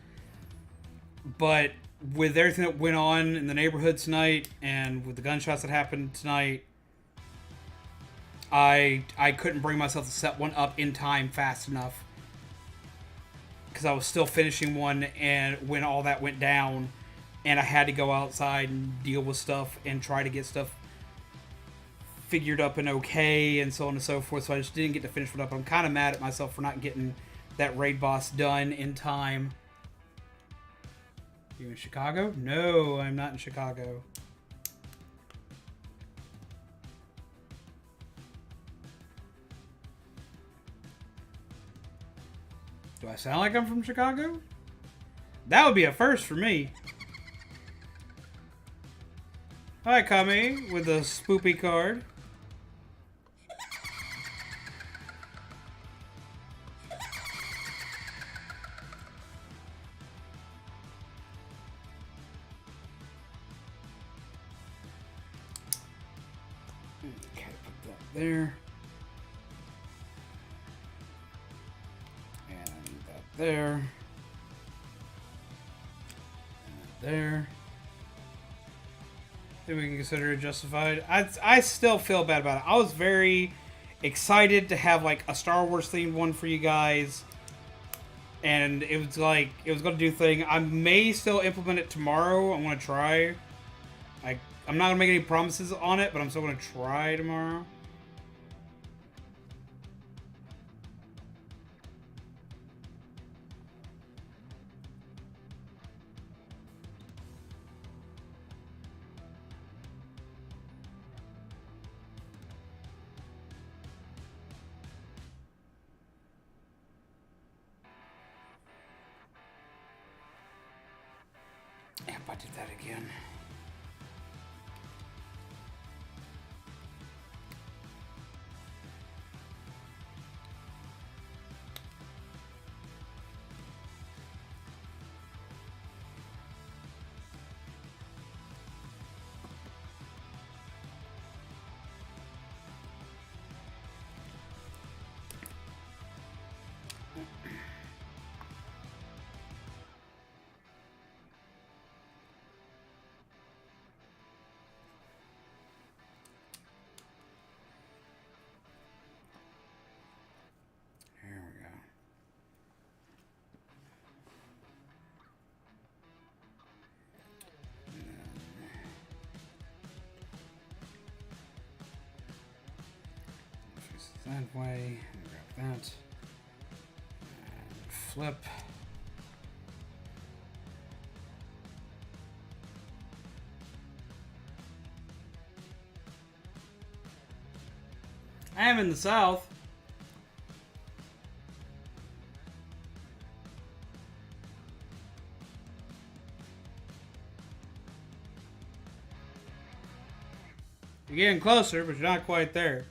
but with everything that went on in the neighborhood tonight and with the gunshots that happened tonight, I couldn't bring myself to set one up in time fast enough because I was still finishing one and when all that went down, and I had to go outside and deal with stuff and try to get stuff figured up and okay and so on and so forth. So I just didn't get to finish it up. I'm kind of mad at myself for not getting that raid boss done in time. You in Chicago? No, I'm not in Chicago. Do I sound like I'm from Chicago? That would be a first for me. Hi, Kami, with a spoopy card. Okay, put that there. And that there. And that there. I think we can consider it justified. I still feel bad about it. I was very excited to have like a Star Wars themed one for you guys. And it was like, it was going to do thing. I may still implement it tomorrow. I'm going to try. I'm not going to make any promises on it, but I'm still going to try tomorrow. Yep, I did that again. That way, grab that, and flip. I am in the South. You're getting closer, but you're not quite there.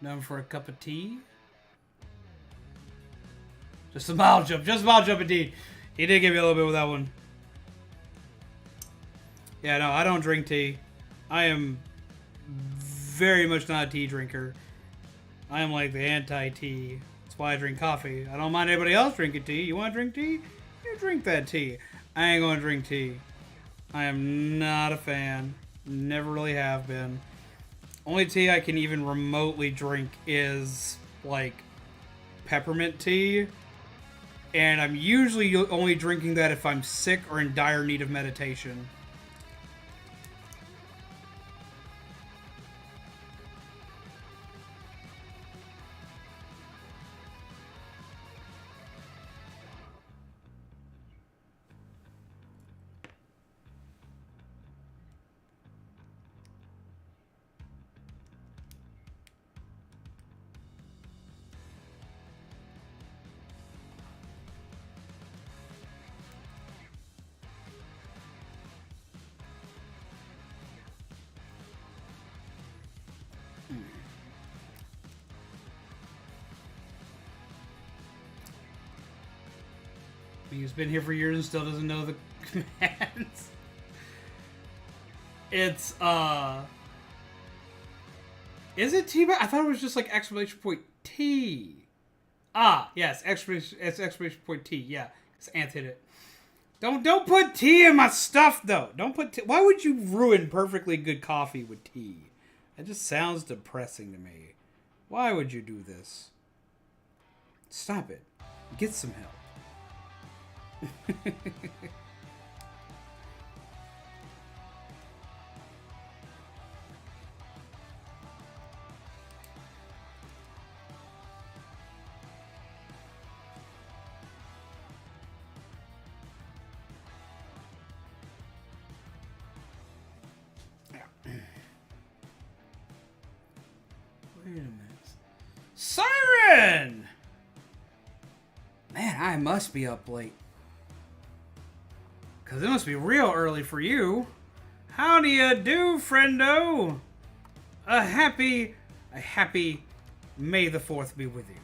Known for a cup of tea? Just a mild jump. Just a mild jump indeed. He did give me a little bit with that one. Yeah, no, I don't drink tea. I am very much not a tea drinker. I am like the anti-tea. That's why I drink coffee. I don't mind anybody else drinking tea. You want to drink tea? You drink that tea. I ain't going to drink tea. I am not a fan. Never really have been. Only tea I can even remotely drink is, like, peppermint tea. And I'm usually only drinking that if I'm sick or in dire need of meditation. He's been here for years and still doesn't know the commands. It's, is it T? I thought it was just like exclamation point T. Ah, yes, exclamation point T. Yeah, because Anth hit it. Don't put tea in my stuff, though. Don't put tea. Why would you ruin perfectly good coffee with tea? That just sounds depressing to me. Why would you do this? Stop it. Get some help. Wait a minute. Siren! Man, I must be up late. Because it must be real early for you. How do you do, friendo? A happy May the 4th be with you.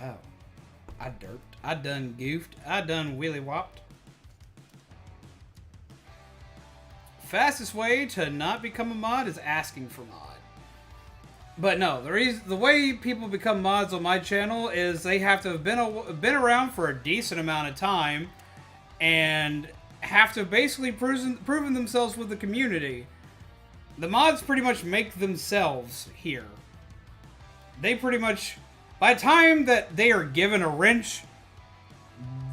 Oh. I derped. I done goofed. I done willy whopped. Fastest way to not become a mod is asking for mod. But no, the way people become mods on my channel is they have to have been around for a decent amount of time and have to basically proven themselves with the community. The mods pretty much make themselves here. They pretty much, by the time that they are given a wrench,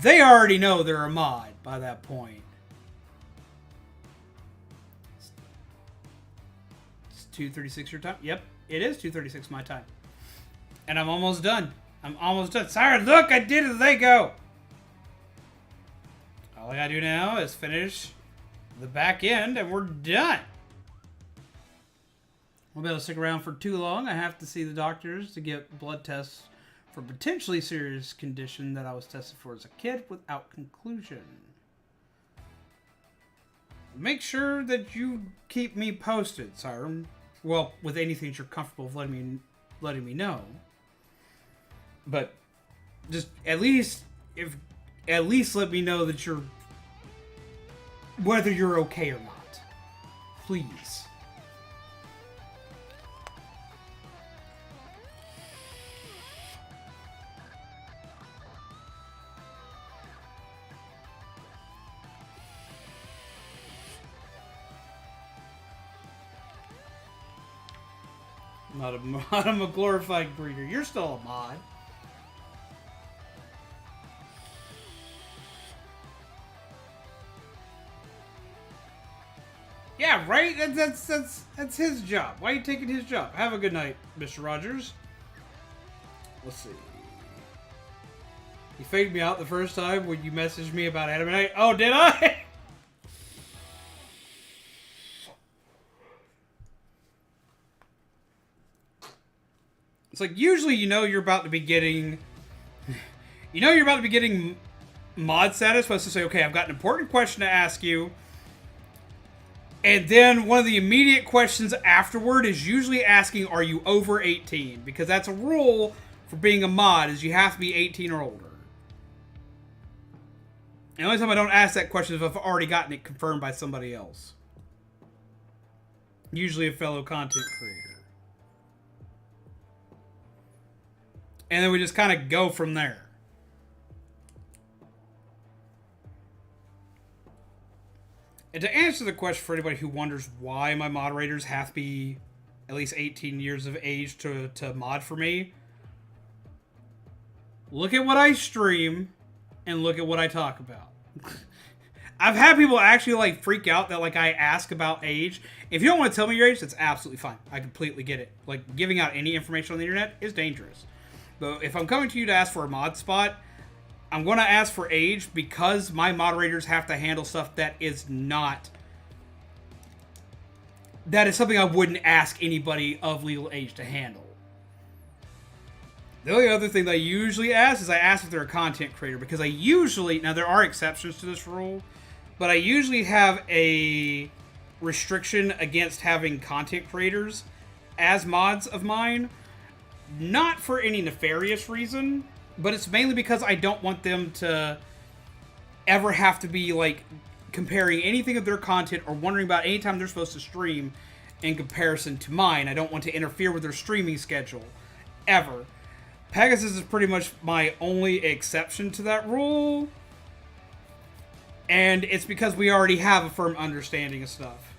they already know they're a mod by that point. 2:36 your time? Yep, it is 2:36 my time. And I'm almost done. I'm almost done. Sorry, look, I did it. Lego. All I gotta do now is finish the back end and we're done. Won't be able to stick around for too long. I have to see the doctors to get blood tests for potentially serious condition that I was tested for as a kid without conclusion. Make sure that you keep me posted, Siren. Well, with anything that you're comfortable with letting me know. But just at least let me know that whether you're okay or not. Please. I'm a glorified breeder. You're still a mod. Yeah, right? That's his job. Why are you taking his job? Have a good night, Mr. Rogers. Let's see. You faded me out the first time when you messaged me about Anime Night. Oh, did I? It's like usually you're about to be getting mod status, but it's to say, okay, I've got an important question to ask you. And then one of the immediate questions afterward is usually asking, are you over 18? Because that's a rule for being a mod, is you have to be 18 or older. And the only time I don't ask that question is if I've already gotten it confirmed by somebody else. Usually a fellow content creator. And then we just kind of go from there. And to answer the question for anybody who wonders why my moderators have to be at least 18 years of age to mod for me, look at what I stream and look at what I talk about. I've had people actually like freak out that like I ask about age. If you don't want to tell me your age, that's absolutely fine. I completely get it. Like giving out any information on the internet is dangerous. But if I'm coming to you to ask for a mod spot, I'm going to ask for age because my moderators have to handle stuff that is not... That is something I wouldn't ask anybody of legal age to handle. The only other thing that I usually ask is I ask if they're a content creator. Because I usually... Now, there are exceptions to this rule. But I usually have a restriction against having content creators as mods of mine. not for any nefarious reason, but it's mainly because I don't want them to ever have to be, like, comparing anything of their content or wondering about any time they're supposed to stream in comparison to mine. I don't want to interfere with their streaming schedule, ever. Pegasus is pretty much my only exception to that rule, and it's because we already have a firm understanding of stuff.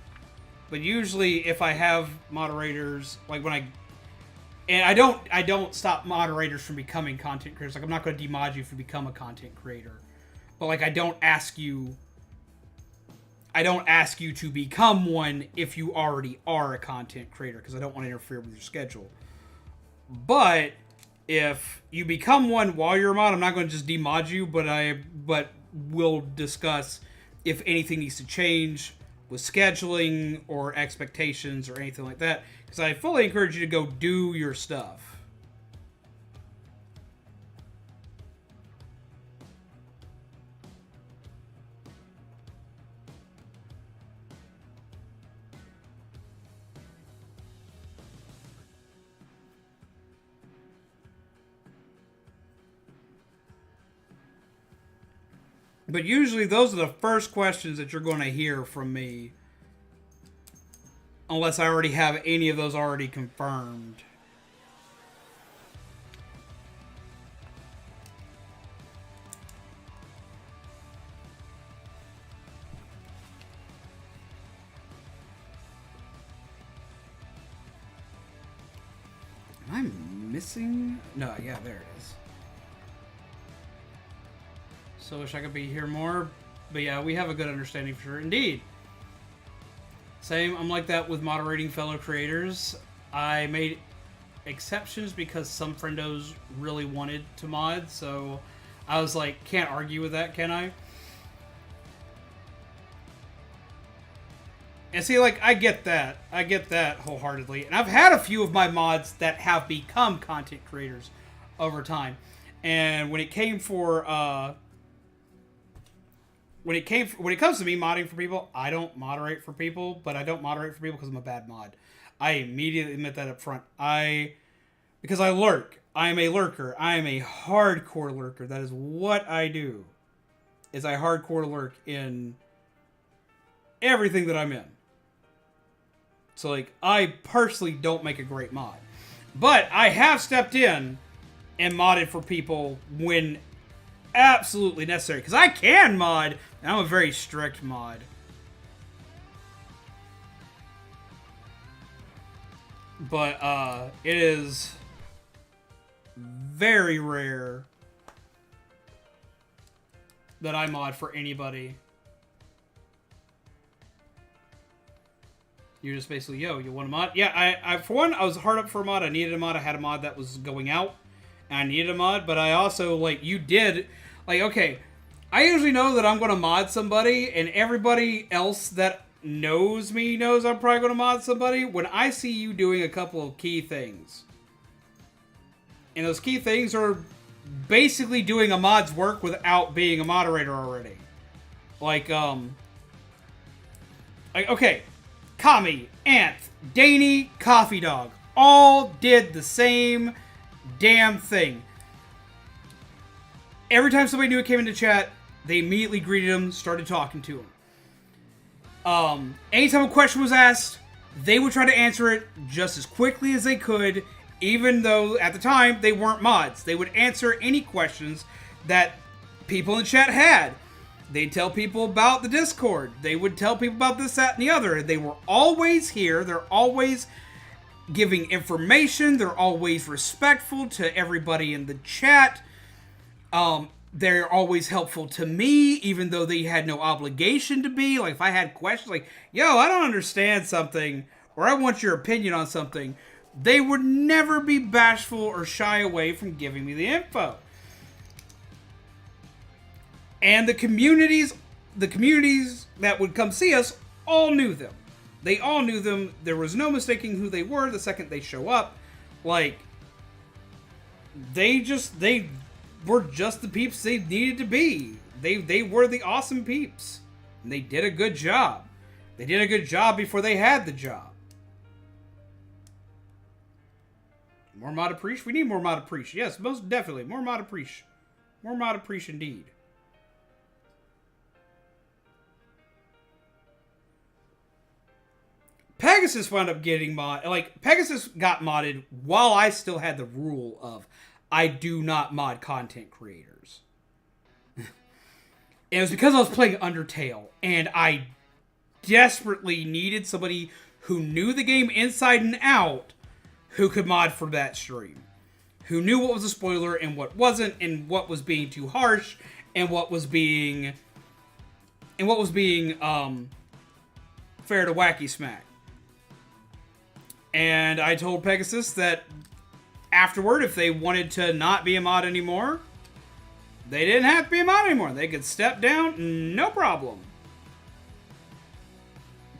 But usually, if I have moderators, like when I don't stop moderators from becoming content creators. Like, I'm not going to demod you if you become a content creator, but like I don't ask you to become one if you already are a content creator, because I don't want to interfere with your schedule. But if you become one while you're a mod, I'm not going to just demod you, but we'll discuss if anything needs to change with scheduling or expectations or anything like that, because I fully encourage you to go do your stuff. But usually those are the first questions that you're going to hear from me. Unless I already have any of those already confirmed. Am I missing? No, yeah, there it is. So wish I could be here more, but yeah, we have a good understanding for sure. Indeed. Same, I'm like that with moderating fellow creators. I made exceptions because some friendos really wanted to mod, so I was like, can't argue with that, can I? And see, like, I get that wholeheartedly. And I've had a few of my mods that have become content creators over time. And when it comes to me modding for people, I don't moderate for people, but I don't moderate for people because I'm a bad mod. I immediately admit that up front. Because I lurk. I am a lurker. I am a hardcore lurker. That is what I do. Is I hardcore lurk in everything that I'm in. So, like, I personally don't make a great mod. But I have stepped in and modded for people when absolutely necessary. Because I can mod, and I'm a very strict mod. But it is very rare that I mod for anybody. You're just basically, yo, you want a mod? Yeah, I for one, I was hard up for a mod. I needed a mod. I had a mod that was going out, and I needed a mod. But I also, like, you did, like, okay, I usually know that I'm going to mod somebody, and everybody else that knows me knows I'm probably going to mod somebody. When I see you doing a couple of key things, and those key things are basically doing a mod's work without being a moderator already. Like, okay, Kami, Anth, Danny, Coffee Dog, all did the same damn thing. Every time somebody new came into chat, they immediately greeted him, started talking to him. Anytime a question was asked, they would try to answer it just as quickly as they could, even though at the time they weren't mods. They would answer any questions that people in chat had. They'd tell people about the Discord. They would tell people about this, that, and the other. They were always here. They're always giving information. They're always respectful to everybody in the chat. They're always helpful to me, even though they had no obligation to be. Like, if I had questions like, yo, I don't understand something, or I want your opinion on something, they would never be bashful or shy away from giving me the info. And the communities that would come see us all knew them. They all knew them. There was no mistaking who they were the second they show up. Like, they were just the peeps they needed to be. They were the awesome peeps. And they did a good job. They did a good job before they had the job. More mod appreciation? We need more mod appreciation. Yes, most definitely. More mod appreciation. More mod appreciation indeed. Pegasus wound up getting mod. Like, Pegasus got modded while I still had the rule of I do not mod content creators. It was because I was playing Undertale, and I desperately needed somebody who knew the game inside and out who could mod for that stream. Who knew what was a spoiler and what wasn't, and what was being too harsh, and what was being fair to wacky smack. And I told Pegasus that afterward, if they wanted to not be a mod anymore, they didn't have to be a mod anymore. They could step down, no problem.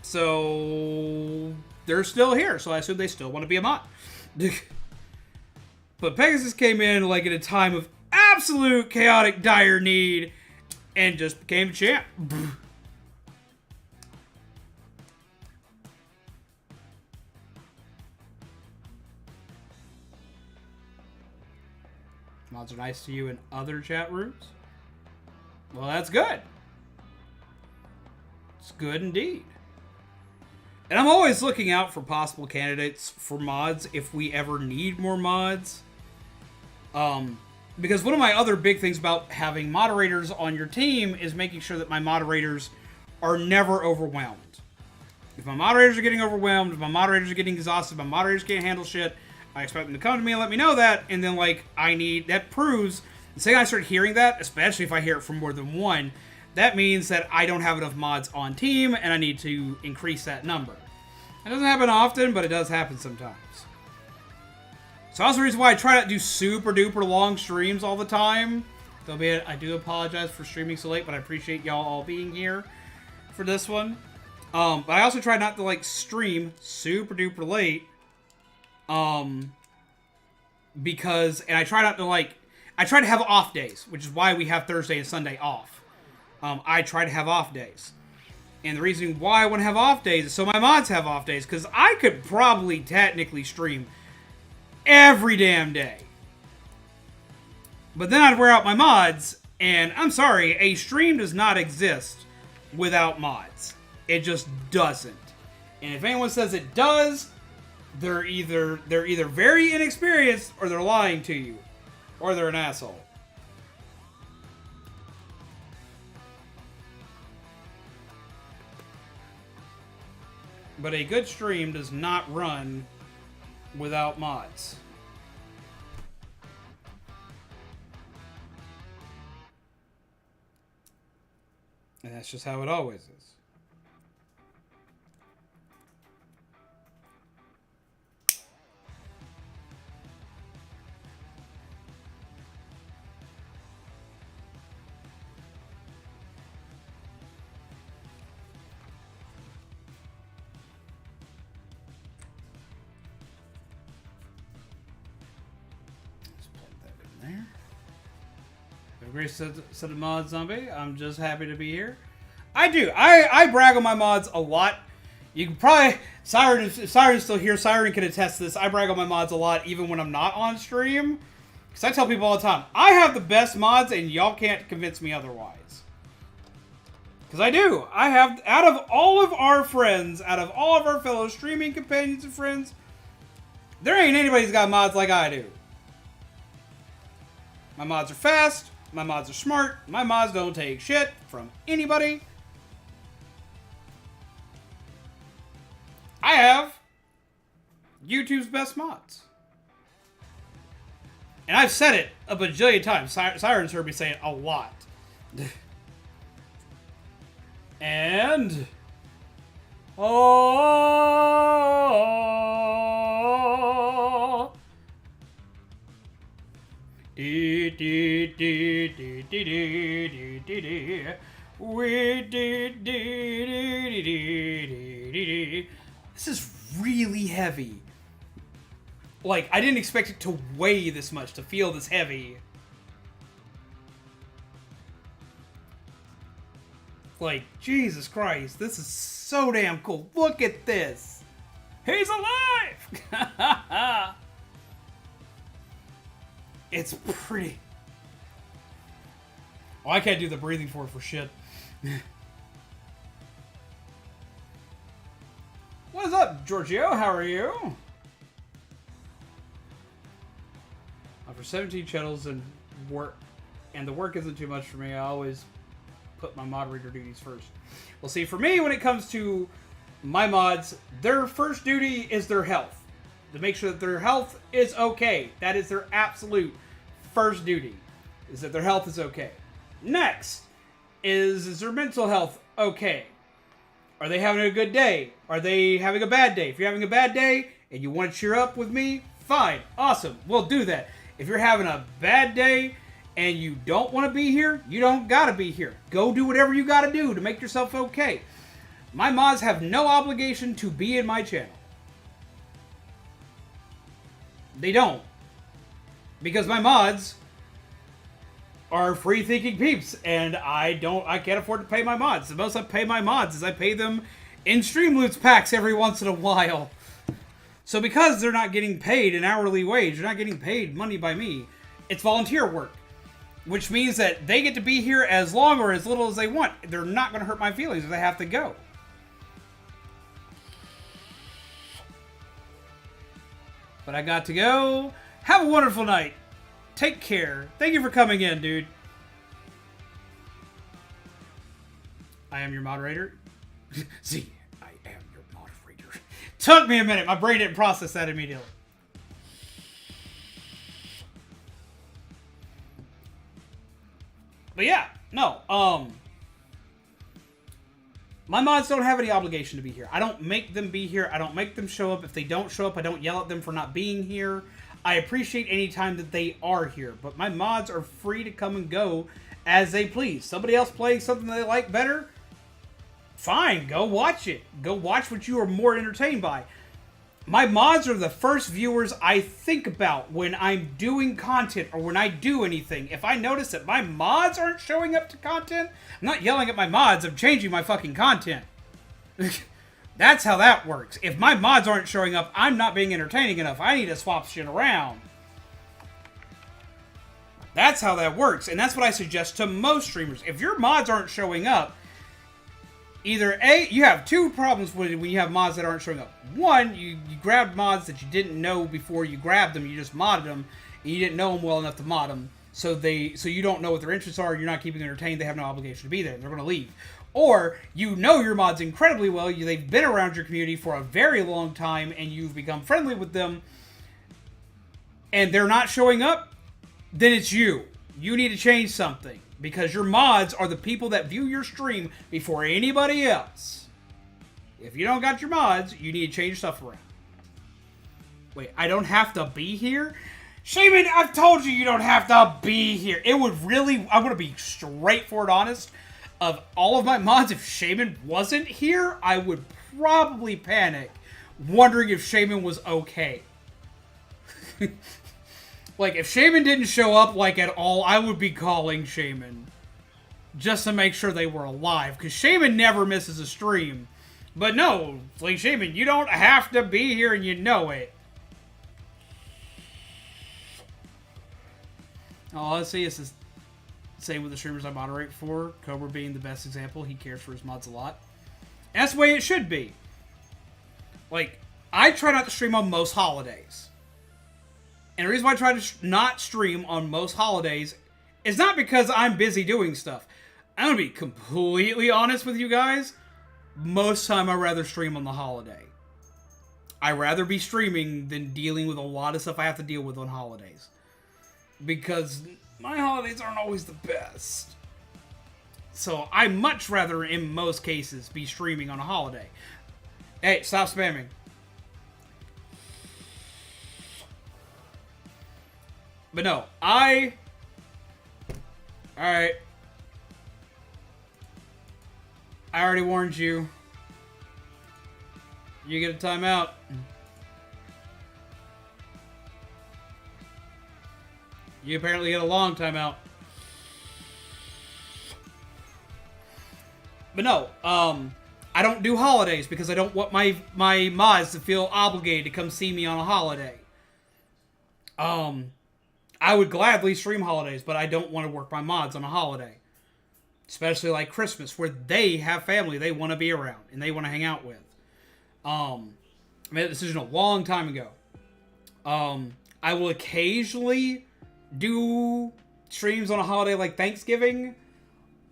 So they're still here, so I assume they still want to be a mod. But Pegasus came in like at a time of absolute chaotic dire need and just became a champ. Mods are nice to you in other chat rooms? Well, that's good. It's good indeed. And I'm always looking out for possible candidates for mods if we ever need more mods. Because one of my other big things about having moderators on your team is making sure that my moderators are never overwhelmed. If my moderators are getting overwhelmed, if my moderators are getting exhausted, if my moderators can't handle shit, I expect them to come to me and let me know that, and then, like, that proves, the second I start hearing that, especially if I hear it from more than one, that means that I don't have enough mods on team, and I need to increase that number. It doesn't happen often, but it does happen sometimes. So that's the reason why I try not to do super duper long streams all the time. Albeit, I do apologize for streaming so late, but I appreciate y'all all being here for this one. But I also try not to, like, stream super duper late. Because, and I try not to, like, I try to have off days, which is why we have Thursday and Sunday off. I try to have off days. And the reason why I want to have off days is so my mods have off days, because I could probably technically stream every damn day. But then I'd wear out my mods, and I'm sorry, a stream does not exist without mods. It just doesn't. And if anyone says it does, they're either very inexperienced, or they're lying to you, or they're an asshole. But a good stream does not run without mods. And that's just how it always is. Great set of mods, Zombie. I'm just happy to be here. I do. I brag on my mods a lot. You can probably... Siren's still here. Siren can attest to this. I brag on my mods a lot, even when I'm not on stream. Because I tell people all the time, I have the best mods, and y'all can't convince me otherwise. Because I do. I have... Out of all of our friends, out of all of our fellow streaming companions and friends, there ain't anybody who's got mods like I do. My mods are fast. My mods are smart. My mods don't take shit from anybody. I have YouTube's best mods. And I've said it a bajillion times. Siren's heard me say it a lot. And... Oh... This is really heavy. Like, I didn't expect it to weigh this much, to feel this heavy. Like, Jesus Christ, this is so damn cool. Look at this. He's alive! It's pretty... Oh, I can't do the breathing for shit. What's up, Giorgio? How are you? For 17 channels and the work isn't too much for me, I always put my moderator duties first. Well, see, for me, when it comes to my mods, their first duty is their health. To make sure that their health is okay. That is their absolute first duty, is that their health is okay. Next, is their mental health okay? Are they having a good day? Are they having a bad day? If you're having a bad day and you want to cheer up with me, fine, awesome, we'll do that. If you're having a bad day and you don't want to be here, you don't gotta be here. Go do whatever you gotta do to make yourself okay. My mods have no obligation to be in my channel. They don't. Because my mods are free-thinking peeps, and I can't afford to pay my mods. The most I pay my mods is I pay them in Streamloots packs every once in a while. So because they're not getting paid an hourly wage, they're not getting paid money by me, it's volunteer work. Which means that they get to be here as long or as little as they want. They're not going to hurt my feelings if they have to go. But I got to go. Have a wonderful night. Take care. Thank you for coming in, dude. I am your moderator. See, I am your moderator. Took me a minute. My brain didn't process that immediately. But yeah, no, my mods don't have any obligation to be here. I don't make them be here. I don't make them show up. If they don't show up, I don't yell at them for not being here. I appreciate any time that they are here, but my mods are free to come and go as they please. Somebody else playing something they like better? Fine, go watch it. Go watch what you are more entertained by. My mods are the first viewers I think about when I'm doing content or when I do anything. If I notice that my mods aren't showing up to content, I'm not yelling at my mods, I'm changing my fucking content. That's how that works. If my mods aren't showing up, I'm not being entertaining enough. I need to swap shit around. That's how that works, and that's what I suggest to most streamers. If your mods aren't showing up, either A, you have two problems when you have mods that aren't showing up. One, you grabbed mods that you didn't know before you grabbed them, you just modded them, and you didn't know them well enough to mod them, so you don't know what their interests are, you're not keeping them entertained, they have no obligation to be there, they're going to leave. Or, you know your mods incredibly well, they've been around your community for a very long time, and you've become friendly with them, and they're not showing up, then it's you. You need to change something. Because your mods are the people that view your stream before anybody else. If you don't got your mods, you need to change stuff around. Wait, I don't have to be here? Shaman, I've told you don't have to be here. It would really, I'm going to be straightforward honest. Of all of my mods, if Shaman wasn't here, I would probably panic. Wondering if Shaman was okay. Like, if Shaman didn't show up, like, at all, I would be calling Shaman. Just to make sure they were alive. Because Shaman never misses a stream. But no, like, Shaman, you don't have to be here and you know it. Oh, let's see, it's the same with the streamers I moderate for. Cobra being the best example. He cares for his mods a lot. And that's the way it should be. Like, I try not to stream on most holidays. And the reason why I try to not stream on most holidays is not because I'm busy doing stuff. I'm going to be completely honest with you guys. Most time I'd rather stream on the holiday. I'd rather be streaming than dealing with a lot of stuff I have to deal with on holidays. Because my holidays aren't always the best. So I much rather, in most cases, be streaming on a holiday. Hey, stop spamming. But no, alright. I already warned you. You get a timeout. You apparently get a long timeout. But no, I don't do holidays because I don't want my mods to feel obligated to come see me on a holiday. I would gladly stream holidays, but I don't want to work my mods on a holiday. Especially like Christmas, where they have family they want to be around and they want to hang out with. I made a decision a long time ago. I will occasionally do streams on a holiday like Thanksgiving,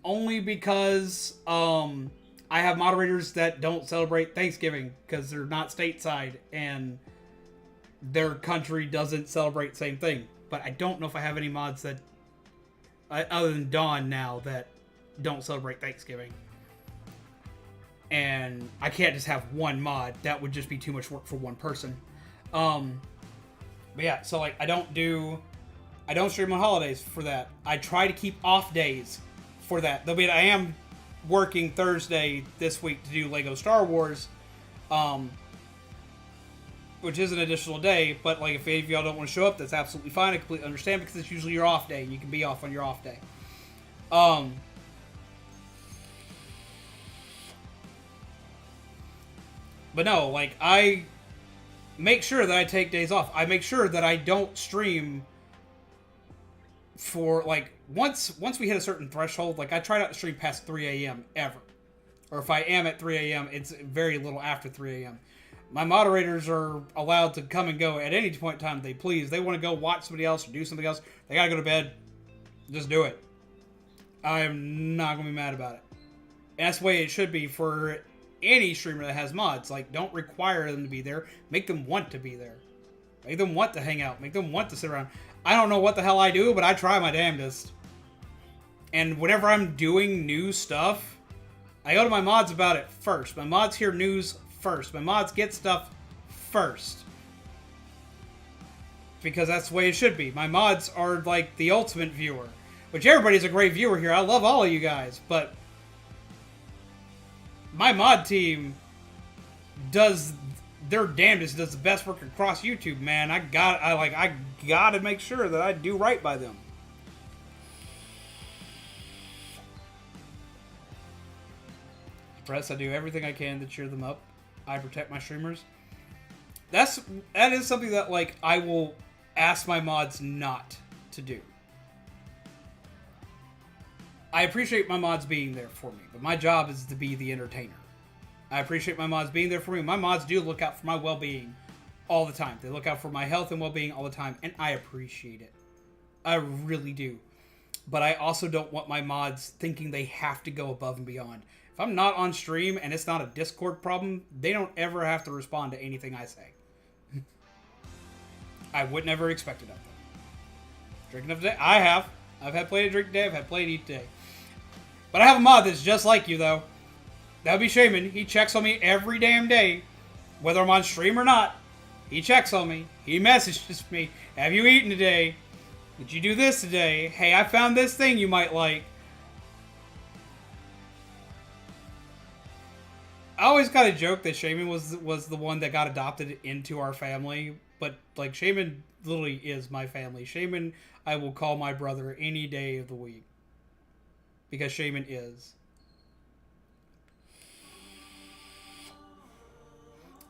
only because I have moderators that don't celebrate Thanksgiving because they're not stateside and their country doesn't celebrate the same thing. But I don't know if I have any mods that, other than Dawn now, that don't celebrate Thanksgiving. And I can't just have one mod. That would just be too much work for one person. But yeah, so like I don't stream on holidays for that. I try to keep off days for that. Though I am working Thursday this week to do Lego Star Wars, which is an additional day, but like if any of y'all don't want to show up, that's absolutely fine. I completely understand because it's usually your off day and you can be off on your off day. But no, like, I make sure that I take days off. I make sure that I don't stream for, like, once we hit a certain threshold, like, I try not to stream past 3 a.m. ever. Or if I am at 3 a.m., it's very little after 3 a.m. My moderators are allowed to come and go at any point in time they please. They want to go watch somebody else or do something else. They gotta go to bed. Just do it. I am not gonna be mad about it. And that's the way it should be for any streamer that has mods. Like, don't require them to be there. Make them want to be there. Make them want to hang out. Make them want to sit around. I don't know what the hell I do, but I try my damnedest. And whenever I'm doing new stuff, I go to my mods about it first. My mods hear news first. My mods get stuff first. Because that's the way it should be. My mods are like the ultimate viewer. Which everybody's a great viewer here. I love all of you guys, but my mod team does their damnedest, does the best work across YouTube, man. I gotta make sure that I do right by them. Press, I do everything I can to cheer them up. I protect my streamers. That is something that, like, I will ask my mods not to do. I appreciate my mods being there for me, but my job is to be the entertainer. I appreciate my mods being there for me. My mods do look out for my well-being all the time. They look out for my health and well-being all the time, and I appreciate it. I really do. But I also don't want my mods thinking they have to go above and beyond. If I'm not on stream and it's not a Discord problem, they don't ever have to respond to anything I say. I would never expect it of them. Drinking of the day? I have. I've had plenty of drink today. I've had plenty to eat today. But I have a mod that's just like you, though. That would be Shaman. He checks on me every damn day. Whether I'm on stream or not. He checks on me. He messages me. Have you eaten today? Did you do this today? Hey, I found this thing you might like. I always kind of joke that Shaman was the one that got adopted into our family. But, like, Shaman literally is my family. Shaman, I will call my brother any day of the week. Because Shaman is.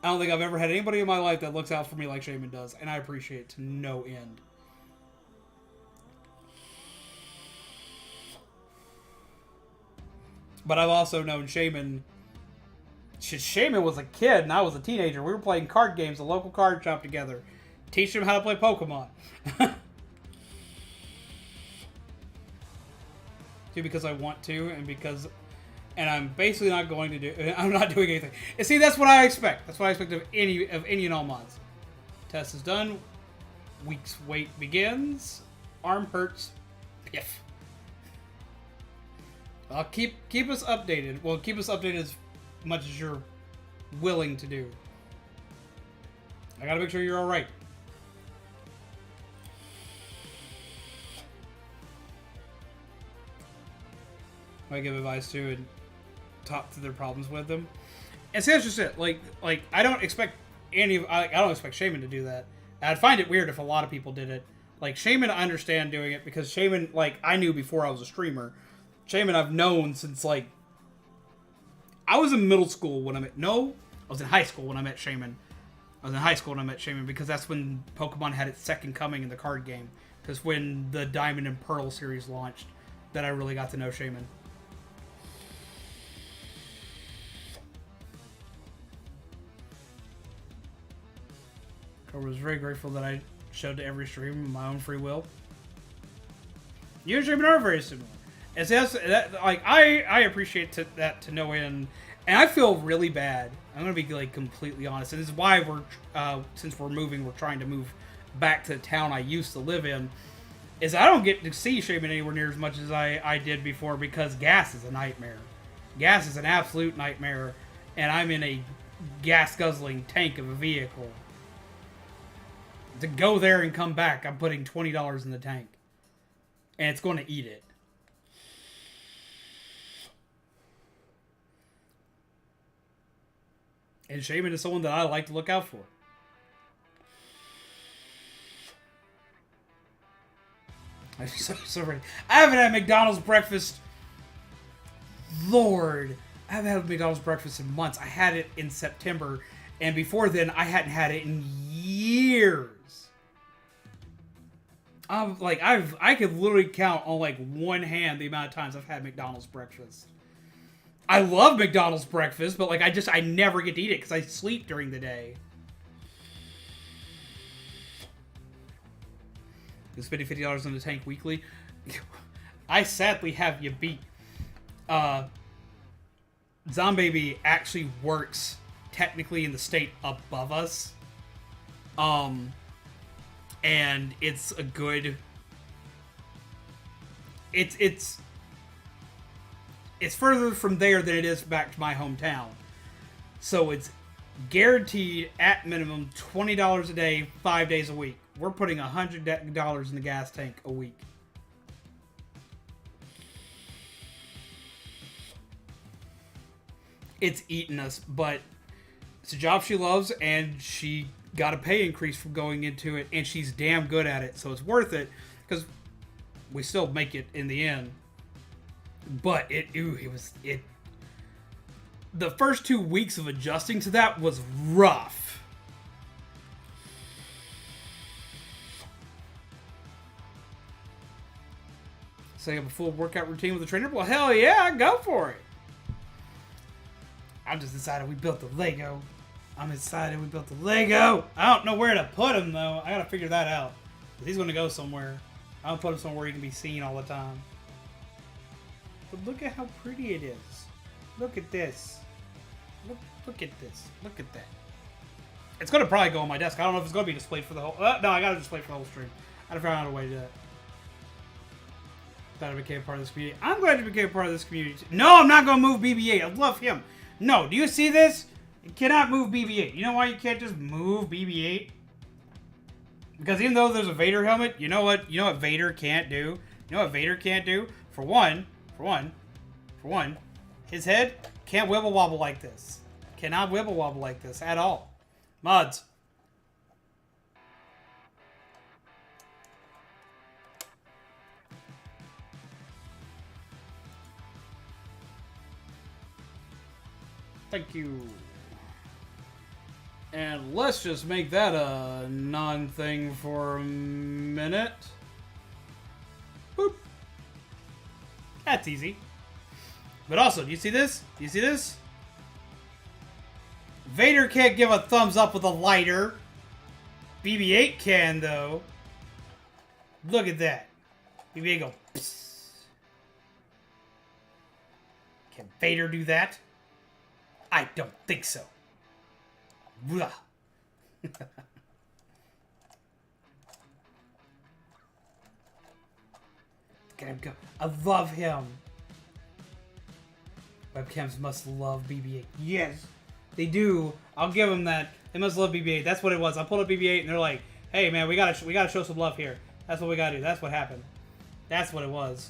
I don't think I've ever had anybody in my life that looks out for me like Shaman does. And I appreciate it to no end. But I've also known Shaman. Shaman was a kid and I was a teenager. We were playing card games at a local card shop together. Teach him how to play Pokemon. Because I want to, and I'm basically not going to do. I'm not doing anything. And see, that's what I expect. That's what I expect of any and all mods. Test is done. Week's wait begins. Arm hurts. Piff. I'll keep us updated. Well, keep us updated as much as you're willing to do. I gotta make sure you're all right. I give advice to and talk to their problems with them. And see, that's just it. Like I don't expect I don't expect Shaman to do that. I'd find it weird if a lot of people did it. Like, Shaman, I understand doing it because Shaman, like, I knew before I was a streamer. Shaman I've known since, like, I was in middle school when I was in high school when I met Shaman. I was in high school when I met Shaman because that's when Pokemon had its second coming in the card game. Because when the Diamond and Pearl series launched, that I really got to know Shaman. I was very grateful that I showed to every stream of my own free will. You and Shaman are very similar. And so like, I appreciate that to no end. And I feel really bad. I'm going to be like completely honest. And this is why since we're moving, we're trying to move back to the town I used to live in. Is I don't get to see Shaman anywhere near as much as I did before because gas is a nightmare. Gas is an absolute nightmare. And I'm in a gas-guzzling tank of a vehicle. To go there and come back, I'm putting $20 in the tank. And it's going to eat it. And Shaman is someone that I like to look out for. I'm so ready. I haven't had McDonald's breakfast. Lord. I haven't had McDonald's breakfast in months. I had it in September. And before then, I hadn't had it in years. I could literally count on like one hand the amount of times I've had McDonald's breakfast. I love McDonald's breakfast, but like I never get to eat it because I sleep during the day. You spending $50 on the tank weekly. I sadly have you beat. Zombaby actually works technically in the state above us. And it's a good... It's further from there than it is back to my hometown. So it's guaranteed at minimum $20 a day, 5 days a week. We're putting $100 in the gas tank a week. It's eating us, but it's a job she loves, and she got a pay increase from going into it, and she's damn good at it, so it's worth it, because we still make it in the end. But the first 2 weeks of adjusting to that was rough. Setting up a full workout routine with a trainer? Well, hell yeah, go for it. I'm just excited we built the Lego. I don't know where to put him, though. I gotta figure that out. He's gonna go somewhere. I don't put him somewhere he can be seen all the time. But look at how pretty it is. Look at this. Look at this. Look at that. It's gonna probably go on my desk. I don't know if it's gonna be displayed for the whole... no, I gotta display for the whole stream. I gotta figure out a way to do that. Glad I became part of this community. I'm glad you became part of this community. No, I'm not gonna move BB-8. I love him. No, do you see this? You cannot move BB-8. You know why you can't just move BB-8? Because even though there's a Vader helmet, you know what Vader can't do? You know what Vader can't do? For one, his head can't wibble wobble like this. Cannot wibble wobble like this at all. Mods. Thank you. And let's just make that a non-thing for a minute. Boop. That's easy. But also, do you see this? Do you see this? Vader can't give a thumbs up with a lighter. BB-8 can, though. Look at that. BB-8 go, psst. Can Vader do that? I don't think so. Look at him go. I love him. Webcams must love BB-8. Yes, they do. I'll give them that. They must love BB-8. That's what it was. I pulled up BB-8 and they're like, "Hey man, we gotta show some love here. That's what we gotta do. That's what happened. That's what it was."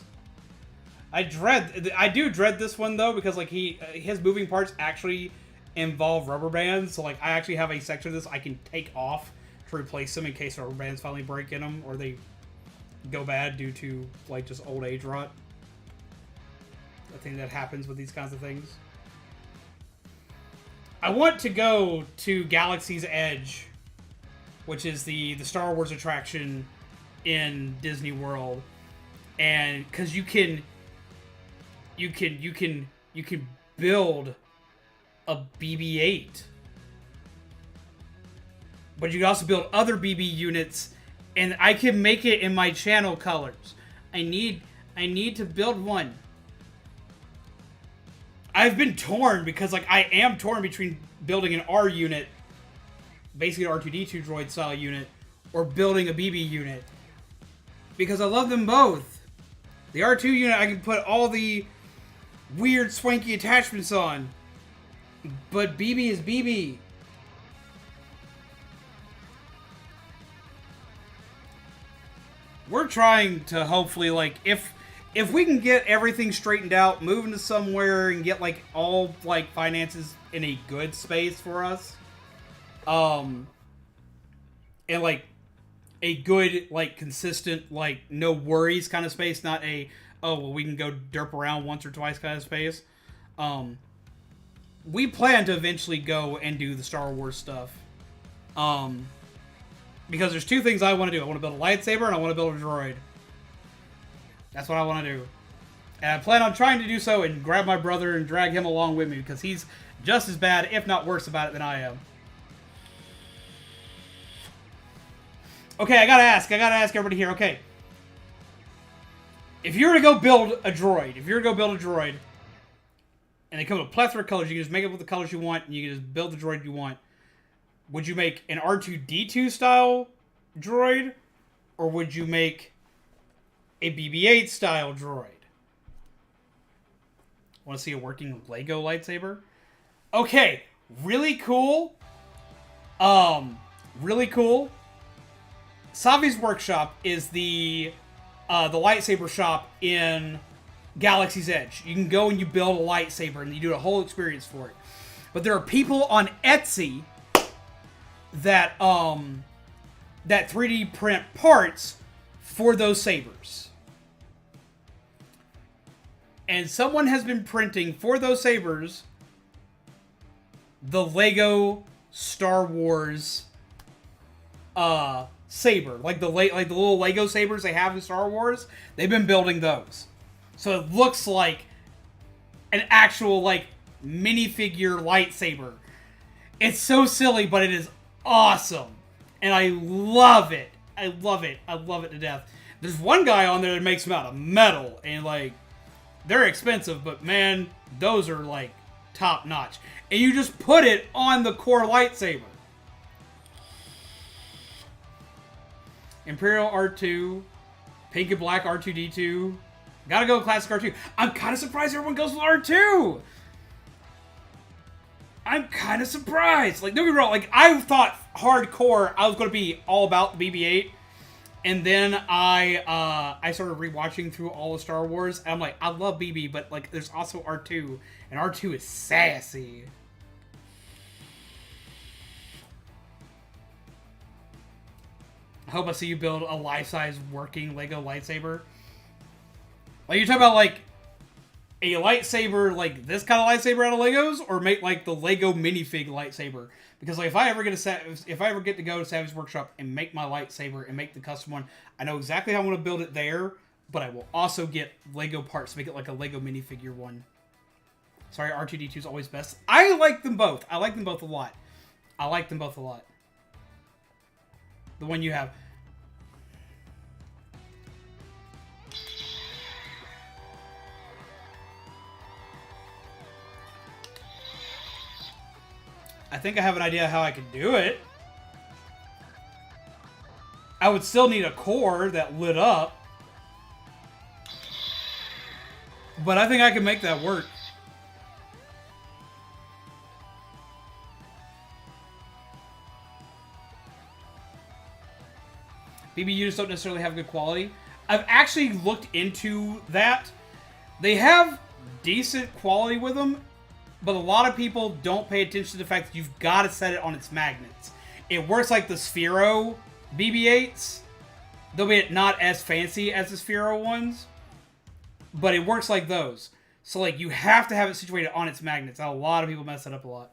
I do dread this one though because like his moving parts actually involve rubber bands, so like I actually have a section of this I can take off to replace them in case rubber bands finally break in them or they go bad due to like just old age rot. I think that happens with these kinds of things. I want to go to Galaxy's Edge, which is the Star Wars attraction in Disney World, and because you can build a BB-8, but you can also build other BB units, and I can make it in my channel colors. I need to build one. I've been torn because, like, I am torn between building an R unit, basically an R2-D2 droid style unit, or building a BB unit, because I love them both. The R2 unit I can put all the weird swanky attachments on, but BB is BB. We're trying to hopefully, like, if we can get everything straightened out, move into somewhere and get, like, all, like, finances in a good space for us, and, like, a good, like, consistent, like, no worries kind of space, not a, oh, well, we can go derp around once or twice kind of space. We plan to eventually go and do the Star Wars stuff. Because there's two things I want to do. I want to build a lightsaber and I want to build a droid. That's what I want to do. And I plan on trying to do so and grab my brother and drag him along with me, because he's just as bad, if not worse, about it than I am. Okay, I gotta ask everybody here, okay. If you were to go build a droid, and they come with a plethora of colors, you can just make it with the colors you want, and you can just build the droid you want. Would you make an R2-D2 style droid, or would you make a BB-8 style droid? Want to see a working Lego lightsaber? Okay, really cool. Really cool. Savi's Workshop is the lightsaber shop in Galaxy's Edge. You can go and you build a lightsaber, and you do a whole experience for it. But there are people on Etsy that 3D print parts for those sabers. And someone has been printing for those sabers the Lego Star Wars saber, like the little Lego sabers they have in Star Wars. They've been building those, so it looks like an actual, like, minifigure lightsaber. It's so silly, but it is awesome, and I love it. I love it to death. There's one guy on there that makes them out of metal, and, like, they're expensive, but man, those are, like, top notch. And you just put it on the core lightsaber. Imperial R2, pink and black R2-D2. Gotta go classic R2. I'm kind of surprised everyone goes with R2. I'm kind of surprised. Like, don't get me wrong. Like, I thought hardcore I was going to be all about the BB-8. And then I started rewatching through all of Star Wars. And I'm like, I love BB, but, like, there's also R2. And R2 is sassy. I hope I see you build a life-size working Lego lightsaber. Like, you're talking about, like, a lightsaber, like this kind of lightsaber out of Legos, or make, like, the Lego minifig lightsaber? Because, like, if I ever get to go to Savi's Workshop and make my lightsaber and make the custom one, I know exactly how I want to build it there, but I will also get Lego parts to make it like a Lego minifigure one. Sorry, R2-D2 is always best. I like them both. I like them both a lot. The one you have. I think I have an idea how I can do it. I would still need a core that lit up. But I think I can make that work. BB units don't necessarily have good quality. I've actually looked into that. They have decent quality with them, but a lot of people don't pay attention to the fact that you've got to set it on its magnets. It works like the Sphero BB-8s. They'll be not as fancy as the Sphero ones, but it works like those. So, like, you have to have it situated on its magnets. A lot of people mess that up a lot.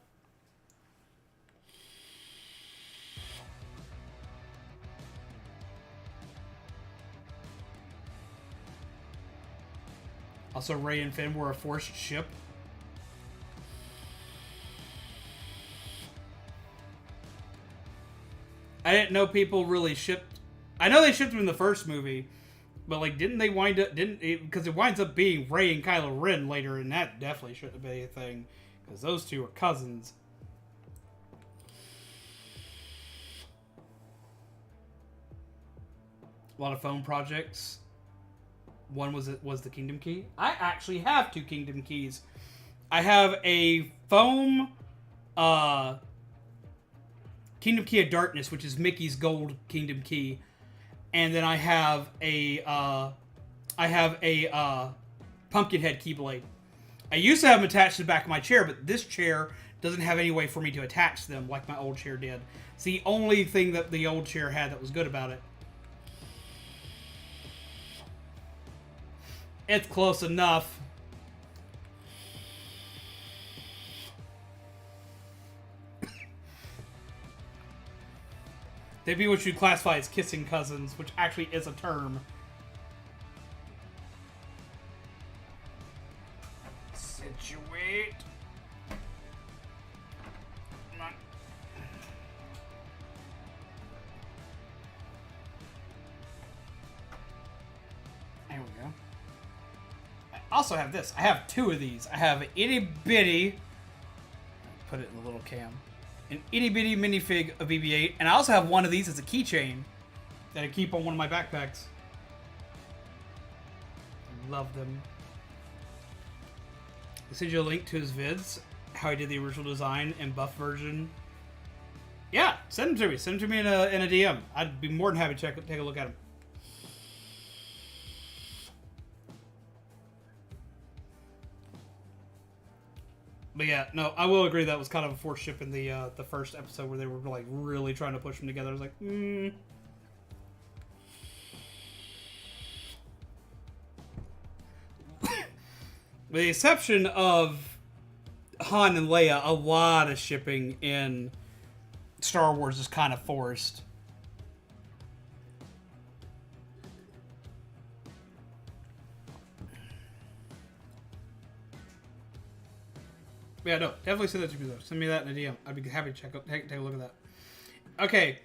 Also, Rey and Finn were a forced ship. I didn't know people really shipped. I know they shipped them in the first movie, but like, didn't they wind up? Because it winds up being Rey and Kylo Ren later, and that definitely shouldn't have been a thing, because those two are cousins. A lot of phone projects. One was the Kingdom Key. I actually have 2 Kingdom Keys. I have a foam Kingdom Key of Darkness, which is Mickey's gold Kingdom Key, and then I have a Pumpkinhead Keyblade. I used to have them attached to the back of my chair, but this chair doesn't have any way for me to attach them like my old chair did. It's the only thing that the old chair had that was good about it. It's close enough. They'd be what you'd classify as kissing cousins, which actually is a term. Situate. Come on. There we go. I also have this. I have 2 of these. I have an itty bitty. Put it in the little cam. An itty bitty minifig of BB-8, and I also have one of these as a keychain that I keep on one of my backpacks. Love them. I'll send you a link to his vids, how he did the original design and buff version. Yeah, send them to me. Send them to me in a DM. I'd be more than happy to take a look at them. But yeah, no, I will agree that was kind of a forced ship in the first episode where they were like really trying to push them together. I was like, With the exception of Han and Leia, a lot of shipping in Star Wars is kind of forced. Yeah, no, definitely send that to me though. Send me that in a DM. I'd be happy to take a look at that. Okay,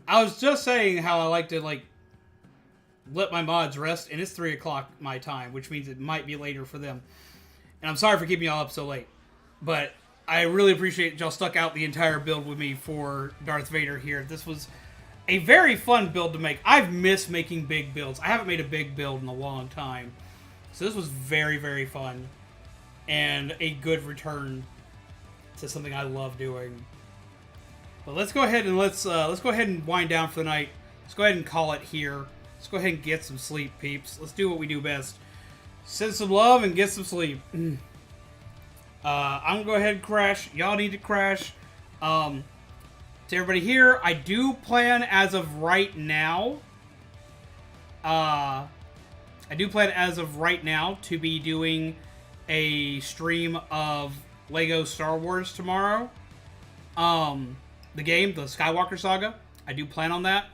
I was just saying how I like to let my mods rest, and it's 3 o'clock my time, which means it might be later for them. And I'm sorry for keeping y'all up so late, but I really appreciate y'all stuck out the entire build with me for Darth Vader here. This was a very fun build to make. I've missed making big builds. I haven't made a big build in a long time, so this was very, very fun. And a good return to something I love doing. But let's go ahead and let's go ahead and wind down for the night. Let's go ahead and call it here. Let's go ahead and get some sleep, peeps. Let's do what we do best. Send some love and get some sleep. I'm gonna go ahead and crash. Y'all need to crash. To everybody here, I do plan as of right now. To be doing a stream of Lego Star Wars tomorrow. The game, the Skywalker Saga. I do plan on that.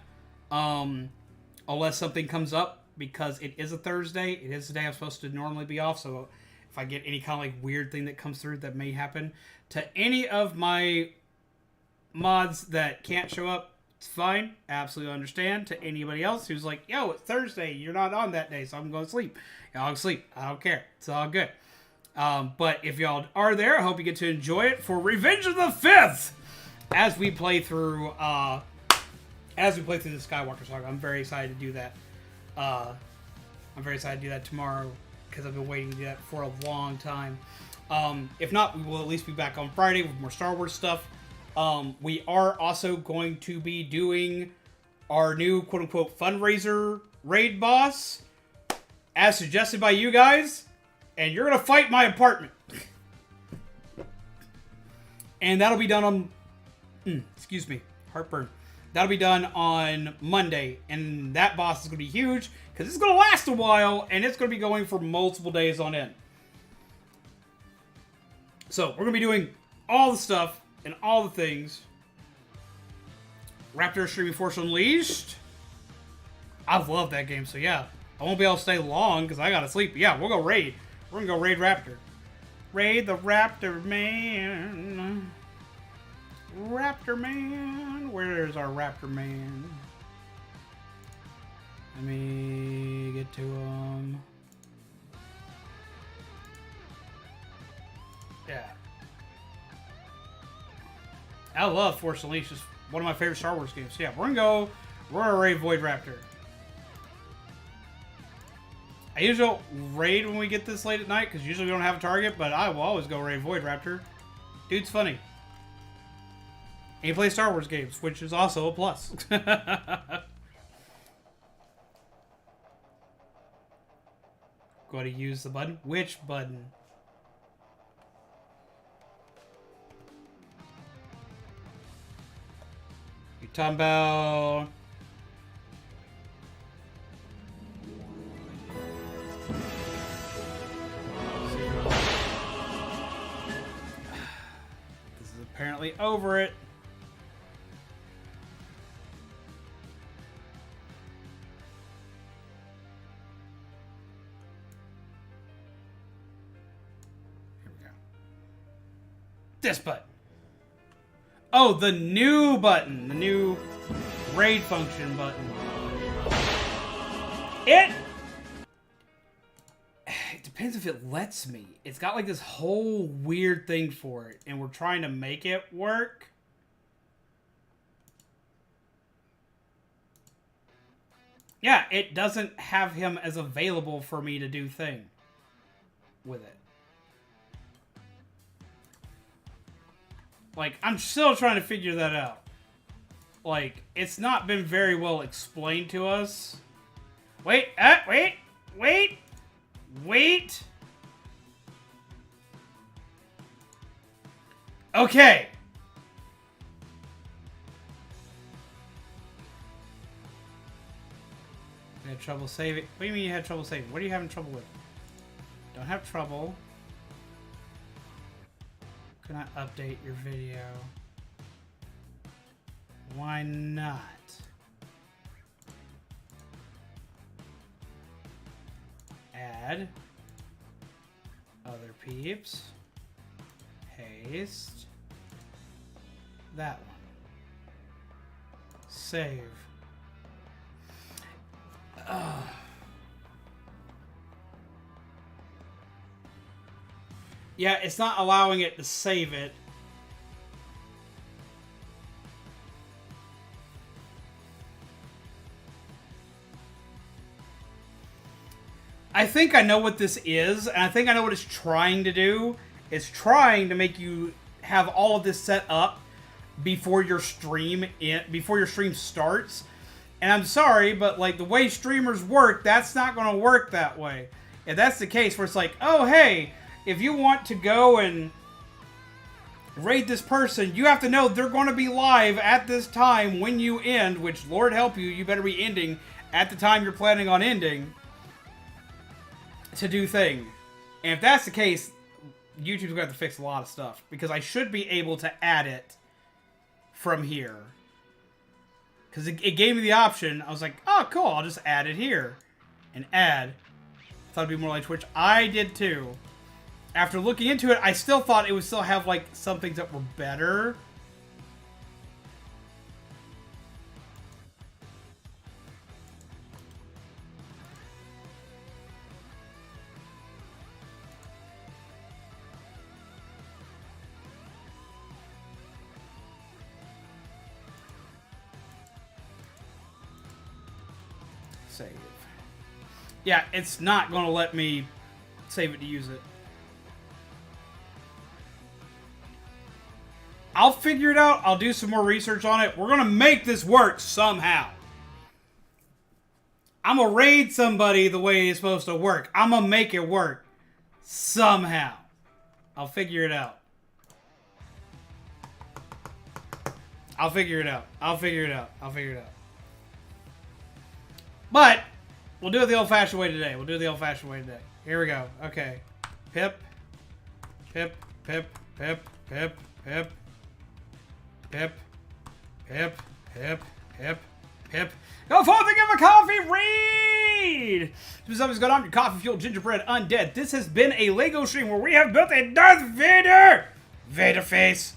Unless something comes up, because it is a Thursday. It is the day I'm supposed to normally be off, so if I get any kind of weird thing that comes through, that may happen. To any of my mods that can't show up, it's fine. Absolutely understand. To anybody else who's like, yo, it's Thursday, you're not on that day, so I'm going to sleep. Y'all can sleep. I don't care. It's all good. But if y'all are there, I hope you get to enjoy it for Revenge of the Fifth as we play through the Skywalker Saga. I'm very excited to do that. I'm very excited to do that tomorrow because I've been waiting to do that for a long time. If not, we will at least be back on Friday with more Star Wars stuff. We are also going to be doing our new quote-unquote fundraiser raid boss as suggested by you guys. And you're going to fight my apartment. And that'll be done on... excuse me. Heartburn. That'll be done on Monday. And that boss is going to be huge. Because it's going to last a while. And it's going to be going for multiple days on end. So, we're going to be doing all the stuff. And all the things. Raptor streaming Force Unleashed. I love that game. So, yeah. I won't be able to stay long because I gotta sleep. Yeah, we'll go raid. We're gonna go raid Raptor. Raid the Raptor Man. Raptor Man. Where's our Raptor Man? Let me get to him. Yeah. I love Force Unleashed. It's one of my favorite Star Wars games. Yeah, we're gonna raid Void Raptor. I usually don't raid when we get this late at night, because usually we don't have a target, but I will always go raid Void Raptor. Dude's funny. And he plays Star Wars games, which is also a plus. Go to use the button. Which button? You talking about... This is apparently over it. Here we go. This button. Oh, the new button. The new raid function button. It depends if it lets me. It's got like this whole weird thing for it, and we're trying to make it work. Yeah, it doesn't have him as available for me to do thing with it. Like, I'm still trying to figure that out. Like, it's not been very well explained to us. Wait. Okay. You had trouble saving? What do you mean you had trouble saving? What are you having trouble with? Don't have trouble. Can I update your video? Why not? Add other peeps. Paste that one. Save. Yeah, it's not allowing it to save it. I think I know what this is, and I think I know what it's trying to do. It's trying to make you have all of this set up before your stream starts. And I'm sorry, but like the way streamers work, that's not going to work that way. If that's the case, where it's like, oh hey, if you want to go and raid this person, you have to know they're going to be live at this time when you end, which, Lord help you, you better be ending at the time you're planning on ending to do thing. And if that's the case, YouTube's going to have to fix a lot of stuff, because I should be able to add it from here. Because it gave me the option. I was like, oh, cool, I'll just add it here. And add. Thought it'd be more like Twitch. I did too. After looking into it, I still thought it would still have like some things that were better. Save. Yeah, it's not going to let me save it to use it. I'll figure it out. I'll do some more research on it. We're going to make this work somehow. I'm going to raid somebody the way it's supposed to work. I'm going to make it work somehow. I'll figure it out. I'll figure it out. I'll figure it out. I'll figure it out. But we'll do it the old-fashioned way today. We'll do it the old-fashioned way today. Here we go. Okay. Pip. Pip. Pip. Pip. Pip. Pip. Pip. Pip. Pip. Pip. Pip. Go forth and give a coffee read! This is always going on your coffee fueled gingerbread undead. This has been a Lego stream where we have built a Darth Vader face.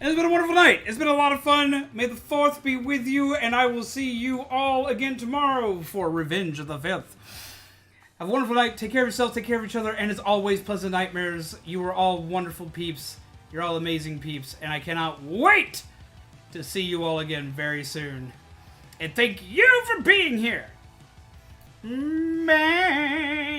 And it's been a wonderful night. It's been a lot of fun. May the 4th be with you, and I will see you all again tomorrow for Revenge of the 5th. Have a wonderful night. Take care of yourself. Take care of each other. And as always, pleasant nightmares. You are all wonderful peeps. You're all amazing peeps. And I cannot wait to see you all again very soon. And thank you for being here. Bye.